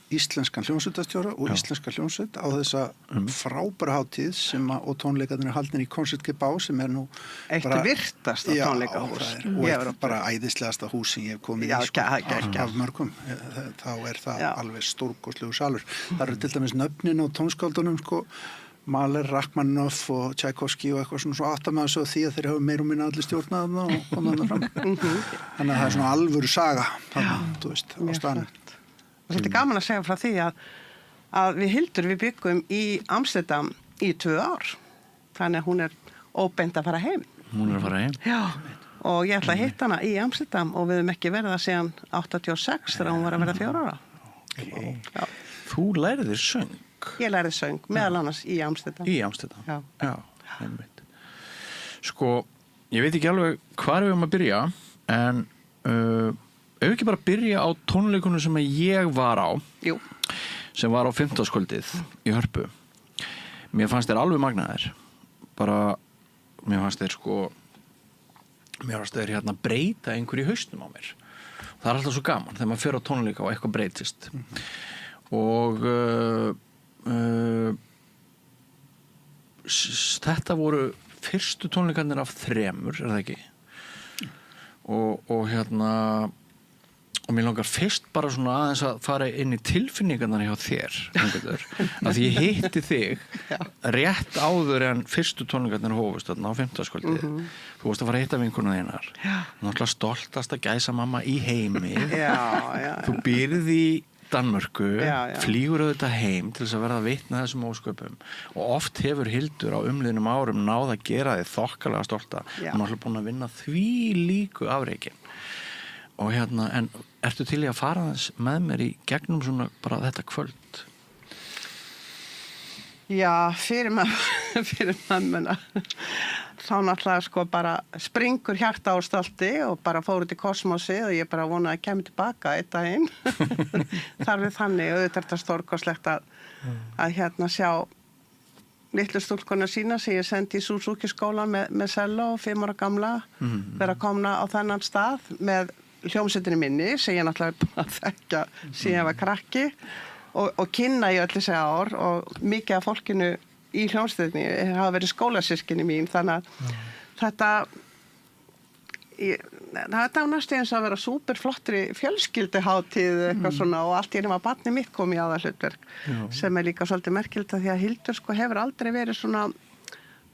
íslenskan hljómsveitastjóra og íslenska hljómsveit á þessa frábæra hátíð og tónleikarnir er haldnir í Koncertgebouw sem er nú eitt virtasta tónleikahús og bara æðislegasta hús sem ég hef komið í af mörgum þá er það alveg stórkostlegu salur það eru til dæmis nöfnin á tónskáldunum Mahler, Rachmaninoff og Tchaikovsky og eitthvað svona svo áttamæðu svo því að þeir hafa meir og minna allir stjórnaðum og komaðum fram þannig að það er svona alvöru saga þú veist, á staðnum Þetta er gaman að segja frá því að við Hildur við byggum í Amsterdam í 2 ár. Þannig að hún er óbeint að fara heim. Hún er að fara heim? Já. Og ég ætla að hitta hana í Amsterdam og við höfum ekki verið það síðan 86 þegar hún var að verða 4 ára. Okay. Þú lærið þér söng? Ég lærið söng, meðal annars í Amsterdam. Í Amsterdam? Já. Einmitt. Ég veit ekki alveg hvar við höfum að byrja en ef ekki bara byrja á tónleikunum sem ég var á sem var á 50-skvöldið í Hörpu mér fannst þeir alveg magnaðir bara mér fannst þeir breyta einhverju í hausnum á mér það er alltaf svo gaman þegar maður fer á tónleika og eitthvað breytist og þetta voru fyrstu tónleikarnir af 3 er það ekki og og mér langar fyrst bara svona aðeins að fara inn í tilfinningarnar hjá þér að því ég hitti þig rétt áður en fyrstu tónleikarnir hófust þarna á 50-skvöldið þú varst að fara að hitta vinkonur þínar náttúrulega stoltasta gæsamamma í heimi þú býrð í Danmörku flýgur auðvitað heim til þess að verða vitna þessum ósköpum og oft hefur Hildur á umliðnum árum náð að gera þig þokkalega stolta hún er alltaf búin að vinna því líku afreikin og en ertu til í að fara þess með mér í gegnum svona bara þetta kvöld? Já, fyrir mömmuna þá náttúrulega sko bara springur hjarta á stolti og bara fór út í kosmosi og ég bara vonaði að kemur tilbaka einn daginn. Þar við þannig, auðvitað er þetta stórkostlegt að hérna sjá litlu stúlkuna sína sem ég sendi í Suzuki-skólan með selló, 5 ára gamla, vera komna á þennan stað með hljómsveitinni minni sem ég náttúrulega búin að þekka síðan ég var krakki og kynna í öll þessi ár og mikið af fólkinu í hljómsveitinni hafa verið skólasystkini mín þannig að þetta var næstu eins að vera súperflottri fjölskylduhátíð eitthvað svona og allt í einu var barnið mitt komið í aðalhlutverk sem líka svolítið merkilegt því að Hildur sko hefur aldrei verið svona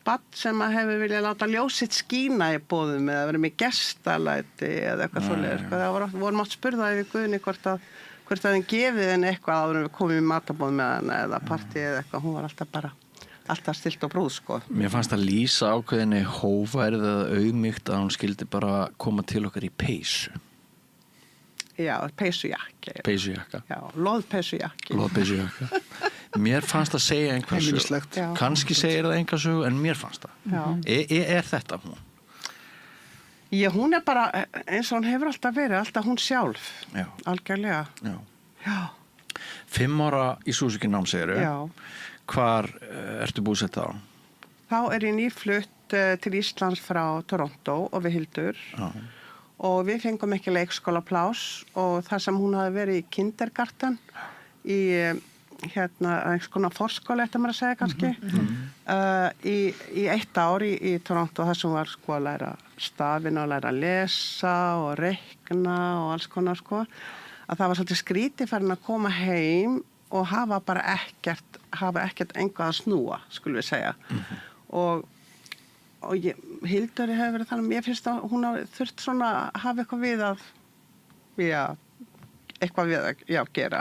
barn sem að hefur viljað láta ljósitt skína í boðum eða verið með gestalæti eða eitthvað svoleiðis sko. Það voru mátt spurða yfir Guðni hvort að þeim gefið henni eitthvað áður en við komum í matabóð með hana eða partí eða eitthvað, hún var alltaf stilt og brúð sko. Mér fannst að lýsa ákveðinni hófærið eða auðmýkt að hún skildi bara koma til okkar í peysu. Já, peysujakki. Peysujakka. Já, loðpeysujakki. Loðpeysujakka. Mér fannst að segja einhver sög. Kannski segir það einhver sög, en mér fannst það. Er þetta hún? Já, hún er bara, eins og hún hefur alltaf verið, alltaf hún sjálf. Já. Algjörlega. Já. 5 ára í Suzuki nám, segirðu? Já. Hvar ertu búsett þá? Þá er ég nýflutt til Íslands frá Toronto og við Hildur. Já. Og við fengum ekki leikskólaplás og þar sem hún hafi verið í kindergarten í einhvers konar forskóla eftir maður að segja kannski í 1 ár í Toronto þar sem var sko að læra stafina og læra að lesa og reikna og alls konar sko að það var svolítið skrítið fyrir að koma heim og hafa ekkert enga að snúa skulum við segja og Hildur hefur verið þannig ég finnst að hún hafi þurft svona að hafa eitthvað við að eitthvað við að gera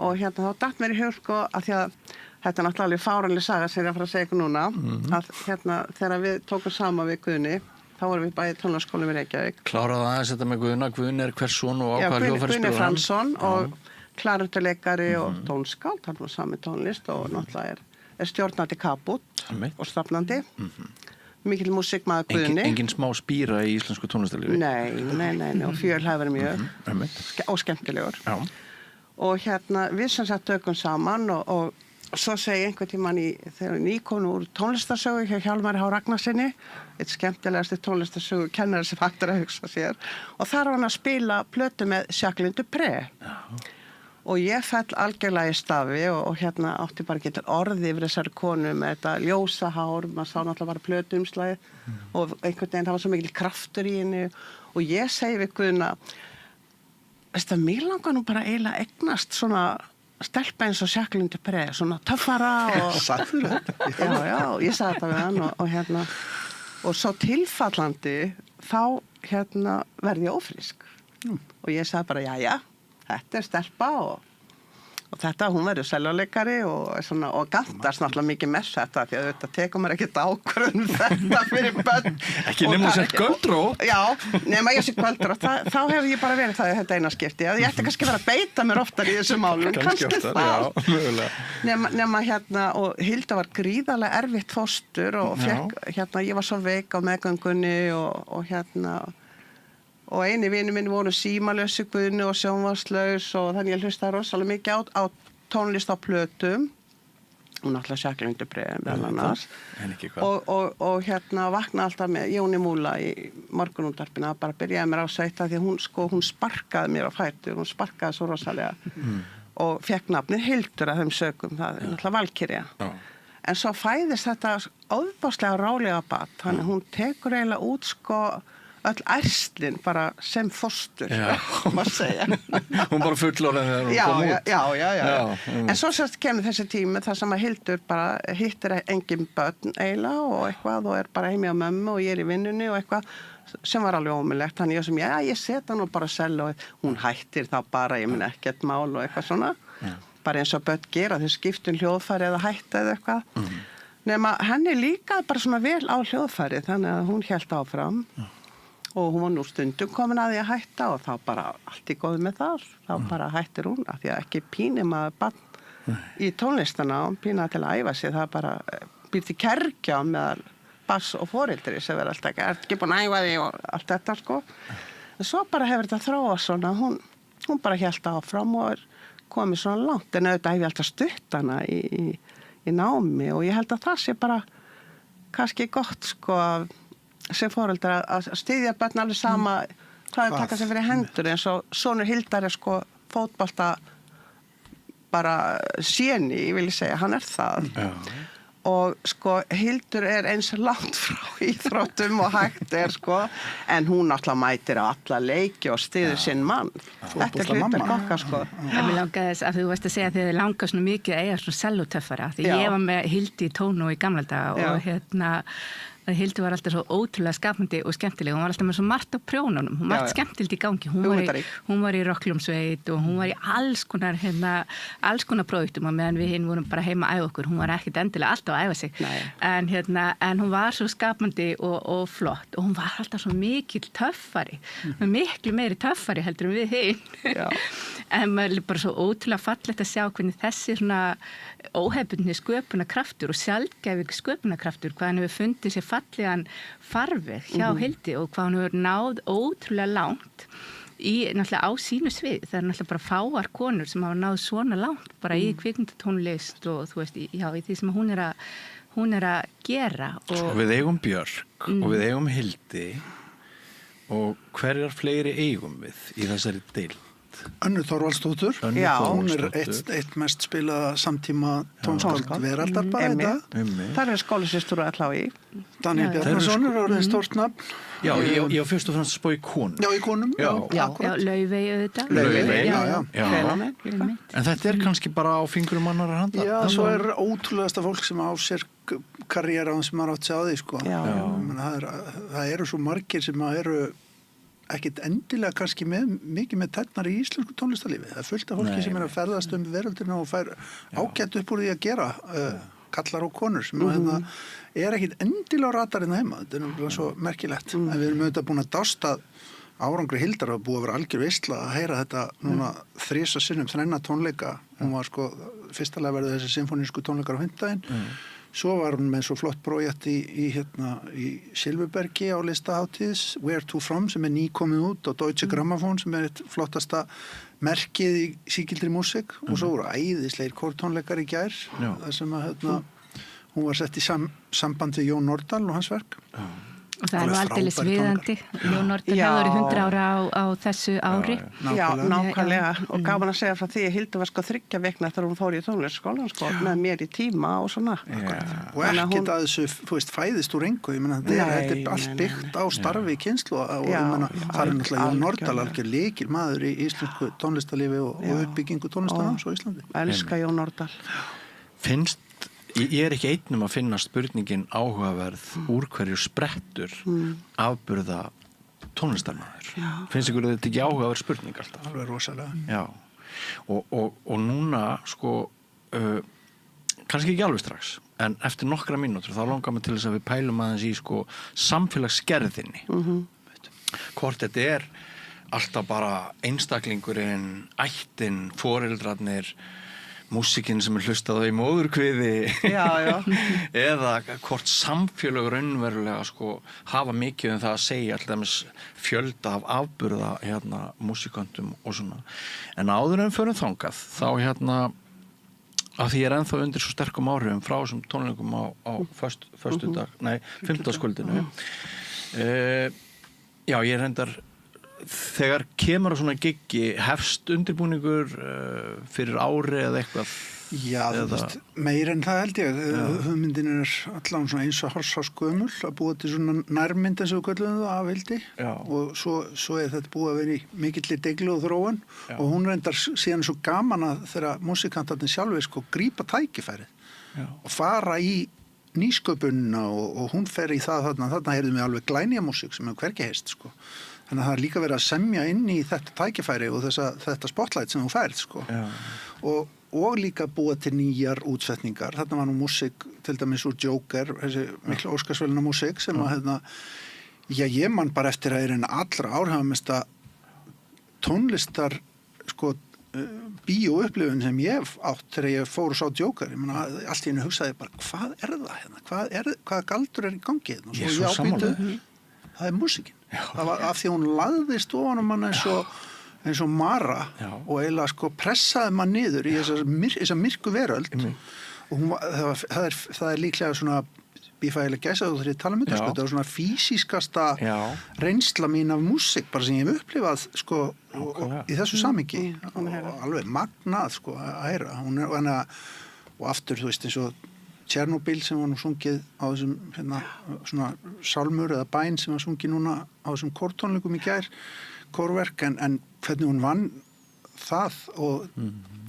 og hérna þá datt mér í hug sko að því að þetta er náttúrulega fáránleg saga sem ég er að fara að segja ykkur núna að hérna þegar við tókum saman við Guðni þá vorum við bæði tónlistarskólanum í Reykjavík. Kláraðu aðeins þetta með Guðna, Guðni er hvers son og á hvaða hljóðfæri Guðni Fransson og klarnettuleikari og tónskáld, hann var sami tónlist og náttúrulega er stjórnandi Kaput og stafnandi. Mikil músikmaður Guðni. Engin smá spýra í íslensku tónlistarlífi? Nei, og fjölhæfur mjög og skemmtilegur. Já. Og hérna, við sem sagt tökum saman og svo segi einhvern tímann þegar nýkonu úr tónlistarsögu hjá Hjálmari H. Ragnarsinni, eitt skemmtilegasti tónlistarsögu kennari sem hægt að hugsa sér, og þar var hann að spila plötu með Jacqueline Dupré. Og ég fell algjörlega í stafi og hérna átti bara ekki til orði yfir þessari konu með þetta ljósa hár, maður sá náttúrulega bara plötuumslagið og einhvern veginn það var svo mikil kraftur í henni og ég segi við Guðna, veist það, mér langar nú bara eiginlega eignast svona stelpa eins og Jacqueline Dupré, svona töffara og... Sagður þetta? Já, ég sagði þetta við hann og hérna, og svo tilfallandi þá hérna verði ég ófrísk og ég sagði bara, já, þetta er stelpa og þetta, hún verður seljuleikari og gantast náttúrulega mikið með þetta því að þetta tekur mér ekkert ákvörðun þetta fyrir börn. Ekki nema sér kvöldró. Já, nema ég sé kvöldró. Þá hefur ég bara verið það í þetta eina skipti. Ég ætti kannski verið að beita mér oftar í þessu málum. Kannski oftar, já, mögulega. Nema hérna, og Hilda var gríðarlega erfitt fóstur og fekk, hérna, ég var svo veik á meðgöngunni og hérna... Og eini vini minn voru símalösi Guðni og sjónvarslaus og þannig ég hlustaði rosalega mikið á tónlist á plötum. Og náttúrulega Jacqueline Dupré meðal annars. Og hérna vakna alltaf með Jóni Múla í morgunútvarpinu að bara byrjaði mér á sveita því hún sparkaði mér á fætur, hún sparkaði svo rosalega og fekk nafnið Hildur að þeim sögum, það er náttúrulega Valkyrja. En svo fæðist þetta ofboðslega rálega barn, þannig hún tekur eiginlega út sko öll ærslinn bara sem fóstur, maður segja. Hún bara fullorðin þegar hún kom út. Já. En svo sérst kemur þessi tími þar sem að Hildur bara hittir engin börn eiginlega og eitthvað og er bara heimi á mömmu og ég er í vinnunni og eitthvað sem var alveg ómulegt. Þannig ég sem, ég seta nú bara selv og hún hættir þá bara, ég minn ekkert mál og eitthvað svona. Bara eins og börn gera, þau skiptum hljóðfæri eða hætta eða eitthvað. Nema henni líka bara svona vel á hljóðfæri þannig að hún hélt áfram. Og hún var nú stundum komin að því að hætta og þá bara allt í góð með það. Þá bara hættir hún af því að ekki pínir maður barn í tónlistana og pína til að æfa sig. Það bara býr til kergja meðal bass og foreldri sem verður alltaf ekki búin að æfa því og allt þetta sko. En svo bara hefur þetta þróast svona, hún bara hélt áfram og komið svona langt, en auðvitað hef ég alltaf stutt hana í námi og ég held að það sé bara kannski gott sko sem foreldrar að styðja börn alveg sama hvað taka sér fyrir hendur, eins og sonur Hildar sko fótbolta bara séni, ég vil segja, hann það. Já. Og sko Hildur eins langt frá íþróttum og hægt sko, en hún alltaf mætir á alla leiki og styður sinn mann. Þetta hlutur kokka sko. Mér langaði þess að þú varst að segja að þið langar svona mikið að eiga svona sellotöffara, því ég var með Hildi í Tónu í gamla daga og að Hildur var alltaf svo ótrúlega skapandi og skemmtileg. Hún var alltaf með svo margt á prjónunum. Hún var alltaf skemmtilegt í gangi. Hún var í rockljómsveit og hún var í alls konar prófum og meðan við hinn vorum bara heima að æfa okkur. Hún var ekkert endilega alltaf að æfa sig. En hún var svo skapandi og flott og hún var alltaf svo mikill töffari. Miklu meiri töffari heldur en við hinn. En maður er bara svo ótrúlega fallegt að sjá hvernig þessi svona óhefbundni sköpunarkraftur og sjaldgæfing sköpunarkraftur, hvað hann hefur fundið sér fallegan farveg hjá Hildi og hvað hann hefur náð ótrúlega langt náttúrulega á sínu svið. Það náttúrulega bara fáar konur sem hafa náð svona langt bara í kvikmyndatónlist og þú veist, í því sem hún er að gera. Og við eigum Björk og við eigum Hildi og hverjar fleiri eigum við í þessari deild? Önnu Þorvaldsdóttur, hún eitt mest spilaða samtíma tónskáld veraldar bara þetta. Það skólasystur og LHÍ. Daniel Bjarnason orðið stórt nafn. Já, ég var fyrst og fremst að spá í konum. Já, í konum, Laufey auðvitað. Laufey, já. En þetta kannski bara á fingrum annarra handa. Já, svo ótrúlegasta fólk sem á sér karriéra sem maður átt sig á því, sko. Það eru svo margir sem eru ekkit endilega kannski mikið með tærnar í íslensku tónlistarlífi. Það fullt af fólki sem að ferðast veröldina og fær ágætt upp úr því að gera kallar og konur sem ekkit endilega á radarinn heima. Þetta er svo merkilegt. En við erum auðvitað búin að dásta árangri Hildar og búið að vera algjör veisla að heyra þetta núna 3 sinnum þrenna tónleika. Hún var sko fyrstalega verið þessi symfónísku tónleikar á fimmtudaginn. Svo var hún með svo flott prójekt í Silfurbergi á listaháttíðis, Where to From, sem nýkomið út og Deutsche Grammophon sem eitt flottasta merkið í sígildri músík og svo voru æðislegir kórtónleikar í gær þar sem hún var sett í samband við Jón Nordal og hans verk. Og það er aldeilis viðandi. Jón Nordal hafði 100 ára á þessu ári. Já, nákvæmlega. Og gaman að segja frá því að Hildur var 3 vikna eftir að hún fór í tónlistarskólann með mér í tíma og svona. Og ekkert að þessu, þú veist, fæðist úr engu. Ég meina, þetta er allt byggt á starfi kynslu og ég meina, það er náttúrulega Jón Nordal algjör lykil maður í íslensku tónlistarlífi og uppbyggingu tónlistarnáms á Íslandi. Elska Jón Nordal. Ég ekki einnum að finna spurningin áhugaverð úr hverju sprettur afburða tónlistarmaður. Finnst ykkur þetta ekki áhugaverð spurning alltaf? Alveg rosalega. Já. Og núna, sko, kannski ekki alveg strax, en eftir nokkra mínútur þá langar mig til þess að við pælum aðeins í, sko, samfélagsgerðinni. Hvort þetta alltaf bara einstaklingurinn, ættin, foreldrarnir, músíkin sem hlustað á í móðurkviði eða hvort samfélög raunverulega sko hafa mikið það að segja alltaf fjölda af afburða músíkantum og svona. En áður en förum þangað þá að því ég ennþá undir svo sterkum áhrifum frá þessum tónleikum á fimmtudagskvöldinu. Já, ég reyndar þegar kemur á svona giggi hefst undirbúningur fyrir ári eða eitthvað? Já, þú veist, meir en það held ég. Hugmyndin allan svona eins og horsásgömmul að búa til svona nærmynd eins og við köllum það af Hildi og svo þetta búið að vera í mikilli deiglu og þróun og hún reyndar síðan svo gaman að þegar músíkantarnir sjálfur sko grípa tækifærið og fara í nýsköpunina og hún fer í það þarna heyrðum við alveg glænýja músík sem hefur hvergi heyrst sko. Þannig að það líka verið að semja inn í þetta tækifæri og þetta spotlight sem þú færð sko. Og líka búa til nýjar útsetningar. Þarna var nú músík til dæmis úr Joker, þessi miklu Óskarsverðlauna músík sem að ég man bara eftir að allra áhrifamesta tónlistar sko bíóupplifun sem ég hef átt þegar ég fór og sá Joker. Ég meina, allt í hennu hugsaði bara, hvað er það hérna? Hvaða galdur er í gangi hérna? Og Ég er svo svo sammála. það er músíkin. Það var af því að hún lagðist ofan á mann eins og Mara og eiginlega sko pressaði mann niður í þessa myrku veröld og það er líklega svona bífægilega gæsað og þegar ég tala um þetta, sko, þetta var svona físískasta reynsla mín af músík bara sem ég hef upplifað sko í þessu samhengi og alveg magnað sko að heyra og aftur þú veist eins og Tjernobyl sem var nú sungið á þessum svona sálmur eða bæn sem var sungið núna á þessum kórtónleikum í gær, kórverk en hvernig hún vann það og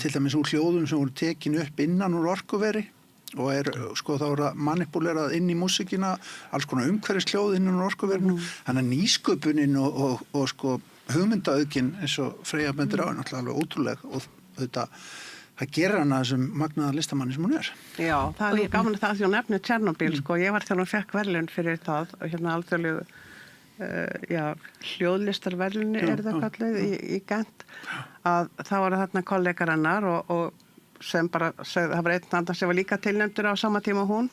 til dæmis úr hljóðum sem voru tekin upp innan úr orkuveri og sko þá það manipulerað inn í músíkina alls konar umhverfishljóð innan úr orkuverinu þannig að nýsköpunin og sko hugmyndaauðgin eins og Freyja bendir á er náttúrulega alveg ótrúleg og það gerir hana þessum magnaða listamanni sem hún er. Já, það er gaman það að því að nefna Tjernobyl, sko, ég var þegar hún fekk verðlaun fyrir það, alþjóðlegu hljóðlistarverðlauni er það kallið í Gent, að það voru þarna kollegar hennar og sem bara, það var einn andan sem var líka tilnefndur á sama tíma og hún,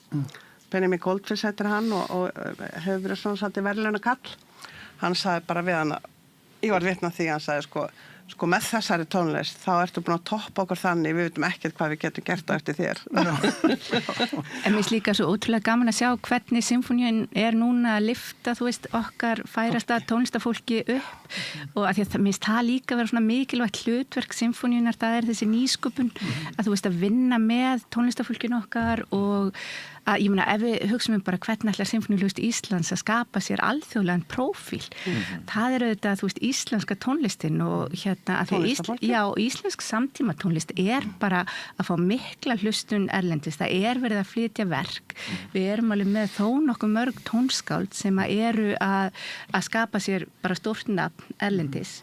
Benjamin Goldfish heitir hann og hefur verið svona svolítið verðlauna kall, hann sagði bara við hann, ég var vitna því, hann sagði sko með þessari tónlist þá ertu búin að toppa okkur þannig við veitum ekkert hvað við getum gert á eftir þér En mér líka svo ótrúlega gaman að sjá hvernig symfóníun er núna að lyfta, þú veist, okkar færasta tónlistafólki upp og að því að mér það líka vera svona mikilvægt hlutverk symfóníunar, það er þessi nýsköpun að þú veist að vinna með tónlistafólkinu okkar og að ég meina ef við hugsaum bara hvernig ætlar Sinfóníuhljómsveit Íslands að skapa sér alþjóðlegan prófíl það er auðvitað, þú veist, íslenska tónlistin og að því íslensk samtíma tónlist er bara að fá mikla hlustun erlendis, það er verið að flytja verk við erum alveg með þó nokkuð mörg tónskáld sem eru að skapa sér bara stórt nafn erlendis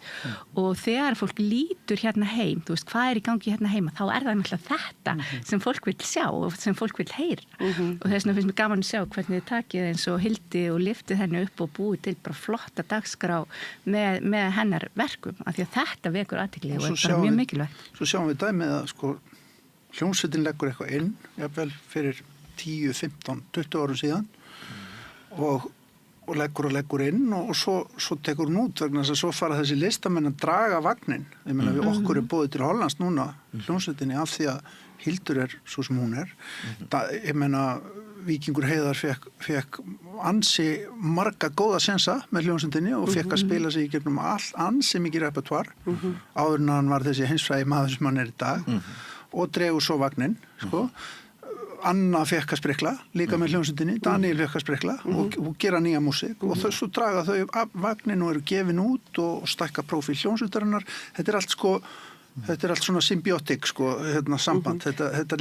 og þegar fólk lítur hérna heim, þú veist, hvað er í gangi hérna heima, þá er það náttúrulega þetta sem fólk vil sjá og sem fólk vil heyra og þess vegna finnst mér gaman að sjá hvernig þið takið eins og Hildi og liftið henni upp og búið til bara flotta dagskrá með hennar verkum af því að þetta vekur athygli og er bara mjög mikilvægt. Svo sjáum við dæmið að sko hljómsveitin leggur eitthvað inn jafnvel fyrir 10, 15, 20 árum síðan og leggur inn og svo tekur hún út vegna þess að svo fara þessi listamenn að draga vagnin. Ég meina við okkur búið til Hollands núna hljómsveitinni af því að Hildur er svo sem hún er. Ég meina Víkingur Heiðar fekk ansi marga góða sensa með hljómsveitinni og fekk að spila sig í gegnum ansi mikið repertoár áður en hann var þessi heimsfrægi maður sem hann er í dag og dregur svo vagnin, sko. Anna fekk að sprikla, líka með hljómsveitinni, Daniel fekk að sprikla og gera nýja músík og svo draga þau af vagnin og eru gefin út og stækka prófíl hljómsveitarinnar. Þetta er allt sko þetta er allt svona symbiotik sko, samband, þetta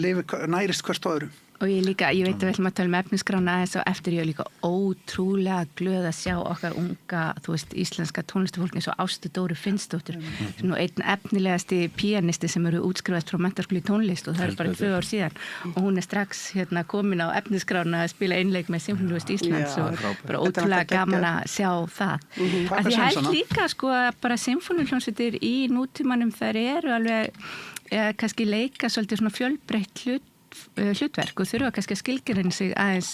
nærist hvert á öðru. Og ég veit að við ætlum að tala efnisgrána aðeins og eftir ég líka ótrúlega glöð að sjá okkar unga, þú veist, íslenska tónlistafólk eins og Ástu Dóru Finnsdóttur sem nú einn efnilegasti píanisti sem eru útskrifast frá menntaskóla í tónlist og það er bara 2 ár síðan og hún er strax komin á efnisgrána að spila einleik með Sinfóníuhljómsveit Íslands og bara ótrúlega gaman að sjá það. Að ég held líka sko að bara Sinfóníuhljómsveitir í nútímanum þær eru alveg kannski leika svolítið svona fjölbreytt hlutverk og þurfa kannski að skilgreina sig aðeins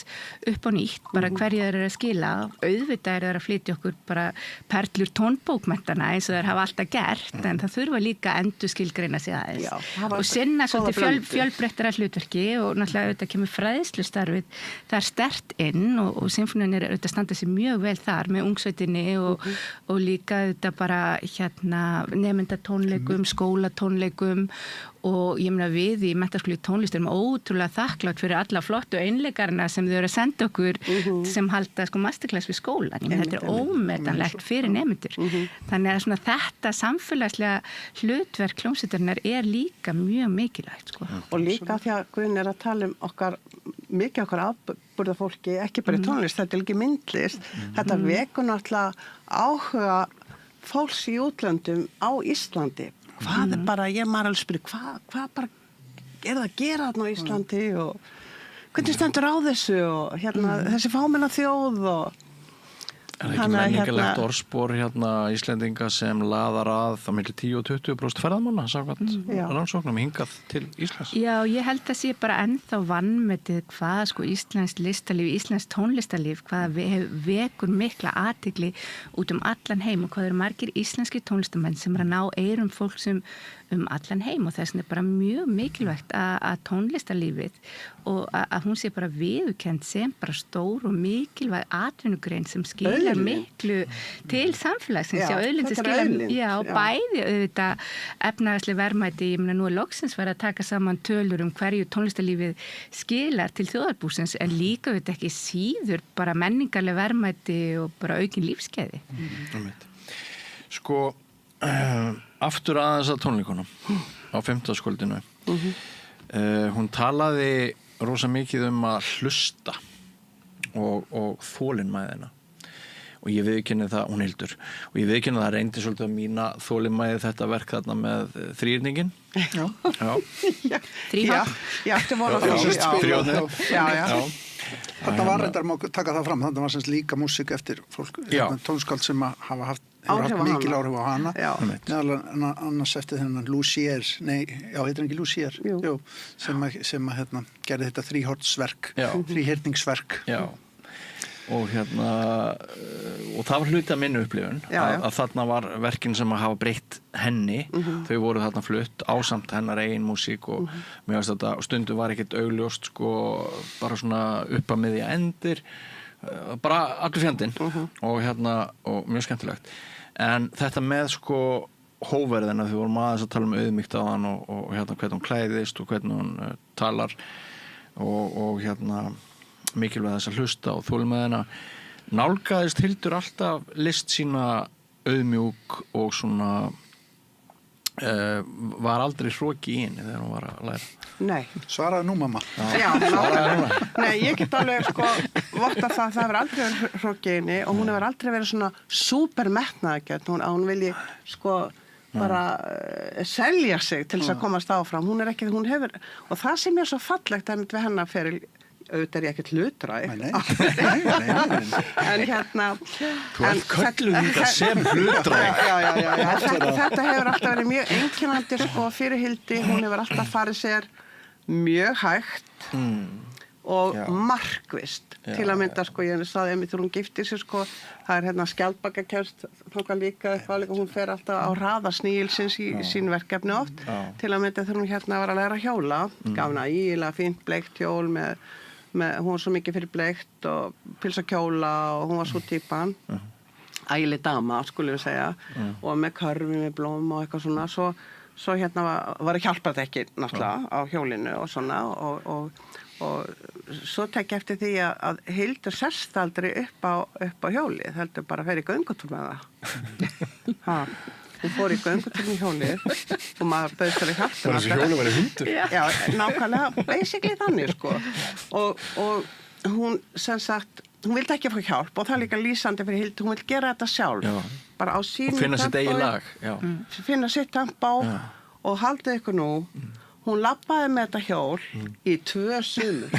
upp á nýtt, bara hverju þeir eru að skila auðvitað eru þeir að flytja okkur bara perlur tónbókmentana eins og þeir hafa alltaf gert, en það þurfa líka að endur skilgreina sig aðeins og sinna svolítið fjölbreyttara hlutverki og náttúrulega auðvitað kemur fræðslustarfið þar sterkt inn og Sinfónían er auðvitað standa sig mjög vel þar með ungsveitinni og líka auðvitað bara nemendatónleikum, skólatónleikum og ég meina við í menntaskóla í tónlist erum ótrúlega þakklátt fyrir alla flottu einleikarna sem þau eru að senda okkur sem halda sko masterclass við skólan. Ég meina þetta er ómetanlegt fyrir nemendur. Þannig að svona þetta samfélagslega hlutverk hljómsveitarinnar er líka mjög mikilvægt sko. Og líka því að Guðni er að tala um mikið okkar afburðafólki, ekki bara í tónlist, þetta er ekki myndlist. Þetta vekur náttúrulega áhuga fólks í útlöndum á Íslandi. Hvað er bara, ég maður alveg spyrir, hvað bara er það að gera þarna á Íslandi og hvernig stendur á þessu og þessi fámenna þjóð og Er það ekki menningarlegt orðspor hérna Íslendinga sem laðar að milli 10 og 20% ferðamanna samkvæmt rannsóknum hingað til Íslands? Já, ég held að sé bara ennþá vanmetið hvað sko íslenskt listalíf, íslenskt tónlistarlíf, hvað vekur mikla athygli út allan heim og hvað eru margir íslenski tónlistamenn sem að ná eyrum fólk sem allan heim og þess vegna er bara mjög mikilvægt að tónlistarlífið og að hún sé bara viðurkennd sem bara stór og mikilvæg atvinnugrein sem skilar miklu til samfélagsins. Já, auðlindi skilar, já, bæði auðvitað efnahagsleg verðmæti, ég meina nú loksins verið að taka saman tölur hverju tónlistarlífið skilar til þjóðarbúsins en líka auðvitað ekki síður bara menningarleg verðmæti og bara aukin lífskeiði. Sko, aftur aðeins að tónleikunum á 5. skvöldinu. Hún talaði rosa mikið að hlusta og þolinmæðina og ég viðurkenni það, hún Hildur og ég viðurkenni það reyndi svolítið að mína þolinmæði þetta verk þarna með þrýrningin. Já. Ég ætti vona Þrjóðnið. Já. Þetta var reyndar, má taka það fram, þetta var semst líka músík eftir fólk, tónskáld sem hafa haft mikil áhrif á hana, meðal annars eftir þennan Lucier, heitir ekki Lucier, sem gerði þetta þríhyrningsverk. Já. Og og það var hluti af minni upplifun að þarna var verkin sem að hafa breytt henni, þau voru þarna flutt ásamt hennar eigin músík og mér finnst þetta stundum var ekkert augljóst sko bara svona upp að miðja endir bara allur fjandinn og mjög skemmtilegt en þetta með sko hóverðina þau vorum aðeins að tala auðmýkt á hann og hvernig hún klæðist og hvernig hún talar og mikilvæg þess að hlusta og þolinmæðina nálgaðist Hildur alltaf list sína auðmjúk og svona var aldrei hroki í henni þegar hún var að læra. Nei. Svaraði nú mamma. Já, nei, ég get alveg sko votta það hefur aldrei verið hroki í henni og hún hefur aldrei verið svona supermetnaðargjörn, hún vilji sko bara selja sig til þess að komast áfram. Hún hefur, og það sem er svo fallegt einmitt við hennar feril auðvitað er ég ekkert hlutdræg. Nei. En Þú ert kölluð þetta sem hlutdræg. Já. Þetta hefur alltaf verið mjög einkennandi sko fyrir Hildi. Hún hefur alltaf farið sér mjög hægt og markvisst. Til að mynda sko, ég sagði einmitt þegar hún giftir sig sko, það er skjaldbakakennsla þangað líka eitthvað líka, hún fer alltaf á hraða sníilsins í sín verkefni oft. Til að mynda þegar hún var að læra að hjóla, gaf hana ígilega fínt bleikt hjól hún var svo mikið fyrir bleikt og pilsakjóla og hún var svo típan ægileg dama, skulum við segja og með körfi, með blóm og eitthvað svona svo var hjálpað ekki náttúrulega á hjólinu og svona og svo tek ég eftir því að Hildur sest aldrei upp á hjólið, heldur bara að fer í göngutúr með það hún fór í göngutúr með hjólið og maður bauðst að hjálpa bara þessi hjólið væri hundur já, nákvæmlega, basically þannig sko og hún sem sagt hún vildi ekki fá hjálp og það er líka lýsandi fyrir Hildur, hún vil gera þetta sjálf bara á sínu og finna sitt eigin lag finna sitt tempó og haldið ykkur nú hún labbaði með þetta hjól í 2 sumur.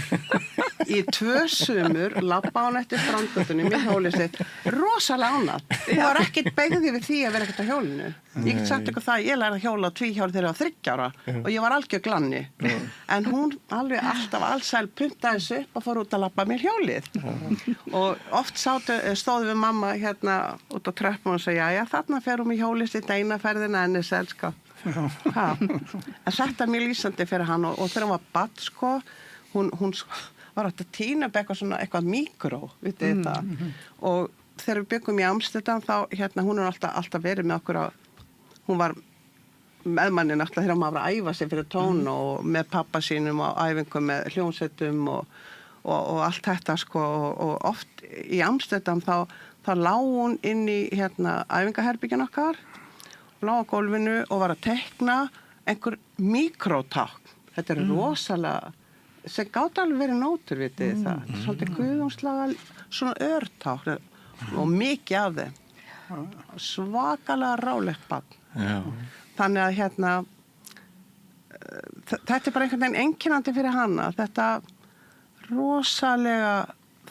Í 2 sumur labbaði hún eftir strandgötunni með hjólið sitt, rosalega ánægð. Hún var ekkert beygð yfir því að vera ekkert á hjólinu. Ég get sagt ykkur það, ég lærði að hjóla tvíhjóli þegar ég var 30 ára og ég var algjör glanni. En hún alveg alltaf allsæl puntaði þessu upp og fór út að labba með hjólið. Og oft stóðu við mamma út á tröppum og segja, já þarna fer hún með hjólið sitt eina ferðina enni selskap. En þetta er mjög lýsandi fyrir hann og þegar hún var barn sko, hún var átt að tína upp eitthvað mikró, vitið það og þegar við byggum í Amsterdam þá hún er alltaf verið með okkur hún var með manni náttúrulega þegar maður var að æfa sig fyrir tón og með pappa sínum og æfingum með hljómsveitum og allt þetta sko og oft í Amsterdam þá lá hún inn í æfingaherbyggin okkar lá á gólfinu og var að teikna einhver mikrótákn. Þetta er rosalega, sem gátt alveg verið nótur, vitið það. Svolítið guðumslaga, svona örtákn og mikið af þeim. Svakalega rálegt barn. Þannig að þetta er bara einhvern veginn einkennandi fyrir hana. Þetta rosalega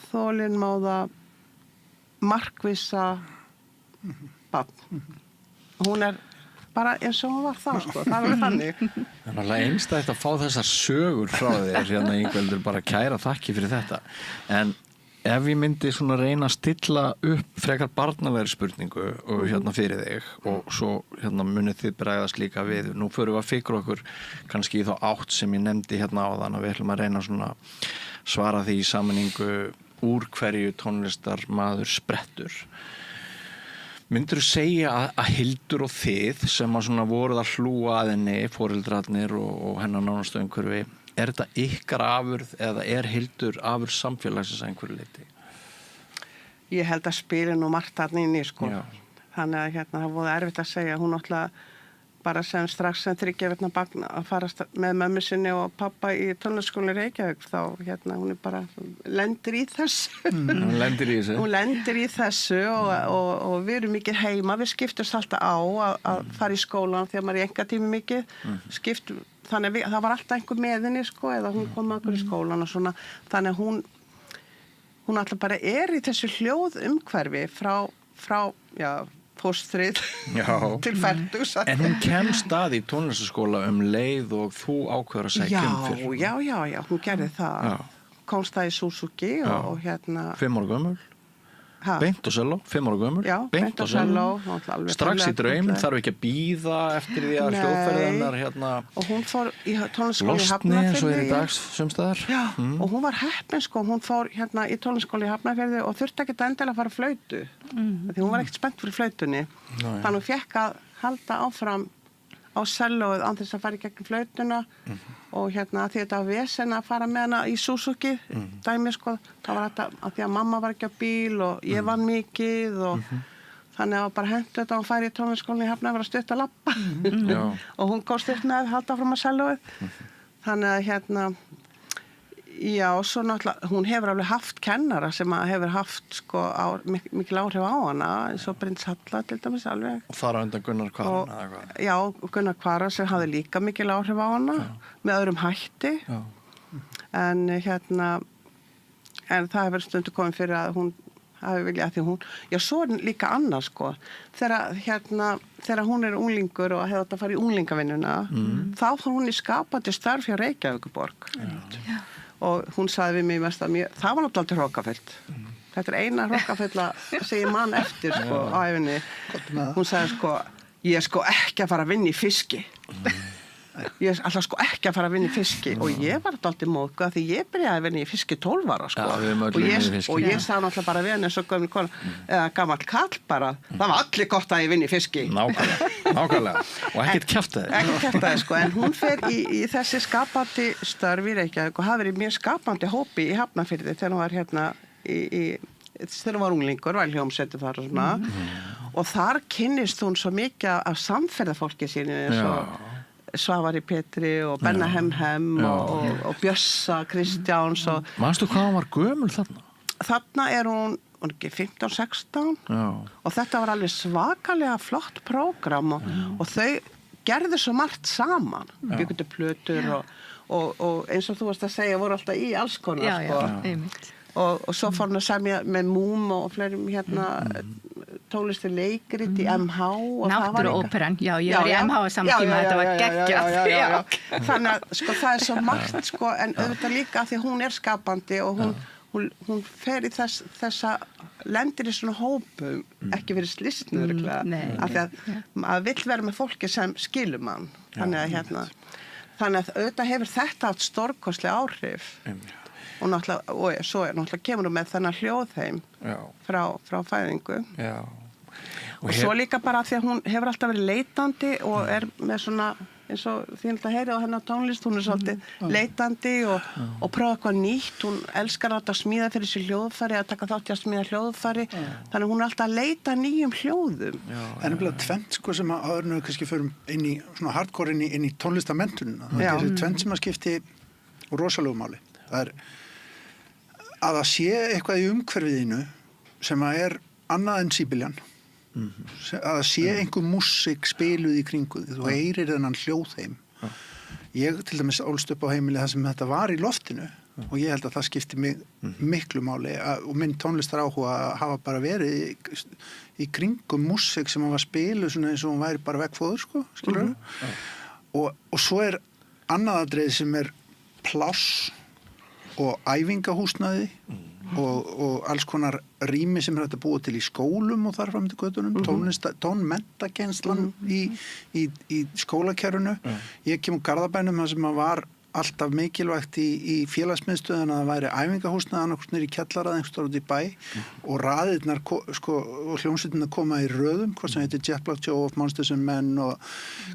þolinmáða markvissa barn. Hún bara eins og hún var þá, sko. Það alveg þannig. Það alveg einstætt að fá þessar sögur frá þér, hérna Ingveldur, bara kæra þakki fyrir þetta. En ef ég myndi svona reyna að stilla upp frekar barnalegri spurningu og hérna fyrir þig og svo hérna munið þið bregðast líka við. Nú förum við að fikra okkur kannski í þá átt sem ég nefndi hérna áðan og við ætlum að reyna svona svara því í sammenningu úr hverju tónlistarmaður sprettur. Myndirðu segja að Hildur og þið sem að svona voruð að hlúa að henni, foreldrarnir og hennar nánustu umhverfi, þetta ykkar afurð eða Hildur afurð samfélagsins að einhverju leyti? Ég held að spila nú margt þarna inni, sko. Já. Þannig að hérna, það voru erfitt að segja. Hún náttúrulega bara sem strax sem 3 vikna barn að fara með mömmu sinni og pappa í tónlistarskólanum í Reykjavík, þá hérna hún bara lendir í þessu. Hún lendir í þessu. Hún lendir í þessu og við erum mikið heima, við skiptumst alltaf á að fara í skólan þegar maður er í engatími mikið, skiptum, þannig að það var alltaf einhver með henni, sko, eða hún kom með okkur í skólan og svona, þannig að hún alltaf bara í þessu hljóð umhverfi frá fóstrið til fertugs. En hún kemst að í tónlistarskóla leið og þú ákveður að segja fyrir. Já, hún gerði það. Komst það í Suzuki og hérna... 5 ára gömul. Beint og selló, 5 ára gömul. Já, beint og selló. Strax í draum, þarf ekki að bíða eftir því að hljóðferðinnar hérna... Og hún fór í tónlistarskóla í Hafnarfirði. Lostni eins og í dags sumstaðar. Já, og hún var heppin, sko. Hún fór hérna í tónlistarskóla í Hafnarfirði og þurfti ekki endilega að fara flautu. Því hún var ekkert spennt fyrir flautunni. Þannig hún fekk að halda áfram á sellóið án þess að fara í gegnum flautuna og hérna því þetta var vesen að fara með hana í Suzuki dæmi, sko, það var þetta að því að mamma var ekki á bíl og ég vann mikið og þannig að bara hentu þetta og hún færi í tónlistarskólanum í Hafnarfirði að vera stutt að labba og hún kom stutt með að halda áfram á sellóið þannig að hérna já, svo náttúrulega, hún hefur alveg haft kennara sem hefur haft sko mikil áhrif á hana, eins og Bryndís Halla til dæmis alveg. Og þar á undan Gunnar Kvaran eða hvað? Já, Gunnar Kvaran sem hafði líka mikil áhrif á hana, með öðrum hætti. Já. En hérna, en það hefur stundu komið fyrir að hún hafi viljað því hún, já, svo líka annars sko, þegar hún unglingur og hefði átt að fara í unglingavinnuna, þá fór hún í skapandi starf hjá Reykjavíkurborg. Já. Og hún sagði við mig mest að það var náttúrulega hrokkafullt. Þetta eina hrokkafullla sem ég man eftir sko á æfinni. Hún sagði sko, ég sko ekki að fara að vinna í fiski. Ég ætla sko ekki að fara að vinna í fiski og ég var dálítið móðguð því ég byrjaði að vinna í fiski 12 ára sko. Og ég sagði náttúrulega bara við henni eins og gömul kona, eða gamall kall bara, það var allir gott að ég vinna í fiski. Nákvæmlega. Og ekkert kjaftaði. Ekkert kjaftaði sko, en hún fer í þessi skapandi störf í Reykjavík og hafi verið mjög skapandi hópi í Hafnarfirði þegar hún var hérna þegar hún var unglingur, var hljómsveitur þar og svona og þar kynnist hún svo mikið af samferðafólki sínu eins og Svavari Petri og Benna Hemhem og Bjössa Kristjáns og... Manstu hvað hún var gömul þarna? Þarna hún ekki 15-16 og þetta var alveg svakalega flott prógram og þau gerðu svo margt saman, byggjum plötur og eins og þú varst að segja voru alltaf í alls konar sko. Og svo fór hún að semja með Múm og fleirum hérna tónlistir leikrit í MH Náttúruóperan, já, ég var í MH á saman tíma, þetta var geggjað. Þannig að sko það svo margt sko, en auðvitað líka því hún skapandi og hún fer í þessa lendir í svona hópum, ekki verið slistnur af því að maður vill vera með fólki sem skilur mann þannig að auðvitað hefur þetta haft stórkostleg áhrif og svo náttúrulega kemur hún með þennan hljóðheim frá fæðingu og svo líka bara því að hún hefur alltaf verið leitandi og með svona eins og þín að heyra á hennar tónlist hún svolítið leitandi og prófa eitthvað nýtt, hún elskar alltaf að smíða fyrir sér hljóðfæri, að taka þátt í að smíða hljóðfæri þannig hún alltaf að leita nýjum hljóðum. Það nefnilega tvennt sko sem að áður kannski förum inn í svona hardcore inn í tónlistamenntunina, það tvennt sem að skipti rosalegu máli. Það að það sé eitthvað í umhverfiðinu sem að annað en síbyljan að það sé einhver músík spiluð í kringu því þú heyrir þennan hljóðheim ég til dæmis ólst upp á heimili þar sem þetta var í loftinu og ég held að það skipti mig miklu máli og minn tónlistar áhuga hafa bara verið í kringum músík sem var spiluð svona eins og hún væri bara veggfóður sko, skilur og svo annað atriði sem pláss og æfingahúsnæði og alls konar rými sem hægt að búa til í skólum og þar fram til götunum, tónmenntakenslan í skólakerfinu. Ég kem úr Garðabænum þar sem var alltaf mikilvægt í félagsmiðstöðin að það væri æfingahúsnæði annarkvort niður í kjallara einhvers staðar út í bæ og raðirnar og hljómsveitirnar koma í röðum, hvort sem heitir Jet Black Joe of Monsters and Men og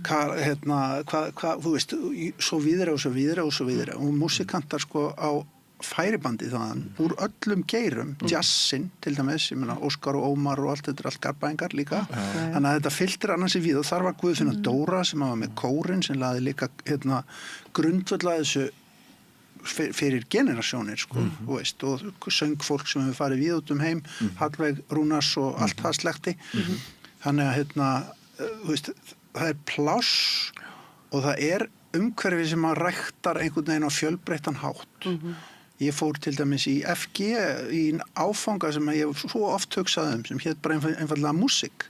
þú veist, svo videre og músikantar sko á færibandi þaðan úr öllum geirum, jazzin til dæmis, ég meina Óskar og Ómar og allt þetta allt garbængar líka, þannig að þetta fylltir annars í við og þar var Guðfinna Dóra sem var með kórinn sem laði líka grundvöllaði þessu fyrir generasjónir sko, veist, og söngfólk sem hefur farið við út heim, Hallveig Rúnars og allt það slekti, þannig að þú veist, það pláss og það umhverfi sem að ræktar einhvern veginn á fjölbreyttan hátt. Ég fór til dæmis í FG í áfanga sem ég hef svo oft hugsað sem hét bara einfallega músík.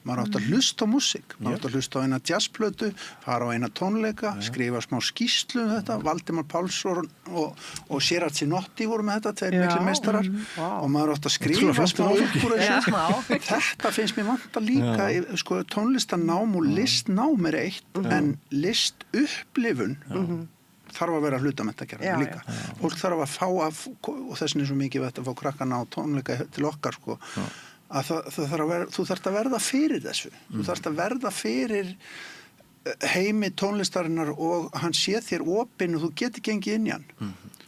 Maður átt að hlusta á músík, maður átt að hlusta á eina jazzplötu, fara á eina tónleika, skrifa smá skýrslu þetta, Valdimar Pálsson og Gerard Sinotti voru með þetta, tveir miklu meistarar og maður átt að skrifa smá uppúr þessu. Þetta finnst mér vanta líka, sko tónlistanám og listnám eitt, en listupplifun þarf að vera hlutamenntakerfi líka. Fólk þarf að fá og þessin svo mikið vett að fá krakkana á tónleika til okkar sko, að þú þarft að verða fyrir þessu. Þú þarft að verða fyrir heimi tónlistarinnar og hann sé þér opinn og þú getur gengið inn í hann.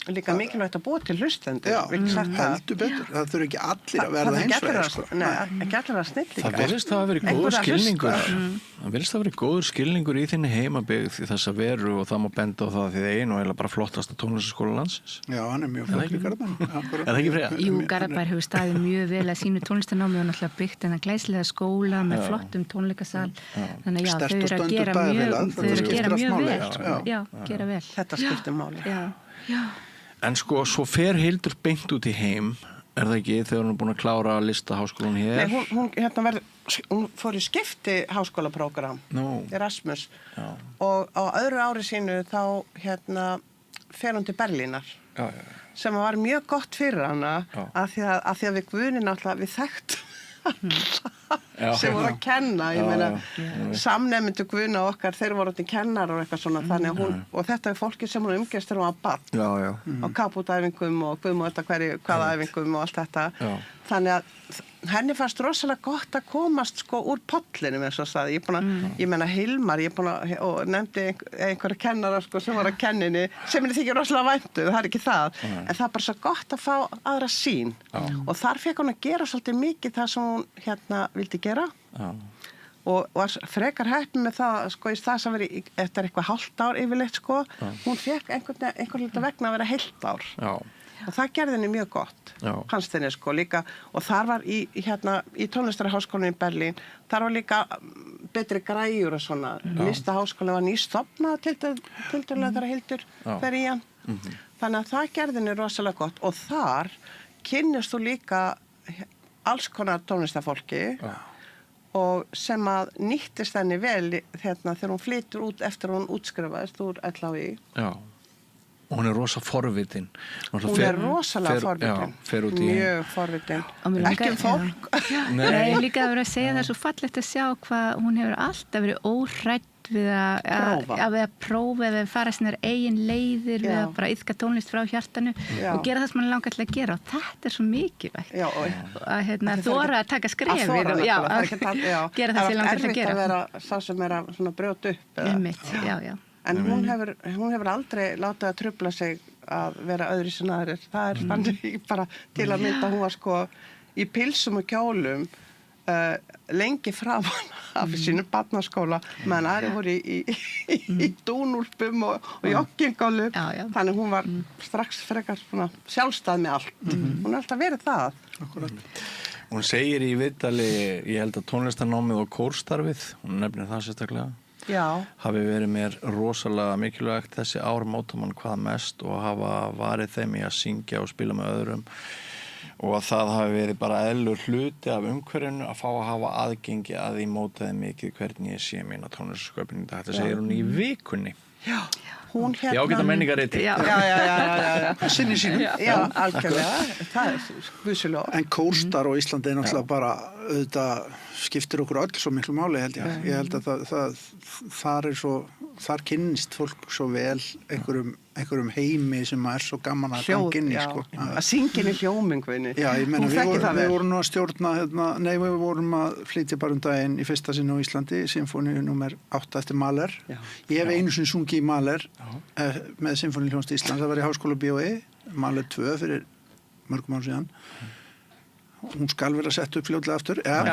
Líka mikilvægt að búa til hlustendur. Já, heldur betur. Það þurfi ekki allir að verða heimsvegar. Sko. Nei, ekki allir að snillingar. Það virðist að vera góður skilningur. Það virðist að vera góður skilningur í þinni heimabyggð í þessa veru og það má benda á það því það einu og eiginlega bara flottasta tónlistarskóla landsins. Já, hann mjög flott í Garðabæ. Það ekki Freyja? Jú, Garðabær hefur staðið mjög vel að sínu tónlistarnámi og náttúrulega byggt þennan glæsilega skóla með flottum tónleikasal. Þannig já, þau eru að gera mjög vel. Já, gera vel. Þetta skiptir máli. Já. En sko, svo fer Hildur beint út í heim, það ekki, þegar hún búin að klára listaháskólan hér? Nei, hún fór í skipti háskólaprógram, Erasmus, og á öðru ári sínu þá fer hún til Berlínar, sem var mjög gott fyrir hana, af því að við Guðni náttúrulega, við þekktum sem voru að kenna, ég meina samnemendur Guðna okkar, þeir voru til kennar og eitthvað svona, þannig að hún og þetta fólki sem hún umgerst þegar hún var barn á kapútæfingum og Guðmóta hvaða æfingum og allt þetta þannig að henni fannst rosalega gott að komast sko úr pollinum eins og það, ég meina Hilmar, og nefndi einhverja kennara sko sem var að kenninni sem henni þykir rosalega væntu, það ekki það en það bara svo gott að fá aðra sýn og þar fekk hún að gera svolítið mikið það sem hún vildi gera og var frekar heppin með það sko í það sem veri eftir eitthvað hálft ár yfirleitt sko, hún fekk einhvern vegna að vera heilt ár og það gerði henni mjög gott fannst henni sko líka og þar var í tónlistarháskólanum í Berlín þar var líka betri græjur og svona listaháskóla var nýstofnað til dæmis þegar Hildur fer í hann þannig að það gerði henni rosalega gott og þar kynnist þú líka alls konar tónlistarfólki og sem að nýttist henni vel þegar hún flytur út eftir hún útskrifaðist úr LHÍ Hún rosa forvitin. Hún rosalega forvitin. Mjög forvitin. Ekki fólk. Nei, líka að vera að segja það svo fallegt að sjá hvað hún hefur alltaf verið óhrædd við að prófa eða fara sinnar eigin leiðir við að bara iðka tónlist frá hjartanu og gera það sem hann langar til að gera og þetta svo mikilvægt. Að þora að taka skrefið og gera það sem langar til að gera. Það er erfitt að vera sá sem að brjóta upp. Já. En hún hefur aldrei látið að trufla sig að vera öðru sem aðrir. Það er þannig bara til að mynda hún var sko í pilsum og kjólum lengi framan af sínum barnaskóla meðan aðrir voru í dúnúlpum og joggingálum. Þannig hún var strax frekar sjálfstæð með allt. Hún er alltaf verið það. Akkurat. Hún segir í viðtali, ég held að tónlistarnámið og kórstarfið, hún nefnir það sérstaklega hafi verið mér rosalega mikilvægt þessi ár móta mann hvað mest og hafa varið þeim í að syngja og spila með öðrum og að það hafi verið bara eðlur hluti af umhverfinu að fá að hafa aðgengi að því mótaði mikið hvernig ég sé mína tónlistarsköpun í dag. Þetta segir hún í vikunni. Já. Hún Þið ágæta menningarriti. Já. Sinni sínum. Já, algjörlega. Það vissulega. En Kórstar á Íslandi náttúrulega bara auðvitað skiptir okkur öll svo miklu máli held ég. Ég held að þar kynnist fólk svo vel einhverjum heimi sem svo gaman að ganga inn í sko. Að syngja inn í hljómingvinni. Já, ég meina við vorum nú að stjórna við vorum að flytja bara daginn í fyrsta sinni á Íslandi, symfóníu númer 8 eftir Mahler. Ég hef einu sinni sungið í Mahler með Sinfóníuhljómsveit Íslands, það var í Háskóla BOI, Mahler 2 fyrir mörgum ár síðan. Hún skal vera sett upp fljótlega aftur, en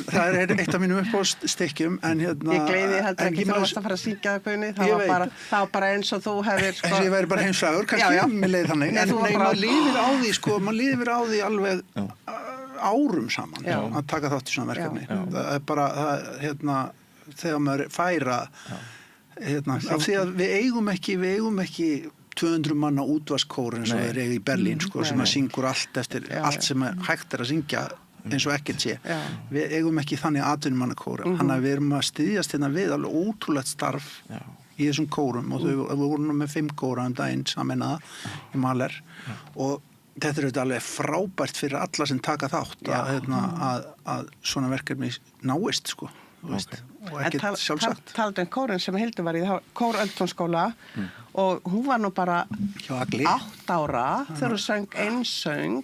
það er eitt af mínum uppáhaldsstykkjum, en hérna... Ég gleyði heldur ekki þú varst að fara að syngja það, Guðni, það var bara eins og þú hefur... Eins og ég væri bara heimsfrægur, kannski, mér leiði þannig, en maður lifir á því alveg árum saman að taka þátt í svona verkefni. Það er bara, þegar maður færa, af því að við eigum ekki 200 manna útvarskór eins og þeir eiga í Berlín sem að syngur allt eftir allt sem hægt að syngja eins og ekkert sé. Við eigum ekki þannig atvinnumannakóra. Þannig að við erum að styðjast hérna við alveg ótrúlegt starf í þessum kórum og við vorum með 5 kóra daginn sameinaða í Mahler og þetta er alveg frábært fyrir alla sem taka þátt að svona verkefni náist sko. Og ekkert sjálfsagt. Taldu kórin sem Hildur var í Kór Öldtónsskóla og hún var nú bara 8 ára þegar hún söng einsöng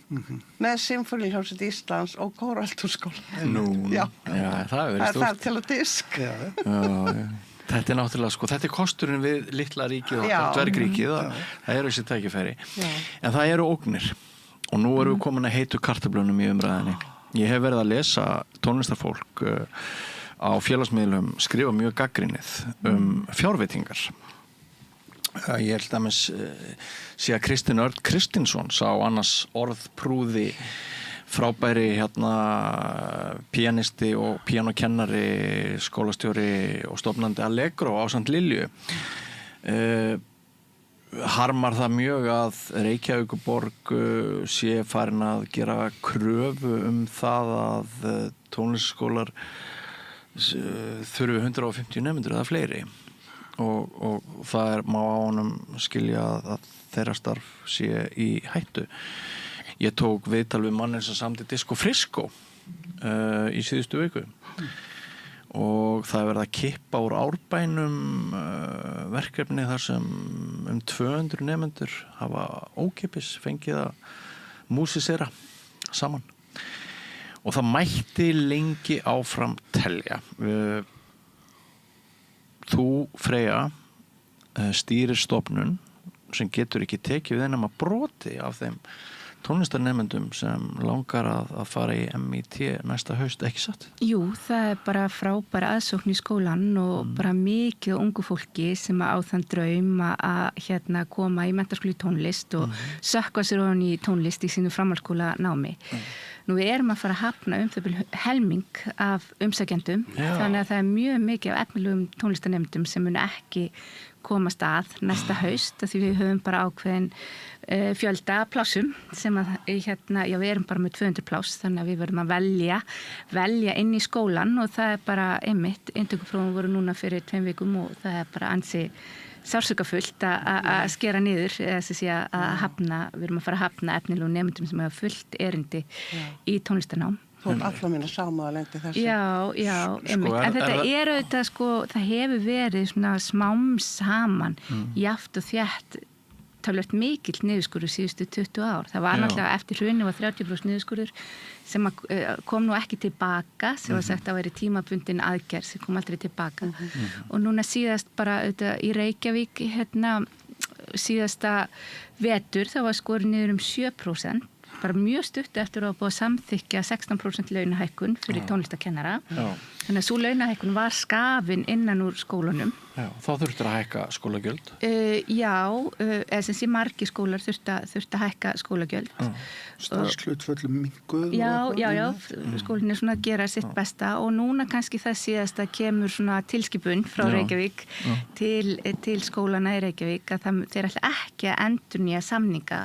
með Sinfóníuhljómsveit Íslands og Kór Öldtónsskóla. Já, það hefur verið stórt. Það er til að disk. Þetta er náttúrulega, þetta er kosturinn við litla ríkið og dvergríkið, það eru þessi tækifæri. En það eru ógnir og nú erum við komin að heitu kartöflunum í umræðinni. Ég hef verið að lesa tónlistarfólk á félagsmiðlum skrifa mjög gagnrýnið fjárveitingar. Ég held að sé að Kristinn Örn Kristinsson sá annars orðprúði frábæri píanisti og píanokennari, skólastjóri og stofnandi Allegro ásamt Lilju. Harmar það mjög að Reykjavíkurborg sé farin að gera kröfu það að tónlistarskólar þurfi 150 nemendur eða fleiri og það má á honum skilja að þeirra starf sé í hættu. Ég tók viðtal við mannin sem samdi Disco Frisco í síðustu viku og það er verið að kippa úr Árbænum verkefni þar sem 200 nemendur hafa ókeypis fengið að músisera saman. Og það mætti lengi áfram telja. Þú, Freyja, stýrir stofnun sem getur ekki tekið við nema broti af þeim tónlistarnemendum sem langar að fara í MIT næsta haust, ekki satt? Jú, það er bara frábæra aðsókn í skólan og bara mikið ungu fólki sem á þann draum að koma í menntaskóla í tónlist og sökkva sér ofan í tónlist í sínu framhaldsskóla námi. Nú við erum að fara að hafna það bil helming af umsækjendum, þannig að það er mjög mikið af efnilegum tónlistarnemendum sem mun ekki komast að næsta haust því við höfum bara ákveðin fjölda plássum sem að við erum bara með 200 pláss þannig að við verðum að velja inn í skólan og það er bara einmitt, inntökuprófum voru núna fyrir 2 vikum og það er bara ansi sársökafullt að skera niður eða að hafna, við erum að fara að hafna efnilegum nemendum sem hafa fullt erindi í tónlistarnám. Þú ert allar minna sámaðalendi þessu. Já, einmitt. En þetta er auðvitað það hefur verið svona smám saman jaft og þétt tölvöld mikill niðurskurður síðustu 20 ár. Það var náttúrulega eftir hruni var 30% niðurskurður sem kom nú ekki tilbaka sem var sagt að væri tímabundin aðgerð sem kom aldrei tilbaka. Og núna síðast bara auðvitað í Reykjavík síðasta vetur það var skorið niður 7%. Bara mjög stutt eftir að búið að samþykkja 16% launahækkun fyrir tónlistakennara Þannig að svo launahækkun var skafin innan úr skólunum. Já, þá þurftir að hækka skólagjöld. Eða sem sé margir skólar þurfti að hækka skólagjöld. Starfshlutföllum minnkuð. Já, skólinn er svona að gera sitt besta og núna kannski það síðast að kemur svona tilskipun frá Reykjavík til skólana í Reykjavík að þeir ætla ekki að endurnýja samninga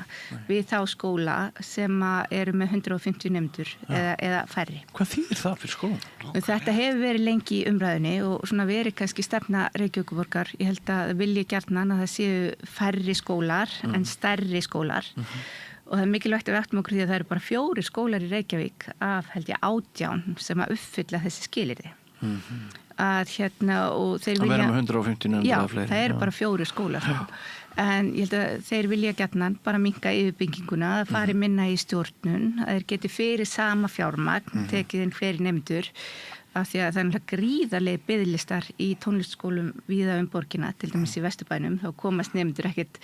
við þá skóla sem eru með 150 nemendur eða færri. Hvað þýðir það fyrir skólan? Þetta hefur verið lengi í umræðinni og svona verið kannski stefna Reykjavíkurborgar. Ég held að vilji gjarnan að það séu færri skólar en stærri skólar og það er mikilvægt að við áttum okkur því að það eru bara 4 skólar í Reykjavík af held ég 18 sem að uppfylla þessi skilyrði. Að og þeir vilja... Að vera með 150 nefndir eða fleiri. Já, það eru bara 4 skólar. En ég held að þeir vilja gjarnan bara minnka yfirbygginguna, að fari minna í stjórnun, að þeir geti fyrir sama fjármagn, tekið inn fleiri nefndur, af því að það er gríðarlega biðlistar í tónlistskólum víða borgina, til dæmis í Vesturbænum, þá komast nefndur ekkert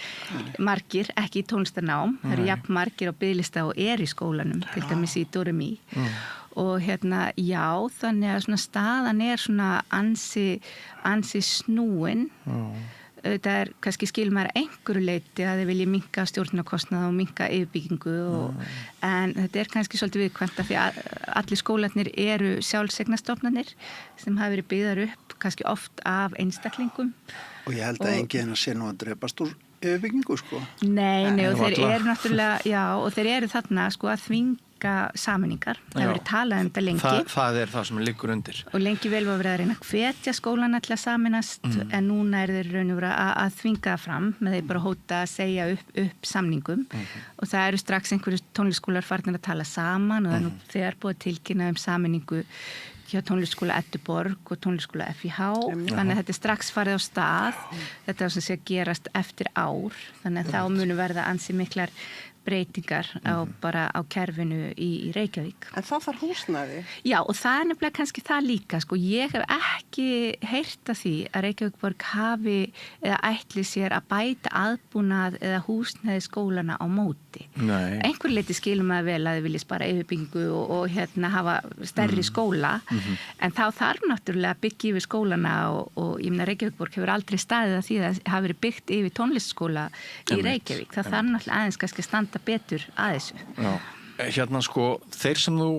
margir, ekki í tónlistarnám, það eru jafn margir á biðlista og í skólanum, til dæmis í Doremi. Og þannig að svona staðan er svona ansi snúin. Það er kannski skil maður einhverju leyti að þeir vilja minnka stjórnarkostnað og minnka yfirbyggingu en þetta er kannski svolítið viðkvæmt af því að allir skólarnir eru sjálfseignarstofnanir sem hafa verið byggðar upp kannski oft af einstaklingum. Og ég held að enginn sé nú að drepast úr yfirbyggingu sko. Nei, og þeir eru náttúrulega, og þeir eru þarna sko að þvinga sameiningar. Það hefur verið talað um þetta lengi. Það er það sem liggur undir. Og lengi vel var verið að reyna að hvetja skólana til að sameinast en núna er þeir raun og vera að þvinga það fram með þeir bara hóta að segja upp samningum og það eru strax einhverju tónlistskólar farnir að tala saman og það er nú þegar búið að tilkynna sameiningu hjá tónlistskóla Edduborg og tónlistskóla FIH þannig að þetta er strax farið á stað þetta er sem sé að gerast eftir ár þannig að þá munu verða ansi miklar breytingar bara á kerfinu í Reykjavík. En þá þarf húsnæði? Já, og það er nefnilega kannski það líka, sko. Ég hef ekki heyrt af því að Reykjavíkborg hafi eða ætli sér að bæta aðbúnað eða húsnæði skólana á móti. Nei. Einhver leiti skilum að vel að þið vilja spara yfirbyggingu og hafa stærri skóla, en þá þarf náttúrulega að byggja yfir skólana og ég meina Reykjavíkborg hefur aldrei staðið að því að það hafi verið byggt yfir tónlistskóla í Reykjavík. Það þarf náttúrulega aðeins kannski að standa betur að þessu. Já, sko, þeir sem þú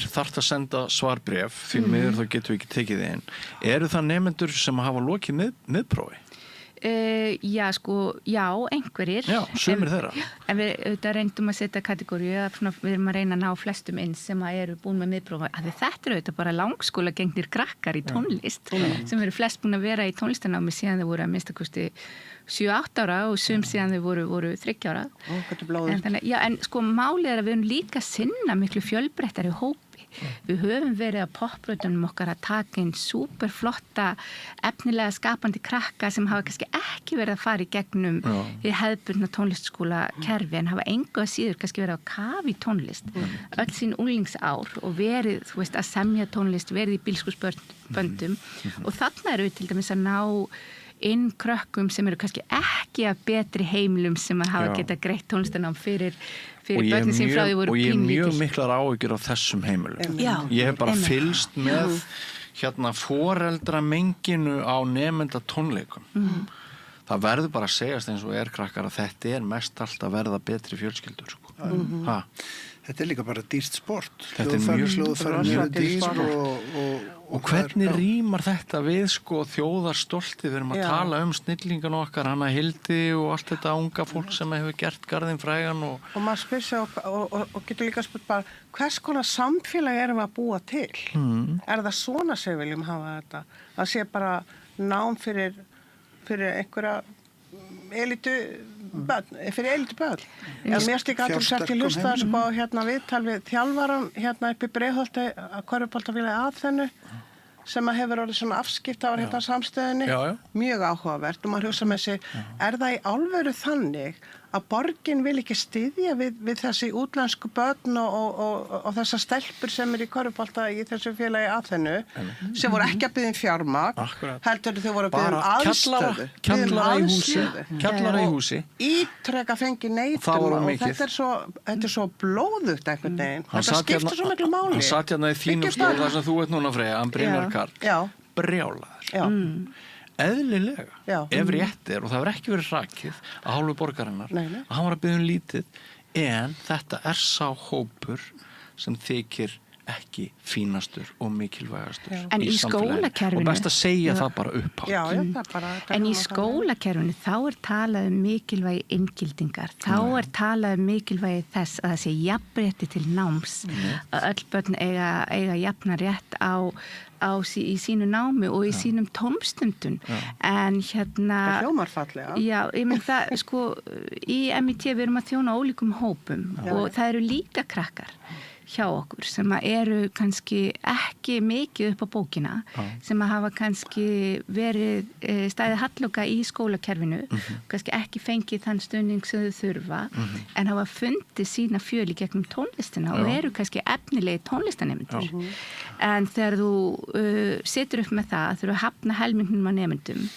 þarft að senda svarbréf því miður þá getum við ekki tekið þið inn. Eru það nemendur sem hafa lokið miðprófi? Já, einhverjir. Já, sumir þeirra. En við auðvitað reyndum að setja kategóriu, við erum að reyna að ná flestum inn sem eru búin með miðprófi. Þetta eru auðvitað bara langskóla gengnir krakkar í tónlist sem eru flest búin að vera í tónlistanámi síðan þau voru að minnstakosti 7-8 ára og síðan þau voru 3 ára. En sko málið er að við erum líka sinna miklu fjölbreyttari hópi. Við höfum verið að popbrautunum okkar að taka inn superflotta, efnilega skapandi krakka sem hafa kannski ekki verið að fara í gegnum í hefðbundna tónlistskóla kerfi en hafa engu að síður kannski verið að kafa í tónlist öll sín unglingsár og verið, þú veist, að semja tónlist, verið í bílskúrsböndum og þarna eru við til dæmis að ná inn krökkum sem eru kannski ekki að betri heimilum sem að hafa geta greitt tónlistarnám fyrir börnin sín frá því voru pínlítil. Og ég er mjög miklar áhyggjur á þessum heimilum. Ég hef bara fylgst með foreldramenginu á nemenda tónleikum. Það verður bara að segjast eins og krakkar að þetta er mest allt að verða betri fjölskyldur. Sko. Þetta er líka bara dýrt sport. Þetta er mjög dýrt og hvernig rýmar þetta við sko þjóðarstolti? Við erum að tala um snillingan okkar, hana Hildi og allt þetta unga fólk sem hefur gert garðinn frægan og maður spyr sig og getur líka spurt bara hvers konar samfélag erum við að búa til? Er það svona sem við viljum hafa þetta? Það sé bara nám fyrir einhverja elitu börn. Mér stík allur sætt í hlusta viðtal við þjálfaran upp í Breiðholti að körfuboltafélagi Aþenu sem að hefur orðið svona afskipta á samstöðinni. Mjög áhugavert og maður hugsa með sig, er það í alvöru þannig að borgin vil ekki styðja við þessi útlensku börn og þessar stelpur sem í körfubolta í þessu félagi Aþenu sem voru ekki að biðja fjármagn, heldur þau voru að biðja aðstöðu. Kjallara í húsi. Ítreka fengi neitum og þetta er svo blóðugt einhvern veginn. Þetta skiptir svo miklu máli. Hann satt hérna í þínum stól þar sem þú ert núna Freyja, hann Brynjar Karl, brjálaður. Eðlilega, ef rétt og það hefur ekki verið hrakið að hálfu borgarinnar, að hann var að biðja lítið, en þetta sá hópur sem þykir ekki fínastur og mikilvægastur í samfélaginu og best að segja það bara upphátt. En í skólakerfinu þá talað mikilvægi inngildingar, þá talað mikilvægi þess að það sé jafnrétti til náms, að öll börn eiga jafna rétt í sínu námi og í sínum tómstundum en hérna það hljómar fallega ég menn það í MIT við erum að þjóna ólíkum hópum og það eru líka krakkar hjá okkur sem eru kannski ekki mikið upp á bókina sem hafa kannski verið stæðið halloka í skólakerfinu kannski ekki fengið þann stuðning sem þau þurfa en hafa fundið sína fjöl í gegnum tónlistina og eru kannski efnilegi tónlistanemendur en þegar þú situr upp með það þurfa að hafna helmingnum á nemendum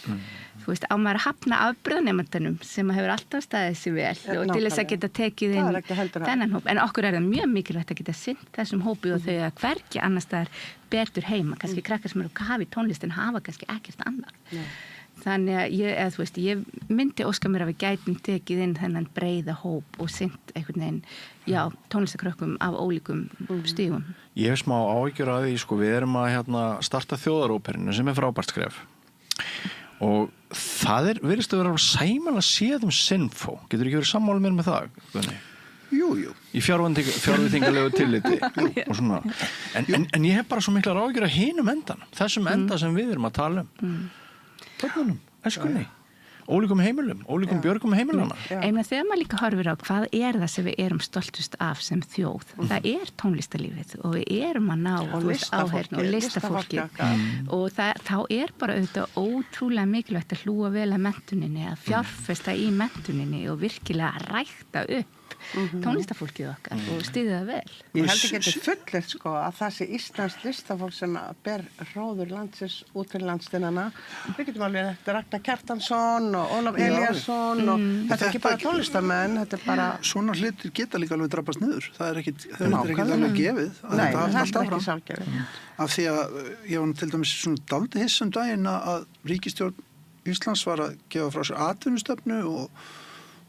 þú veist, á maður að hafna afbröðanemandanum sem hefur alltaf staðið sér vel og til þess að geta tekið inn þennan hóp, en okkur það mjög mikilvægt að geta sinnt þessum hópi og þau að hvergi annars staðar betur heima, kannski krakkar sem eru að hafa í tónlistin hafa kannski ekkert annað þannig að ég myndi óska mér að við gætum tekið inn þennan breiða hóp og sinnt einhvern veginn, tónlistakrökkum af ólíkum stígum. Ég hef smá áhyggjur af því, við erum að starta þjóðaróperinu sem frábært skref og það virðist að vera sæmilega séð Sinfó. Getur ekki verið sammála mér með það? Gunni? Jú. Í fjárveitingalegu tilliti og svona. En ég hef bara svo mikla áhyggjur af hinum endanum. Þessum enda sem við erum að tala börnunum, æskunni. Ólíkum heimilum, ólíkum björgum heimilana. Þegar maður líka horfir á hvað það sem við erum stoltust af sem þjóð. Það tónlistarlífið og við erum að ná áheyrn og listafólki og þá bara auðvitað ótrúlega mikilvægt að hlúa vel að menntuninni, að fjárfesta í menntuninni og virkilega rækta upp tónlistafólkið okkar og styðja það vel. Ég held ekki þetta fullert að það sé íslenskt listafólk sem ber róður landsins út til landstinnana. Við getum alveg þetta Ragnar Kjartansson og Ólaf Elíasson og þetta ekki bara tónlistamenn, þetta bara svona hlutir geta líka alveg drabbast niður. Það er ekki alveg gefið. Nei, það er ekki sjálfgefið. Af því að ég var til dæmis svona dálítið hiss daginn að ríkisstjórn Íslands var að gefa frá sér atvinnustefnu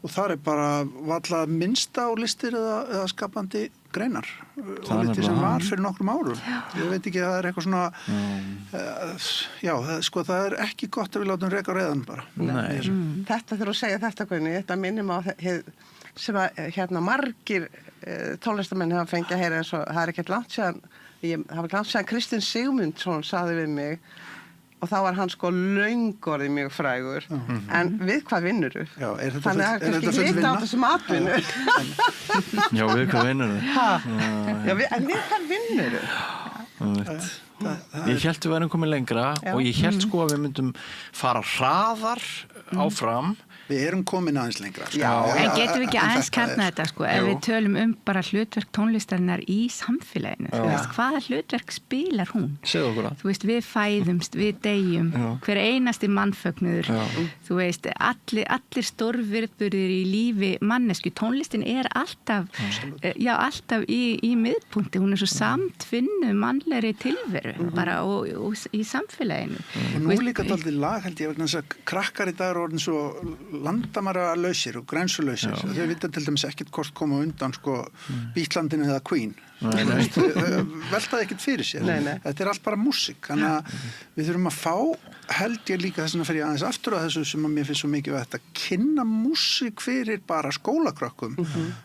og þar bara varla minnsta á listir eða skapandi greinar og listir sem var fyrir nokkrum árum. Ég veit ekki að það eitthvað svona það er ekki gott að við látum reka á reiðan bara. Þetta þegar þú segja þetta Gunni, þetta minnum á sem að margir tónlistamenn hafa fengið að heyra eins og það er ekkert langt séðan Kristinn Sigmundsson sagði við mig og þá var hann löngorðið mjög frægur en við hvað vinnur þú? Þannig að kannski hitta á þessum atvinnu Já, við hvað vinnur En við hvað vinnur Ég hélt við værum komið lengra og ég hélt að við myndum fara hraðar áfram. Við erum komin aðeins lengra. En getum við ekki aðeins kjarna þetta ef við tölum bara hlutverk tónlistarinnar í samfélaginu. Hvaða hlutverk spilar hún? Segðu okkur það. Við fæðumst, við deyjum, hver einasti mannfögnuður, allir stórvirðburðir í lífi mannesku. Tónlistin alltaf í miðpunkti. Hún svo samtvinnuð mannlegri tilveru bara og í samfélaginu. Og nú líka dálítið lag held ég vegna þess að krakkar í dag eru orðin svo landamæra lausir og grensulausir. Þau vita til dæmis ekkert hvort koma undan Bítlandinu eða Queen. Veltaði ekkert fyrir sér. Þetta allt bara músík. Þannig að við þurfum að fá, held ég líka þess að fer ég aðeins aftur að þessu sem að mér finnst svo mikið að þetta kynna músík fyrir bara skólakrökkum.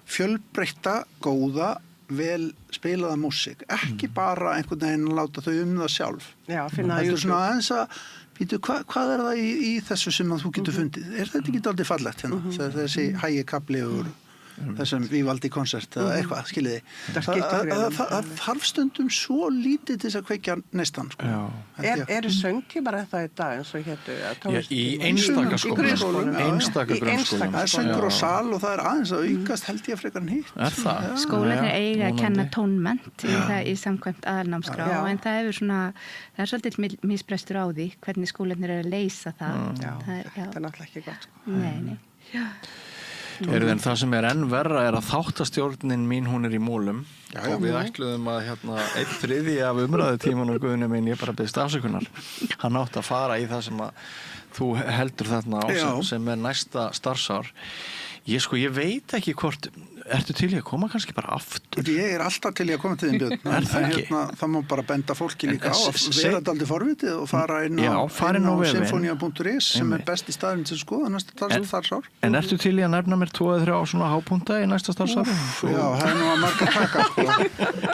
Fjölbreytta, góða, vel spilaða músík. Ekki bara einhvern veginn að láta þau það sjálf. Finna það svona aðeins að hvað er það í þessu sem að þú getur fundið? Er þetta ekki dálítið fallegt hérna? Þessi hægi kapli úr þessum Vivaldi konsert eða eitthvað, skiljiði. Það þarf stundum svo lítið til þess að kveikja neistan, sko. Eru söngtímar þetta í dag eins og hétu? Í einstaka grunnskólum. Einstaka grunnskólum. Það söngur og sal og það aðeins að aukast held ég frekar en hitt. Það? Skólarnir eiga að kenna tónmennt í samkvæmt aðalnámskrá, en það hefur svona, það er svolítið misbrestur á því hvernig skólarnir eru að leysa það. Það er náttúrulega ekki gott, sko. Nei. En það sem enn verra að þáttastjórnin mín, hún í mólum og við ætluðum að 1/3 af umræðutímanum Guðni minn, ég bara beðist afsökunar. Hann átti að fara í það sem að þú heldur þarna á sem næsta starfsár. Ég veit ekki hvort, ertu til í að koma kannski bara aftur? Ég alltaf til í að koma til þín, Björn. Það má bara benda fólki líka á að vera daldið forvitið og fara inn á sinfonia.is sem besti staðurinn til að skoða næsta starfsár. En ertu til í að nefna mér 2-3 svona hápunta í næsta starfsár? Já, það nú að marga taka, sko.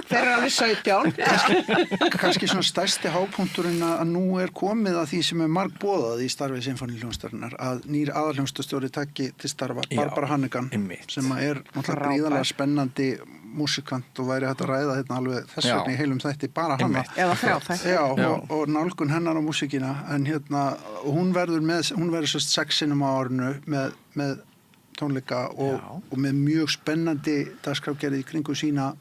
Þeir alveg 17. Kannski svona stærsti hápunturinn að nú komið að því sem margboðað í starfi sinfoníuhljómsveitarinnar að nýr aðalhljómsveitastjóri taki til starfa Barbara Hannigan sem náttúrulega gríðarlega spennandi músikant og væri hægt að ræða hérna alveg þess vegna í heilum þætti bara hana. Eða þrjá og nálgun hennar á músikina en hún verður sérst 6 sinnum á árinu með tónleika og með mjög spennandi dagskrárgerð í kringu sína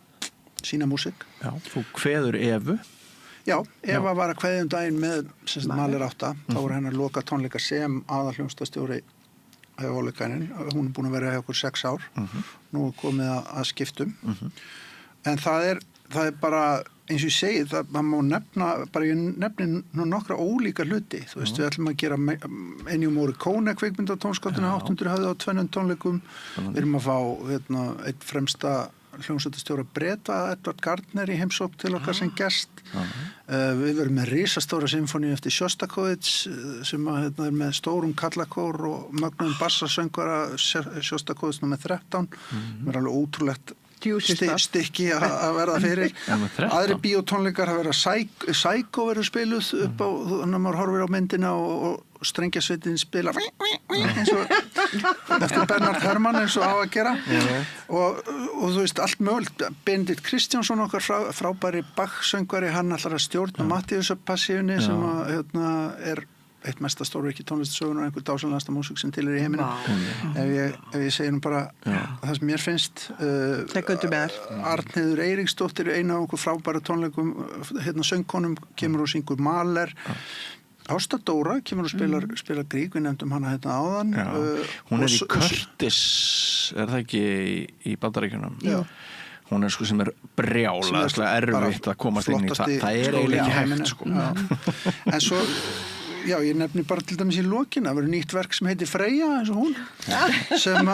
músik. Já, þú kveður Evu. Já, Eva var að kveðja daginn með Mahler 8, þá voru hennar loka tónleika sem aðalhljómsveitastjóri hún búin að vera hjá okkur 6 ár nú komið að skiptum en það er bara eins og ég segi, það má nefna bara ég nefni nokkra ólíka hluti þú veist, við ætlum að gera Ennio Morricone kvikmynd á tónskáttinu 800 höfðu á 2 tónleikum við erum að fá eitt fremsta hljómsveitastjóra Breta, Edvard Gardner í heimsókn til okkar sem gest við verum með risastóra symfóníu eftir Sjostakovits sem er með stórum kallakór og mögnum bassasöngvara Sjostakovits nr. 13 sem alveg ótrúlegt stykki að verða fyrir aðri bíótónleikar að vera Psycho verður spiluð upp á þannig að maður horfir á myndina og strengjasveitin spila eins og eftir Bernhard Herrmann eins og á að gera og þú veist allt mögulegt Benedikt Kristjánsson okkar frábæri Bach-söngvari hann ætlar að stjórna Matthíusarpassíunni sem er eitt mesta stórvirki tónlistasögunar einhver dásanlegasta músík sem til í heiminum ef ég segi nú bara það sem mér finnst Arnheiður Eiríksdóttir eina af okkur frábæra tónleikum söngkonum kemur og syngur Mahler Ásta Dóra kemur og spilar Grieg við nefndum hana áðan hún í Curtis það ekki í Bandaríkjunum hún sem brjálaðslega erfitt að komast inn í það eiginlega ekki hægt en svo já, ég nefni bara til dæmis í lokin það verður nýtt verk sem heitir Freyja eins og hún sem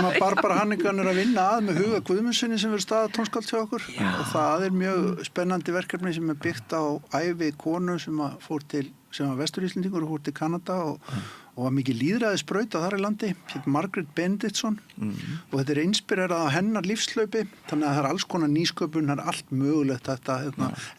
að Barbara Hannigan að vinna með Huga Guðmundssoni sem verður staðatónskáld hjá okkur og það mjög spennandi verkefni sem byggt á ævi konu sem var Vestur-Íslendingur og fór til Kanada og var mikið lýðræðisbrauta þar í landi Margrét Benediktsson og þetta inspirerað á hennar lífslaupi þannig að það alls konar nýsköpun það allt mögulegt þetta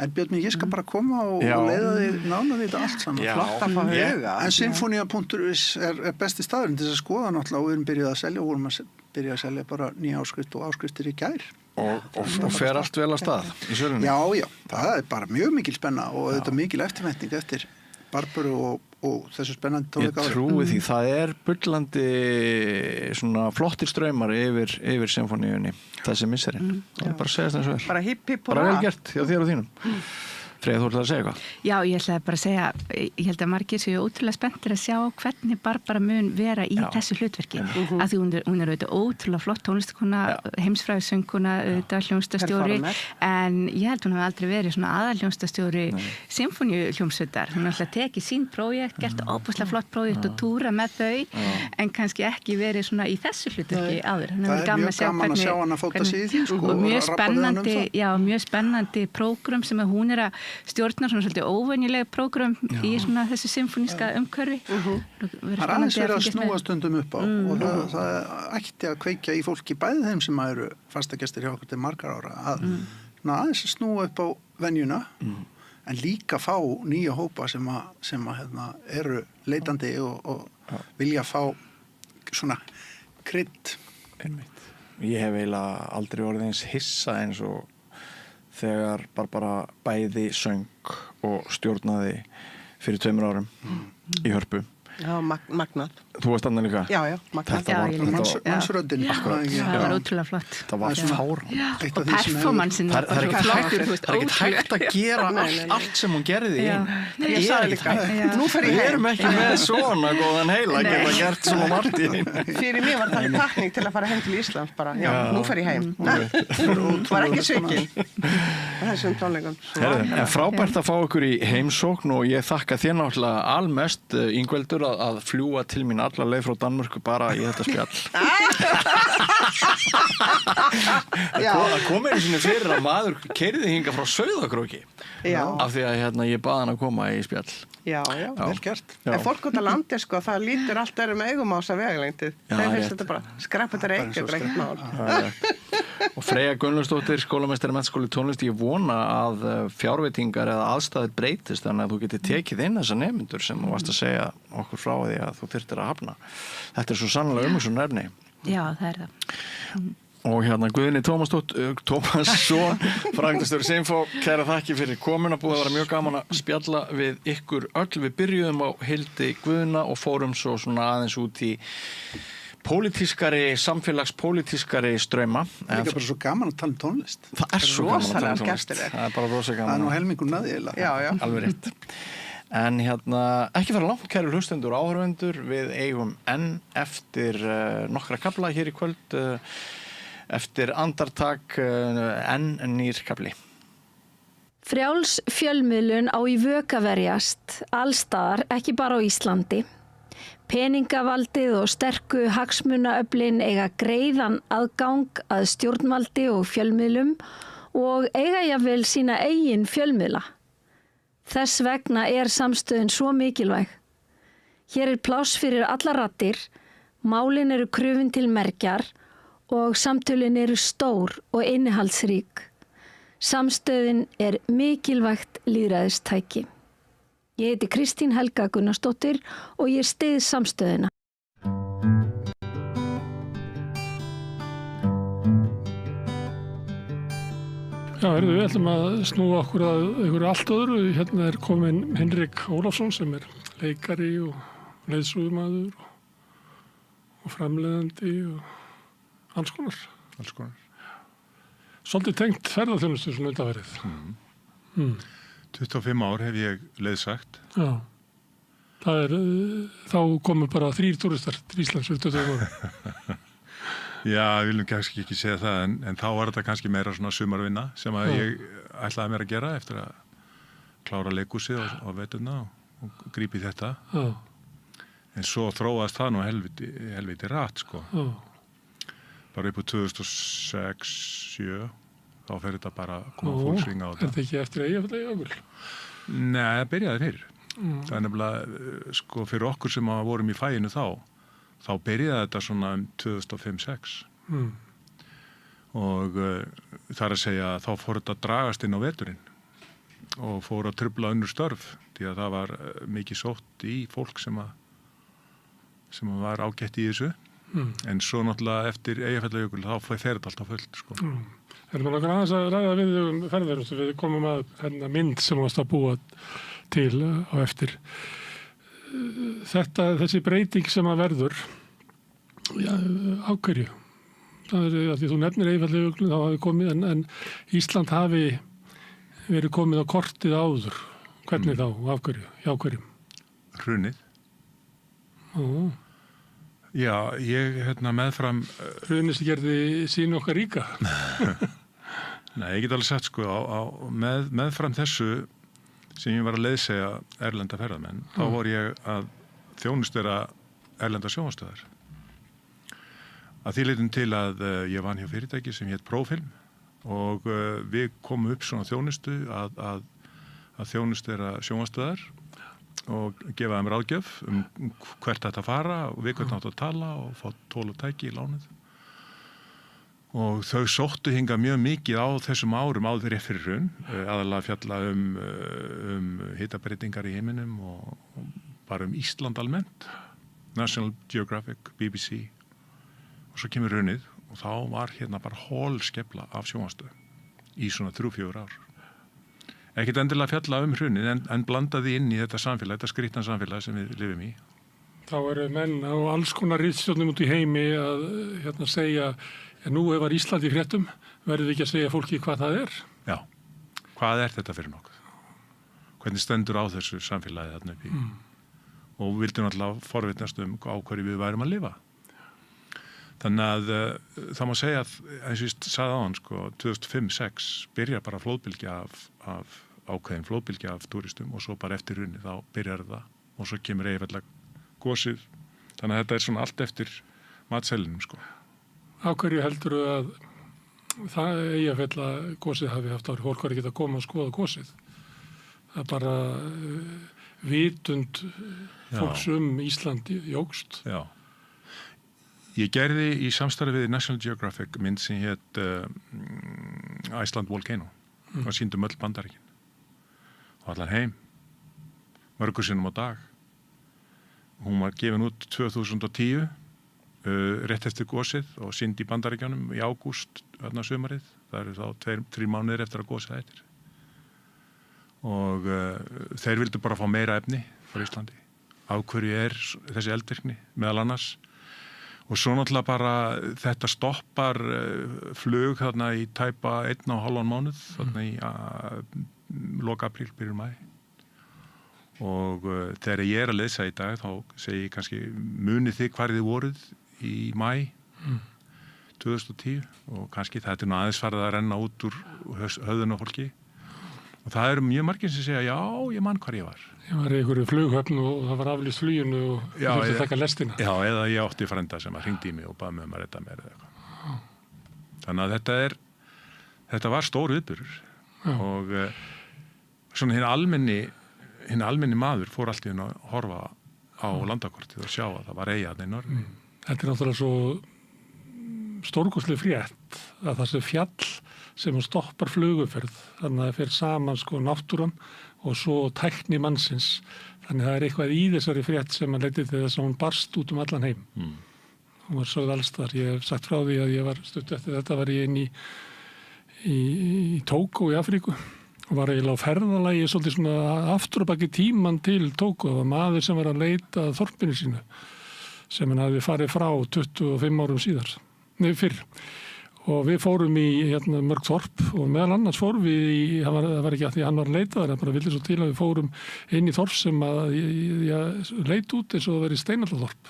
en Björn ég skal bara koma og leiða þig nána þetta allt saman flott að fá huga en sinfonia.is er besti staðurinn til að skoða náttúrulega og við erum byrjað að selja og vorum að byrja að selja bara nýja áskrift og áskriftir í gær og fer allt vel á stað í sölunni já, það bara mjög mikil spenna og þetta mikil eftirvænting eftir Barbaru og þessu spennandi tónleika ég trúi því, það bullandi svona flottir straumar yfir symfóníunni þessi misserinn, það bara að segja þess að bara hipp bara vel gert hjá þér og þínum Freyja, þú ætlaði að segja eitthvað? Já, ég ætlaði bara að segja, ég held að margir séu ótrúlega spenntir að sjá hvernig Barbara mun vera í þessu hlutverki. Af því hún auðvitað ótrúlega flott tónlistakona, heimsfræðisöngkona, auðvitað hljómsveitastjóri, en ég held hún hafi aldrei verið svona aðalhljómsveitastjóri sinfóníuhljómsveitar. Hún har alltaf tekið sín prójekt, gert óbúslega flott prójekt og túra með þau, en kannski ekki verið svona í þessu hlutverki áður. Það mjög gaman að sjá hana fóta sig í því, sko, og mjög spennandi prógram sem hún að stjórnar svona svolítið óvenjulega prógram í svona þessu symfóníska umhverfi. Það aðeins verið að snúa stundum upp á og það ætti að kveikja í fólki bæði þeim sem eru fastagestir hjá okkur til margar ára að aðeins að snúa upp á venjuna en líka fá nýja hópa sem eru leitandi og vilja fá svona krydd. Einmitt. Ég hef eiginlega aldrei orðið eins hissa eins og þegar Barbara bæði söng og stjórnaði fyrir 2 árum í Hörpu. Já, magnað. Þú varst annað líka? Já, magnað. Mannsröddin. Það var ótrúlega flott. Það var fár. Og performansin var bara flottur. Það er ekkert hægt að gera allt sem hún gerði. Ég sagði líka, nú fer ég heim. Við erum ekki með svona góðan heila að geta gert svona margt í þín. Fyrir mér var það takning til að fara heim til Íslands bara. Já, nú fer ég heim. Var ekki svikinn. Þessum tónleikum. En frábært að fá okkur í heimsókn og ég þakka þér náttúrulega almest, Ingveldur, að fljúa til mín alla leið frá Danmörku bara í þetta spjall. Það kom einu sinni fyrir að maður keyrði hinga frá Sauðárkróki af því að ég bað hann að koma í spjall. Já, vel gert. En fólk út á landi, það lítur allt með augum á þessa vegalengdið. Þeir finnst þetta bara skreppið ekkert mál. Og Freyja Gunnlaugsdóttir, skólameistari Menntaskóli tónlist, ég vona að fjárveitingar eða aðstæður breytist þannig að þú getur tekið inn þessa nemendur sem þú varst að segja okkur frá því að þú þyrftir að hafna. Þetta er svo sannlega umhugsun efni. Já, það er það. Og Guðni Tómasson, framkvæmdastjóri Sinfó, kæra þakki fyrir komuna, búið að vera mjög gaman að spjalla við ykkur öll. Við byrjuðum á Hildi Guðna og fórum svo svona aðeins út í samfélagspólitískari ströyma. Það er líka bara svo gaman að tala tónlist. Það er svo gaman að tala tónlist. Það er bara rosa gaman. Það er nú helmingur naðilega. Já. Alveg rétt. En ekki fara langt, kæru hlustendur og áhorfendur, við eigum enn eftir nokkra kafla hér í kvöld, eftir andartak enn nýr kafli. Frjáls fjölmiðlun á í vök að verjast, allstaðar, ekki bara á Íslandi. Peningavaldið og sterku hagsmunaöflin eiga greiðan aðgang að stjórnvaldi og fjölmiðlum og eiga jafnvel sína eigin fjölmiðla. Þess vegna er samstöðin svo mikilvæg. Hér er pláss fyrir alla raddir, málin eru krufin til mergjar og samtölin eru stór og innihaldsrík. Samstöðin er mikilvægt lýðræðistæki. Ég heiti Kristín Helga Gunnarsdóttir og ég styð samstöðina. Já, við ætlum að snúa okkur að einhverju allt öðru. Hérna er kominn Hinrik Ólafsson sem er leikari og leiðsögumaður og framleiðandi og alls konar. Alls konar. Svolítið tengt ferðarþjónustu svona undanfarið. 25 ár hef ég leiðsagt. Já. Það er, þá komu bara 3 túristar til Íslands fyrir 25 ára. Já, við viljum kannski ekki segja það, en þá var þetta kannski meira svona sumarvinna sem að ég ætlaði mér að gera eftir að klára leikhúsið á veturna og grípa í þetta. Já. En svo þróaðist það nú helviti rætt, sko. Já. Bara upp á 2006-07, þá fer þetta bara að koma fólksvinga á þetta. Er þetta ekki eftir Eyjafjallajökull? Nei, það byrjaði fyrir. Það er nefnilega, sko, fyrir okkur sem vorum í faginu þá byrjaði þetta svona 2005-06 og það er að segja að þá fór þetta að dragast inn á veturinn og fór að trufla önnur störf því að það var mikið sótt í fólk sem var ágætt í þessu en svo náttúrulega eftir Eyjafjallajökull þá fer þetta alltaf fullt, sko. Erum við langar aðeins að ræða við ferðarþjónustu, við komum að mynd sem varst að búa til á eftir. Þessi breyting sem að verður, já, ákverju. Það er að því þú nefnir Eyjafjallajökull, þá hafi komið, en Ísland hafi verið komið á kortið áður. Hvernig þá, ákverju, hjá hverjum? Hrunið. Já, ég meðfram... Hrunið sem gerði sínu okkar ríka. Nei, ég get alveg sagt, sko, meðfram þessu sem ég var að leiðsegja erlenda ferðamenn, þá voru ég að þjónustera erlenda sjónvarpsstöðvar. Að því leitum til að ég vann hjá fyrirtæki sem hét Profilm og við komum upp svona þjónustu að þjónustera sjónvarpsstöðvar og gefa þeim ráðgjöf hvert þetta fara og við hvernig átt að tala og fá tól og tæki í lánið. Og þau sóttu hingað mjög mikið á þessum árum áður rétt fyrir hrun, aðalega fjalla hitabreytingar í heiminum og bara Ísland almennt, National Geographic, BBC og svo kemur hrunið og þá var hérna bara holskefla af sjónvarpsstöðum í svona 3-4 ár. Ekkert endilega fjalla hrunið en blandaði inn í þetta samfélag, þetta skrýtna samfélag sem við lifum í. Þá eru menn á alls konar ritstjórnum út í heimi að segja nú var Ísland í fréttum, verður við ekki að segja fólki hvað það er? Já, hvað er þetta fyrir nokkuð? Hvernig stendur á þessu samfélagi þarna upp í? Og við vildum alltaf forvitnast á hverju við værum að lifa. Þannig að það má segja að, eins og ég sagði á hann, 2005-06 byrjar bara flóðbylgja af ákveðin flóðbylgja af túristum og svo bara eftir hrunið þá byrjar það og svo kemur Eyjafjalla gosið. Þannig að þetta er svona allt eftir matselinum, Á hverju heldur að það Eyjafjalla gosið hafi haft áhrif? Fólk var ekki að koma og skoða gosið. Það er bara vitund fólks Ísland jógst. Já. Ég gerði í samstarfi við National Geographic mynd sem hét Iceland Volcano og sýndum öll Bandaríkin og allan heim mörgur sinnum á dag. Hún var gefin út 2010 rétt eftir gosið og sýnd í Bandaríkjunum í ágúst þarna sumarið. Það eru þá 2-3 mánuðir eftir að gosið hættir. Og þeir vildu bara fá meira efni frá Íslandi. Af hverju er þessi eldvirkni meðal annars? Og svo náttúrulega bara þetta stoppar flug þarna í tæpa 1,5 mánuð þarna í loka apríl, byrjun maí. Og þegar ég er að lesa í dag þá segi ég kannski munið þið hvar þið voruð í maí 2010 og kannski þetta er nú aðeins farið að renna út úr höfðun á fólki. Og það eru mjög margir sem segja, já, ég man hvar ég var. Ég var í einhverju flughöfn og það var aflýst fluginu og þurfti að taka lestina. Já, eða ég átti frænda sem hringdi í mig og baði mig að redda mér eða eitthvað. Þannig að þetta var stór viðburður. Og svona hinn almenni maður fór alltaf inn að horfa á landakortið og sjá að það var eyja þarna í norðri. Þetta er náttúrulega svo stórkostleg frétt að það sé fjall sem stoppar flugumferð. Þannig að það fer saman náttúran og svo tækni mannsins. Þannig að það er eitthvað í þessari frétt sem að leiti til þess að hún barst út allan heim. Hún var sögð alls þar. Ég hef sagt frá því að ég var stutt eftir þetta var ég inn í Tógó í Afríku og var eiginlega á ferðalagi svolítið svona aftur á baki tíman til Tógó. Það var maður sem var að leita að þorpinu sínu sem hann hafði farið frá 25 árum fyrr. Og við fórum í mörg þorp og meðal annars fórum við í, það var ekki að því hann var leitaður, það bara vildi svo til að við fórum inn í þorp sem að leit út eins og það verið Steinallarþorp.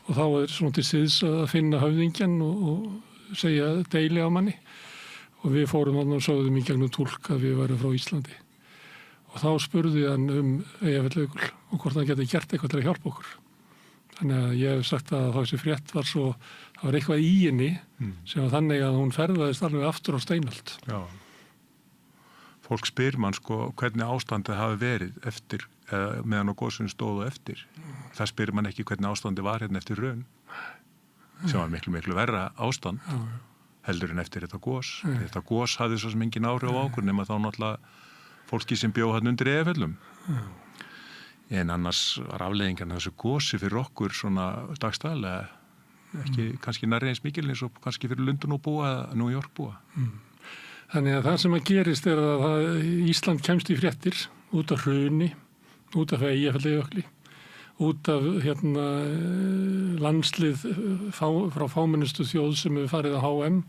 Og þá er svona til siðs að finna höfðingjan og segja deili á manni. Og við fórum þarna og sögðum í gegnum túlk að við værum frá Íslandi. Og þá spurði hann Eyjafjallajökul og hvort hann geti gert eitthvað til að hjálpa okkur. Þannig að ég hef sagt að þessi frétt var svo, það var eitthvað í henni sem var þannig að hún ferðaðist alveg aftur á Steinöld. Já. Fólk spyr mann hvernig ástandið hafi verið eftir, meðan á gosinu stóðu eftir. Það spyr mann ekki hvernig ástandið var hérna eftir hrun, sem var miklu, miklu verra ástand, heldur en eftir þetta gos. Þetta gos hafði svo sem engin áhrif á okkur nema þá náttúrulega fólki sem bjó hann undir Eyjafjöllum. En annars var afleiðingarna þessu gosi fyrir okkur svona dagstæðlega ekki kannski nærri eins mikil eins og kannski fyrir Lundun og búa eða New York búa. Þannig að það sem að gerist er að Ísland kemst í fréttir út af hruni, út af Eyjafjallajökli, út af landslið frá fámennustu þjóð sem hefur farið á HM,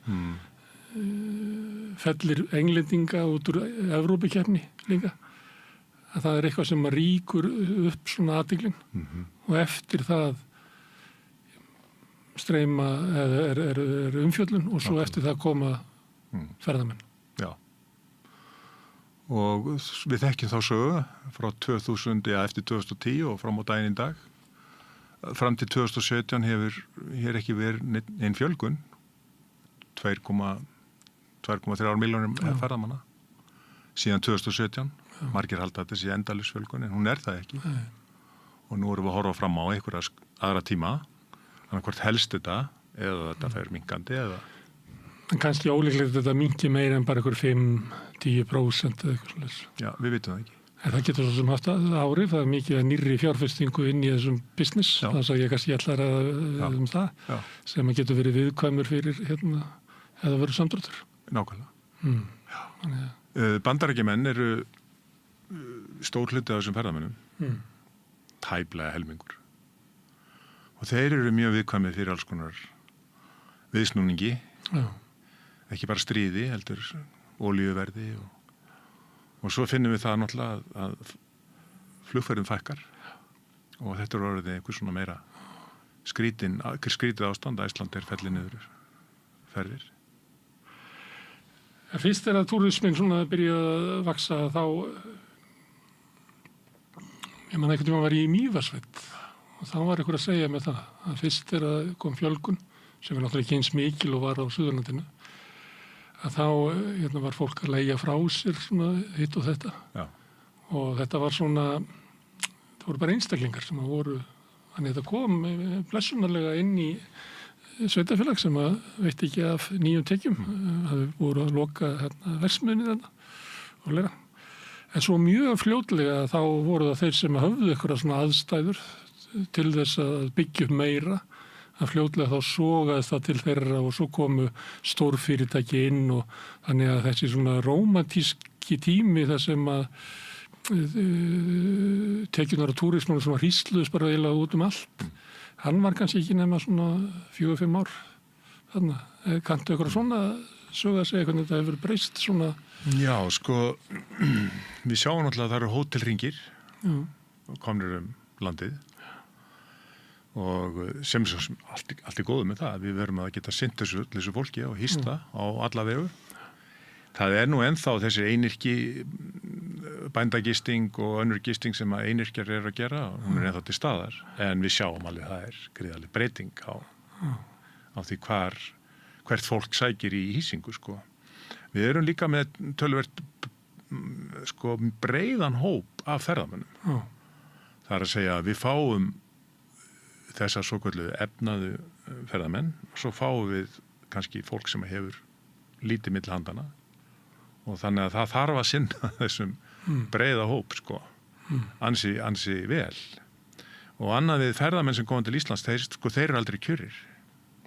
fellir Englendinga út úr Evrópukeppni líka. Að það er eitthvað sem ríkur upp svona athyglin og eftir það streyma er umfjöllun og svo eftir það koma ferðamenn. Já. Og við þekkjum þá sögu frá 2000 eða eftir 2010 og fram á daginn í dag. Fram til 2017 hefur ekki verið einn fjölgun 2,3 milljónir ferðamanna síðan 2017. Margir halda þetta sé endalausfjölgun en hún er það ekki. Og nú erum við að horfa fram á einhverja aðra tíma þannig hvort helst þetta eða þetta fer minkandi eða en kannski ólíklegt þetta minki meira en bara einhver 5-10% eða eitthvað sless. Já, við vitum það ekki. En það getur svo sem haft áhrif, það mikið að nýrri fjárfestingu inn í þessum business, þannig að ég kannski ætlar að það, sem að getur verið viðkvæmur fyrir eða verið samdráttur. Nákvæmlega. Bandarækjumenn eru stór hluti af þessum ferðamönnum, tæplega helmingur. Og þeir eru mjög viðkvæmið fyrir alls konar viðsnúningi, ekki bara stríði, heldur olíuverði og svo finnum við það náttúrulega að flugferðum fækkar og þetta er orðið einhver svona meira skrítið ástand að Ísland fellið niður ferðir. Fyrst að túrismin svona byrja að vaksa þá ég man einhvern tímann var ég í Mývatnssveit og þá var einhver að segja með það að fyrst að kom fjölgun sem náttúrulega ekki eins mikil og var á Suðurlandinu að þá var fólk að leigja frá sér svona hitt og þetta. Já. Og þetta var svona, það voru bara einstaklingar sem voru, þannig að þetta kom blessunarlega inn í sveitafélag sem að veit ekki af nýjum tekjum, það voru að loka verksmiðjunni þarna og leira. En svo mjög fljótlega þá voru það þeir sem höfðu eitthvað svona aðstæður til þess að byggja upp meira að fljótlega þá sogaðist það til þeirra og svo komu stórfyrirtæki inn og þannig að þessi svona rómantíski tími þar sem að tekjunar og túrismann sem var hrísluðs bara eiginlega út allt hann var kannski ekki nema svona 4-5 ár þannig kanntu eitthvað svona sögða að segja hvernig þetta hefur breyst svona. Já, sko við sjáum náttúrulega að það eru hótelhringir komnir landið og sem allt góðu með það við verum að geta sinnt þessu fólki og hýsta á alla vegu. Það nú ennþá þessi einyrki bændagisting og önnur gisting sem að einyrkjar að gera hún ennþá til staðar en við sjáum alveg það gríðarleg breyting á því hvert fólk sækir í hýsingu sko. Við erum líka með töluvert sko breiðan hóp af ferðamönnum. Það að segja að við fáum þessar svokölluðu efnaðu ferðamenn og svo fáum við kannski fólk sem hefur lítið milli handana og þannig að það þarf að sinna þessum breiða hóp sko ansi vel og annað við ferðamenn sem koma til Íslands þeir eru aldrei kjörir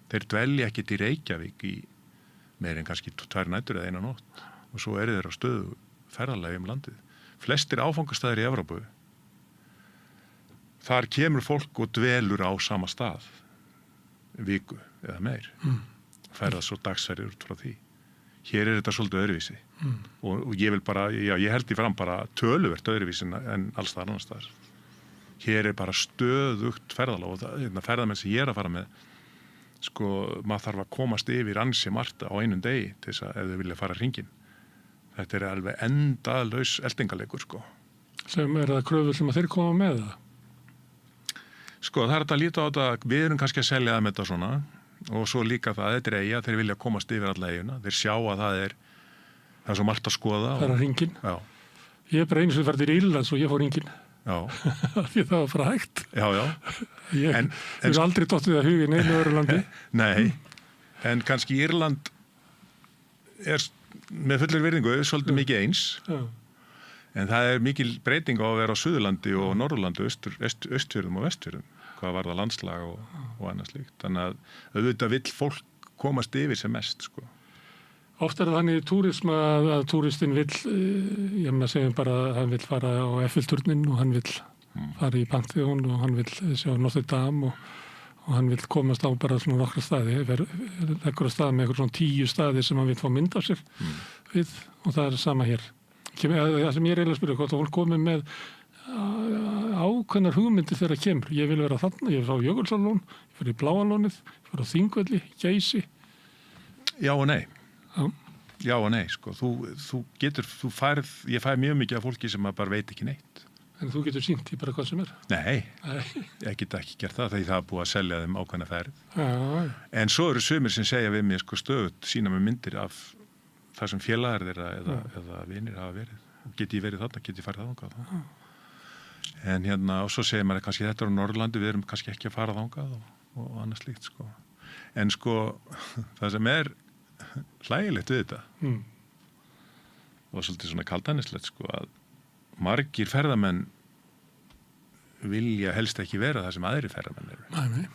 þeir dvelja ekkit í Reykjavík í meir en kannski 2 nætur eða 1 nótt og svo eru þeir á stöðu ferðalagi landið. Flestir áfangastæðir í Evrópu þar kemur fólk og dvelur á sama stað viku eða meir ferðast svo dagsferðir út frá því. Hér þetta svolítið öðruvísi og ég vil bara, ég held í fram bara töluvert öðruvísi en alls það annars staðar. Hér bara stöðugt ferðalag og ferðamenn sem ég að fara með sko, maður þarf að komast yfir ansi margt á einum degi til þess að ef þau vilja fara hringinn. Þetta alveg endalaus eltingaleikur sko. Sem það kröfur sem að þeir koma með það? Sko það þetta að líta á þetta, við erum kannski að selja það með þetta svona og svo líka það, þetta eyja, þeir vilja komast yfir alla eyjuna, þeir sjá að það er svo margt að skoða. Það hringinn? Já. Ég bara einu sem færði í Írland svo ég fór hringinn. Já. Því það var bara hægt. Já. Ég hef aldrei dottið að hugin einu öðru landi. Nei, en kannski Írland með fullir virðingu svolítið mikið eins. Já. En það mikil breyting á að vera á Suðurlandi og Norðurlandi, Austfjörðum og Vestfjörðum, hvað var það landslag og annað slíkt. Þannig að auðvitað vill fólk komast yfir sem mest, sko. Oft það þannig túrisma að túristinn vill, ég með segjum bara að hann vill fara á Eiffelturnin og hann vill fara í Pantheon og hann vill sjá Notre Dame og hann vill komast á bara svona nokkra staði, ekkur stað með eitthvað svona 10 staði sem hann vill fá mynd af sér við og það sama hér. Það sem ég að spyrja hvort að fólk komi með ákveðnar hugmyndir þegar það kemur. Ég vil vera þarna, ég vil fá Jökulsárlón, ég fyrir í Bláalónið, ég fyrir á Þingvelli, Geysi. Já og nei. Já og nei, sko. Ég fæ mjög mikið af fólki sem bara veit ekki neitt. En þú getur sýnt í bara hvað sem er? Nei, ég get ekki gert það þegar það búið að selja þeim ákveðna ferð. En svo eru sumir sem segja við mér sko stöðut, sína með myndir af það sem félagar þeirra eða vinir hafa verið. Geti ég verið þarna, geti ég farið þangað. En og svo segir maður kannski þetta á Norðurlandi, við erum kannski ekki að fara þangað og annað slíkt, sko. En sko, það sem hlægilegt við þetta og svolítið svona kaldhæðnislegt, sko, að margir ferðamenn vilja helst ekki vera það sem aðri ferðamenn eru. Nei.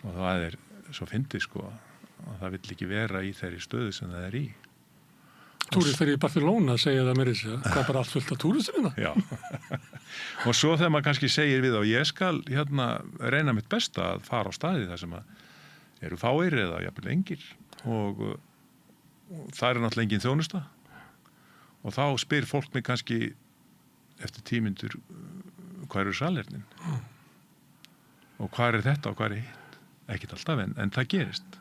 Og það svo fyndið sko að það vill ekki vera í þeirri stöðu sem það í. Túristar í Barcelona segja það meira sér, hvað bara allt fullt af túristarina. Já. Og svo þegar maður kannski segir við og ég skal reyna mitt besta að fara á staði þar sem eru fáir eða jafnvel engir og það náttúrulega engin þjónusta og þá spyr fólk mig kannski eftir 10 mínútur hvað eru salernin og hvað þetta og hvað hitt, ekkert alltaf en það gerist.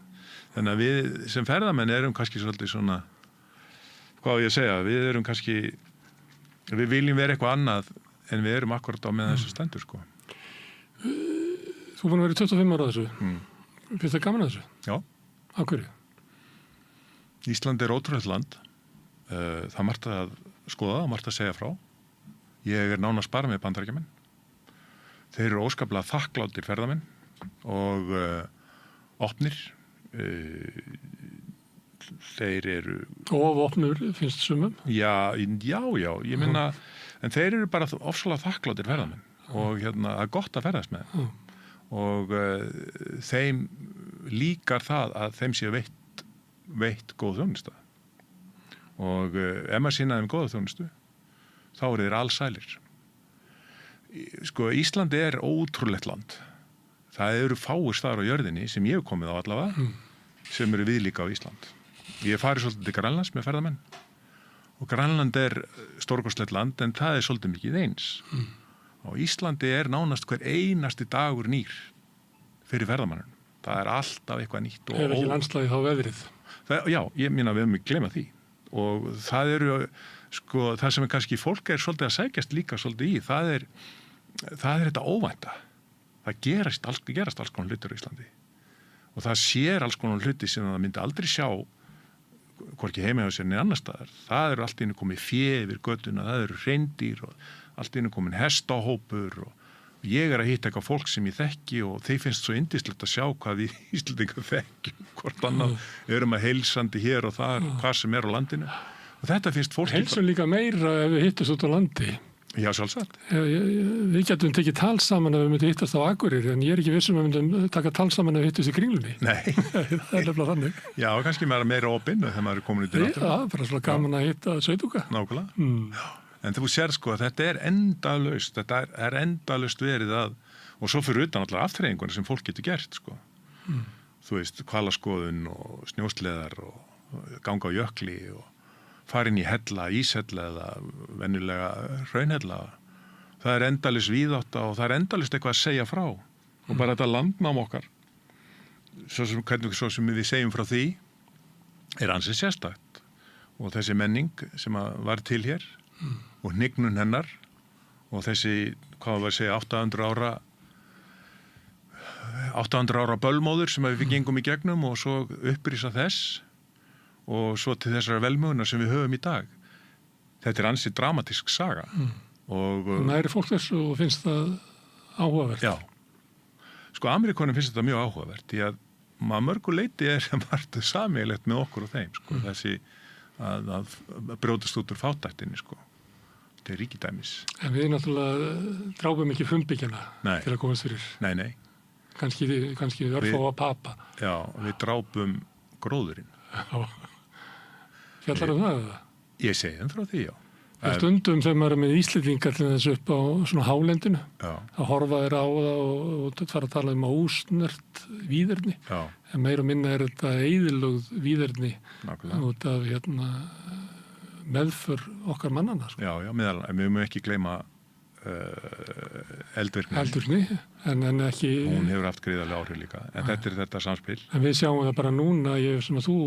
Þannig að við sem ferðamenn erum kannski svolítið svona hvað ég segja, við erum kannski við viljum vera eitthvað annað en við erum akkurat á með þessu stendur sko. Þú búin að vera 25 ára á þessu. Finnst það gaman að þessu? Já. Af hverju? Ísland ótrúlegt land. Það margt að skoða og margt að segja frá. Ég nánast bara með Bandaríkjamenn. Þeir eru óskaplega þakklátir ferðamenn og opnir þeir eru og opnur finnst sumum já, ég minna en þeir eru bara ofsalega þakklátir ferðamenn og það gott að ferðast með og þeim líkar það að þeim sé veitt góð þjónusta og ef maður sýna þeim góða þjónustu þá eru þeir allsælir sko Ísland ótrúlegt land það eru fáir staðar á jörðinni sem ég hef komið á allavega sem eru viðlíka á Ísland ég farið svolítið til Grænlands með ferðamenn og Grænland stórkostlegt land en það svolítið mikið eins og Íslandi nánast hver einasti dagur nýr fyrir ferðamannum það alltaf eitthvað nýtt og ekki landslagið þá veðrið já, ég minna við höfum ekki gleyma því og það eru sko, það sem kannski fólk svolítið að sækjast líka svolítið í það þetta óvænta það gerast alls konar hlutir á Íslandi og það sér alls konar hluti sem það myndi aldrei sjá hvorki heima hjá sér niður annar staðar það allt í einu komið fé yfir götuna það eru hreindýr og allt í einu komin hestahópur og ég að hitta eitthvað fólk sem ég þekki og þeir finnst svo yndislegt að sjá hvað við Íslendingar þekkjum hvort annað erum að heilsandi hér og þar hvað sem á landinu og þetta finnst fólk heilsum líka meira ef við hittast út á landi já, sjálfsagt við getum tekið tal saman ef við myndum hittast á Akureyri en ég ekki vissum að við myndum taka tal saman ef við hittast í Kringlunni nei það nefnilega þannig já, kannski meira opinn þegar maður komin út í náttúru já, bara svona gaman að hitta Sveituga nákvæmlega en þú sér sko að þetta endalaust þetta endalaust verið að og svo fyrir utan allar aftreyingunni sem fólk getur gert sko þú veist, hvalaskoðun og snjósleðar og ganga á jökli og fara inn í hella, íshella eða venjulega hraunhella það endalaust víðátta og það endalaust eitthvað að segja frá og bara þetta landnám okkar svo sem við segjum frá því ansið sérstakt og þessi menning sem var til hér og hnignun hennar og þessi, hvað var að segja 800 ára bölmóður sem við gengum í gegnum og svo upprýsa þess og svo til þessara velmögunar sem við höfum í dag þetta ansið dramatísk saga og næri fólk þessu og finnst það áhugavert já, sko Ameríkonum finnst þetta mjög áhugavert því að maður mörgu leiti margt sameiginlegt með okkur og þeim sko, þessi að brjótast út úr fátæktinni sko þetta ríkidæmis en við náttúrulega drápum ekki frumbyggjana til að komast fyrir nei kannski örfá að papa já, við drápum gróðurinn já fjallar það eða? Ég segi frá því, já. Stundum þegar maður með Íslendingar til þess upp á svona hálendinu að horfa þeir á það og fara að tala ósnert víðerni en meira og minna þetta eyðilögð víðerni út af meðför okkar mannana sko. Já, við mögum ekki gleyma eldvirkni en ekki hún hefur haft gríðarlega áhrif líka en þetta þetta samspil en við sjáum það bara núna sem að þú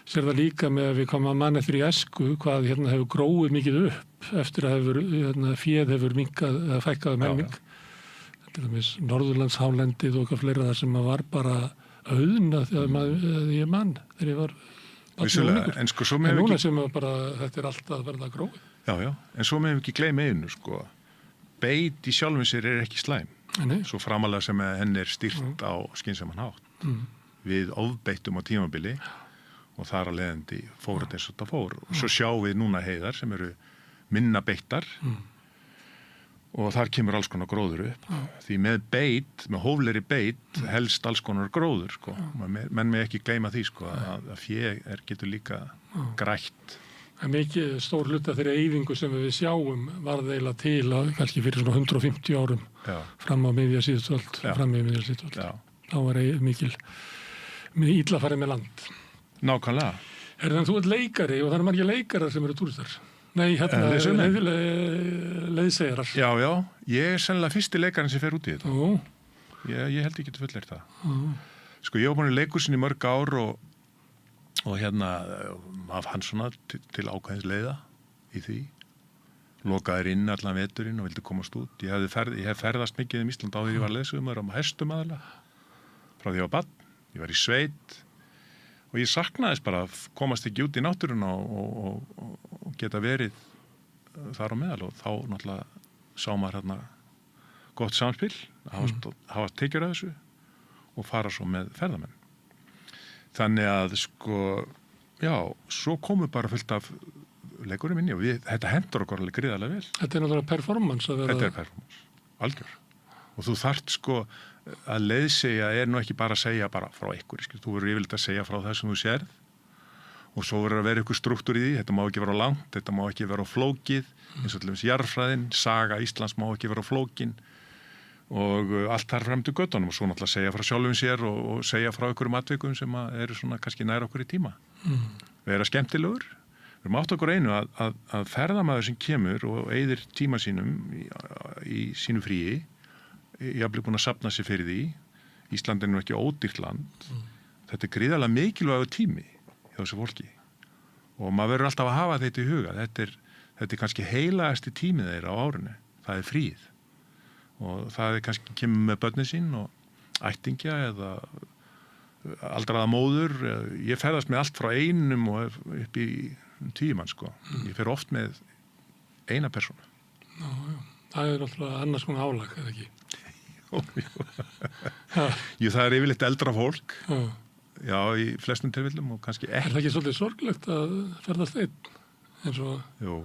sér það líka með að við komum að mann eftir í æsku hvað hefur gróið mikið upp eftir að féð hefur minkað eða fækkað helming þetta Norðurlandshálendið og eitthvað fleira þar sem að var bara auðna þegar ég mann þegar ég var en sko svo með núna sem að bara þetta allt að verða gróið já, en svo með ekki gleyma einu sko beit í sjálfum sér ekki slæm svo framalega sem henni stýrt á skynsaman hátt við ofbeittum á tímabili og þar að leiðandi fór þetta eins og þetta fór. Og svo sjáum við núna heiðar sem eru minna beittar og þar kemur alls konar gróður upp. Því með hóflegri beit helst alls konar gróður, sko. Menn með ekki gleyma því, sko, að fé getur líka grætt. Það er mikið stór hluta þeirri eyðingu sem við sjáum varð eiginlega til að kannski fyrir svona 150 árum fram á miðja síðustu öld, fram í miðja síðustu öld. Þá var mikil illa farið með land. Nákvæmlega. Þannig þú ert leikari og það eru margir leikarar sem eru túristar. Nei, leiðsegjarar. Já, ég er sennilega fyrsti leikarinn sem fer út í þetta. Ég held ekki til fullir það. Sko, ég var búin í leikhúsinu í mörg ár og af hann svona til ákveðins leiða í því. Lokaður inn allan veturinn og vildi komast út. Ég hef ferðast mikið Ísland á því ég var leiðsögumaður á hestum aðalega. Frá því ég var barn, ég var í sveit og ég saknaðist bara að komast ekki út í náttúruna og geta verið þar á meðal og þá náttúrulega sá maður gott samspil, hafa tekjur af þessu og fara svo með ferðamenn. Þannig að sko, svo komu bara fullt af leikurum inn í og þetta hendur okkur alveg gríðarlega vel. Þetta er náttúrulega performance að vera... Þetta er performance, algjör. Og þú þarft sko að leiðsegja nú ekki bara að segja bara frá ykkur, þú verður yfirleitt að segja frá það sem þú sérð og svo verður að vera ykkur strúktúr í því, þetta má ekki vera langt, þetta má ekki vera flókið, eins og til dæmis jarðfræðin, saga Íslands má ekki vera flókin og allt þar frem til göttunum og svo náttúrulega segja frá sjálfum sér og segja frá ykkurum atvikum sem eru svona kannski nær okkur í tíma. Vera skemmtilegur. Við erum átt okkur einu að ferðamaður sem kemur og eyðir tíma sínum í sínu fríi, ég hef búin að safna sér fyrir því, Ísland er nú ekki ódýrt land, þetta er gríðarlega mikilvægur tími hjá þessu fólki og maður verður alltaf að hafa þetta í huga, þetta er kannski heilagasti tímið þeirra á árinu, það er fríð. Og það kannski kemur með börnin sín og ættingja eða aldraða móður. Ég ferðast með allt frá einum og upp í 10 mann, sko. Ég fer oft með eina persónu. Já. Það er náttúrulega annars konar álag, eða ekki? Jú, það er yfirleitt eldra fólk. Já, í flestum tilfellum og kannski ekki. Er það ekki svolítið sorglegt að ferðast einn? Jú,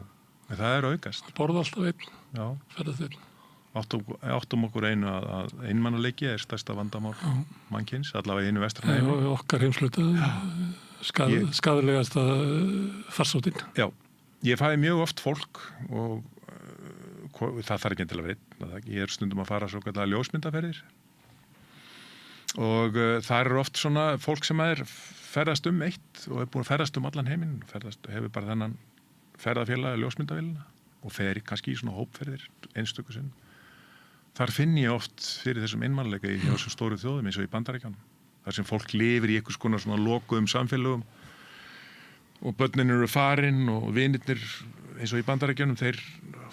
en það er aukast. Borða alltaf einn, ferðast einn. Áttum okkur einu að einmannaleiki er stærsta vandamál mannkyns, allavega einu vestræna heimi. Já, okkar heimsluta, skaðlegasta farsóttinn. Já, ég fæði mjög oft fólk og það þarf ekki til að vera einn. Ég er stundum að fara svo kallar ljósmyndaferðir og það eru oft svona fólk sem ferðast eitt og er búin að ferðast allan heiminn, hefur bara þennan ferðafélag ljósmyndavélina og fer kannski í svona hópferðir einstöku sinn. Þar finn ég oft fyrir þessum einmannleika í þessum stóru þjóðum eins og í Bandaríkjunum. Þar sem fólk lifir í einhvers konar svona lokuðum samfélögum og börnin eru farin og vinirnir eins og í Bandaríkjunum, þeir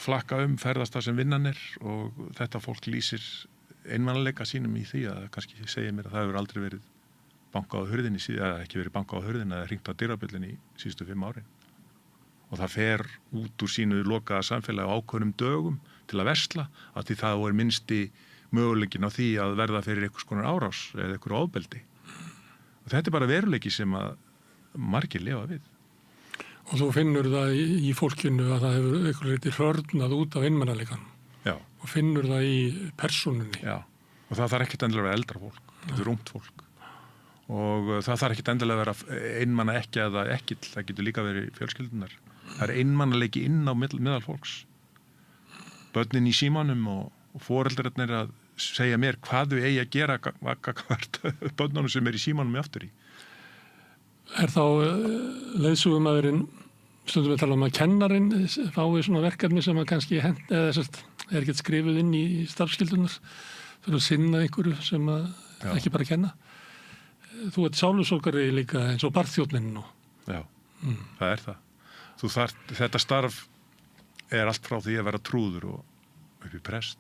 flakka ferðast það sem vinnan er og þetta fólk lýsir einmannleika sínum í því að kannski segja mér að það hefur aldrei verið bankað á hurðinni, eða ekki verið bankað á hurðinni eða hringt á dyrabjöllunni í síðustu 5 árin. Og það fer út úr sínu lokaða samfélagi á ákveðnum dögum til að versla að því það voru minnsti möguleikin á því að verða fyrir einhvers konar árás eða einhverju ofbeldi. Og þetta er bara veruleiki sem að margir lifa við. Og þú finnur það í fólkinu að það hefur einhverju reyti hörnað út af einmannaleikanum. Já. Og finnur það í persónunni. Já. Og það þarf ekkert endilega að vera eldra fólk. Þetta er ungt fólk. Og það þarf ekkert endilega að vera einmanna ekki eða ekkill. Það getur líka verið fjölskyldunar. Það er einmannaleiki inn á meðal fólks. Börnin í símanum og foreldrarnir að segja mér hvað þau eigi að gera hvert börnunum sem er í símanum aftur í. Er þá leiðsögumaðurinn, stundum við tala að kennarinn fái svona verkefni sem að kannski er ekkert skrifuð inn í starfskyldunar fyrir að sinna einhverju sem að ekki bara kenna. Þú ert sálusókari líka eins og barþjónninn. Já, það er það. Þetta starf er allt frá því að vera trúður og upp í prest.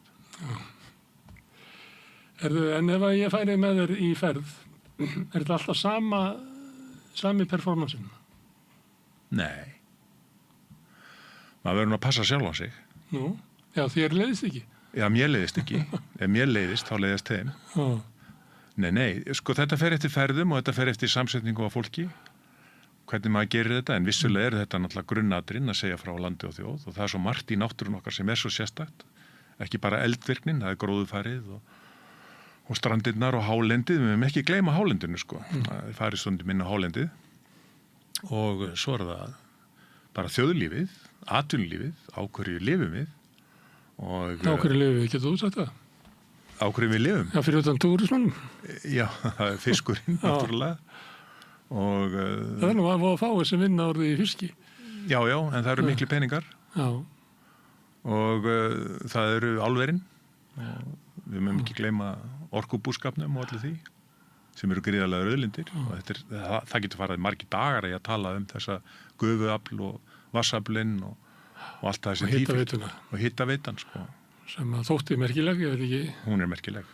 En ef ég færi með þér í ferð, er þetta alltaf sami performansin? Nei. Maður verður nú að passa sjálf á sig. Nú, já, þér leiðist ekki? Já, mér leiðist ekki. Ef mér leiðist, þá leiðist þeim. Nei, sko þetta fer eftir ferðum og þetta fer eftir samsetningu á fólki hvernig maður gerir þetta, en vissulega er þetta náttúrulega grunnatrinn að segja frá landi og þjóð og það er svo margt í náttúrun okkar sem er svo sérstakt, ekki bara eldvirknin, það er gróðufærið og strandirnar og hálendið, við höfum ekki gleyma hálendinu sko, það er farið stundum inn á hálendið og svo er það bara þjóðlífið, atvinnulífið, á hverju lifum við og á hverju lifum við, getur þú sagt það? Á hverju við lifum? Já, fyrir utan túrismannum. Já, það er fiskurinn náttúrulega og það er nú að fáið sem vinna orðið í fiski. Já, en það eru miklu peningar. Já. Og það eru álverin og við mögum ekki gleyma orkubúskapnum og allir því sem eru gríðarlega auðlindir og það getur farið margir dagar að tala um þessa gufuafl og vassaflinn og allt það sem og hittaveitan sko. Sem að þótti merkileg, ég veit ekki. Hún er merkileg.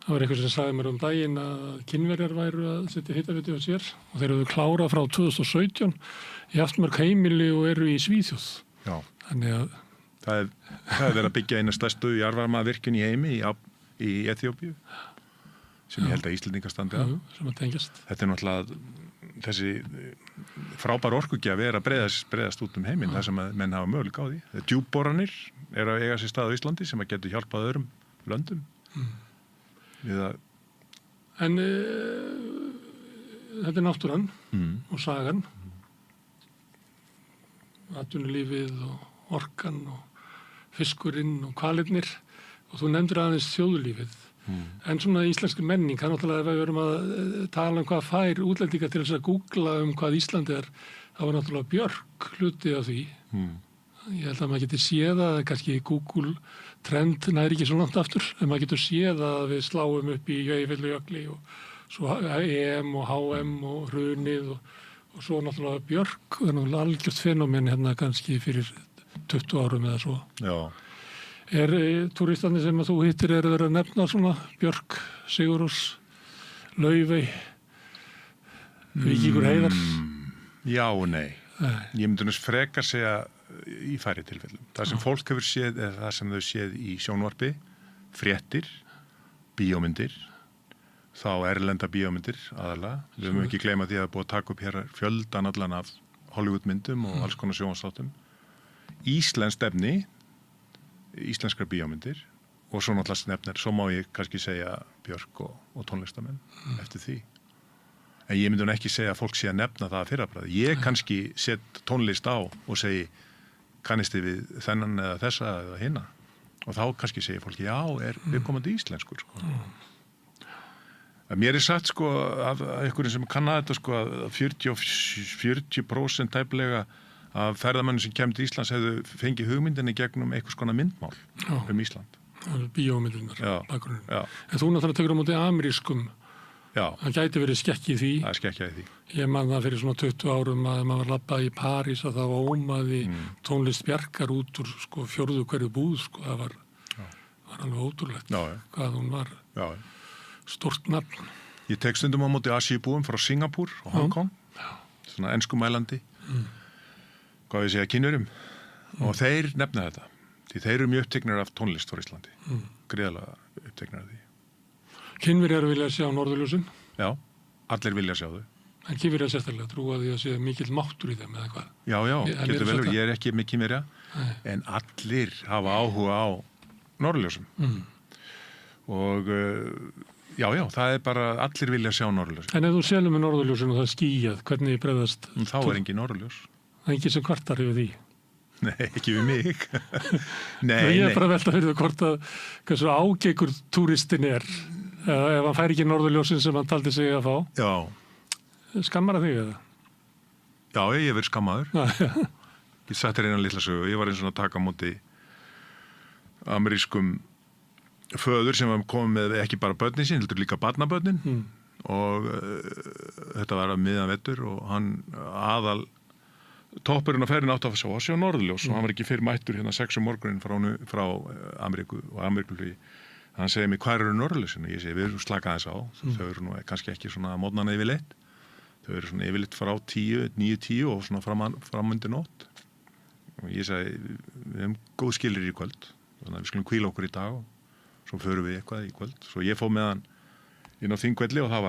Það var eitthvað sem sagði mér daginn að Kínverjar væru að setja hitaveitu á sér og þeir eru klárað frá 2017 í allmörg heimili og eru í Svíþjóð. Já. Þannig að það er verið að byggja eina stærstu jarðvarmavirkjun í heimi í Eþíópíu sem ég held að Íslendingar standi að. Sem að tengjast. Þetta er náttúrulega þessi frábær orkugjafi er að breiðast út um heiminn þar sem að menn hafa möguleika á því. Djúpboranir er að eiga sér stað á Íslandi sem að getur hjálpað öðrum löndum. En þetta er náttúran og sagan, atvinnulífið og orkan og fiskurinn og hvalirnir og þú nefndir aðeins þjóðlífið. En svona íslenski menning, það er náttúrulega ef við verum að tala hvað fær útlendinga til þess að googla hvað Íslandi er, það var náttúrulega Björk hluti af því. Ég held að maður getur séð að kannski Google trend næri ekki svo langt aftur, en maður getur séð að við sláum upp í Eyjafjallajökli og svo EM og HM og hrunið og svo náttúrulega Björk, það er náttúrulega algjört fenómen hérna kannski fyrir 20 árum eða svo. Já. Er túristarnir sem að þú hittir eru verið að nefna svona Björk, Sigurós, Laufey, Víkingur Heiðar? Já og nei. Ég myndi frekar segja í færri tilfellum. Það sem fólk hefur séð er það sem þau séð í sjónvarpi, fréttir, bíómyndir, þá erlenda bíómyndir aðalega. Við höfum ekki gleyma því að það er búið að taka upp hér fjöldan allan af Hollywoodmyndum og alls konar sjónvarpsþáttum. Íslenskt efni, íslenskar bíómyndir og svo náttúrulega nefnir, svo má ég kannski segja Björk og tónlistamenn eftir því. En ég myndi hún ekki segja að fólk sé að nefna það að fyrrabræði. Ég kannski set tónlist á og segi kannisti við þennan eða þessa eða hinna. Og þá kannski segir fólk, já, er viðkomandi íslenskur. Sko. Mér er sagt sko, af einhverjum sem kann að þetta sko, að 40% tæplega af ferðamönnum sem kemur til Íslands hefðu fengið hugmyndinni gegnum einhvers konar myndmál Ísland. Bíómyndirnar, bakgrunnin. En þú náttúrulega tekur á móti amerískum. Já. Það gæti verið skekki í því. Það er skekki í því. Ég man það fyrir svona 20 árum að maður labbað í París að það ómaði tónlist Bjarkar út úr sko, fjórðu hverju búð. Sko. Það var alveg ótrúlegt hvað hún var stórt nafn. Ég tek stundum á móti Asíubúum frá Singapúr og Hong Kong. Svona enskumælandi. Hvað við segja kynverum. Og þeir nefna þetta. Því þeir eru mjög uppteknir af tónlist frá Íslandi. Gríðarlega uppteknir af því. Kínverjar vilja sjá norðurljósin? Já, allir vilja sjá þau. En Kínverjar sérstaklega trúa því að sé mikill máttur í þeim eða hvað? Já, getur vel, ég er ekki með Kínverja, en allir hafa áhuga á norðurljósum. Og já, það er bara, allir vilja sjá norðurljósin. En ef þú selur með norðurljósin og það er skýjað, hvernig bregðast? Þá er engin norðurljós. Það er engin sem kvartar yfir því? Nei, ekki við mig. Nei. Ég er bara að velta fyrir það hvort að hversu ágeikur túristin er. Ef hann fær ekki norðurljósin sem hann taldi sig að fá. Já. Skammar að þig eða? Já, ég hef verið skammaður. Ég satt eina litla sögu. Ég var eins og að taka á móti amerískum föður sem kom með ekki bara börnin sín, heldur líka barnabörnin. Og þetta var að miðan vettur og hann aðal toppurinn á ferðin átt að sjá norðurljós og hann var ekki fyrir mættur hérna 6 morgunin frá Ameríku og Ameríkulflugi. Hann segir mér, hvað eru norðurljósin? Og ég segi, við erum slakað þess á. Þau eru nú kannski ekki svona mótnana yfirleitt. Þau eru svona yfirleitt frá 9-10 og svona framundir nótt. Og ég segi, við hefum góð skilir í kvöld. Þannig að við skulum hvíla okkur í dag og svo förum við eitthvað í kvöld. Svo ég fór með hann inn á Þingvelli og það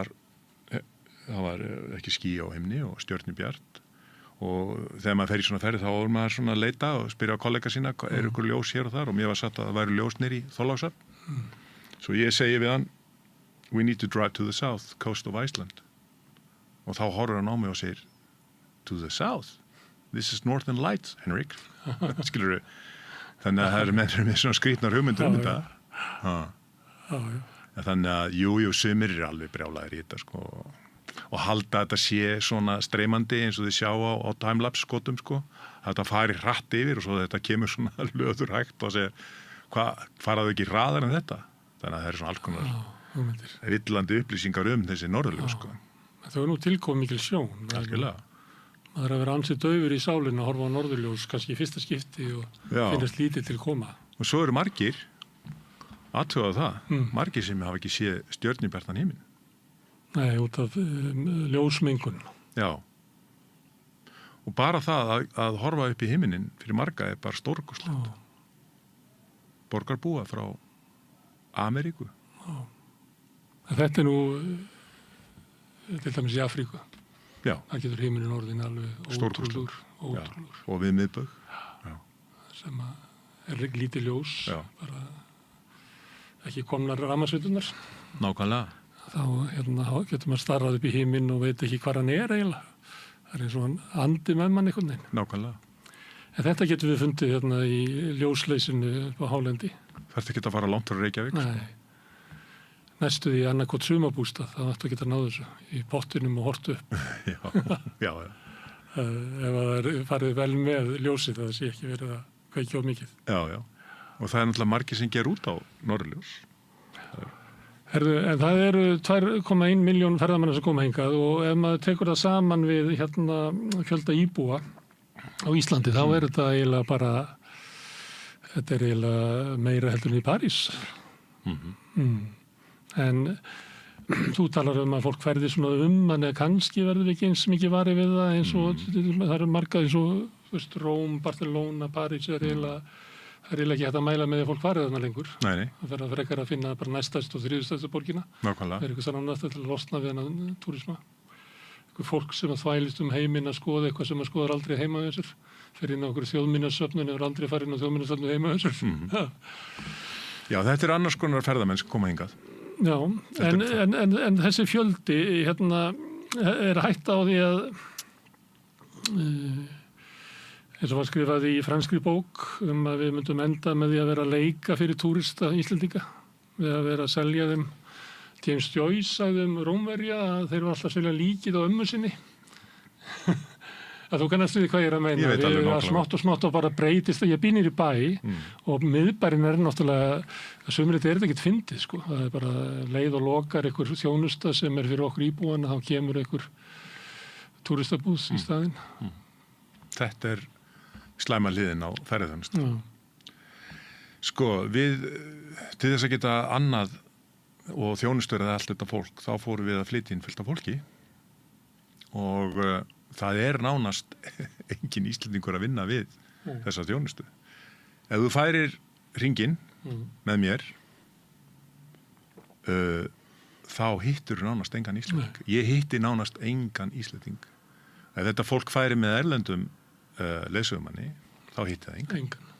var ekki ský á himni og stjörnubjart. og þegar maður fer í svona ferð þá er maður svona að leita og spyrja á kollega sína, ykkur ljós hér og þar, og mér var sagt að það væru ljós nýr í Þorlákshöfn. Svo ég segi við hann, we need to drive to the south coast of Iceland. Og þá horfir hann á mig og segir, to the south? This is Northern Lights, Henrik. Skilurðu? Þannig að það er með svona skrýtnar hugmyndur þetta. Þannig að jú, sumir er alveg brjálæðir í þetta, sko. Og halda að þetta sé svona streymandi eins og þið sjá á timelapse skotum, sko. Að þetta fari hratt yfir og svo þetta kemur svona löður hægt og segir, faraðu ekki hraðar en þetta? Þannig að það er svona alls konar villandi upplýsingar þessi norðurljós, sko. Það er nú tilkomið mikil sjón. Algjörlega. Það er að vera ansið daufur í sálinu að horfa á norðurljós kannski í fyrsta skipti og finnast lítið til koma. Og svo eru margir, aðtöða það, margir sem hafa ekki séð stjörnubjartan himinn. Nei, út af ljósmengun. Já. Og bara það að horfa upp í himinin fyrir marga er bara stórkostlegt. Borgarbúa frá Ameríku. Já. Þetta er nú til dæmis í Afríku. Já. Það getur himinin orðin alveg ótrúlur. Og við miðbögg. Sem er lítið ljós, bara ekki komnar rafmagnsveitunar. Nákvæmlega. Þá getur maður starrað upp í himinn og veit ekki hvað hann er eiginlega. Það er eins og hann andi með mann einhvern veginn. Nákvæmlega. En þetta getur við fundið í ljósleysinu á hálendi. Þarftu ekki að fara langt frá Reykjavík? Nei. Næstu því annarkot sumabústað, það ættu að geta náðu þessu í pottinum og hortu upp. Já. Ef það er farið vel með ljósið, það sé ekki verið að kveikja of mikið. Já. Og það er náttúrulega margir sem ger út á norðurljós. En það eru 2,1 milljón ferðamanna sem koma hingað og ef maður tekur það saman við fjölda íbúa á Íslandi, þá er þetta eiginlega bara, þetta er eiginlega meira heldur en í París. En þú talar að fólk ferði svona en kannski verður við ekki eins mikið varið við það eins og það eru margað eins og Róm, Barcelona, París það er eiginlega ekki hægt að mæla með að fólk farið þarna lengur. Nei. Það fer að frekar að finna bara næststærstu og þriðstærstu borgina. Nákvæmlega. Það er eitthvað sannast til að losna við hennan túrisma. Eitthvað fólk sem að þvælist heiminn að skoða eitthvað sem að skoðar aldrei heima við þessur. Fer inn á okkur þjóðminjasöfnun hefur aldrei farið inn á þjóðminjasöfnun heima við þessur. Já, þetta er annars konar ferðamenn sem koma hingað. Já, en þessi fjöldi er hætta á því að eins og var skrifað í franskri bók að við myndum enda með því að vera að leika fyrir túrista Íslendinga við að vera að selja þeim. James Joyce sagði Rómverja að þeir var alltaf að selja líkið á ömmu sinni. Að þú kannast við hvað ég er að meina. Við erum smátt og bara breytist að ég býnir í bæ og miðbærin er náttúrulega að sumrið er þetta ekkert fyndið sko. Það er bara leið og lokar einhver þjónusta sem er fyrir okkur íbúana, þá kemur einhver túristabúðs í staðinn. Þetta er slæma hliðin á ferðarþjónustu. Sko, við til þess að geta annað og þjónustöraði allt þetta fólk, þá fórum við að flytja inn fullt af fólki og það er nánast engin Íslendingur að vinna við þessa þjónustu. Ef þú færir hringinn með mér þá hittur nánast engan Íslending. Ég hitti nánast engan Íslending. Ef þetta fólk færi með erlendum leiðsögumanni, þá hitti það engan.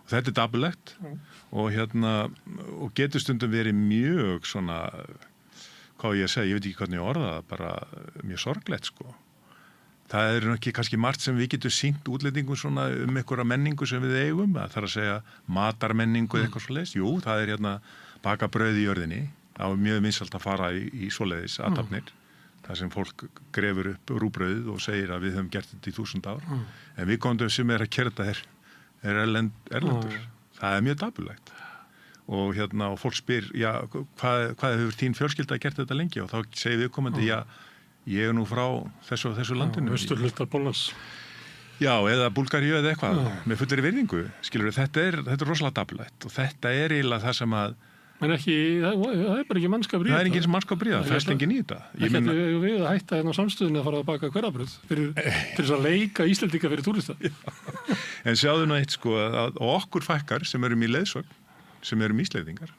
Og þetta er dapurlegt og getur stundum verið mjög svona, hvað ég að segja, ég veit ekki hvernig ég orða það, bara mjög sorglegt sko. Það er ekki kannski margt sem við getum sýnt útlendingum svona einhverja menningu sem við eigum, það þarf að segja matarmenningu eða eitthvað svoleiðis. Jú, það er baka brauð í jörðinni, það er mjög vinsælt að fara í svoleiðis athafnir. Það sem fólk grefur upp rúbrauðið og segir að við höfum gert þetta í 1000 ár. En við komum sem er að gera þetta er erlendur. Það er mjög dapurlegt. Og og fólk spyr, já, hvað hefur þín fjölskylda gert þetta lengi? Og þá segir við komandi, já, ég er nú frá þessu landinu. Austurhluta Póllands. Já, eða Búlgaríu eða eitthvað, með fullri virðingu. Skilur við, þetta er rosalega dapurlegt. Og þetta er eiginlega það sem að en ekki, það er bara ekki mannskapur í þetta. Það er enginn mannskapur í það, fæst enginn í þetta. Ekki við að hætta á samstöðinu að fara að baka hverjabröð til þess að leika Íslendinga fyrir túrista. En sjáðu nú eitt sko, að okkur fækkar sem erum í leiðsögn, sem erum Íslendingar.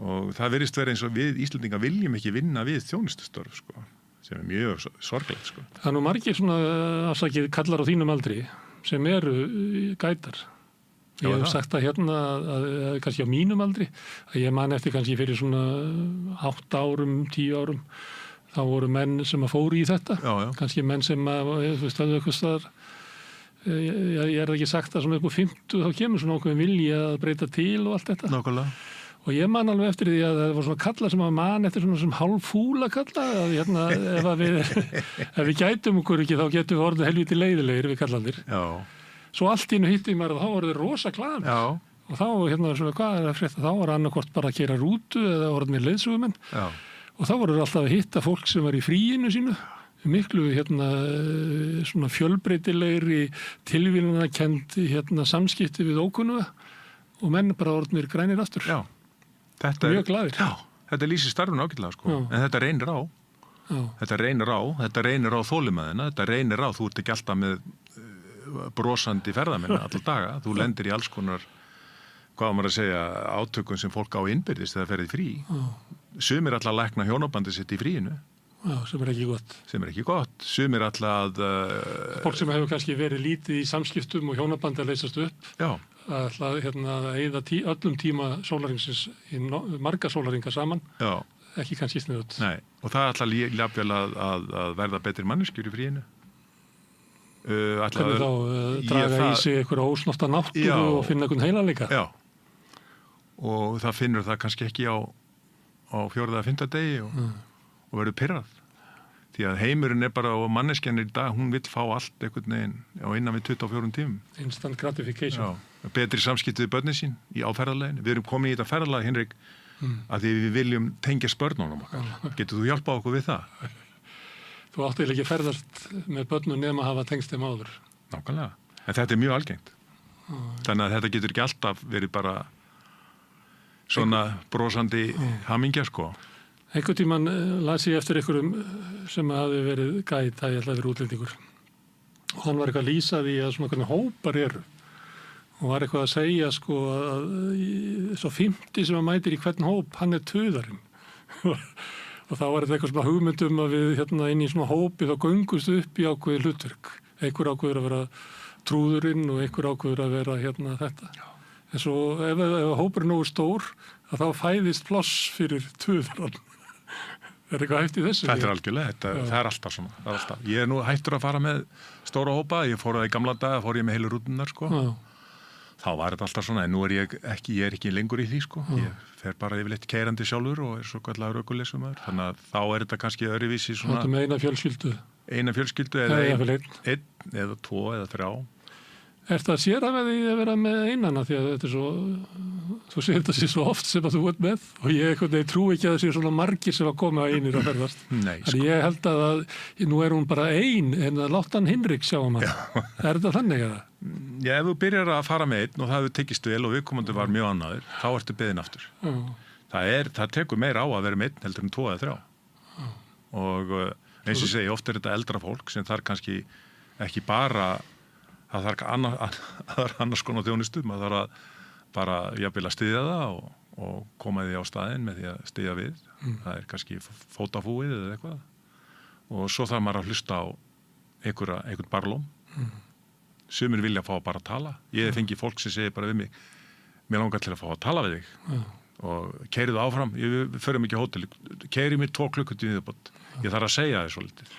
Og það virðist vera eins og við Íslendingar viljum ekki vinna við þjónustustörf sko. sem mjög sorglegt sko. Það nú margir svona afsakið kallar á þínum aldri sem eru gætar. Ég hef sagt það hérna að kannski á mínum aldri að ég man eftir kannski fyrir svona 8 árum, 10 árum þá voru menn sem að fóru í þetta kannski menn sem að þú veist að eitthvað staðar ég er ekki sagt að svona upp á 50 þá kemur svona okkur vilji að breyta til og allt þetta. Nákvæmlega. Og ég man alveg eftir því að það var svona kalla sem að man eftir svona sem hálffúla kalla að hérna ef við gætum okkur ekki þá getum við orðið helviti leiðilegir við kallandir. Já. Svo allt í einu hitti maður að þá voru þeir rosa glaðir. Já. Og þá hérna svona hvað er það frétta þá var annarkvort bara að keyra rútu eða orðnir leiðsögumenn. Já. Og þá voru þeir alltaf að hitta fólk sem var í fríinu sínu. Miklu hérna svona fjölbreytilegri tilvílunarkennd hérna samskipti við ókunnuga og menn bara orðnir grænir aftur. Já. Mjög glaðir. Já, þetta lýsir starfinu ágætlega sko. En þetta reynir á. Þetta reynir á þolinmæðina, þetta reynir á, þú ert ekki alltaf með brosandi ferðamenn alla daga, þú lendir í alls konar, hvað maður að segja, átökum sem fólk á innbyrðis þegar ferði frí. Sumir alltaf lækna hjónabandi sitt í fríinu. Já, sem er ekki gott. Sumir alltaf fólk sem hefur kannski verið lítið í samskiptum og hjónabandi að leysast upp. Já. Að hérna eyða öllum tíma sólarringsins í marga sólarringa saman. Já. Ekki kannski sniðut. Nei, og það er alltaf jafnvel að verða betri manneskjur í fríinu. Hvernig þá draga í sig einhverja ósnorta náttúru og finna einhvern heilaleika. Já. Og það finnur það kannski ekki á 4. eða 5. degi og verður pirrað. Því að heimurinn er bara og manneskjan í dag, hún vill fá allt einhvern veginn á innan við 24 tímum. Instant gratification. Já, betri samskipti við börnin sín á ferðalaginu. Við erum komin í þetta ferðalag, Hinrik, að því við viljum tengja börnunum okkar. Getur þú hjálpað okkur við það? Þú átti ekki ferðast með börnum nema að hafa tengst þeim áður. Nákvæmlega. En þetta er mjög algengt. Þannig að þetta getur ekki alltaf verið bara svona brosandi hamingja, sko. Einhvern tímann las ég eftir einhverjum sem hafi verið gæt að ég ætlaði verið útlendingur. Og hann var eitthvað að lýsa því að svona hvernig hópar eru. Og var eitthvað að segja sko að svo 50 sem að mætir í hvern hóp, hann er töðarinn. Og þá var þetta eitthvað svona hugmyndum að við hérna inn í svona hópi þá göngust upp í ákveði hlutverk. Einhver ákveður að vera trúðurinn og einhver ákveður að vera hérna þetta. En svo ef hópur er nógu stór að þá fæðist pláss fyrir töðarann. Er eitthvað hægt í þessu? Þetta er algjörlega, það er alltaf svona. Er alltaf. Ég er nú hættur að fara með stóra hópa, ég fór það í gamla daga, fór ég með heilu rútunar sko. Þá var þetta alltaf svona, en nú er ég er ekki lengur í því sko. Ég fer bara yfirleitt keyrandi sjálfur og er svo kallar ökuleysumæður. Þannig að þá er þetta kannski öðruvísi svona. Þetta með eina fjölskyldu eða einn eða 2 eða 3. Er það sér að því að vera með einana því að þetta er svo, þú segir þetta sér svo oft sem að þú ert með og ég trú ekki að það sé svona margir sem að koma að einir að ferðast. Nei, sko. Þannig ég held að nú er hún bara ein en að láta hann Hinrik sjá hann. Er þetta þannig að það? Já, ef þú byrjar að fara með einn og það hefur tekist vel og viðkomandi var mjög annaður, þá ertu beðinn aftur. Það tekur meira á að vera með einn heldur en 2 eða 3. Og eins og ég segi, oft er þetta eldra fólk sem þarf kannski ekki bara það þarf annars konar þjónustu, maður þarf að bara jafnvel að styðja það og koma því á staðinn með því að styðja við. Það er kannski fótafúið eða eitthvað. Og svo þarf maður að hlusta á einhvern barlóm. Sumir vilja fá að bara tala. Ég fengi fólk sem segir bara við mig, mér langar til að fá að tala við þig. Og keyrið áfram, við förum ekki á hótel, keyrið mér 2 klukkutími viðbót. Ég þarf að segja þér svolítið.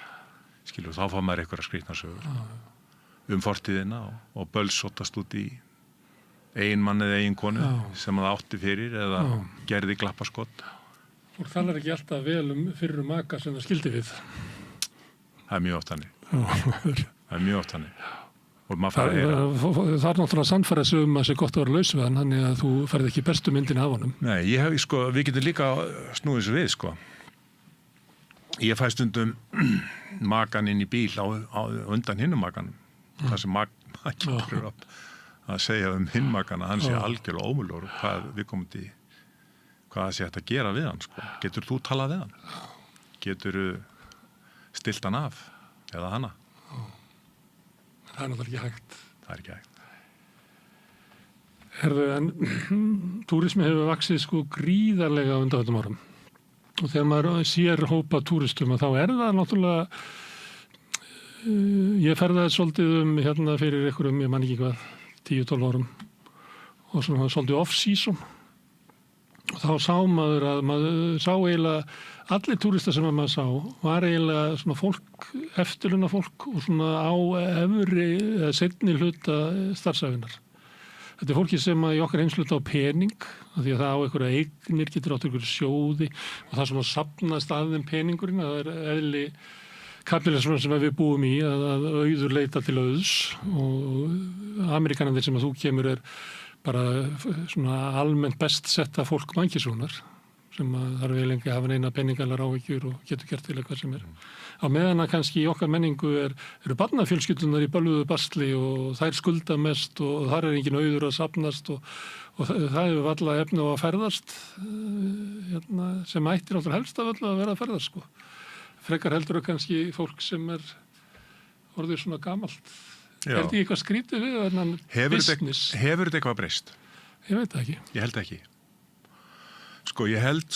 Skilur, þá fá maður einhverja skrýtnar sögur. Fortíðina og bölsóttast út í eiginmann eða eiginkonu sem það átti fyrir eða gerði glappaskott. Fólk talar ekki alltaf vel fyrir maka sem það skildi við. Það er mjög oft þannig. Og maður fara að heyra. Það er náttúrulega sannfærið sig að sé gott að vera laus við hann, þannig að þú ferð ekki bestu myndin af honum. Nei, við getum líka snúið þessu við, sko. Ég fæ stundum makan inn í bíl á undan hinnum makanum. Það sem makinn er að segja hinn makana, hann sé algjörlega ómögulegur hvað það sé hægt að gera við hann, sko. Getur þú talað við hann? Getur þú stilt hann af eða hana? Það er náttúrulega ekki hægt. Það er ekki hægt. En túrismi hefur vaxið sko gríðarlega undan þessum árum. Og þegar maður sér hópa túristum þá það náttúrulega, ég ferðaði svolítið hérna fyrir einhverjum, ég man ekki hvað, 10-12 árum og svona svolítið off-season. Og þá sá maður að maður sá eiginlega, allir túristar sem maður sá var eiginlega svona fólk, eftirlauna fólk og svona á efri eða seinni hluta starfsæfinnar. Þetta fólki sem í okkar heimsluta á pening, af því að það á einhverja eignir, getur átt einhverju sjóði og það svona safnast að þeim peningurinn, það eðli kapitalisman sem við búum í, að auður leita til auðs og Amerikanandir sem að þú kemur bara svona almennt best setta fólk mannkynssjónar sem að þarf vel engi að hafa neina peningalar áhyggjur og getur gert til eitthvað sem Á meðan að kannski í okkar menningu eru barnafjölskyldunar í bölvuðu basli og þær skulda mest og þar engin auður að safnast og það hefur alla efni á að ferðast sem ættir náttúrulega helst af öllu að vera að ferðast sko. Frekar heldur þau kannski fólk sem orðið svona gamalt. Já. Þetta eitthvað skrítið við þennan business? Hefur þetta eitthvað breyst? Ég veit ekki. Ég held ekki. Sko, ég held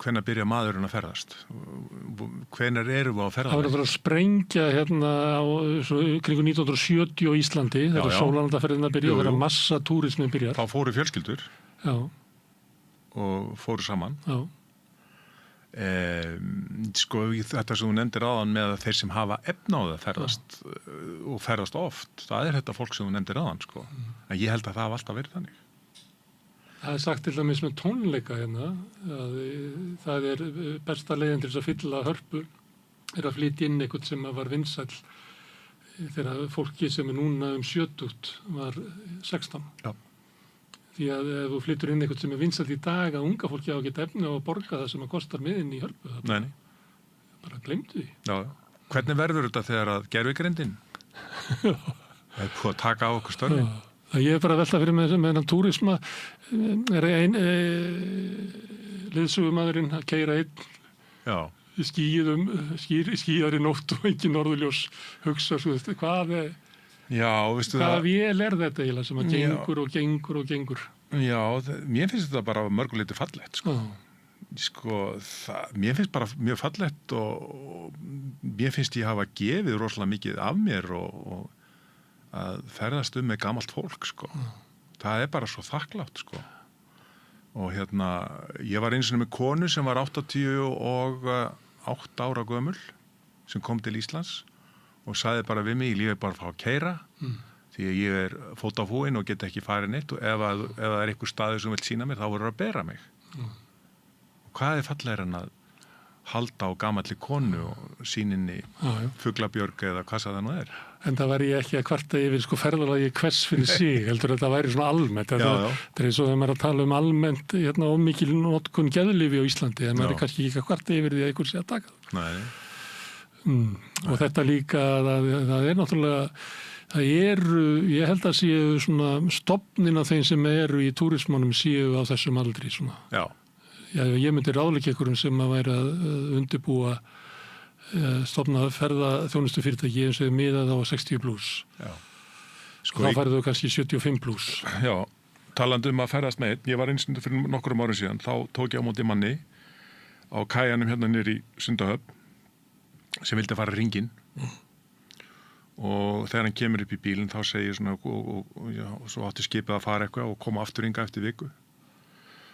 hvenær byrja maðurinn að ferðast? Hvenær erum við að ferðast? Það var að vera að sprengja hérna kringu 1970 á Íslandi, þegar sólarlandaferðina byrja og vera massa túrismin byrjar. Þá fóru fjölskyldur. Já. Og fóru saman. Já. Sko, þetta sem þú nefndir áðan með að þeir sem hafa efna á það ferðast og ferðast oft, það þetta fólk sem þú nefndir áðan, sko. En ég held að það hafa alltaf verið þannig. Það sagt til dæmis með tónleika hérna, að það besta leiðin til þess að fylla hörpu að flytja inn eitthvað sem var vinsæll þegar fólki sem núna 70 var 16. Já. Því að ef þú flyttur inn eitthvað sem vinsæll í dag að unga fólki á að geta efni á að borga það sem að kostar miðinn í hörpu. Nei. Bara gleymdu því. Já. Hvernig verður þetta þegar að gervigrindin búið að taka á okkur störfin? Ég bara velta fyrir með þennan túrisma liðsögumadurinn að keyra einn skíðar í nótt og engin norðurljós hugsa svo, hvað vél þetta eiginlega sem að gengur og gengur og gengur. Já, mér finnst þetta bara mörguleiti fallegt sko. Mér finnst bara mjög fallegt og mér finnst ég hafa gefið rosalega mikið af mér og að ferðast með gamalt fólk sko. Það bara svo þakklátt sko. Og ég var einu sinni með konu sem var 88 ára gömul sem kom til Íslands og sagði bara við mig, ég lífi bara að fá að keyra því að ég fótafúin og get ekki farið neitt og ef það einhver staður sem vill sína mér þá voru að bera mig. Og hvað fallegra en að halda á gamalli konu og síninni fuglabjörg eða hvað það nú En það væri ég ekki að kvarta yfir ferðalagi hvers fyrir sig, heldur þetta væri svona almennt. Það eins og þegar maður að tala almennt ómikil notkun geðlyfi á Íslandi, en maður kannski ekki að kvarta yfir því að einhver sé að taka það. Nei. Og þetta líka, það náttúrulega, ég held að séu svona stofnin af þeim sem eru í túrismanum séu á þessum aldri svona. Já. Ég myndi ráðleika einhverjum sem að væri að undirbúa stofna ferðaþjónustu fyrirtæki eins og miðað á 60 plus. Já. Þá færðu þau kannski 75 plus. Já, talandi að ferðast með einn, ég var eins og fyrir nokkrum árum síðan, þá tók ég á móti manni á kajanum hérna niður í Sundahöfn sem vildi fara hringinn og þegar hann kemur upp í bílinn þá segir svona og svo átti skipið að fara eitthvað og koma aftur hingað eftir viku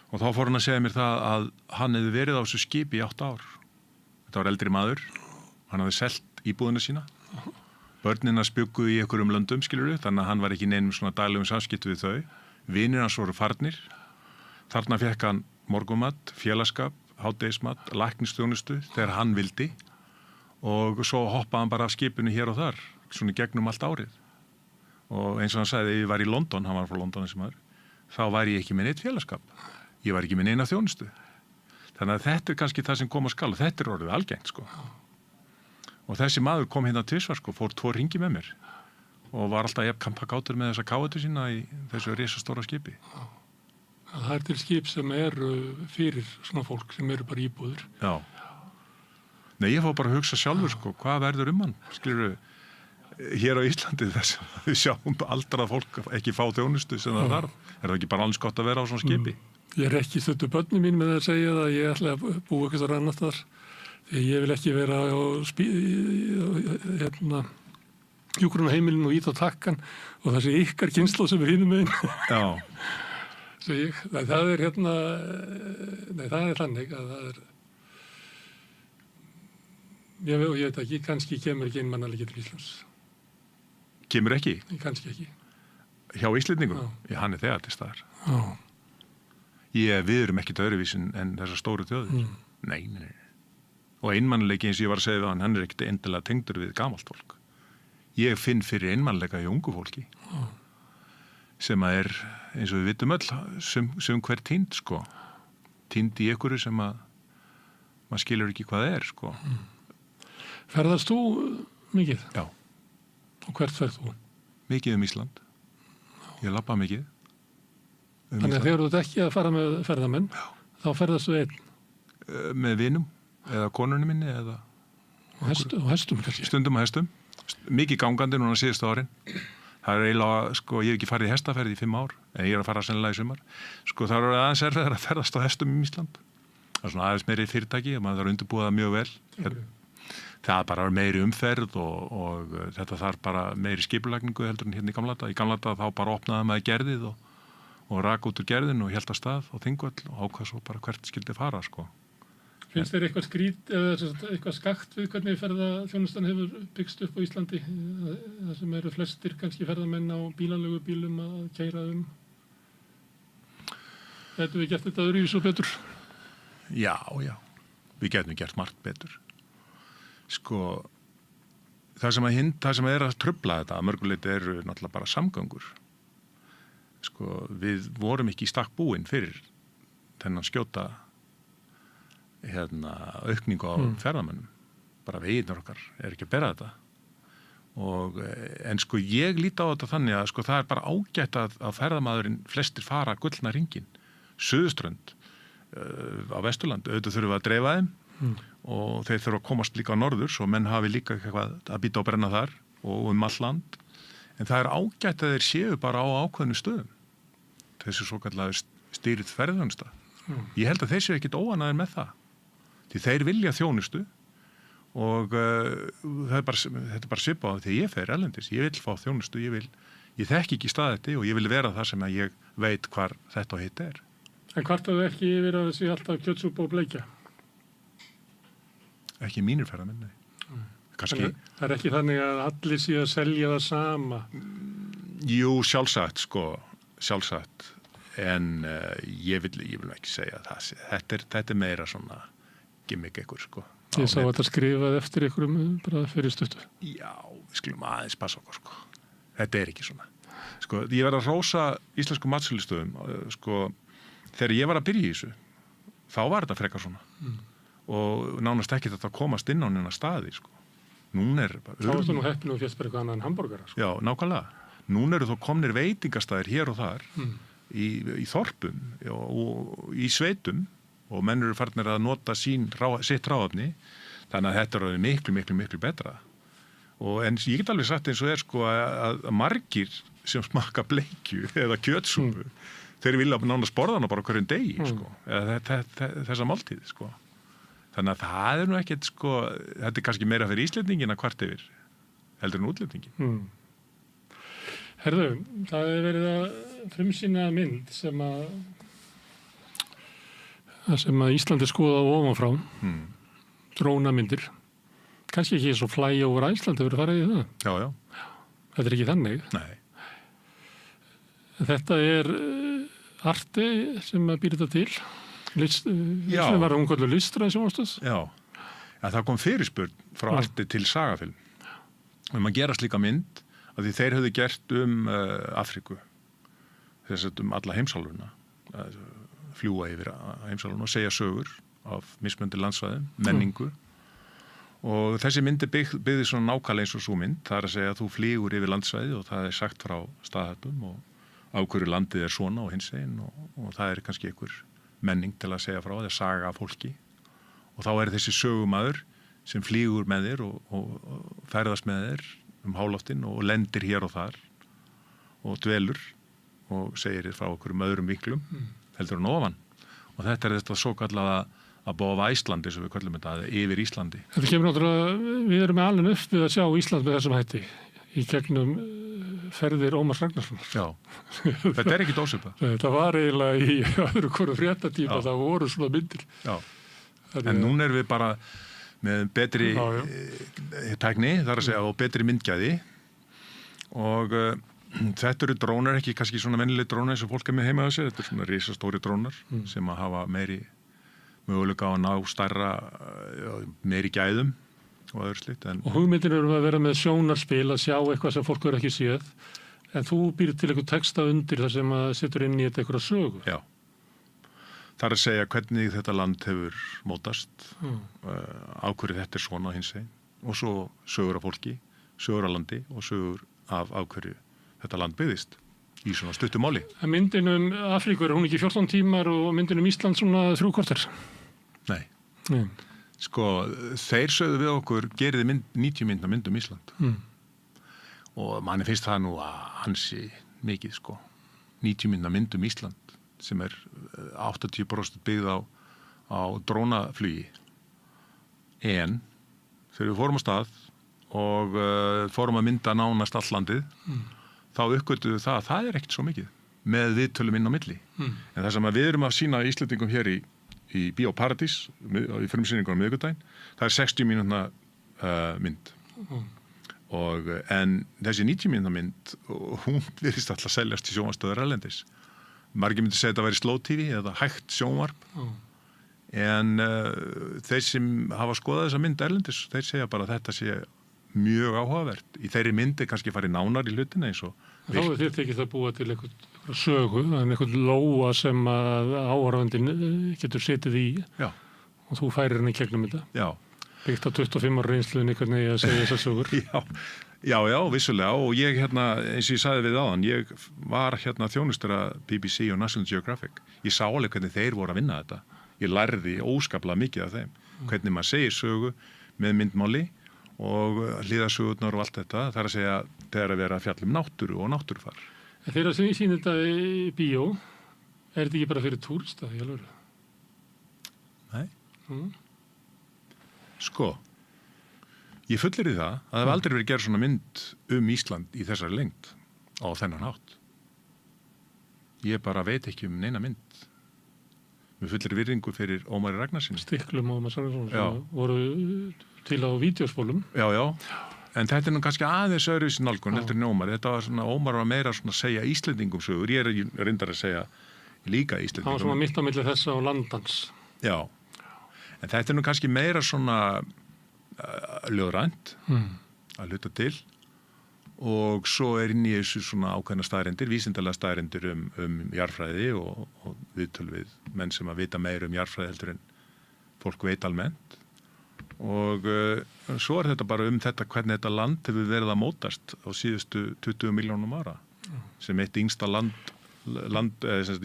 og þá fór hann að segja mér það að hann hefði verið á þessu skipi í 8 ár. Þetta var eldri maður, hann hafði selt íbúðina sína, börnina spjugguðu í einhverjum löndum, skilurðu, þannig að hann var ekki í neinum svona daglegum samskiptum við þau, vinir hans voru farnir, þarna fékk hann morgunmat, félagsskap, hádegismat, læknisþjónustu þegar hann vildi og svo hoppaði hann bara af skipinu hér og þar, svona gegnum allt árið. Og eins og hann sagði, ef ég var í London, hann var frá London þessi maður, þá var ég ekki með neitt félagsskap, ég var ekki með neina þjónustu. Þannig að þetta kannski það sem kom á skal og þetta orðið algengt sko. Og þessi maður kom hérna tvisvar sko, fór 2 hringi með mér og var alltaf kampakátur með þessa káetu sína í þessu risastóra skipi. Það til skip sem eru fyrir svona fólk sem eru bara íbúður. Já. Nei, ég fór bara að hugsa sjálfur sko, hvað verður hann? Skilurðu, hér á Íslandi þess að við sjáum aldrað fólk ekki fá þjónustu sem það þarf. Það ekki bara alls gott að vera á svona skipi? Ég ekki stuttu börnum mín með að segja það að ég ætla að búa eitthvað þar annars þar. Því ég vil ekki vera á hjúkrunarheimilinu og ít á takkan og þessi ykkar kynslóð sem hinum megin. Já. Það er það er þannig að það er ég veit ekki, kannski kemur ekki einmannalegi til Íslands. Kemur ekki? Kannski ekki. Hjá Íslendingum? Já, hann er þegar til staðar. Já. Við erum ekkert öðruvísin en þessar stóru þjóðir. Nei. Og einmannleiki eins og ég var að segja það, hann er ekkert endilega tengdur við gamalt fólk. Ég finn fyrir einmannleika í ungu fólki sem að er, eins og við vitum öll, sum hver týnd, sko. Týnd í einhverju sem að maður skilur ekki hvað það er, sko. Ferðast þú mikið? Já. Og hvert ferð þú? Mikið Ísland. Ég labba mikið. Þannig að þegar þú ert ekki að fara með ferðamenn, þá ferðast þú einn? Með vinum, eða konunni minni, eða... Og hestum kannski? Stundum á hestum. Mikið gangandi núna síðustu árin. Það er eiginlega, sko, ég hef ekki farið í hestaferð í 5 ár, en ég er að fara sennilega í sumar. Sko, það eru aðeins erfiðar að ferðast á hestum í Ísland. Það er svona aðeins meiri fyrirtæki og maður þarf að undirbúa það mjög vel. Það bara er meiri umferð og þetta þarf bara meiri skipulagningu heldur en hérna í gamla daga. Í gamla daga þá bara opnaði maður gerðið og rak út úr gerðin og hélt að stað á Þingvöll og ákvað svo bara hvert skildi fara, sko. Finnst þér eitthvað skrít eða eitthvað skakt við hvernig ferðaþjónustan hefur byggst upp á Íslandi? Það sem eru flestir kannski ferðamenn á bílalegu bílum að keyra Gætum við gert þetta öðruvísi og betur? Já. Við gætum gert margt betur. Sko, það sem er að trufla þetta að mörguleiti eru náttúrulega bara samgöngur. Sko, við vorum ekki í stakk búin fyrir þennan skjóta aukningu á ferðamönnum. Bara veginir okkar er ekki að bera þetta. En sko, ég líti á þetta þannig að sko, það er bara ágætt að ferðamaðurinn flestir fara gullna hringinn. Suðurströnd á Vesturland, auðvitað þurfum við að dreifa þeim og þeir þurfa að komast líka á norður svo menn hafi líka eitthvað að býta og brenna þar og all land. En það er ágætt að þeir séu bara á ákveðnum stöðum. Þessi svo kallar stýrið ferðaþjónusta. Ég held að þeir séu ekkit óánægðir með það. Því þeir vilja þjónustu og þetta er bara svipað á því ég fer erlendis. Ég vil fá þjónustu, ég þekki ekki staðetti og ég vil vera það sem að ég veit hvar þetta og hitt er. En kvartaðu ekki yfir að þessi alltaf kjötsúpa og bleikja? Ekki mínir ferðamenn, nei. Kannski... Það er ekki þannig að allir séu að selja það sama? Jú, sjálfsagt, en ég vil ekki segja það. Þetta er meira svona gimmick ekkur, sko. Ég sá að þetta skrifað eftir einhverjum bara fyrir stuttu. Já, við skulum aðeins passa okkur, sko. Þetta er ekki svona. Sko, ég verð að hrósa íslensku matsölustöðum, sko, þegar ég var að byrja í þessu, þá var þetta frekar svona. Og nánast ekki þetta að komast inn á neina staði, sko. Núna er bara... Þá ertu nú heppin og fjast bara eitthvað annað en hambúrgara, sko. Já, nákvæmlega. Núna eru þó komnir veitingastæðir hér og þar, í þorpum og í sveitum og menn eru farnir að nota sitt ráðefni, þannig að þetta er miklu betra. En ég get alveg sagt eins og sko að margir sem smakka bleikju eða kjötsúpu, þeir vilja nánast borða hana bara hverjum degi, sko, eða þessa máltíð, sko. Þannig að það er nú ekkert, sko, þetta er kannski meira fyrir Íslendingin að kvart yfir, heldur en útlendingin. Herðu, það hefur verið að frumsýna mynd sem að Íslandi skoða ofanfrá, drónamyndir. Kannski ekki eins og Fly over Iceland hefur farið í það. Já. Þetta er ekki þannig. Nei. Þetta er Arte sem býr þetta til. Sem var umkvöldu listra sem ástæðs. Já. Það kom fyrirspurn frá Arte til Sagafilm. Að gera slíka mynd að því þeir höfðu gert Afríku. Þess að alla heimsálfuna. Fljúa yfir heimsálfuna og segja sögur af mismunandi landsvæðum, menningu. Og þessi mynd er byggði svona nákvæmlega eins og svo mynd. Það er að segja að þú flýgur yfir landsvæði og það er sagt frá staðhættum og á hverju landið er svona og hins einn og það er kannski einhver menning til að segja frá, það er saga af fólki. Og þá er þessi sögumaður sem flýgur með þér og ferðast með þér háloftin og lendir hér og þar og dvelur og segir þér frá okkur öðrum viklum heldur en ofan. Og þetta þetta svo kallaða above Iceland, eins og við kallum þetta, yfir Íslandi. Þetta kemur náttúrulega, við erum með alveg upp við að sjá Ísland með þessum hætti í gegnum ferðir Ómars Ragnarssonar. Já, þetta ekkit ósvipað. Þetta var eiginlega í öðru hvoru fréttatíma, það voru svona myndir. Já, en núna erum við bara með betri tækni, þar að segja, og betri myndgæði og þetta eru drónar, ekki kannski svona vennileg drónar eins og fólk með heima á sér, þetta eru svona risastóri drónar sem að hafa meiri möguleika á að ná stærra, meiri gæðum og öðru slíkt. Og hugmyndin eru að vera með sjónarspil, að sjá eitthvað sem fólk verður ekki séð, en þú býr til eitthvað texta undir þar sem að setur inn í þetta eitthvað sögu. Já, það er að segja hvernig þetta land hefur mótast, á hverju þetta svona hins veginn, og svo sögur af fólki, sögur af landi og sögur af hverju þetta land byggðist í svona stuttu máli. En myndin Afríku, hún ekki 14 tímar og myndin Ísland svona 3 korter? Nei. Sko, þeir sögðu við okkur, geriði 90 myndum Ísland. Og manni finnst það nú ansi mikið, sko. 90 myndum Ísland, sem 80% byggð á drónaflugi. En þegar við fórum á stað og fórum að mynda nánast all landið, þá uppgötuðu það að það ekkert svo mikið með viðtölum inn á milli. En það sem við erum að sýna Íslendingum hér í Bíó Paradís, í frumsýningunum á miðvikudaginn, það 60 mínútna mynd. En þessi 90 mínútna mynd, hún virðist alltaf seljast í sjónvarpsstöðvar erlendis. Margir myndi segja að þetta væri slow TV eða hægt sjónvarp. En þeir sem hafa skoðað þessa mynd erlendis, þeir segja bara að þetta sé mjög áhugavert. Í þeirri myndi kannski farið nánar í hlutina eins og þá þér tekið það búa til eitthvað sögu, eitthvað lóa sem að áhorfandinn getur setið í. Já. Og þú færir henni í gegnum þetta. Já. Byggt á 25 ára reynsluðinni hvernig ég að segja þessar sögur. Já, vissulega, og ég eins og ég sagði við áðan, ég var þjónustjóra BBC og National Geographic. Ég sá alveg hvernig þeir voru að vinna þetta. Ég lærði óskaplega mikið af þeim. Hvernig maður segir sögu með myndmáli og hlýðasögurnar og allt þetta, það að segja þegar að vera að fjalla náttúru og náttúrufar. En þegar sem ég sýn þetta í bíó, þetta ekki bara fyrir túrista í alveg? Nei. Sko, ég fullir í það að það hef aldrei verið gerð svona mynd Ísland í þessari lengd á þennan hátt. Ég bara veit ekki neina mynd. Við fullir virðingu fyrir Ómari Ragnarssoni. Stiklum Ómars Ragnarssonar voru til á vídeospólum. Já. En þetta nú kannski aðeins öðruvísi nálgun heldur en Ómar. Þetta var svona, Ómar var meira svona að segja Íslendingum sögur. Ég reyndar að segja líka Íslendingum. Það var svona mitt á milli þessa og landans. Já. En þetta nú kannski meira svona ljóðrænt að hluta til. Og svo inn í þessu svona ákveðna staðreyndir, vísindalega staðreyndir jarðfræði og viðtöl við menn sem að vita meira jarðfræði heldur en fólk veit almennt. Og svo þetta bara þetta hvernig þetta land hefur verið að mótast á síðustu 20 milljónum ára sem eitt yngsta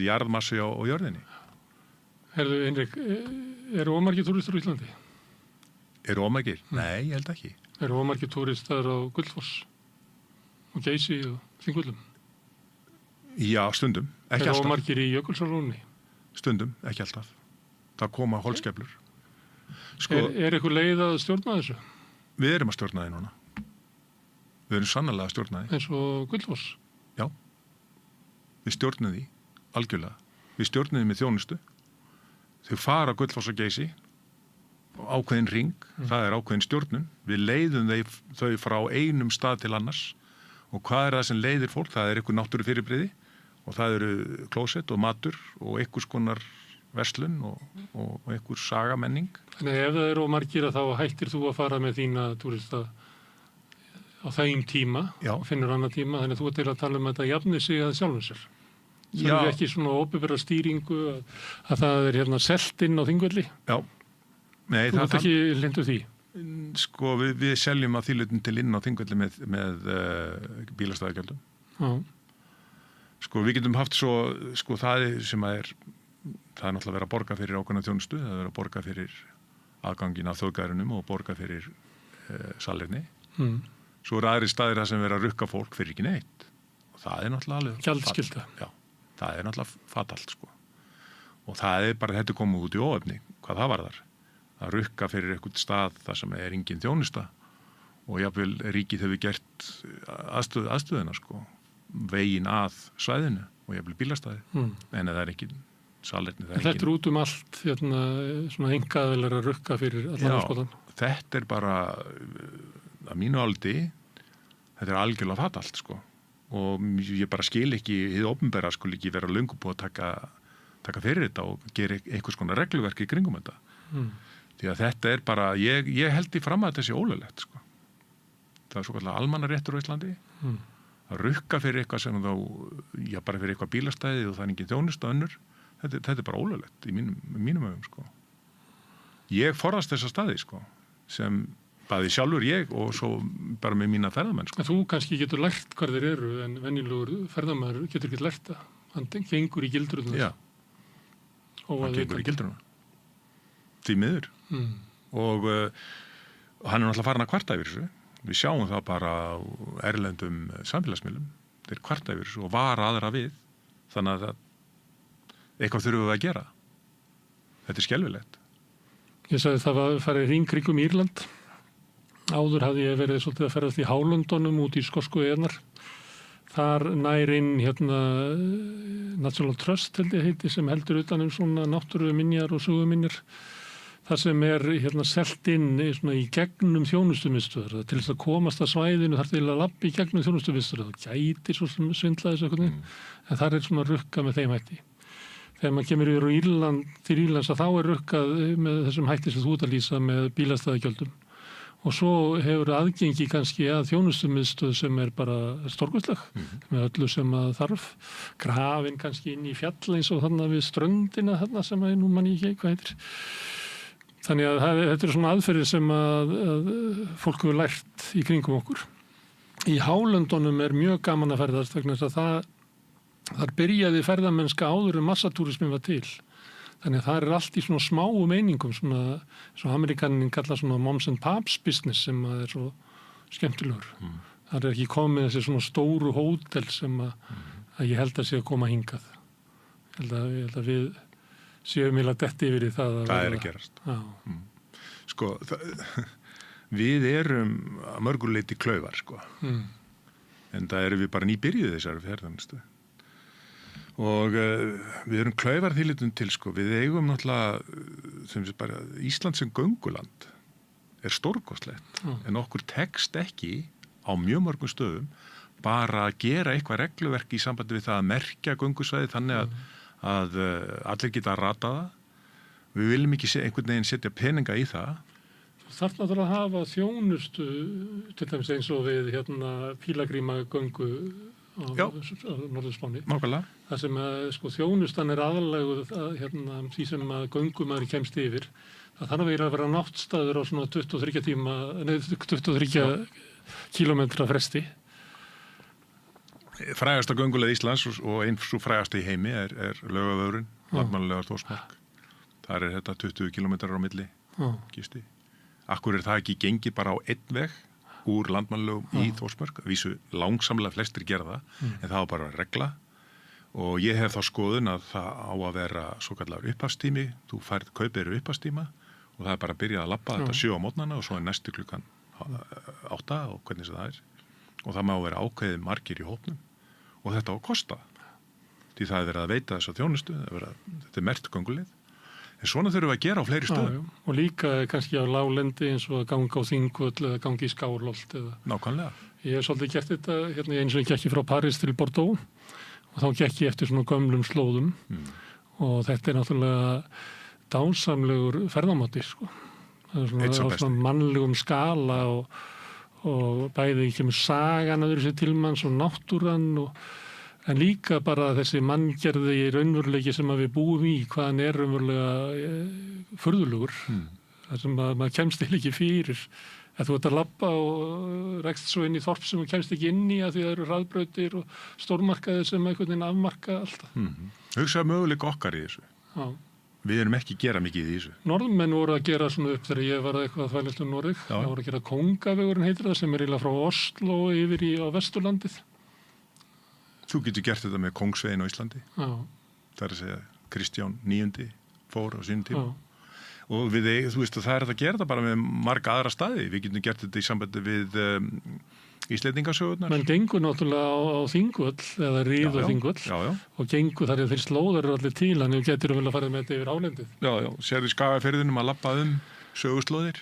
jarðmassi á jörðinni. Herðu, Henrik, eru ómargir túristar á Íslandi? Eru ómargir? Nei, ég held ekki. Eru ómargir túristar á Gullfoss og Geysi og Þingvöllum? Já, stundum, ekki alltaf. Eru ómargir í Jökulsárlóni? Stundum, ekki alltaf. Það koma holskeflur. Sko, er eitthvað leið að stjórna þessu? Við erum að stjórna því núna. Við erum sannarlega að stjórna því. Eins og Gullfoss? Já. Við stjórnum því, algjörlega. Við stjórnum því með þjónustu. Þau fara Gullfoss og Geysi ákveðin ring, það er ákveðin stjórnun. Við leiðum þau frá einum stað til annars. Og hvað er það sem leiðir fólk? Það er eitthvað náttúrufyrirbrigði og það eru klósett og matur og einhvers konar verslun og einhver sagamenning. Þannig ef það eru margir þá hættir þú að fara með þína túrista á þeim tíma og finnur annar tíma, þannig að þú ert til að tala um þetta jafni sig að sjálfum sér. Það er ekki svona óbyrra stýringu að það er selt inn á Þingvelli. Já. Nei, þú ert ekki lindu því. Sko, við seljum að þýlutum til inn á Þingvelli með bílastæðagjöldum. Já. Sko, við getum haft svo, sko, það er náttúrulega að vera að borga fyrir ákveðna þjónustu, það er að vera að borga fyrir aðgangin af þjóðgæðrunum og borga fyrir salerni. Svo eru aðri staðir það sem vera að rukka fólk fyrir ekki neitt. Og það er náttúrulega alveg... Gjaldskylda. Já, það er náttúrulega fatalt, sko. og það bara þetta komið út í óefni hvað það var þar að rukka fyrir eitthvað stað þar sem engin þjónusta og jafnvel ríkið hefur gert aðstöðuna sko, veginn að svæðinu og jafnvel bílastæði en það ekki salerni. Þetta er út allt svona engaðilega að rukka fyrir allan skoðan. Þetta bara að mínu áldi þetta algjörlega fatalt sko og ég bara skil ekki hið opinbera skul ekki vera löngu búið að taka fyrir þetta og gera einhvers konar regluverki í kringum þetta. Því að þetta bara, ég held í fram að þetta sé ólöglegt sko. Það svo kallar almannaréttur á Íslandi að rukka fyrir eitthvað sem þá, bara fyrir eitthvað bílastæði og það engin þjónusta önnur, þetta bara ólöglegt í mínum augum sko. Ég forðast þessa staði sko, sem bæði sjálfur ég og svo bara með mína ferðamenn sko. Þú kannski getur lært hvar þeir eru en venjulegur ferðamaður getur ekki lært það. Hann gengur í gildruna. Já, hann gengur í gildruna. Því miður. Og hann náttúrulega farin að kvarta yfir þessu. Við sjáum það bara á erlendum samfélagsmiðlum. Þeir kvarta yfir þessu og vara aðra við. Þannig að eitthvað þurfum við að gera. Þetta skelfilegt. Ég sagði það var farið hringkringum Írland. Áður hafði ég verið svolítið að ferðast í Hálöndunum út í skosku eyjarnar. Þar nær inn National Trust held ég heiti sem heldur utan svona náttúruminjar og söguminjar. Það sem selt inn í gegnum þjónustumiðstöðvar. Til þess að komast að svæðinu þarf til að labba í gegnum þjónustumiðstöðvar. Það gæti svo sem svindla þessu eitthvað. En það svona rukka með þeim hætti. Þegar maður kemur yfir til Írlands að þá rukkað með þessum hætti sem þú ert að lýsa með bílastæðagjöldum. Og svo hefur aðgengi kannski að þjónustumiðstöð sem bara stórkostleg með öllu sem að þarf. Grafin kannski inn í fjall eins og þarna við ströndina þarna sem nú man ég ekki hvað heitir. Þannig að þetta svona aðferðir sem að fólk hefur lært í kringum okkur. Í Hálöndunum mjög gaman að ferðast vegna þess að þar byrjaði ferðamennska áður en massatúrismin var til. Þannig að það allt í svona smáum einingum, svona Amerikanin kallar svona moms and pops business sem svo skemmtilegur. Það ekki komið þessi svona stóru hótel sem að ég held að sé að koma hingað. Ég held að við séum eiginlega detti yfir í það. Það að gerast. Sko, við erum að mörguleiti klaufar, sko. En það erum við bara nýbyrjuð þessari ferðanustu. Og við erum klaufar þýlitum til, sko. Við eigum náttúrulega, bara Ísland sem gönguland stórkostlegt. En okkur tekst ekki á mjög mörgum stöðum bara að gera eitthvað regluverk í sambandi við það að merkja göngusvæði þannig að allir geta að rata það. Við viljum ekki einhvern veginn setja peninga í það. Þú þarf náttúrulega að hafa þjónustu, til dæmis eins og við pílagríma göngu á Norðurspáni. Nákvæmlega. Það sem þjónustan aðalleguð því sem að göngumæður kemst yfir. Það þarf að vera náttstaður á svona 23 kílómetra fresti. Frægasta gönguleið Íslands og eins svo frægasta í heimi Laugavegurinn, Landmannalaugar Þórsmörk. Þar þetta 20 kilometrar á milli gisti. Akkur það ekki gengið bara á einn veg úr Landmannalaugum í Þórsmörk. Vísu langsamlega flestir gera það, en það var bara regla. Og ég hef þá skoðun að það á að vera svo kallar upphafstími. Þú kaupir upphafstíma og það bara að byrja að labba þetta 7 á mótnana og svo næstu klukkan 8 og hvernig það og það má vera ákveðið margir í hópnum og þetta á að kosta því það verið að veita þess að þjónustu þetta merkt göngulið en svona þurfum við að gera á fleiri stöðum og líka kannski á láglendi eins og að ganga á Þingvöll eða ganga í Skálholt Nákvæmlega. Ég hef svolítið gert þetta eins og ég gekk frá París til Bordeaux og þá gekk ég eftir svona gömlum slóðum og þetta náttúrulega dásamlegur ferðamáti sko. Það svona mannlegum skala og bæði kemur sagan að þessi tilmanns og náttúran en líka bara þessi manngerði í raunveruleiki sem við búum í hvaðan raunverulega furðulegur þar sem maður kemst ekki fyrir að þú ert að labba og rekst svo inn í þorp sem þú kemst ekki inn í að því það eru hraðbrautir og stórmarkaðir sem einhvern veginn afmarka alltaf. Hugsaðu möguleika okkar í þessu. Já. Við erum ekki að gera mikið í þessu. Norðmenn voru að gera svona upp þegar ég var eitthvað að þvælast Noreg. Það voru að gera Kóngavegurinn heitir það sem eiginlega frá Oslo yfir á Vesturlandið. Þú getur gert þetta með Kóngsveginn á Íslandi. Já. Það að segja Kristján IX fór á sínum tíma. Og við, þú veist, það að gera það bara með marga aðra staði. Við getum gert þetta í sambandi við Íslendingasögurnar. Menn gengur náttúrulega á Þingvöll eða Ríð og Þingvöll og gengur þar þeir slóðar eru allir til, þannig að getur vel að fara með þetta yfir álendið. Já, sérðu Skagafirðinum að labba söguslóðir.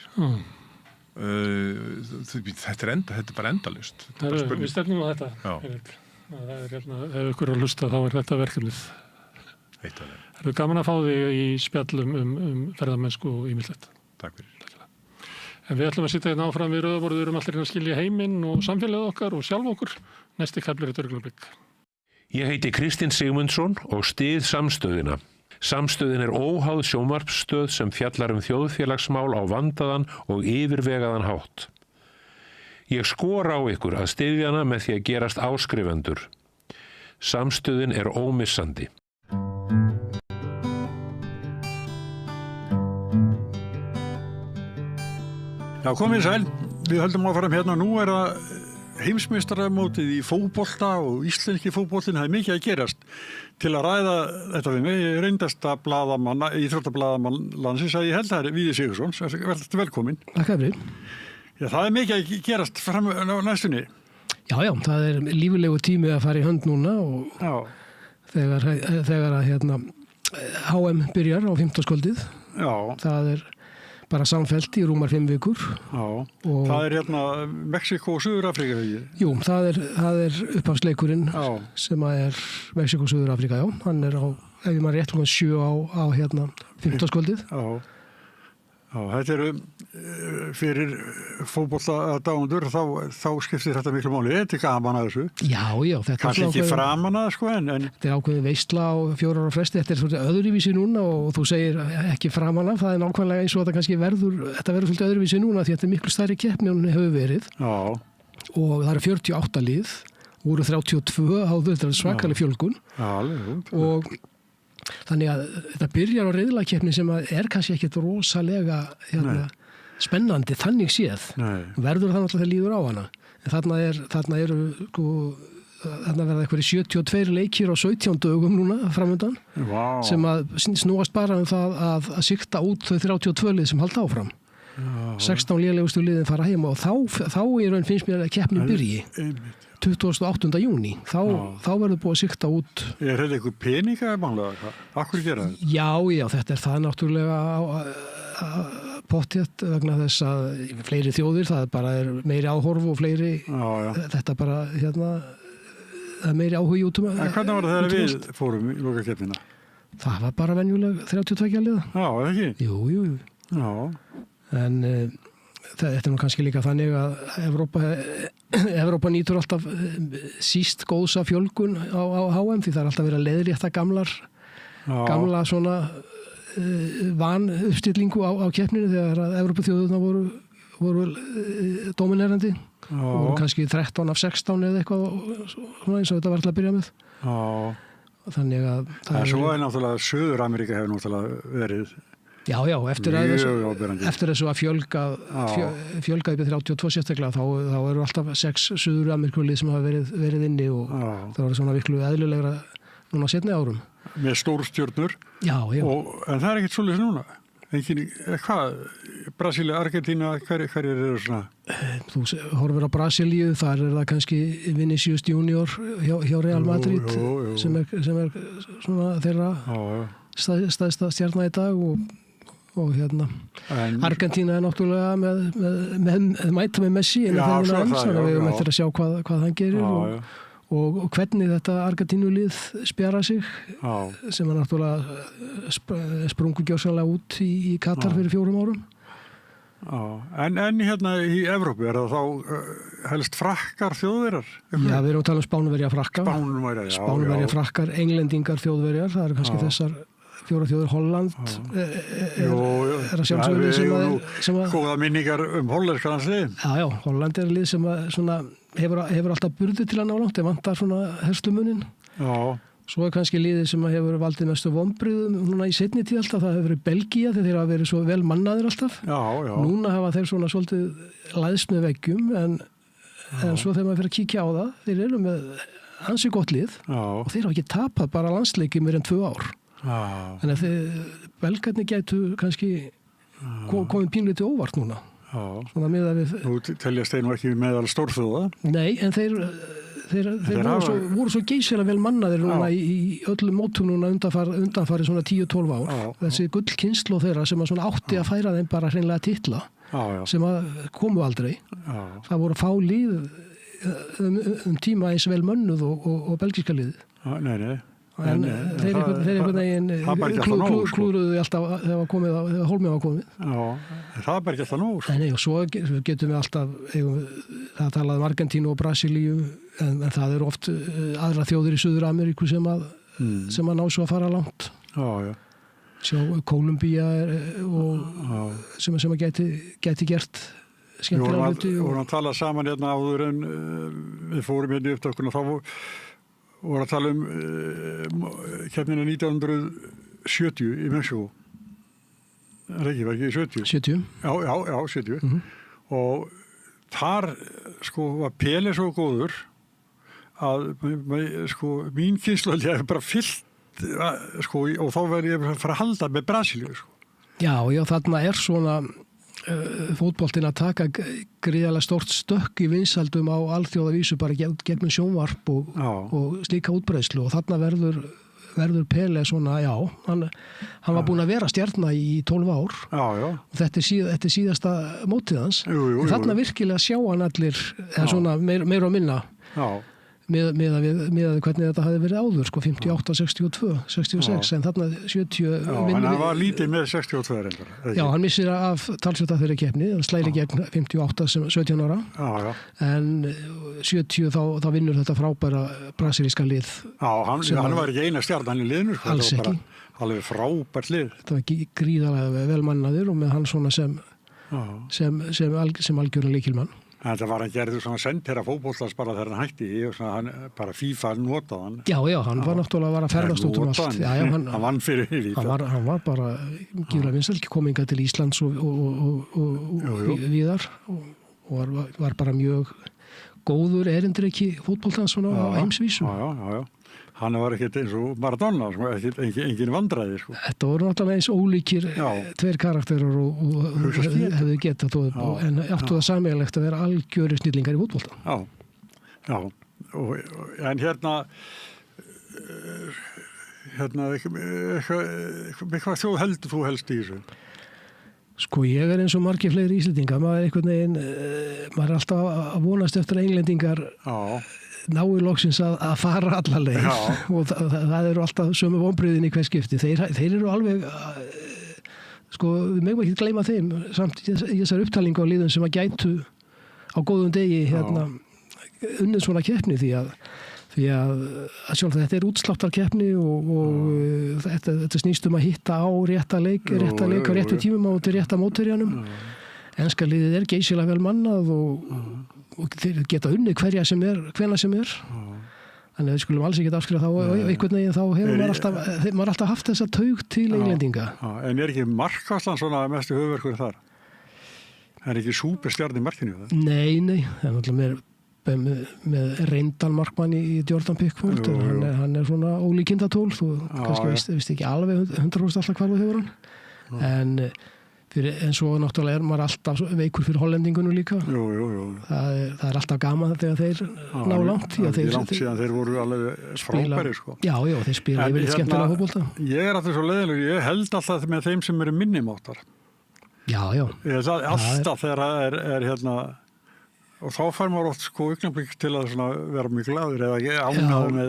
Þetta er bara endalaust. Við stefnum á þetta. Það er ef ykkur að hlusta þá er þetta verkefnið. Það er gaman að fá þig í spjallum ferðamennsku og ýmislegt. Takk fyrir. En við ætlum að sitja hérna áfram við rauðaborðið, við erum allir að skilja heiminn og samfélagið okkar og sjálf okkur. Næsti kafli er Augnablik. Ég heiti Kristinn Sigmundsson og styð Samstöðina. Samstöðin er óháð sjónvarpsstöð sem fjallar þjóðfélagsmál á vandaðan og yfirvegaðan hátt. Ég skora á ykkur að styðja hana með því að gerast áskrifendur. Samstöðin er ómissandi. Já, komið sæl. Við höldum áfram hérna. Nú er það heimsmeistaramótið í fótbolta og íslenski fótboltin. Það er mikið að gerast. Til að ræða þetta við mig, reyndasta íþróttablaðamann landsins, að ég held það er Víðir Sigurðsson. Verður velkomin. Takk fyrir. Já, það er mikið að gerast fram á næstunni. Já, það er lífulegu tími að fara í hönd núna og þegar að HM byrjar á 15. Já. Það er bara samfellt í rúmar 5 vikur. Já, og það er Mexíkó og Suður-Afríka, ekki? Jú, það er upphafsleikurinn sem er Mexíkó og Suður-Afríka, já. Hann er ef ég maður rétt 7 á 15. Já, þetta eru fyrir fótboltadáendur, þá skiptir þetta miklu máli. Þetta er gaman að þessu. Já, þetta er kannski ekki framan að en þetta er ákveðin veisla á 4 ára fresti. Þetta er svolítið öðruvísi núna og þú segir ekki framan að. Það er nákvæmlega eins og þetta verður svolítið öðruvísi núna því þetta er miklu stærri keppni en hún hefur verið. Já. Og það eru 48 lið, voru 32 áður, þetta er svakaleg fjölgun. Já, og þannig að þetta byrjar á riðlakeppni sem er kannski ekkert rosalega spennandi þannig séð. Verður það náttúrulega þegar líður á hana. En þarna verða eitthvað 72 leikir á 17 dögum núna framöndan sem að snúast bara það að sikta út þau 32 lið sem halda áfram. 16 lélegustu liðin fara heima og þá í raun finnst mér að keppnin byrji. 28. júní, þá verður búið að sikta út. Er þetta eitthvað peningamannlega? Akkur gera þetta? Já, þetta er það náttúrulega pottþétt vegna þess að fleiri þjóðir, það bara er meiri áhorf og fleiri, þetta bara, það er meiri áhugi út En hvernig var það þegar við fórum í lokakeppnina? Það var bara venjuleg 32 liða. Já, ekki? Jú. Já. En þetta er nú kannski líka þannig að Evrópa nýtur alltaf síst góðsa fjölgun á HM því það er alltaf verið að leiðrétta gamla svona vanuppstillingu á keppninu þegar að Evrópuþjóðurnar voru dominerandi og voru kannski 13 af 16 eða eitthvað svona eins og þetta var alltaf að byrja með. Já. Þannig að það er svo náttúrulega Suður-Ameríka hefur náttúrulega verið Já, eftir þessu að fjölga upp í 32 sérstaklega þá eru alltaf 6 Suður-Ameríkulið sem hafa verið inni og það var svona viklu eðlilegra núna seinni árum. Með stórstjörnur? Já. En það er ekkert svolítið núna? Hvað? Brasilía, Argentína, hverjir eru svona? Þú horfir á Brasilíu, þar er það kannski Vinicius Junior hjá Real Madrid sem er svona þeirra stærsta stjarna í dag og Argentína er náttúrulega með mæta með Messi en það er við höfum eftir að sjá hvað hann gerir og hvernig þetta Argentínulið spjara sig sem er náttúrulega sprungu gjörsanlega út í Katar fyrir 4 árum. En hérna í Evrópu er það þá helst frakkar þjóðverjar? Já, við erum að tala um Spánverja frakka. Spánverja frakkar, englendingar þjóðverjar, það eru kannski þessar 4 þjóður. Holland er að sjálfsögðu sem að góða minningar hollenskan lið. Já, Holland er lið sem að hefur alltaf burði til að ná langt, það vantar svona herslumunin. Já. Svo er kannski liðið sem hefur valdið mestu vonbrigðum núna í seinni tíð alltaf, það hefur verið Belgía þegar þeir hafa verið svo vel mannaðir alltaf. Já. Núna hafa þeir svona svolítið læðst með veggjum en svo þegar maður fyrir að kíkja á það, þeir eru með ansi gott lið og þeir hafa ekki tapað bara landsleiki meir en 2 ár. Þannig að belgarnir gætu kannski komið pínlítið óvart núna. Svona miðað við... Nú teljast þeir nú ekki meðal stórþjóða? Nei, en þeir voru svo geysilega vel mannaðir núna í öllum mótum núna undanfarið svona 10-12 ár. Þessi gullkynslu þeirra sem að svona átti að færa þeim bara hreinlega titla sem að komu aldrei. Það voru fá lið tíma eins vel mönnuð og belgíska liðið. Nei. En þeir einhvern veginn klúruðu alltaf þegar Hólmið var komið. Það er bara ekki alltaf nóg. Nei, og svo getum við alltaf, það talaði um Argentínu og Brasilíu, en það eru oft aðra þjóðir í Suður-Ameríku sem að ná svo að fara langt. Sjá, Kólumbía sem að geti gert skemmtilega hluti. Við vorum að tala saman hérna áður en við fórum hérna í upptökuna, þá voru að tala keppnina 1970 í Mexíkó. Reykjavík í 70. 70? Já, 70. Og þar var Pelé svo góður að mín kynslóð er bara fyllt og þá verði ég að fara að halda með Brasilíu. Já, þarna er svona fótboltinn að taka gríðarlega stórt stökk í vinsældum á alþjóðavísu bara gegnum sjónvarp og slíka útbreiðslu og þarna verður Pelé svona, hann var búinn að vera stjarna í 12 ár og þetta er síðasta mótið hans. Þarna virkilega sjá hann allir svona meira og minna með hvernig þetta hafi verið áður, 58, 62, 66, en þarna 70... hann var lítið með 62 reyndar. Já, hann missir af talsvölda þeirri keppni, hann slæri gegn 58 sem 17 ára, en 70 þá vinnur þetta frábæra brasilíska lið. Já, hann var ekki eina stjarnan í liðinu, alls ekki. Alveg frábært lið. Þetta var gríðarlega velmannaður og með hann svona sem algjörlega lykilmann. Þetta var hann gerður svona sendherra fótbollans bara þegar hann hætti og hann bara FIFA notaði hann. Já, hann var náttúrulega að ferðast út um allt. Hann vann fyrir FIFA. Hann var bara gífurlega vinsæll, kom hingað til Íslands og víðar og var bara mjög góður erindreki fótbollans svona á heimsvísu. Já. Hann var ekkert eins og Maradona, engin vandræði. Þetta voru náttúrulega eins ólíkir tveir karakterar og hefðu getað en áttu það sameiginlegt að vera algjörir snillingar í fótbolta. Já. En hvað þjóð heldur þú helst í þessu? Ég er eins og margir fleiri Íslendingar. Maður er alltaf að vonast eftir að englendingar nái loksins að fara alla leið og það eru alltaf sömu vonbrigðin í hvers skipti. Þeir eru alveg við megum ekki gleyma þeim samt í þessar upptalningu á liðum sem að gætu á góðum degi unnið svona keppni því að sjálf þetta er útsláttarkeppni og þetta snýst að hitta á rétta leik á réttu tímum á til rétta mótherjanum. Enska liðið er geysilega vel mannað og þeir geta unnið hvenær sem er. Þannig að við skulum alls ekki afskrifa þá einhvern veginn þá hefur maður alltaf haft þessa taug til englendinga. En er ekki Markvarslan svona mestu höfverkur þar? Er ekki súperstjarn í markinu? Nei, það er náttúrulega með reyndan markmann í Jordan Pickford. Hann er svona ólíkindatól, þú kannski veist ekki alveg 100% alltaf hvað þú hefur hann. En svo náttúrulega er maður alltaf veikur fyrir hollendingunum líka. Jú. Það er alltaf gaman þegar þeir ná langt. Það er langt síðan þeir voru alveg frábæri. Já, þeir spila yfir skemmtilega fótbolta. Ég er alltaf svo leiðilegur, ég held alltaf með þeim sem eru minnimáttar. Já. Alltaf þegar það er og þá fær maður oft augnablik til að vera mjög glaður eða ánægður með...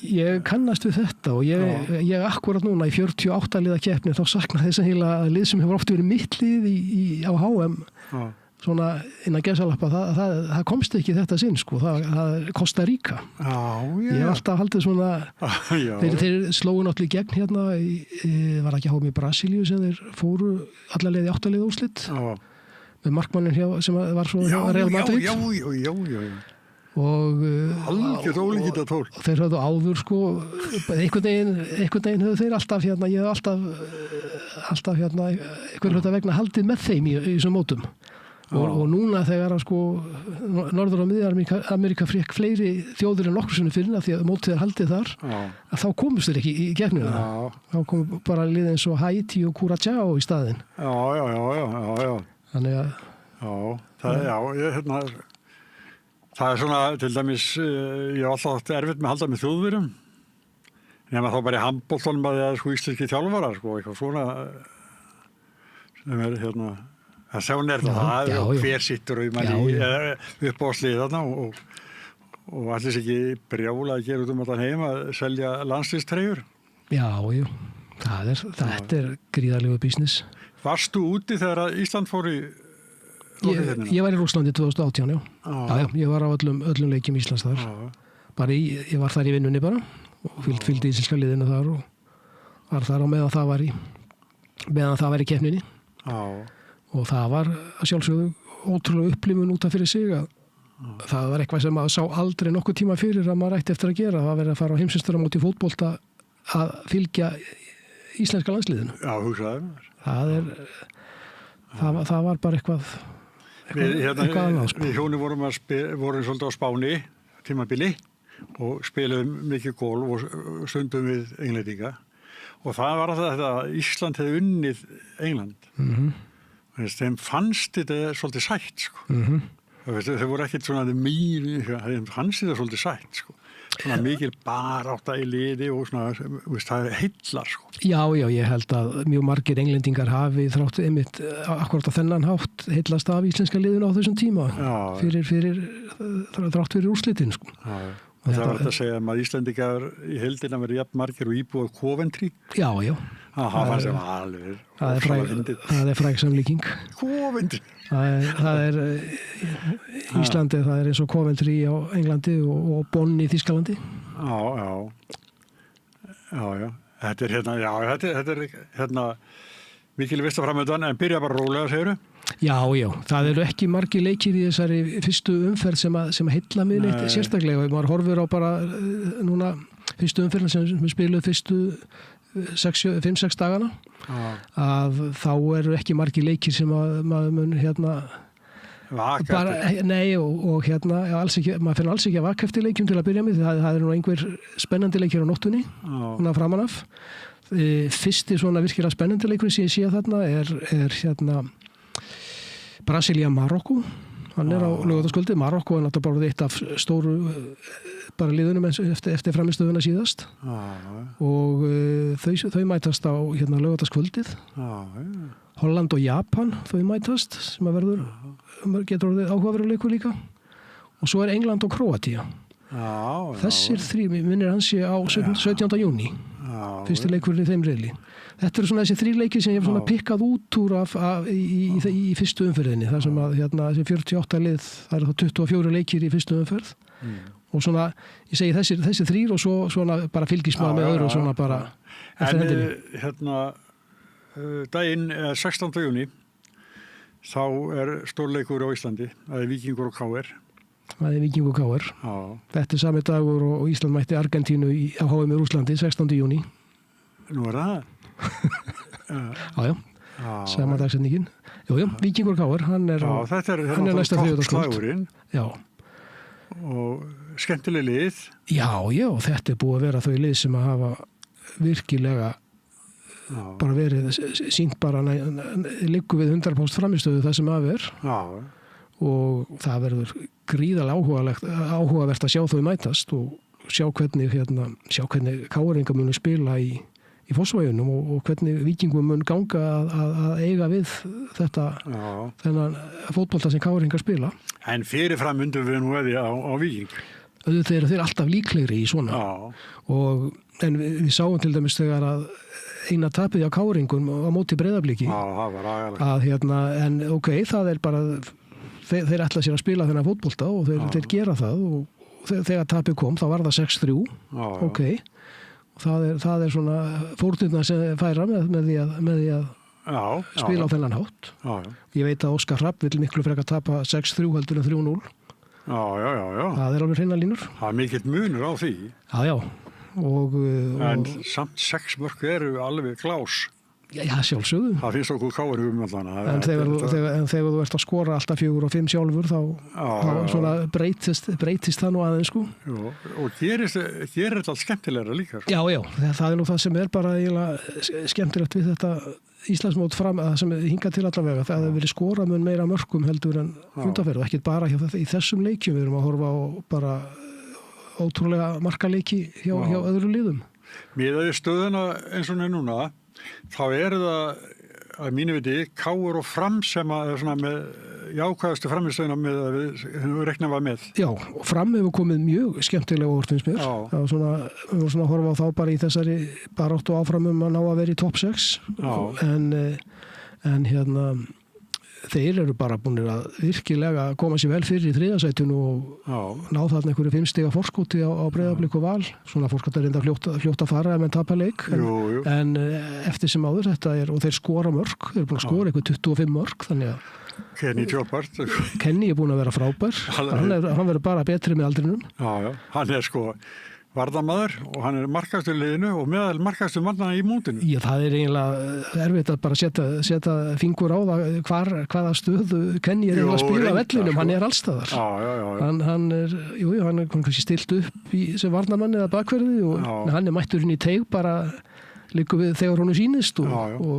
Ég kannast við þetta og ég akkurat núna í 48 liða keppni þá sakna þess að heila lið sem hefur oft verið mitt lið á HM svona innan gæsalappa það komst ekki þetta sinn það Costa Rica. Ég hef alltaf haldið svona þeir slóu náttúrulega gegn var ekki HM í Brasilíu sem þeir fóru alla leið í 8 liða úrslit með markmannin sem var svo Real Madrid. Já. Og algjörð ólíkindatól. Þeir höfðu áður einhvern veginn höfðu þeir alltaf ég hef alltaf einhver hluta vegna haldið með þeim í þessum mótum. og núna þegar að sko Norður- og Miður-Ameríka frékk fleiri þjóðir en nokkur sinni fyrir því að mótið haldið þar að þá komust þeir ekki í gegnuna þá kom bara liðið eins og Haiti og Curaçao í staðinn Já. Þannig að það er svona til dæmis ég hef alltaf haft erfitt með að halda með Þjóðverjum nema þá bara í handboltanum að það er sko íslenski þjálfarar sko eitthvað svona sem er það sjá nærða það og hver sittur upp á slið þarna og allir ekki brjála að gera út allan heim að selja landsliðstreyjur. Já, þetta er gríðarlegu business. Varstu úti þegar Ísland fór í Ég var í Rússlandi 2018, já, ég var á öllum leikjum Íslands þar. Bara ég var þar í vinnunni bara og fylgdi íslenska liðinu þar og var þar á meðan það var í keppninni. Og það var að sjálfsögðu ótrúlega upplifun út af fyrir sig að það var eitthvað sem maður sá aldrei nokkuð tíma fyrir að maður ætti eftir að gera. Það verið að fara á heimsmeistaramóti í fótbolta að fylgja íslenska landsliðinu. Já, hugsaðu mér. Það var bara eitthvað annað. Við hjóni vorum svolítið á Spáni tímabili og spiluðum mikið golf og stundum við Englendinga og það var að Ísland hefði unnið England. Þeim fannst þetta svolítið sætt sko. Þeir voru ekkert svona þeim fannst þetta svolítið sætt sko. Svona mikil barátta í liði og svona, það heillar sko. Já, ég held að mjög margir englendingar hafi þrátt einmitt akkurat á þennan hátt heillast af íslenska liðinu á þessum tíma þrátt fyrir úrslitin sko. Það var þetta að segja að Íslendingar í heildina verið jafn margir og íbúið Coventry. Já. Það fannst sem alveg. Það er fræg samlíking. Coventry. Það er Íslandi, það er eins og Coventry á Englandi og Bonn í Þýskalandi. Já. Þetta er mikil vist að framöndan en byrja bara rólega, segirðu? Já, það eru ekki margir leikir í þessari fyrstu umferð sem heilla mig neitt sérstaklega og maður horfir á bara núna fyrstu umferð sem við spiluðum fyrstu 5-6 dagana að þá eru ekki margir leikir sem maður mun alls ekki, maður finnur alls ekki að vaka eftir leikjum til að byrja með það er nú einhver spennandi leikir á nóttunni framan af. Fyrsti svona virkilega spennandi leikur sem ég sé þarna er Brasilía-Marokko. Hann er á laugardagskvöldi. Marokko er náttúrulega bara eitt af stóru bara liðunum eftir framistöðuna síðast. Og þau mætast á laugardagskvöldið. Holland og Japan þau mætast sem að getur orðið áhugaverður líka. Og svo er England og Króatía. Þessir þrír, minnir hans sé á 17. júní. Fyrsti leikurinn í þeim riðli. Þetta eru svona þessi þrír leikir sem ég hef svona pikkað út úr í fyrstu umferðinni. Það sem að þessi 48 lið, það eru þá 24 leikir í fyrstu umferð. Og svona, ég segi þessi þrír og svo svona bara fylgist maður með öðru og svona bara eftir hendinni. Daginn 16. júní, þá er stórleikur á Íslandi. Það er Víkingur og KR. Það er Víkingur og KR. Þetta er sami dagur og Ísland mætti Argentínu á HM í Rússlandi 16. júní. Nú er það? Já. Sama dagsetningin. Jú, Víkingur og KR, hann er næsta þriðjudagskvöld. Já. Og skemmtileg lið. Já, þetta er búið að vera þau lið sem að hafa virkilega bara verið sínt bara liggur við 100% framistöðu það sem að er. Og það verður gríðarlega áhugavert að sjá þau mætast og sjá hvernig KR-ingar munu spila í Fossvoginum og hvernig Víkingum mun ganga að eiga við þennan fótbolta sem KR-ingar spila. En fyrirfram myndum við nú á Víking. Þeir eru alltaf líklegri í svona. En við sáum til dæmis þegar að eina tapið á KR-ingum á móti Breiðabliki. Það var aðeins. En það er bara þeir ætla sér að spila þennan fótbolta og þeir gera það og þegar tapið kom þá var það 6-3 það er svona fórnirna sem færa með því að spila á þennan hátt. Ég veit að Óskar Hrafn vill miklu frekar tapa 6-3 heldur en 3-0. Það er alveg hreina línur. Það er mikill munur á því. Já. En samt 6 mörk eru alveg glás. Já, sjálfsögðu. Það finnst okkur káir En þegar þú ert að skora alltaf 4 og 5 sjálfur þá svona breytist það nú aðeins sko. Já, og gerir þetta allt skemmtilegra líka. Já, það nú það sem bara eiginlega skemmtilegt við þetta Íslandsmót sem hingað til allavega. Það hefur verið skorað mun meira mörkum heldur en undanferð. Ekki bara í þessum leikjum. Við erum að horfa á bara ótrúlega markaleiki hjá öðrum liðum. Miðað við stöðuna eins og núna, þá það að mínu viti Káur og Fram sem er svona með jákvæðastu framistöðuna með að við rekna var með. Já, og Fram hefur komið mjög skemmtilega óvart finnst mér. Það var svona að horfa á þá bara í þessari baráttu áfram að ná að vera í topp 6. En þeir eru bara búinir að virkilega koma sér vel fyrir í 3. sætinu og ná þarna einhverju 5 stiga forskoti á Breiðablik og Val. Svona forskot reynda fljótt að fara ef menn tapa leik. En eftir sem áður þetta og þeir skora mörg. Þeir eru búin að skora eitthvað 25 mörg. Þannig að Kenny Tjópart. Kenny er búin að vera frábær. Hann verður bara betri með aldrinum. Já, hann er varðamaður og hann er markastur liðinu og meðal markastur mannana í mótinu. Já, það er eiginlega erfitt að bara setja fingur á það hvaða stöðu Kenny er eiginlega að spila á vellinum, hann er allstaðar. Hann er kannski stilt upp sem varðamann eða bakverði og hann er mættur inn í teig bara líka við þegar hún sýnist og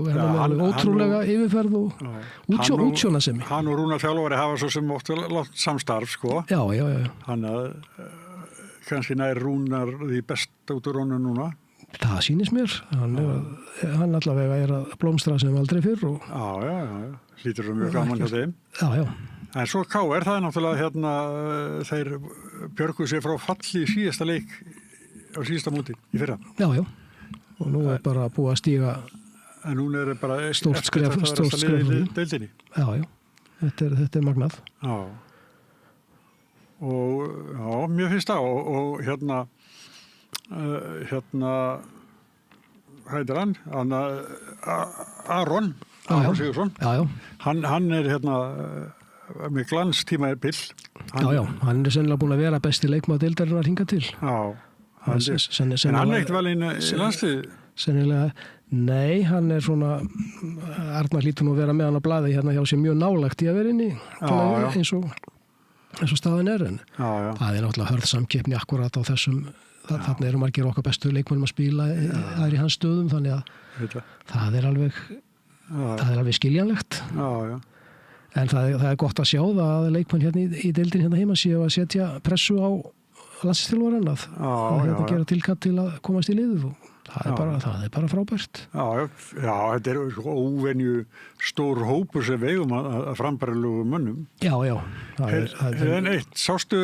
hann er ótrúlega yfirferð og útsjónasemi. Hann og Rúnar þjálfari hafa svo sem oft látt samstarf, sko. Já. Hann kannski nær Rúnar því best út úr honum núna. Það sýnist mér. Hann allavega er að blómstra sem aldrei fyrr. Já. Hlýtur mjög gaman hjá þeim. Já. En svo KR, það er náttúrulega þeir björguðu sig frá falli í síðasta leik á síðasta móti í fyrra. Já. Og nú er bara búið að stíga en hún er bara stórt skref í deildinni. Já. Þetta er magnað. Já. Og mér finnst það og heitir hann Aron Sigursson. Hann er með glanstímabil. Já, hann er sennilega búin að vera besti leikmaður deildarinnar hingað til. Já, en hann er ekkert valinn í landslið? Sennilega, nei, hann er svona Arnar hlýtur nú að vera með hann á blaði hjá sér mjög nálagt í að vera inni eins og staðin er en það er náttúrulega hörð samkeppni akkurat á þessum þarna eru margir okkar bestu leikmönnum að spila þær í hans stöðum þannig að það er alveg skiljanlegt en það er gott að sjá það að leikmenn hérna í deildin hérna heima séu að setja pressu á landsliðsþjálfarann að gera tilkall til að komast í liðið og það er bara frábært. Já, þetta er óvenju stór hópur sem veigum að frambærilegu mönnum. Já. En eitt, sástu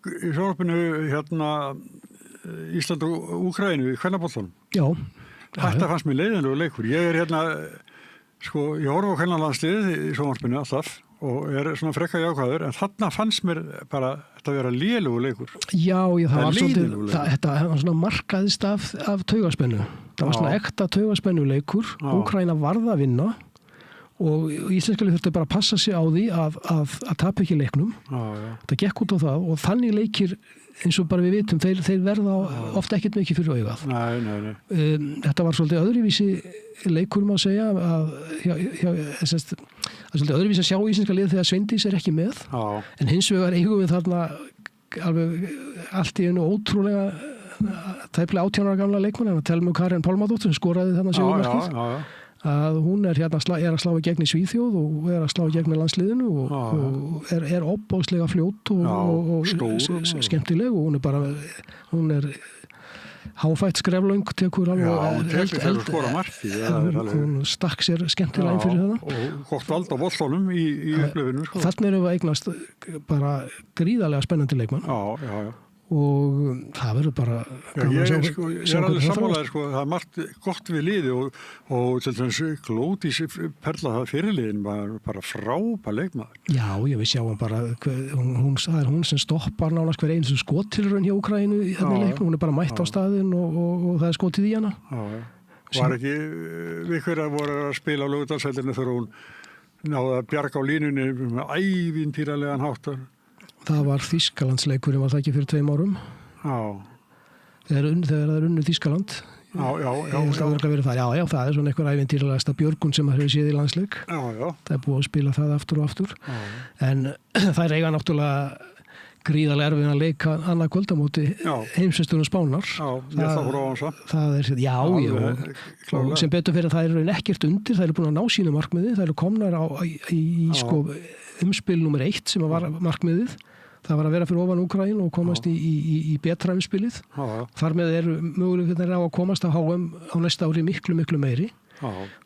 í sjónvarpinu Ísland og Úkraínu í kvennaboltanum? Já. Þetta fannst mér leiðinlegu leikur. Ég er ég horfa á kvennalandsliðið í sjónvarpinu alltaf og er svona frekka jákvæður en þarna fannst mér bara þetta að vera lélugu leikur. Já, það var svolítið, þetta var svona markaðist af taugaspennu. Það var svona ekta taugaspennu leikur. Úkraína varð að vinna og íslenska lið þurfti bara að passa sig á því að tapa ekki leiknum. Það gekk út á það og þannig leikir eins og bara við vitum, þeir verða ofta ekkert mikið fyrir augað. Nei. Þetta var svolítið öðruvísi leikur má segja það er svolítið öðruvísi að sjá íslenska lið þegar Sveindís er ekki með en hins vegar eigum við þarna alveg allt í einu ótrúlega tæplega 18 ára gamla leikmann en að Telmu Karen Pálmadóttur sem skoraði þarna sigurmarkið að hún er að slá í gegn í Svíþjóð og er að slá í gegn með landsliðinu og er óbóðslega fljót og skemmtileg og hún er háfætt skreflöng tekur hún stakk sér skemmtilega inn fyrir það og gott vald á bollunum í upplifinu Þarna erum við að eignast bara gríðarlega spennandi leikmann og það verður bara ég er alveg sammálaður það er margt gott við liði og til þess Glódís Perla það fyrirliðin bara frábær leikmaður. Já, við sjáum bara það er hún sem stoppar nánast hver einu skottilraun hjá Úkraínu í þenni leiknum, hún er bara mætt á staðinn og það er skotið í hana. Var ekki við hverja voru að spila á Laugardalshöllinu þegar hún náði að bjarga á línunni með ævintýralegan háttar. Það var Þýskalandsleikurinn, var það ekki fyrir 2 árum? Já. Þegar það er unnu Þýskaland Já, Ég held að það verið þar. Já, það er svona einhver ævintýralegasta björgun sem maður hefur séð í landsleik. Já. Það er búið að spila það aftur og aftur. En þær eiga náttúrulega gríðarlega erfið að leika annað kvöld á móti heimsmeisturinn Spánar. Já, ég ætla að horfa á hans. Það er, já, og sem betur fyrir að það eru ekkert undir, það eru búin að ná sínu markmiði, það eru komnar í sko umspil nummer 1 sem var markmiðið. Það var að vera fyrir ofan Úkraín og komast í betra umspilið. Þar með eru möguleikirnir á að komast á HM á næsta ári miklu meiri.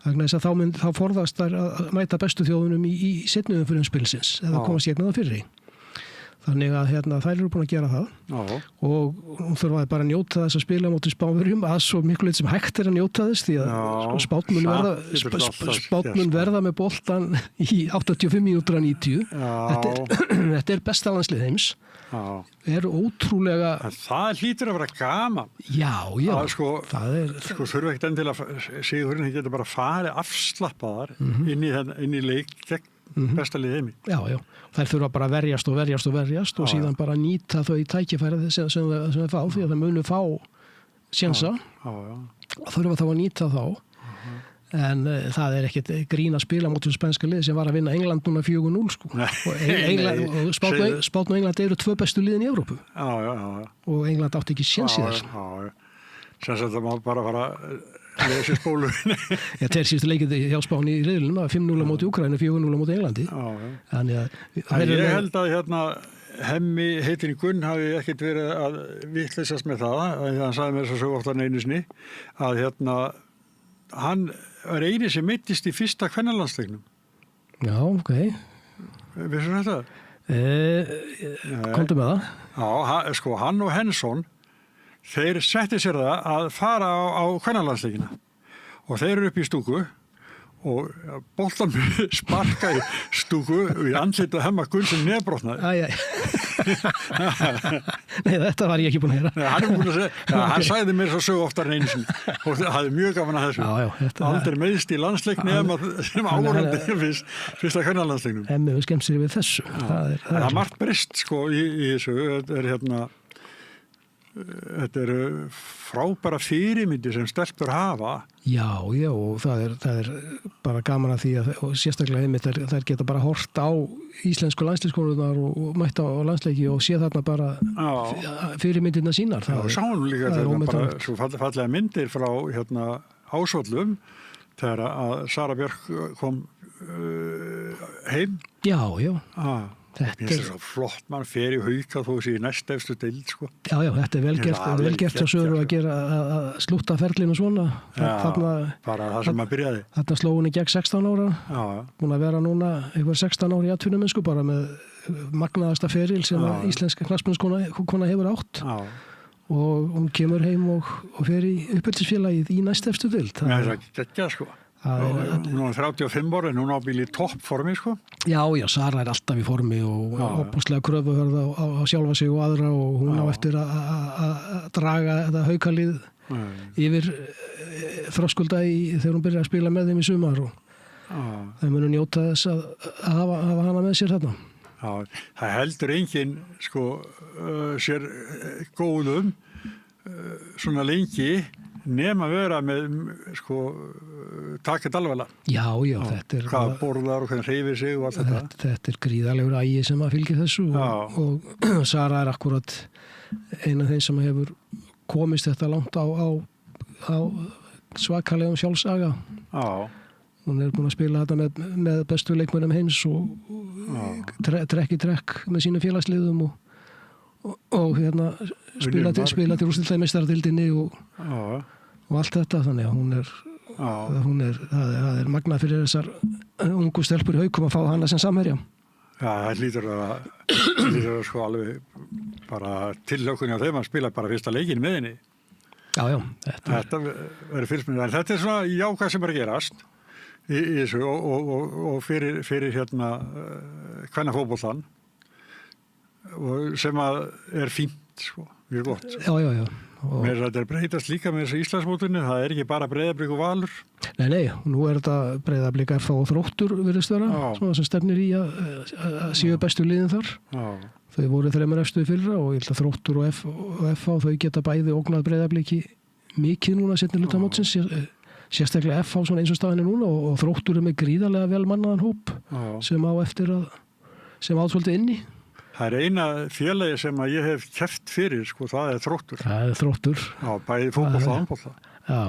Þannig að þá forðast þær að mæta bestu þjóðunum í seinni umfyrir umspilsins eða komast gegna það fyrri. Þannig að þær eru búin að gera það og hún þurfaði bara að njóta þess að spila móti Spánverjum að svo miklu sem hægt að njóta þess því að Spánn mun verða með boltan í 85 mínútur að 90. Þetta er besta landslið heims. Er ótrúlega... Það hlýtur að vera gaman. Já. Sko þurfa ekkert endilega Sigurinn getur bara farið afslappaðar inn í leik gegn besta lið heimi. Já. Þær þurfa bara að verjast og síðan bara nýta þau í tækifærið sem þau fá því að það munu fá sjensa og þurfa þá að nýta þá. En það er ekkert grín að spila móti spænska lið sem var að vinna England núna 4-0 sko. Og Spánn og England eru 2 bestu liðin í Evrópu. Og England átti ekki sjens í þess. Sem að það má bara fara að lesa spólunni. Þeir síðustu leikið hjá Spáni í riðlunum 5-0 móti Úkraínu, 4-0 móti Englandi. Ég held að Hemmi heitin Gunn hafi ekkert verið að vitleysast með það. Hann sagði mér svo oftar einu sinni að hann var eini sem meittist í fyrsta kvennalandsleiknum. Já, ok. Vissum þetta? Komdu með það. Já, sko, hann og Hensson, þeir setti sér það að fara á kvennalandsleikina og þeir eru upp í stúku og boltan sparka í stúku í andlit og Hemma Gunn sem nefbrotnaði. Nei, þetta var ég ekki búin að heyra. Hann sagði mér svo oftar en einu sinni og það hafði mjög gaman að þessu. Aldrei meðst í landsleik nema sem áhorfandi fyrsta kvennalandsleiknum. Hemmi hefur skemmt sér við þessu. Það er margt breyst sko í þessu. Þetta eru frábæra fyrirmyndir sem stelpur hafa. Já, og það er bara gaman að því og sérstaklega einmitt þær geta bara hort á íslensku landsliðskonurnar og mætt á landsleiki og sé þarna bara fyrirmyndirna sínar. Sáum líka þetta bara svo fallega myndir frá Ásvöllum þegar að Sara Björk kom heim. Já. Þetta er svo flott, mann fer í Hauka þó sé í næst efstu deild sko. Já, þetta er vel gert hjá Söru að slúta ferlinu svona. Bara það sem maður byrjaði. Þarna sló hún í gegn 16 ára. Búin að vera núna einhver 16 ára í atvinnumennsku bara með magnaðasta feril sem íslenska knattspyrnuskona hefur átt. Og hún kemur heim og fer í uppeldisfélagið í næst efstu deild. Það er ekki sko. Hún er 35 ára en hún ábíl í toppformi sko. Já, Sara er alltaf í formi og opaslega kröfuhörð á sjálfa sig og aðra og hún á eftir að draga þetta Haukalið yfir þröskulda þegar hún byrjar að spila með þeim í sumar og þeir munu njóta þess að hafa hana með sér þarna. Já, það heldur enginn sko sér góðum svona lengi nema vera með sko takket alveglega. Já, þetta er hvað borðar og hvernig hreyfir sig og allt þetta. Þetta er gríðarlegur ægi sem að fylgja þessu og Sara er akkurat eina af þeim sem hefur komist þetta langt á svakalegum sjálfsaga. Hún er búin að spila þetta með bestu leikmönnum heims og trekk í trekk með sínum félagsliðum og spila til úrslitaði meistaradildinni og allt þetta, þannig að það er magnað fyrir þessar ungu stelpur í Haukum að fá hana sem samherja. Já, það lítur að sko alveg bara tilhlökkun á þeim að spila bara fyrsta leikinn með henni. Já. Þetta verður fyrstmynd, en þetta er svona jákvæð sem er að gerast í þessu og fyrir kvennafótboltan sem að er fínt sko, mjög gott. Já. Mér þetta er breytast líka með þessu Íslandsmótinu, það er ekki bara Breiðablik og Valur. Nei, nú er þetta Breiðablik FH og Þróttur virðist vera, svona sem stefnir í að séu bestu liðin þar. Þau voru 3 efstu í fyrra og ég held að Þróttur og FH þau geta bæði ógnað Breiðabliki mikið núna setni hluta mótsins, sérstaklega FH svona eins og staðinu núna og Þróttur með gríðarlega vel mannaðan hóp sem á eftir sem ásvöldi inni. Það eina félagi sem að ég hef keppt fyrir, sko, það Þróttur. Það Þróttur. Já, bæði fótbolta og handbolta. Já,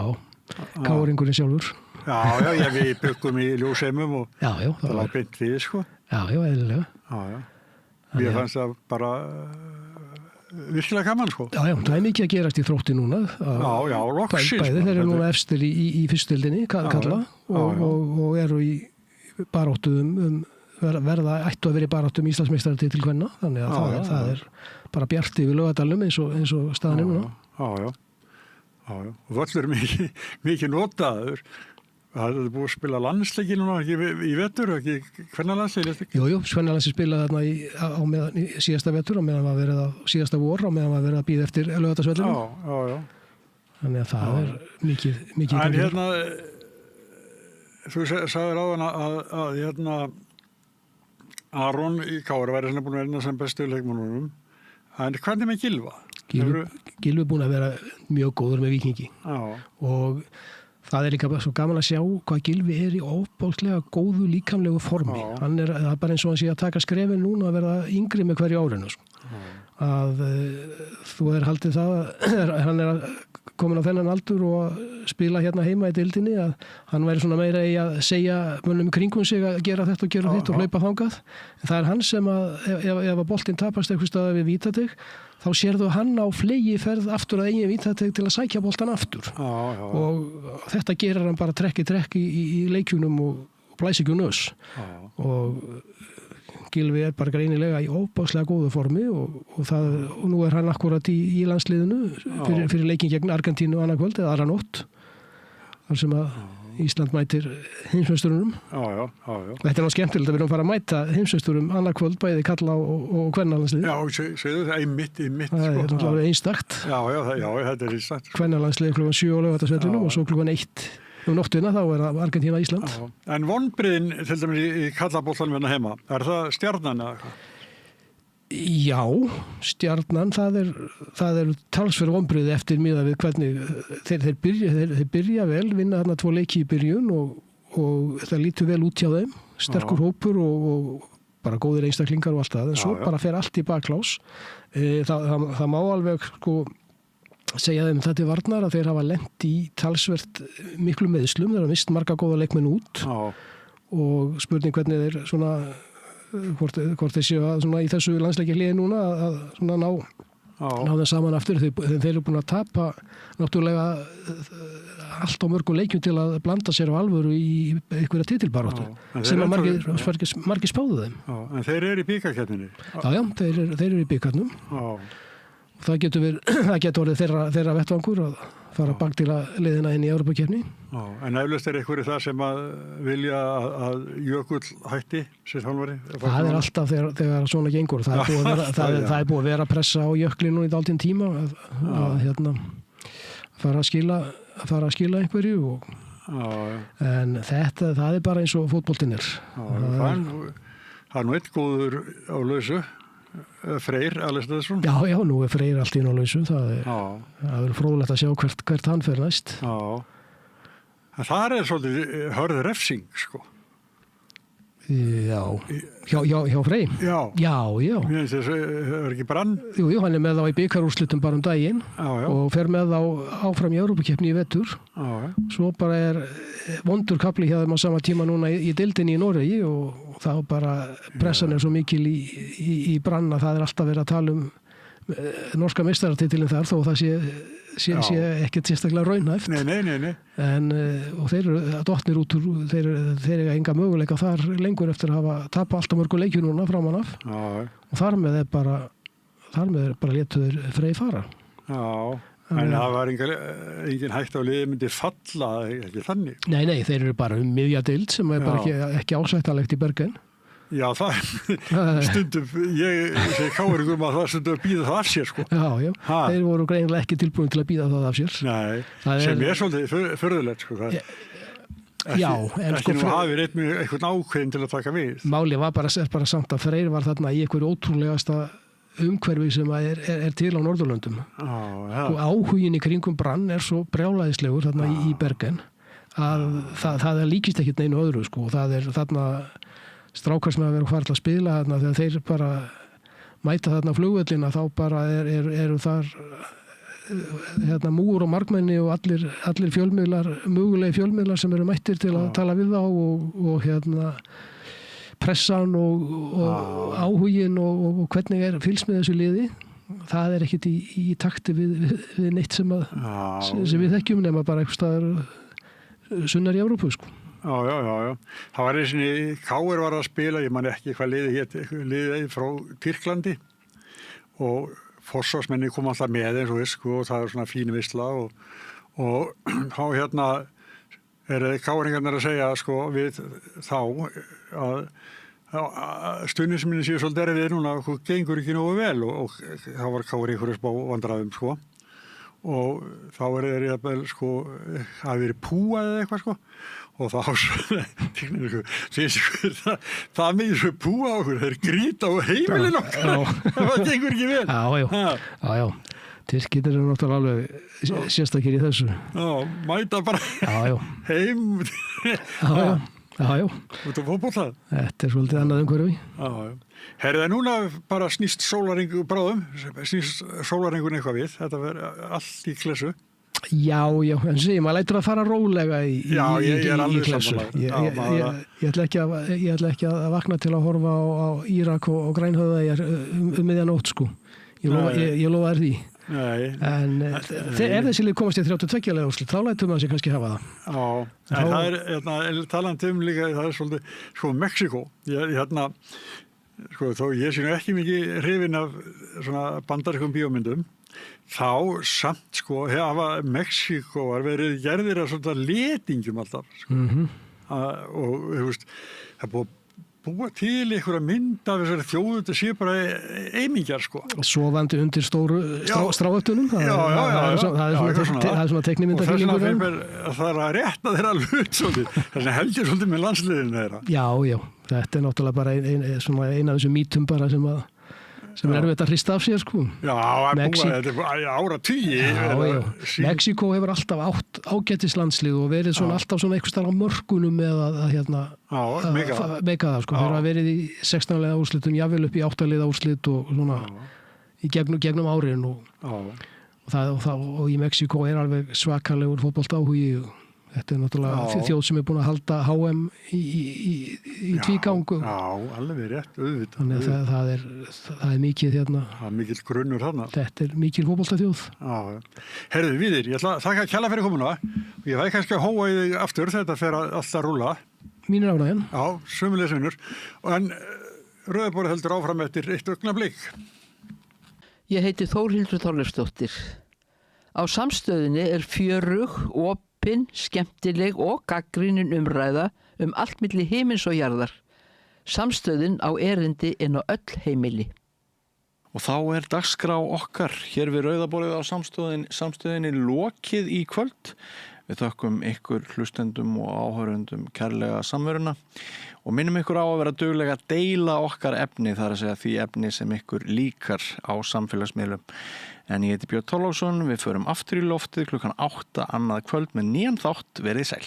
káringurinn sjálfur. Já, við byggum í ljóseimum og það var beint við, sko. Já, eðlilega. Já. Mér fannst það bara virkilega gaman, sko. Já, það er mikið að gerast í Þrótti núna. Já, loksins. Bæði þeir eru núna efstir í fyrstildinni, kalla, og eru í baráttum ættu að vera í baráttum Íslandsmeistaratitil kvenna, þannig að það er bara bjart yfir Laugardalnum eins og staðan er núna. Já. Og völlur mikið notaður. Það er búið að spila landsleiki núna í vetur, ekki kvennalandsleiki? Jú, kvennalandsleiki spilaði þarna meðan í síðasta vetur og meðan var verið að síðasta vor og meðan var verið að bíða eftir Laugardalsvellinum. Já. Þannig að það er mikið. En hérna, þú sagðir áðan að Aron í Kári væri búin að vera sem bestu leikmannunum. En hvernig með Gylfa? Gylfi er búin að vera mjög góður með Víkingi. Og það er líka svo gaman að sjá hvað Gylfi er í óbáslega góðu líkamlegu formi. Það er bara eins og hann sé að taka skrefin núna að verða yngri með hverju árinu. Að þú haldið það að hann er komin á þennan aldur og að spila hérna heima í deildinni að hann væri svona meira í að segja mönnum kringum sig að gera þetta og gera þitt og hlaupa þangað. En það er hann sem að ef að boltinn tapast eitthvað staðar við vítateig þá sérðu hann á flegi ferð aftur að eigin vítateig til að sækja boltan aftur. Og þetta gerir hann bara trekk í leikjunum og blæs ekki nös. Og Gylfi er bara greinilega í óbáslega góðu formi og nú er hann akkurat í landsliðinu fyrir leikin gegn Argentínu annað kvöld eða aðra nótt þar sem að Ísland mætir heimsmeisturunum. Já. Þetta er náttúrulega skemmtilegt að við erum að fara að mæta heimsmeisturum annað kvöld bæði kalla og kvennalandsliði. Já, segðu það einmitt. Það er náttúrulega einstakt. Já, þetta er einstakt. Kvennalandsliði klukkan 7 á Laugardalsvellinum og svo klukkan 1 nóttina þá er það Argentína Ísland. En vonbrigðin til dæmis í kallaboltanum heima, er það Stjarnan eða hvað? Já, Stjarnan, það er talsverð vonbrigði eftir miðað við hvernig þeir byrja vel, vinna þarna 2 leiki í byrjun og það lítur vel út hjá þeim, sterkur hópur og bara góðir einstaklingar og allt það, en svo bara fer allt í baklás. Það má alveg segja þeim þetta til varnar að þeir hafa lent í talsvert miklu meðslum, þeir hafa mist marga góða leikmenn út og spurning hvernig þeir svona hvort þeir séu að svona í þessu landsleiki hliði núna að svona ná þeim saman aftur þeir eru búin að tapa náttúrulega allt á mörgum leikjum til að blanda sér á alvöru í einhverja titilbaráttu sem að margir spáðu þeim. En þeir eru í bikarkeppninni? Já, þeir eru í bikarnum. Það getur orðið þeirra vettvangur að fara bakdýla liðina inn í Evrópukeppni. En eflaust er einhverju það sem að vilja að Jökull hætti sér þjálfari? Það er alltaf þegar svona gengur. Það er búið að vera að pressa á Jöklinu í dálítinn tíma að fara að skila einhverju. En það er bara eins og fótboltinn er. Það er nú eitt góður á lausu. Freyr Alestaðsson. Já, nú er Freyr allt í nálausu. Það er fróðlegt að sjá hvert hann fer næst. Það er svolítið hörð refsing, sko. Já. Hjá Frey? Já. Það er ekki brann? Jú, hann er með þá í bikarúrslitum bara daginn og fer með þá áfram í Evrópukeppni í vetur. Svo bara er vondur kapli hjá þeim á sama tíma núna í deildinni í Noregi og þá bara pressan er svo mikil í brann að það er alltaf verið að tala norska meistaratitilinn þar þó það sé ekkert sérstaklega raunhæft. Nei. Og þeir eru dottnir út úr, þeir eiga enga möguleika þar lengur eftir að hafa tapað allt á mörgu leikju núna framan af. Og þar með er bara létuður Frey fara. En það var engin hægt á liði myndi falla, ekki þannig? Nei, þeir eru bara miðja deild sem er bara ekki ásættanlegt í Bergen. Já, það stundum, ég segi káringum að það stundum að býða það af sér, sko. Já, þeir voru greinilega ekki tilbúin til að býða það af sér. Nei, sem er svolítið furðulegt, sko. Ekki nú hafið einhvern ákveðin til að taka við. Málið er bara samt að Freyr var þarna í einhverju ótrúlegasta umhverfi sem er til á Norðurlöndum. Og áhugin í kringum Brann svo brjálæðislegur þarna í Bergen að það líkist ekkert neinu öðru sko. Það þarna strákar sem að vera hvarla að spila þarna þegar þeir bara mæta þarna flugvöllina þá bara eru þar múgur og margmenni og allir fjölmiðlar, mögulegi fjölmiðlar sem eru mættir til að tala við þá og pressan og áhugin og hvernig fylgst með þessu liði. Það ekkert í takti við neitt sem við þekkjum nema bara eitthvað staðar sunnar í Evrópu sko. Já. Það var eins og KR var að spila, ég man ekki hvað liðið frá Tyrklandi og forsvarsmenni kom alltaf með eins og sko, og það svona fín veisla og þá KR-ingarnir að segja sko við þá að stuðningsmenn séu svolítið erfið núna og gengur ekki nógu vel og þá var KR einhverju spá vandræðum sko og þá þeir jafnvel sko hafi verið púað eða eitthvað sko og þá það mikið svo púa okkur, þeir grýta á heimilin okkar það gengur ekki vel. Já. Tyrkir eru náttúrulega alveg sérstakir í þessu. Mæta bara heim. Já. Út á fótbolta. Þetta svolítið annað umhverfi. Herðu það núna bara snýst sólarringu bráðum, snýst sólarringun eitthvað við, þetta verður allt í klessu. Já, en maður lætur að fara rólega í klessu. Ég ætla ekki að vakna til að horfa á Írak og Grænhöfðaeyjar miðjanótt sko. Ég lofa þér því. En ef þessi lið komast í 32 leið úrslit, þá lætur maður sig kannski hafa það. En það talandi líka, það svolítið, sko, Mexíkó. Sko, þó ég sé nú ekki mikið hrifinn af svona bandarískum bíómyndum, þá samt sko hafa Mexíkóar verið gerðir af svona letingjum alltaf sko. Og þú veist það búið búa til einhverja mynd af þessari þjóðu, þetta sé bara eimingjar sko. Sofandi undir stóru stráöftunum, það er svona teknimyndafílingur. Og það er rétt að þeirra hlut svolítið, þess að heldur svolítið með landsliðinu þeirra. Já, þetta náttúrulega bara eina af þessum mítum bara sem er erfitt að hrista af sér sko. Já, þetta er áratugi. Mexíkó hefur alltaf átt ágætislandslið og verið svona alltaf svona einhvers staðar á mörkunum með að meika það sko. Þeir hafa verið í 16 liða úrslitum, jafnvel upp í 8 liða úrslit og svona í gegnum árin og í Mexíkó er alveg svakalegur fótboltaáhugi. Þetta er náttúrulega þjóð sem er búin að halda HM í tvígang. Já, alveg rétt, auðvitað. Þannig að það er mikið hérna. Það er mikill grunnur þarna. Þetta er mikil fótboltaþjóð. Herðu, Víðir, ég ætla að þakka kærlega fyrir komuna. Ég væri kannski að hóa í þig aftur, þetta fer alltaf að rúlla. Mín er ánægjan. Já, sömulegis vinnur. En Rauðaborðið heldur áfram eftir eitt augnablik. Ég heiti Þórhildur Þorleifsdóttir. Á Samstöðinni er fjörug, opin, skemmtileg og gagnrýnin umræða allt milli himins og jarðar. Samstöðin á erindi inn á öll heimili. Og þá er dagskrá okkar hér við Rauðaborðið á samstöðinni lokið í kvöld. Við þökkum ykkur hlustendum og áhörundum kærlega samveruna og minnum ykkur á að vera duglega að deila okkar efni, þar að segja því efni sem ykkur líkar á samfélagsmiðlum. En ég heiti Björn Thorláksson, við förum aftur í loftið klukkan 8 annað kvöld með nýjan þátt, verið sæl.